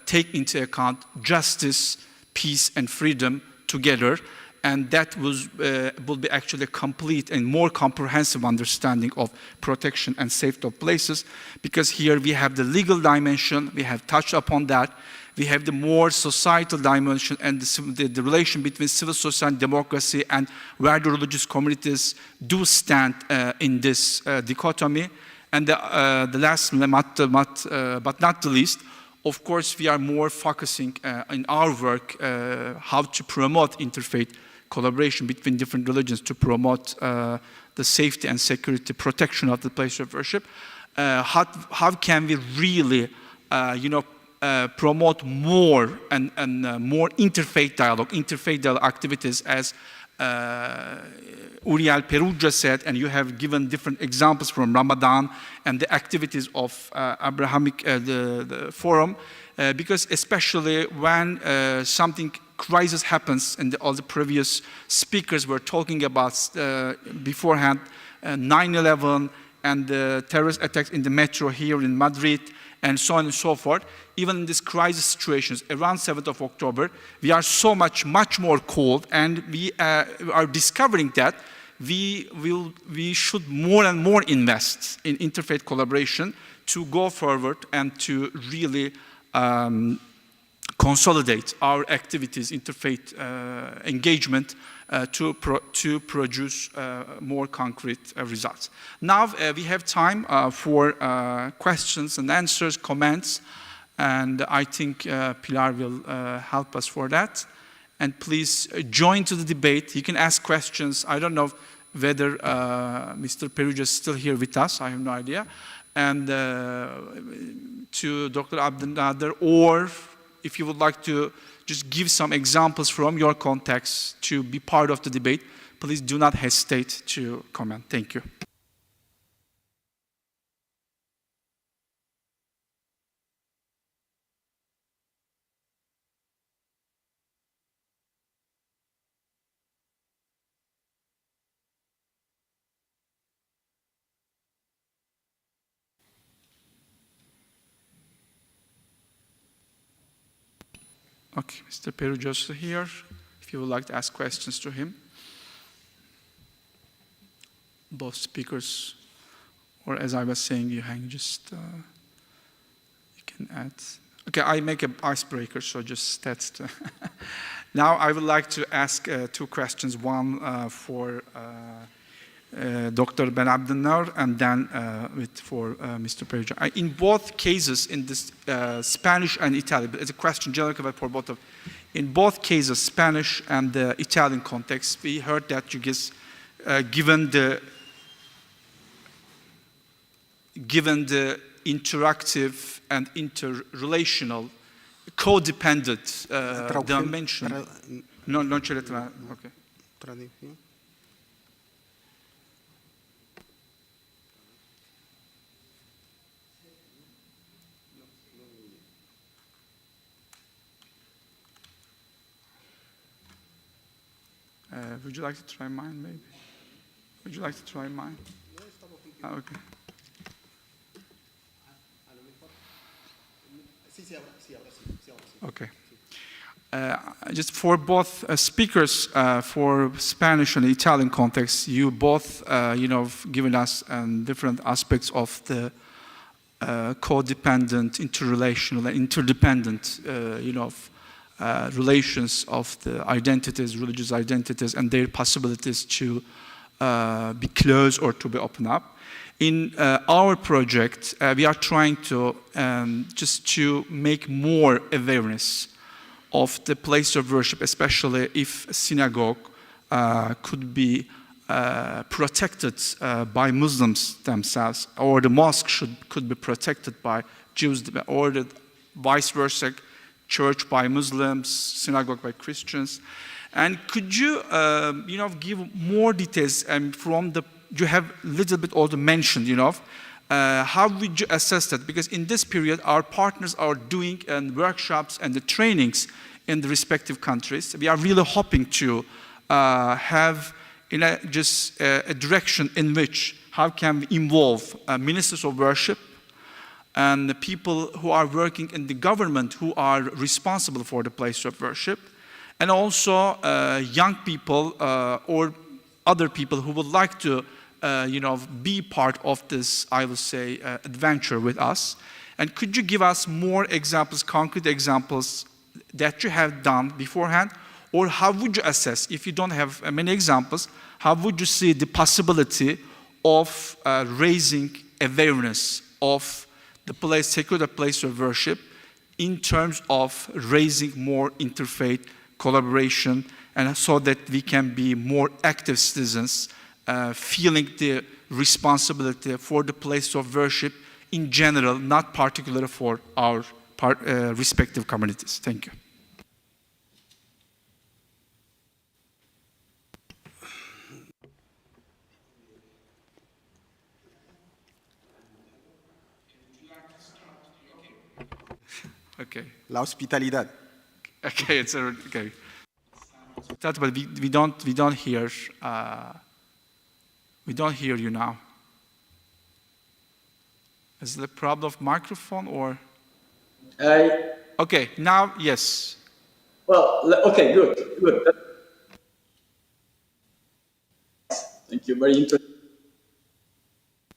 take into account justice, peace, and freedom together. And that will be actually a complete and more comprehensive understanding of protection and safety of places, because here we have the legal dimension, we have touched upon that, we have the more societal dimension and the relation between civil society and democracy, and where the religious communities do stand in this dichotomy. And the last, but not the least, of course, we are more focusing in our work how to promote interfaith collaboration between different religions to promote the safety and security protection of the place of worship. How can we really, promote more and more interfaith dialogue activities, as Uriel Perugia said, and you have given different examples from Ramadan and the activities of Abrahamic the Forum, because especially when something crisis happens, and all the previous speakers were talking about beforehand, 9/11 and the terrorist attacks in the metro here in Madrid, and so on and so forth. Even in these crisis situations, around 7th of October, we are so much more cold, and we are discovering that we should more and more invest in interfaith collaboration to go forward and to really consolidate our activities, interfaith engagement, to produce more concrete results. Now we have time for questions and answers, comments, and I think Pilar will help us for that. And please join to the debate. You can ask questions. I don't know whether Mr. Perugia is still here with us. I have no idea. And to Dr. Abdelnader, or if you would like to just give some examples from your context to be part of the debate, please do not hesitate to comment. Thank you. Okay, Mr. Perugia is here, if you would like to ask questions to him. Both speakers, or as I was saying, you just, you can add. Okay, I make an icebreaker, so just that's the Now I would like to ask 2 questions, one for Dr. Ben Abdelnader, and then for Mr. Perugia. In both cases, in this Spanish and Italian, but it's a question generally for both of. In both cases, Spanish and the Italian context, we heard that you guys, given the interactive and interrelational, codependent dimension. No, non c'è la okay. Would you like to try mine, maybe? Would you like to try mine? Okay. Okay. Just for both speakers, for Spanish and Italian context, you both, given us different aspects of the codependent, interrelational, and interdependent, relations of the identities, religious identities, and their possibilities to be closed or to be opened up. In our project, we are trying to just to make more awareness of the place of worship, especially if a synagogue could be protected by Muslims themselves, or the mosque could be protected by Jews, or the vice versa, church by Muslims, synagogue by Christians. And could you, give more details from the, you have a little bit already mentioned, how would you assess that? Because in this period, our partners are doing workshops and the trainings in the respective countries. We are really hoping to have a direction in which how can we involve ministers of worship and the people who are working in the government who are responsible for the place of worship, and also young people or other people who would like to be part of this, I would say, adventure with us. And could you give us more examples, concrete examples that you have done beforehand? Or how would you assess, if you don't have many examples, how would you see the possibility of raising awareness of the secular place of worship in terms of raising more interfaith collaboration, and so that we can be more active citizens, feeling the responsibility for the place of worship in general, not particularly for our respective communities. Thank you. Okay. La hospitalidad. Okay, it's okay. But we don't hear you now. Is it a problem of microphone or? Okay, now yes. Well, okay, good. Thank you. Very interesting.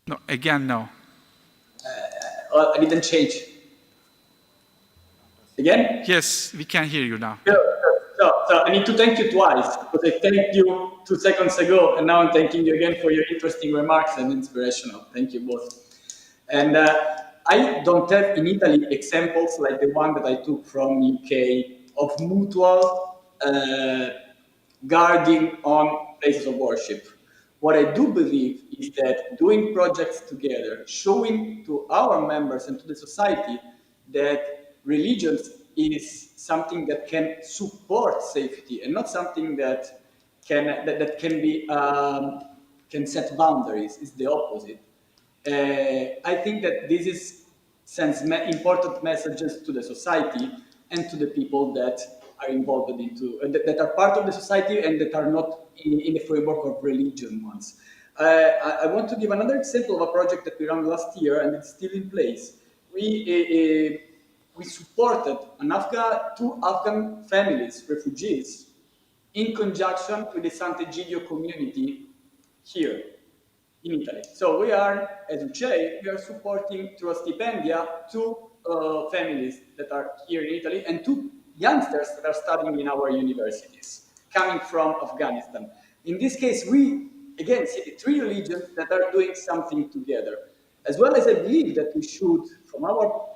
No, again, no. I didn't change. Again? Yes, we can hear you now. Good. So I need to thank you twice, because I thanked you 2 seconds ago, and now I'm thanking you again for your interesting remarks and inspirational. Thank you both. And I don't have in Italy examples like the one that I took from UK of mutual guarding on places of worship. What I do believe is that doing projects together, showing to our members and to the society that religion is something that can support safety and not something that can set boundaries. It's the opposite. I think that this sends important messages to the society and to the people that are involved that are part of the society and that are not in the framework of religion ones. I want to give another example of a project that we ran last year, and it's still in place. We supported two Afghan families, refugees, in conjunction with the Sant'Egidio community here in Italy. So we are, as UCEI, we are supporting through a stipendia 2 families that are here in Italy and 2 youngsters that are studying in our universities, coming from Afghanistan. In this case, we, again, see the 3 religions that are doing something together. As well as I believe that we should, from our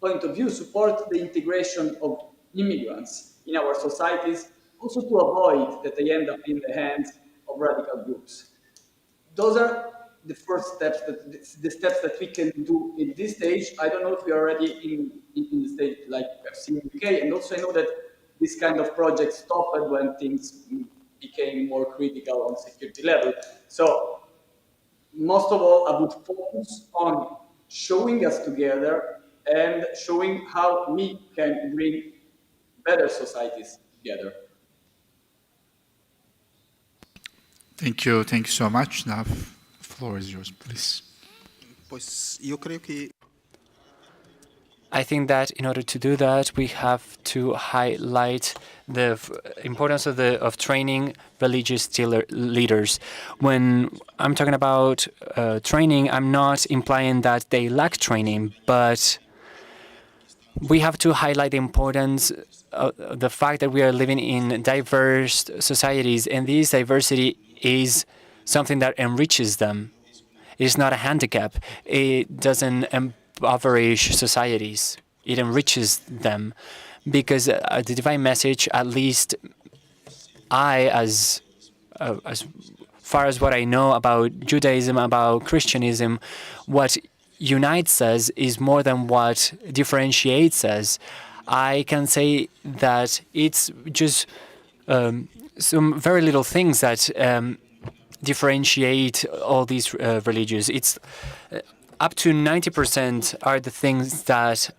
point of view, support the integration of immigrants in our societies, also to avoid that they end up in the hands of radical groups. Those are the first steps, the steps that we can do in this stage. I don't know if we are already in the stage like I've seen in the UK, and also I know that this kind of project stopped when things became more critical on security level. So most of all, I would focus on showing us together and showing how we can bring better societies together. Thank you so much. Now, the floor is yours, please. I think that in order to do that, we have to highlight the importance of training religious leaders. When I'm talking about training, I'm not implying that they lack training, but we have to highlight the importance of the fact that we are living in diverse societies, and this diversity is something that enriches them. It is not a handicap. It doesn't impoverish societies. It enriches them, because the divine message, at least as far as what I know about Judaism, about Christianism, what unites us is more than what differentiates us. I can say that it's just some very little things that differentiate all these religions. It's up to 90% are the things that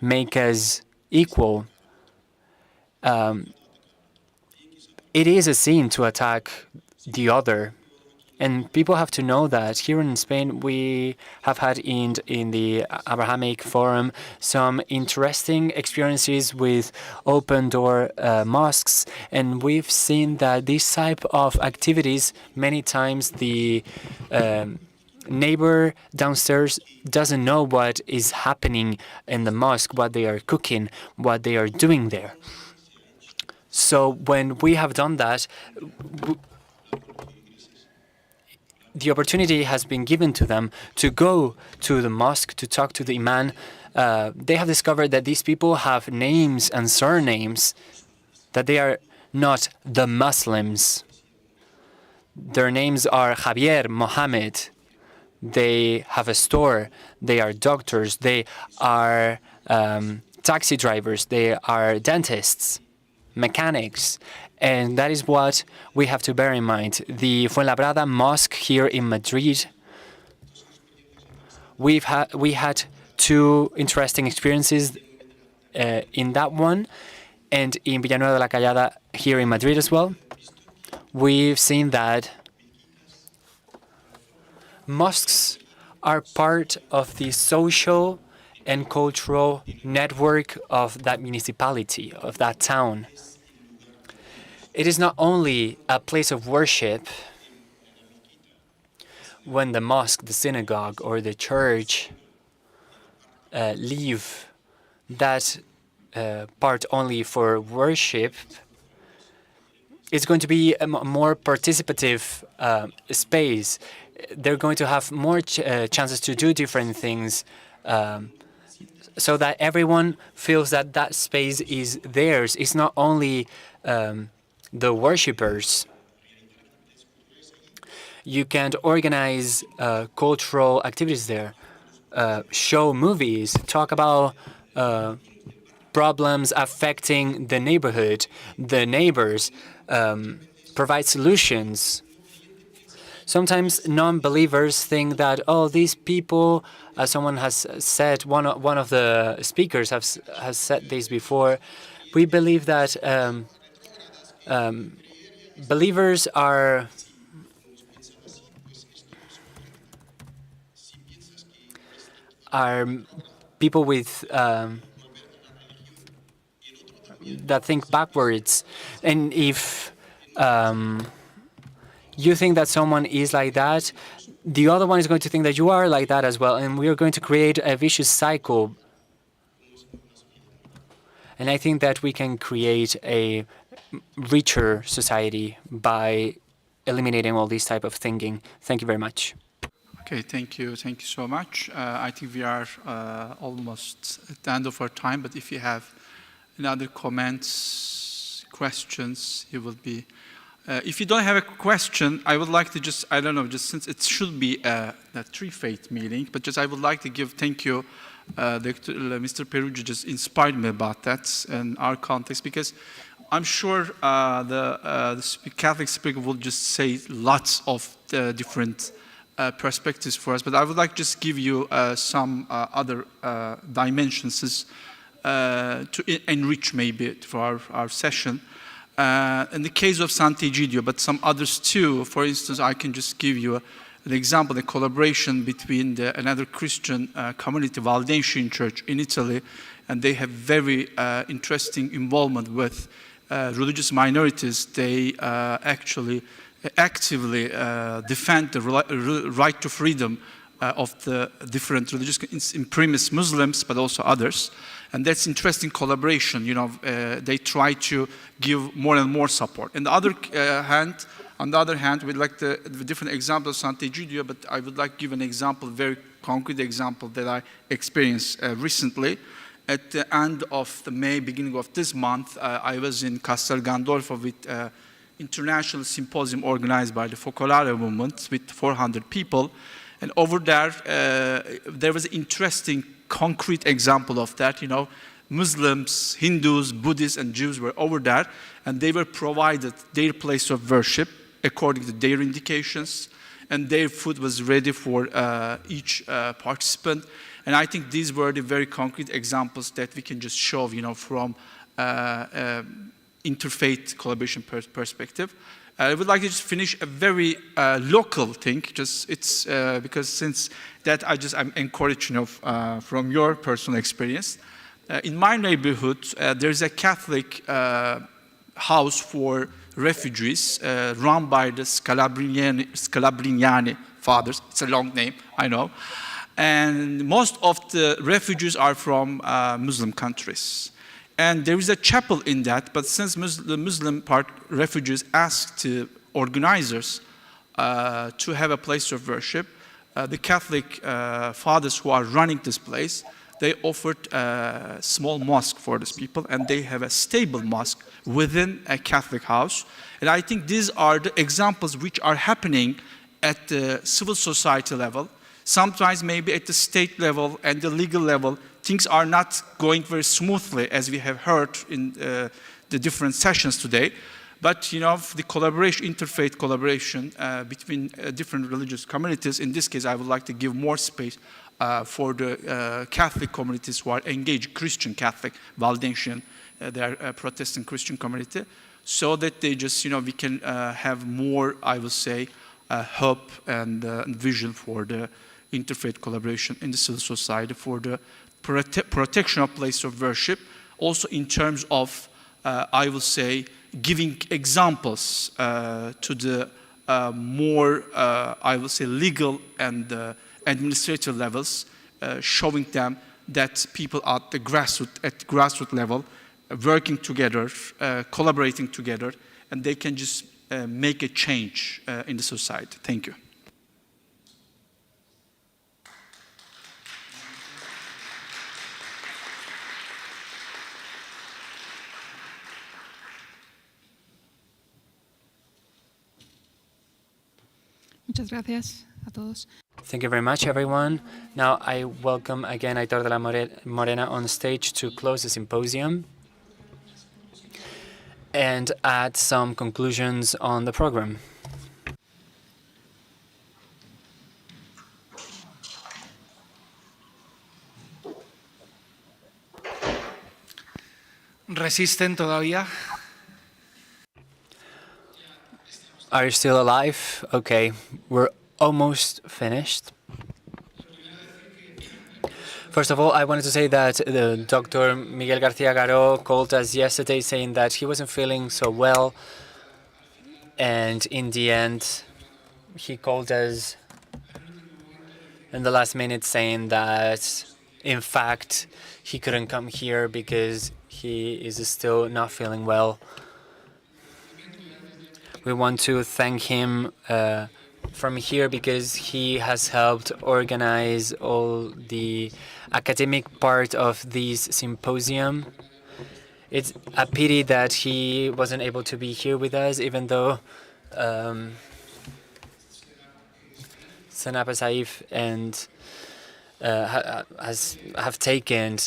make us equal. It is a sin to attack the other. And people have to know that here in Spain, we have had in the Abrahamic Forum some interesting experiences with open-door mosques. And we've seen that this type of activities, many times the neighbor downstairs doesn't know what is happening in the mosque, what they are cooking, what they are doing there. So when we have done that, the opportunity has been given to them to go to the mosque, to talk to the imam. They have discovered that these people have names and surnames, that they are not the Muslims. Their names are Javier, Mohammed. They have a store. They are doctors. They are taxi drivers. They are dentists, mechanics. And that is what we have to bear in mind. The Fuenlabrada Mosque here in Madrid, we had two interesting experiences in that one, and in Villanueva de la Callada here in Madrid as well. We've seen that mosques are part of the social and cultural network of that municipality, of that town. It is not only a place of worship when the mosque, the synagogue, or the church leave that part only for worship. It's going to be a more participative space. They're going to have more chances to do different things, so that everyone feels that that space is theirs. It's not only the worshippers. You can organize cultural activities there, show movies, talk about problems affecting the neighborhood, the neighbors, provide solutions. Sometimes non-believers think that, oh, these people, as someone has said, one of the speakers has said this before, we believe that believers are people with that think backwards, and if you think that someone is like that, the other one is going to think that you are like that as well, and we are going to create a vicious cycle. And I think that we can create a richer society by eliminating all this type of thinking. Thank you very much. Okay, thank you so much. I think we are almost at the end of our time, but if you have any other comments, questions, you will be. If you don't have a question, I would like to just since it should be a three-faith meeting, but just I would like to give thank you. Mr. Perugia just inspired me about that in our context, because I'm sure the Catholic speaker will just say lots of different perspectives for us, but I would like to just give you some other dimensions to enrich maybe for our session. In the case of Sant'Egidio, but some others too, for instance, I can just give you an example, the collaboration between another Christian community, Valdensian Church in Italy, and they have very interesting involvement with religious minorities. They actually actively defend the right to freedom of the different religious, in premise Muslims, but also others. And that's interesting collaboration. They try to give more and more support. On the other hand, we'd like the different examples of Sant'Egidio, but I would like to give an example, very concrete example that I experienced recently. At the end of the May, beginning of this month, I was in Castel Gandolfo with international symposium organized by the Focolare movement with 400 people. And over there, there was an interesting, concrete example of that. Muslims, Hindus, Buddhists, and Jews were over there, and they were provided their place of worship according to their indications, and their food was ready for each participant. And I think these were the very concrete examples that we can just show, from interfaith collaboration perspective. I would like to just finish a very local thing. It's because since that I'm encouraged, from your personal experience. In my neighborhood, there's a Catholic house for refugees run by the Scalabriniani fathers. It's a long name, I know. And most of the refugees are from Muslim countries. And there is a chapel in that, but since the Muslim refugees asked the organizers to have a place of worship, the Catholic fathers who are running this place, they offered a small mosque for these people, and they have a stable mosque within a Catholic house. And I think these are the examples which are happening at the civil society level. Sometimes maybe at the state level and the legal level, things are not going very smoothly, as we have heard in the different sessions today. But, the collaboration, interfaith collaboration between different religious communities, in this case, I would like to give more space for the Catholic communities who are engaged, Christian Catholic, Valdensian, they are a Protestant Christian community, so that they just, we can have more, I would say, hope and vision for the interfaith collaboration in the civil society, for the protection of place of worship, also in terms of, I will say, giving examples to the more, I will say, legal and administrative levels, showing them that people at the grassroots level, working together, collaborating together, and they can just make a change in the society. Thank you. Muchas gracias a todos. Thank you very much, everyone. Now I welcome again Aitor de la Morena on stage to close the symposium and add some conclusions on the program. ¿Resisten todavía? Are you still alive? Okay, we're almost finished. First of all, I wanted to say that Dr. Miguel García Garó called us yesterday saying that he wasn't feeling so well, and in the end, he called us in the last minute saying that, in fact, he couldn't come here because he is still not feeling well. We want to thank him from here because he has helped organize all the academic part of this symposium. It's a pity that he wasn't able to be here with us, even though Cenap Aydin and have taken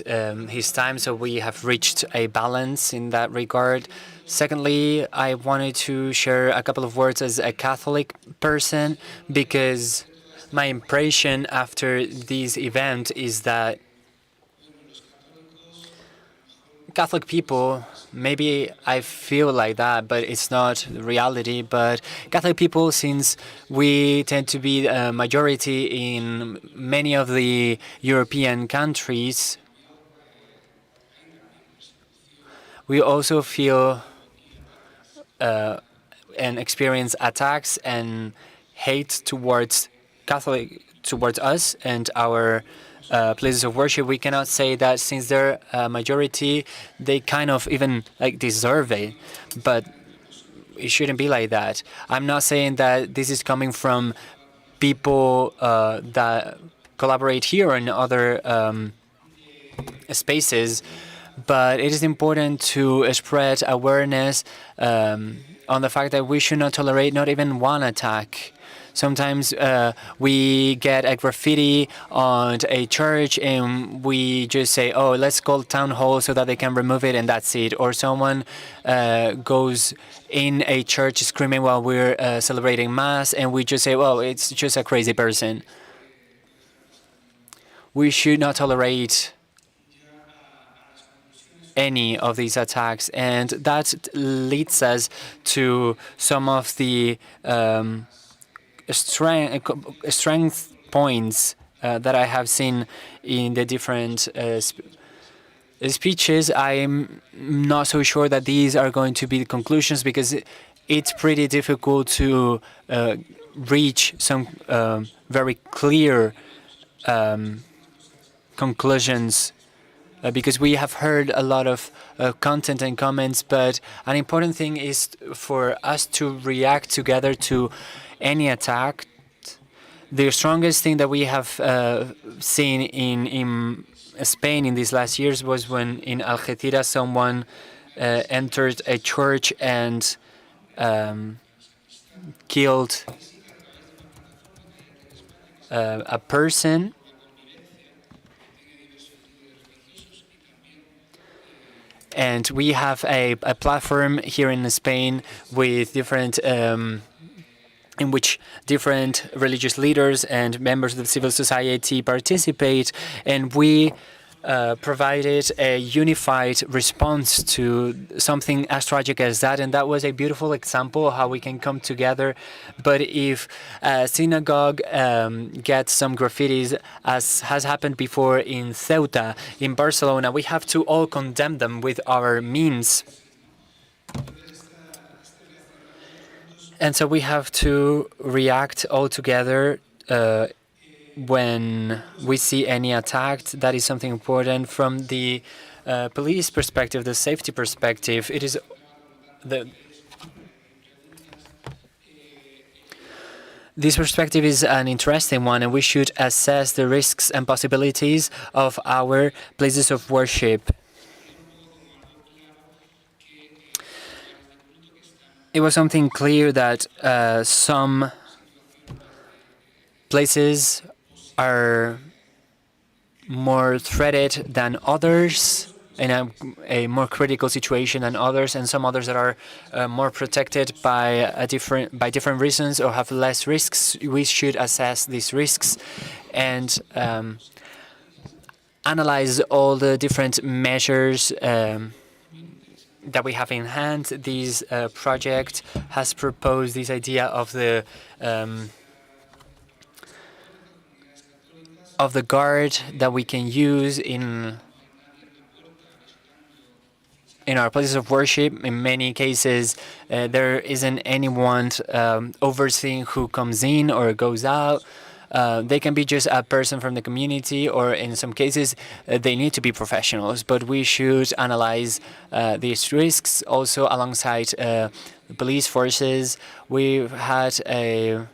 his time, so we have reached a balance in that regard. Secondly, I wanted to share a couple of words as a Catholic person, because my impression after this event is that Catholic people, maybe I feel like that, but it's not the reality. But Catholic people, since we tend to be a majority in many of the European countries, we also feel and experience attacks and hate towards us and our places of worship. We cannot say that since they're a majority, they kind of even like deserve it, but it shouldn't be like that. I'm not saying that this is coming from people that collaborate here or in other spaces, but it is important to spread awareness on the fact that we should not tolerate not even one attack. Sometimes we get a graffiti on a church and we just say, oh, let's call town hall so that they can remove it and that's it. Or someone goes in a church screaming while we're celebrating Mass and we just say, well, it's just a crazy person. We should not tolerate any of these attacks, and that leads us to some of the strength points that I have seen in the different speeches. I'm not so sure that these are going to be the conclusions, because it's pretty difficult to reach some very clear conclusions, because we have heard a lot of content and comments, but an important thing is for us to react together to any attack. The strongest thing that we have seen in Spain in these last years was when in Algeciras someone entered a church and killed a person. And we have a platform here in Spain with different in which different religious leaders and members of the civil society participate, and we provided a unified response to something as tragic as that, and that was a beautiful example of how we can come together. But if a synagogue gets some graffitis, as has happened before in Ceuta, in Barcelona, we have to all condemn them with our means. And so we have to react all together when we see any attack. That is something important from the police perspective, the safety perspective. It is this perspective is an interesting one, and we should assess the risks and possibilities of our places of worship. It was something clear that some places are more threatened than others, in a more critical situation than others, and some others that are more protected by different reasons or have less risks. We should assess these risks and analyze all the different measures that we have in hand. This project has proposed this idea of the guard that we can use in our places of worship. In many cases, there isn't anyone overseeing who comes in or goes out. They can be just a person from the community, or in some cases, they need to be professionals. But we should analyze these risks also alongside the police forces. We've had a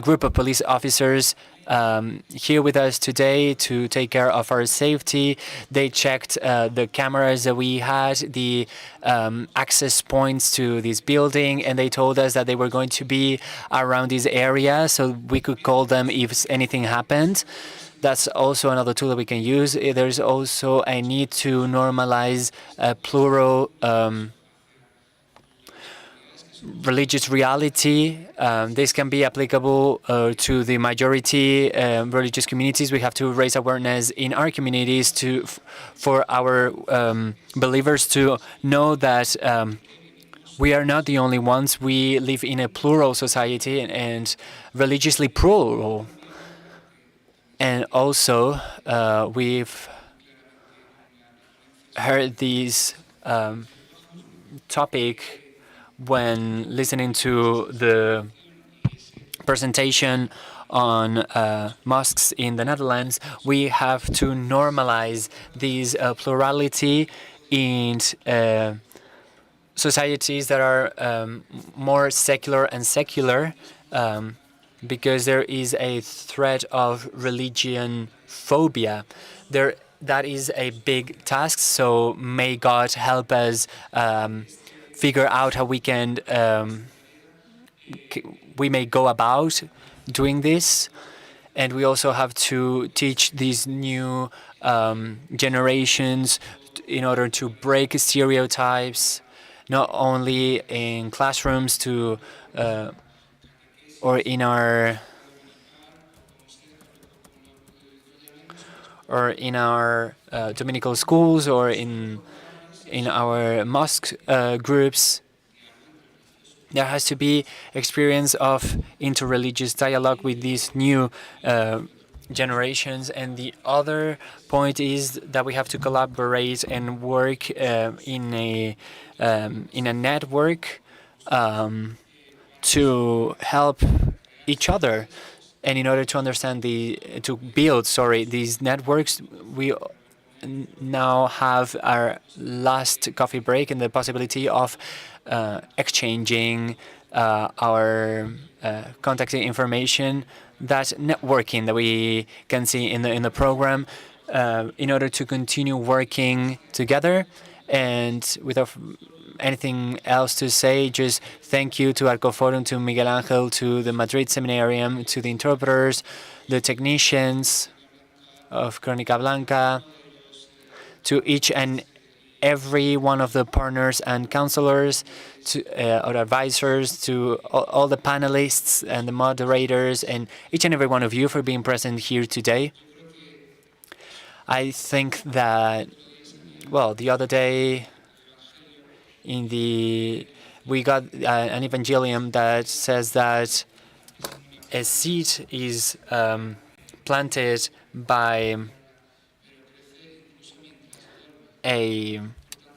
group of police officers here with us today to take care of our safety. They checked the cameras that we had, the access points to this building, and they told us that they were going to be around this area so we could call them if anything happened. That's also another tool that we can use. There's also a need to normalize plural religious reality. This can be applicable to the majority religious communities. We have to raise awareness in our communities for our believers to know that we are not the only ones. We live in a plural society and religiously plural. And also, we've heard this topic when listening to the presentation on mosques in the Netherlands. We have to normalize this plurality in societies that are more secular and secular, because there is a threat of religion phobia. That is a big task, so may God help us figure out how we may go about doing this. And we also have to teach these new generations in order to break stereotypes, not only in classrooms or in our Dominical schools or in our mosque groups. There has to be experience of interreligious dialogue with these new generations. And the other point is that we have to collaborate and work in a network to help each other. And in order to understand to build these networks, we now have our last coffee break and the possibility of exchanging our contact information, that networking that we can see in the program, in order to continue working together. And without anything else to say, just thank you to Arco Forum, to Miguel Angel, to the Madrid Seminarium, to the interpreters, the technicians of Crónica Blanca, to each and every one of the partners and counselors, or advisors, to all the panelists and the moderators, and each and every one of you for being present here today. I think that, well, the other day we got an evangelium that says that a seed is planted by a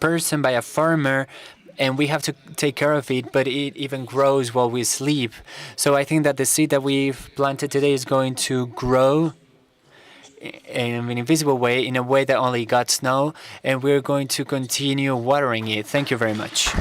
person, by a farmer, and we have to take care of it, but it even grows while we sleep. So I think that the seed that we've planted today is going to grow in an invisible way, in a way that only God knows, and we're going to continue watering it. Thank you very much.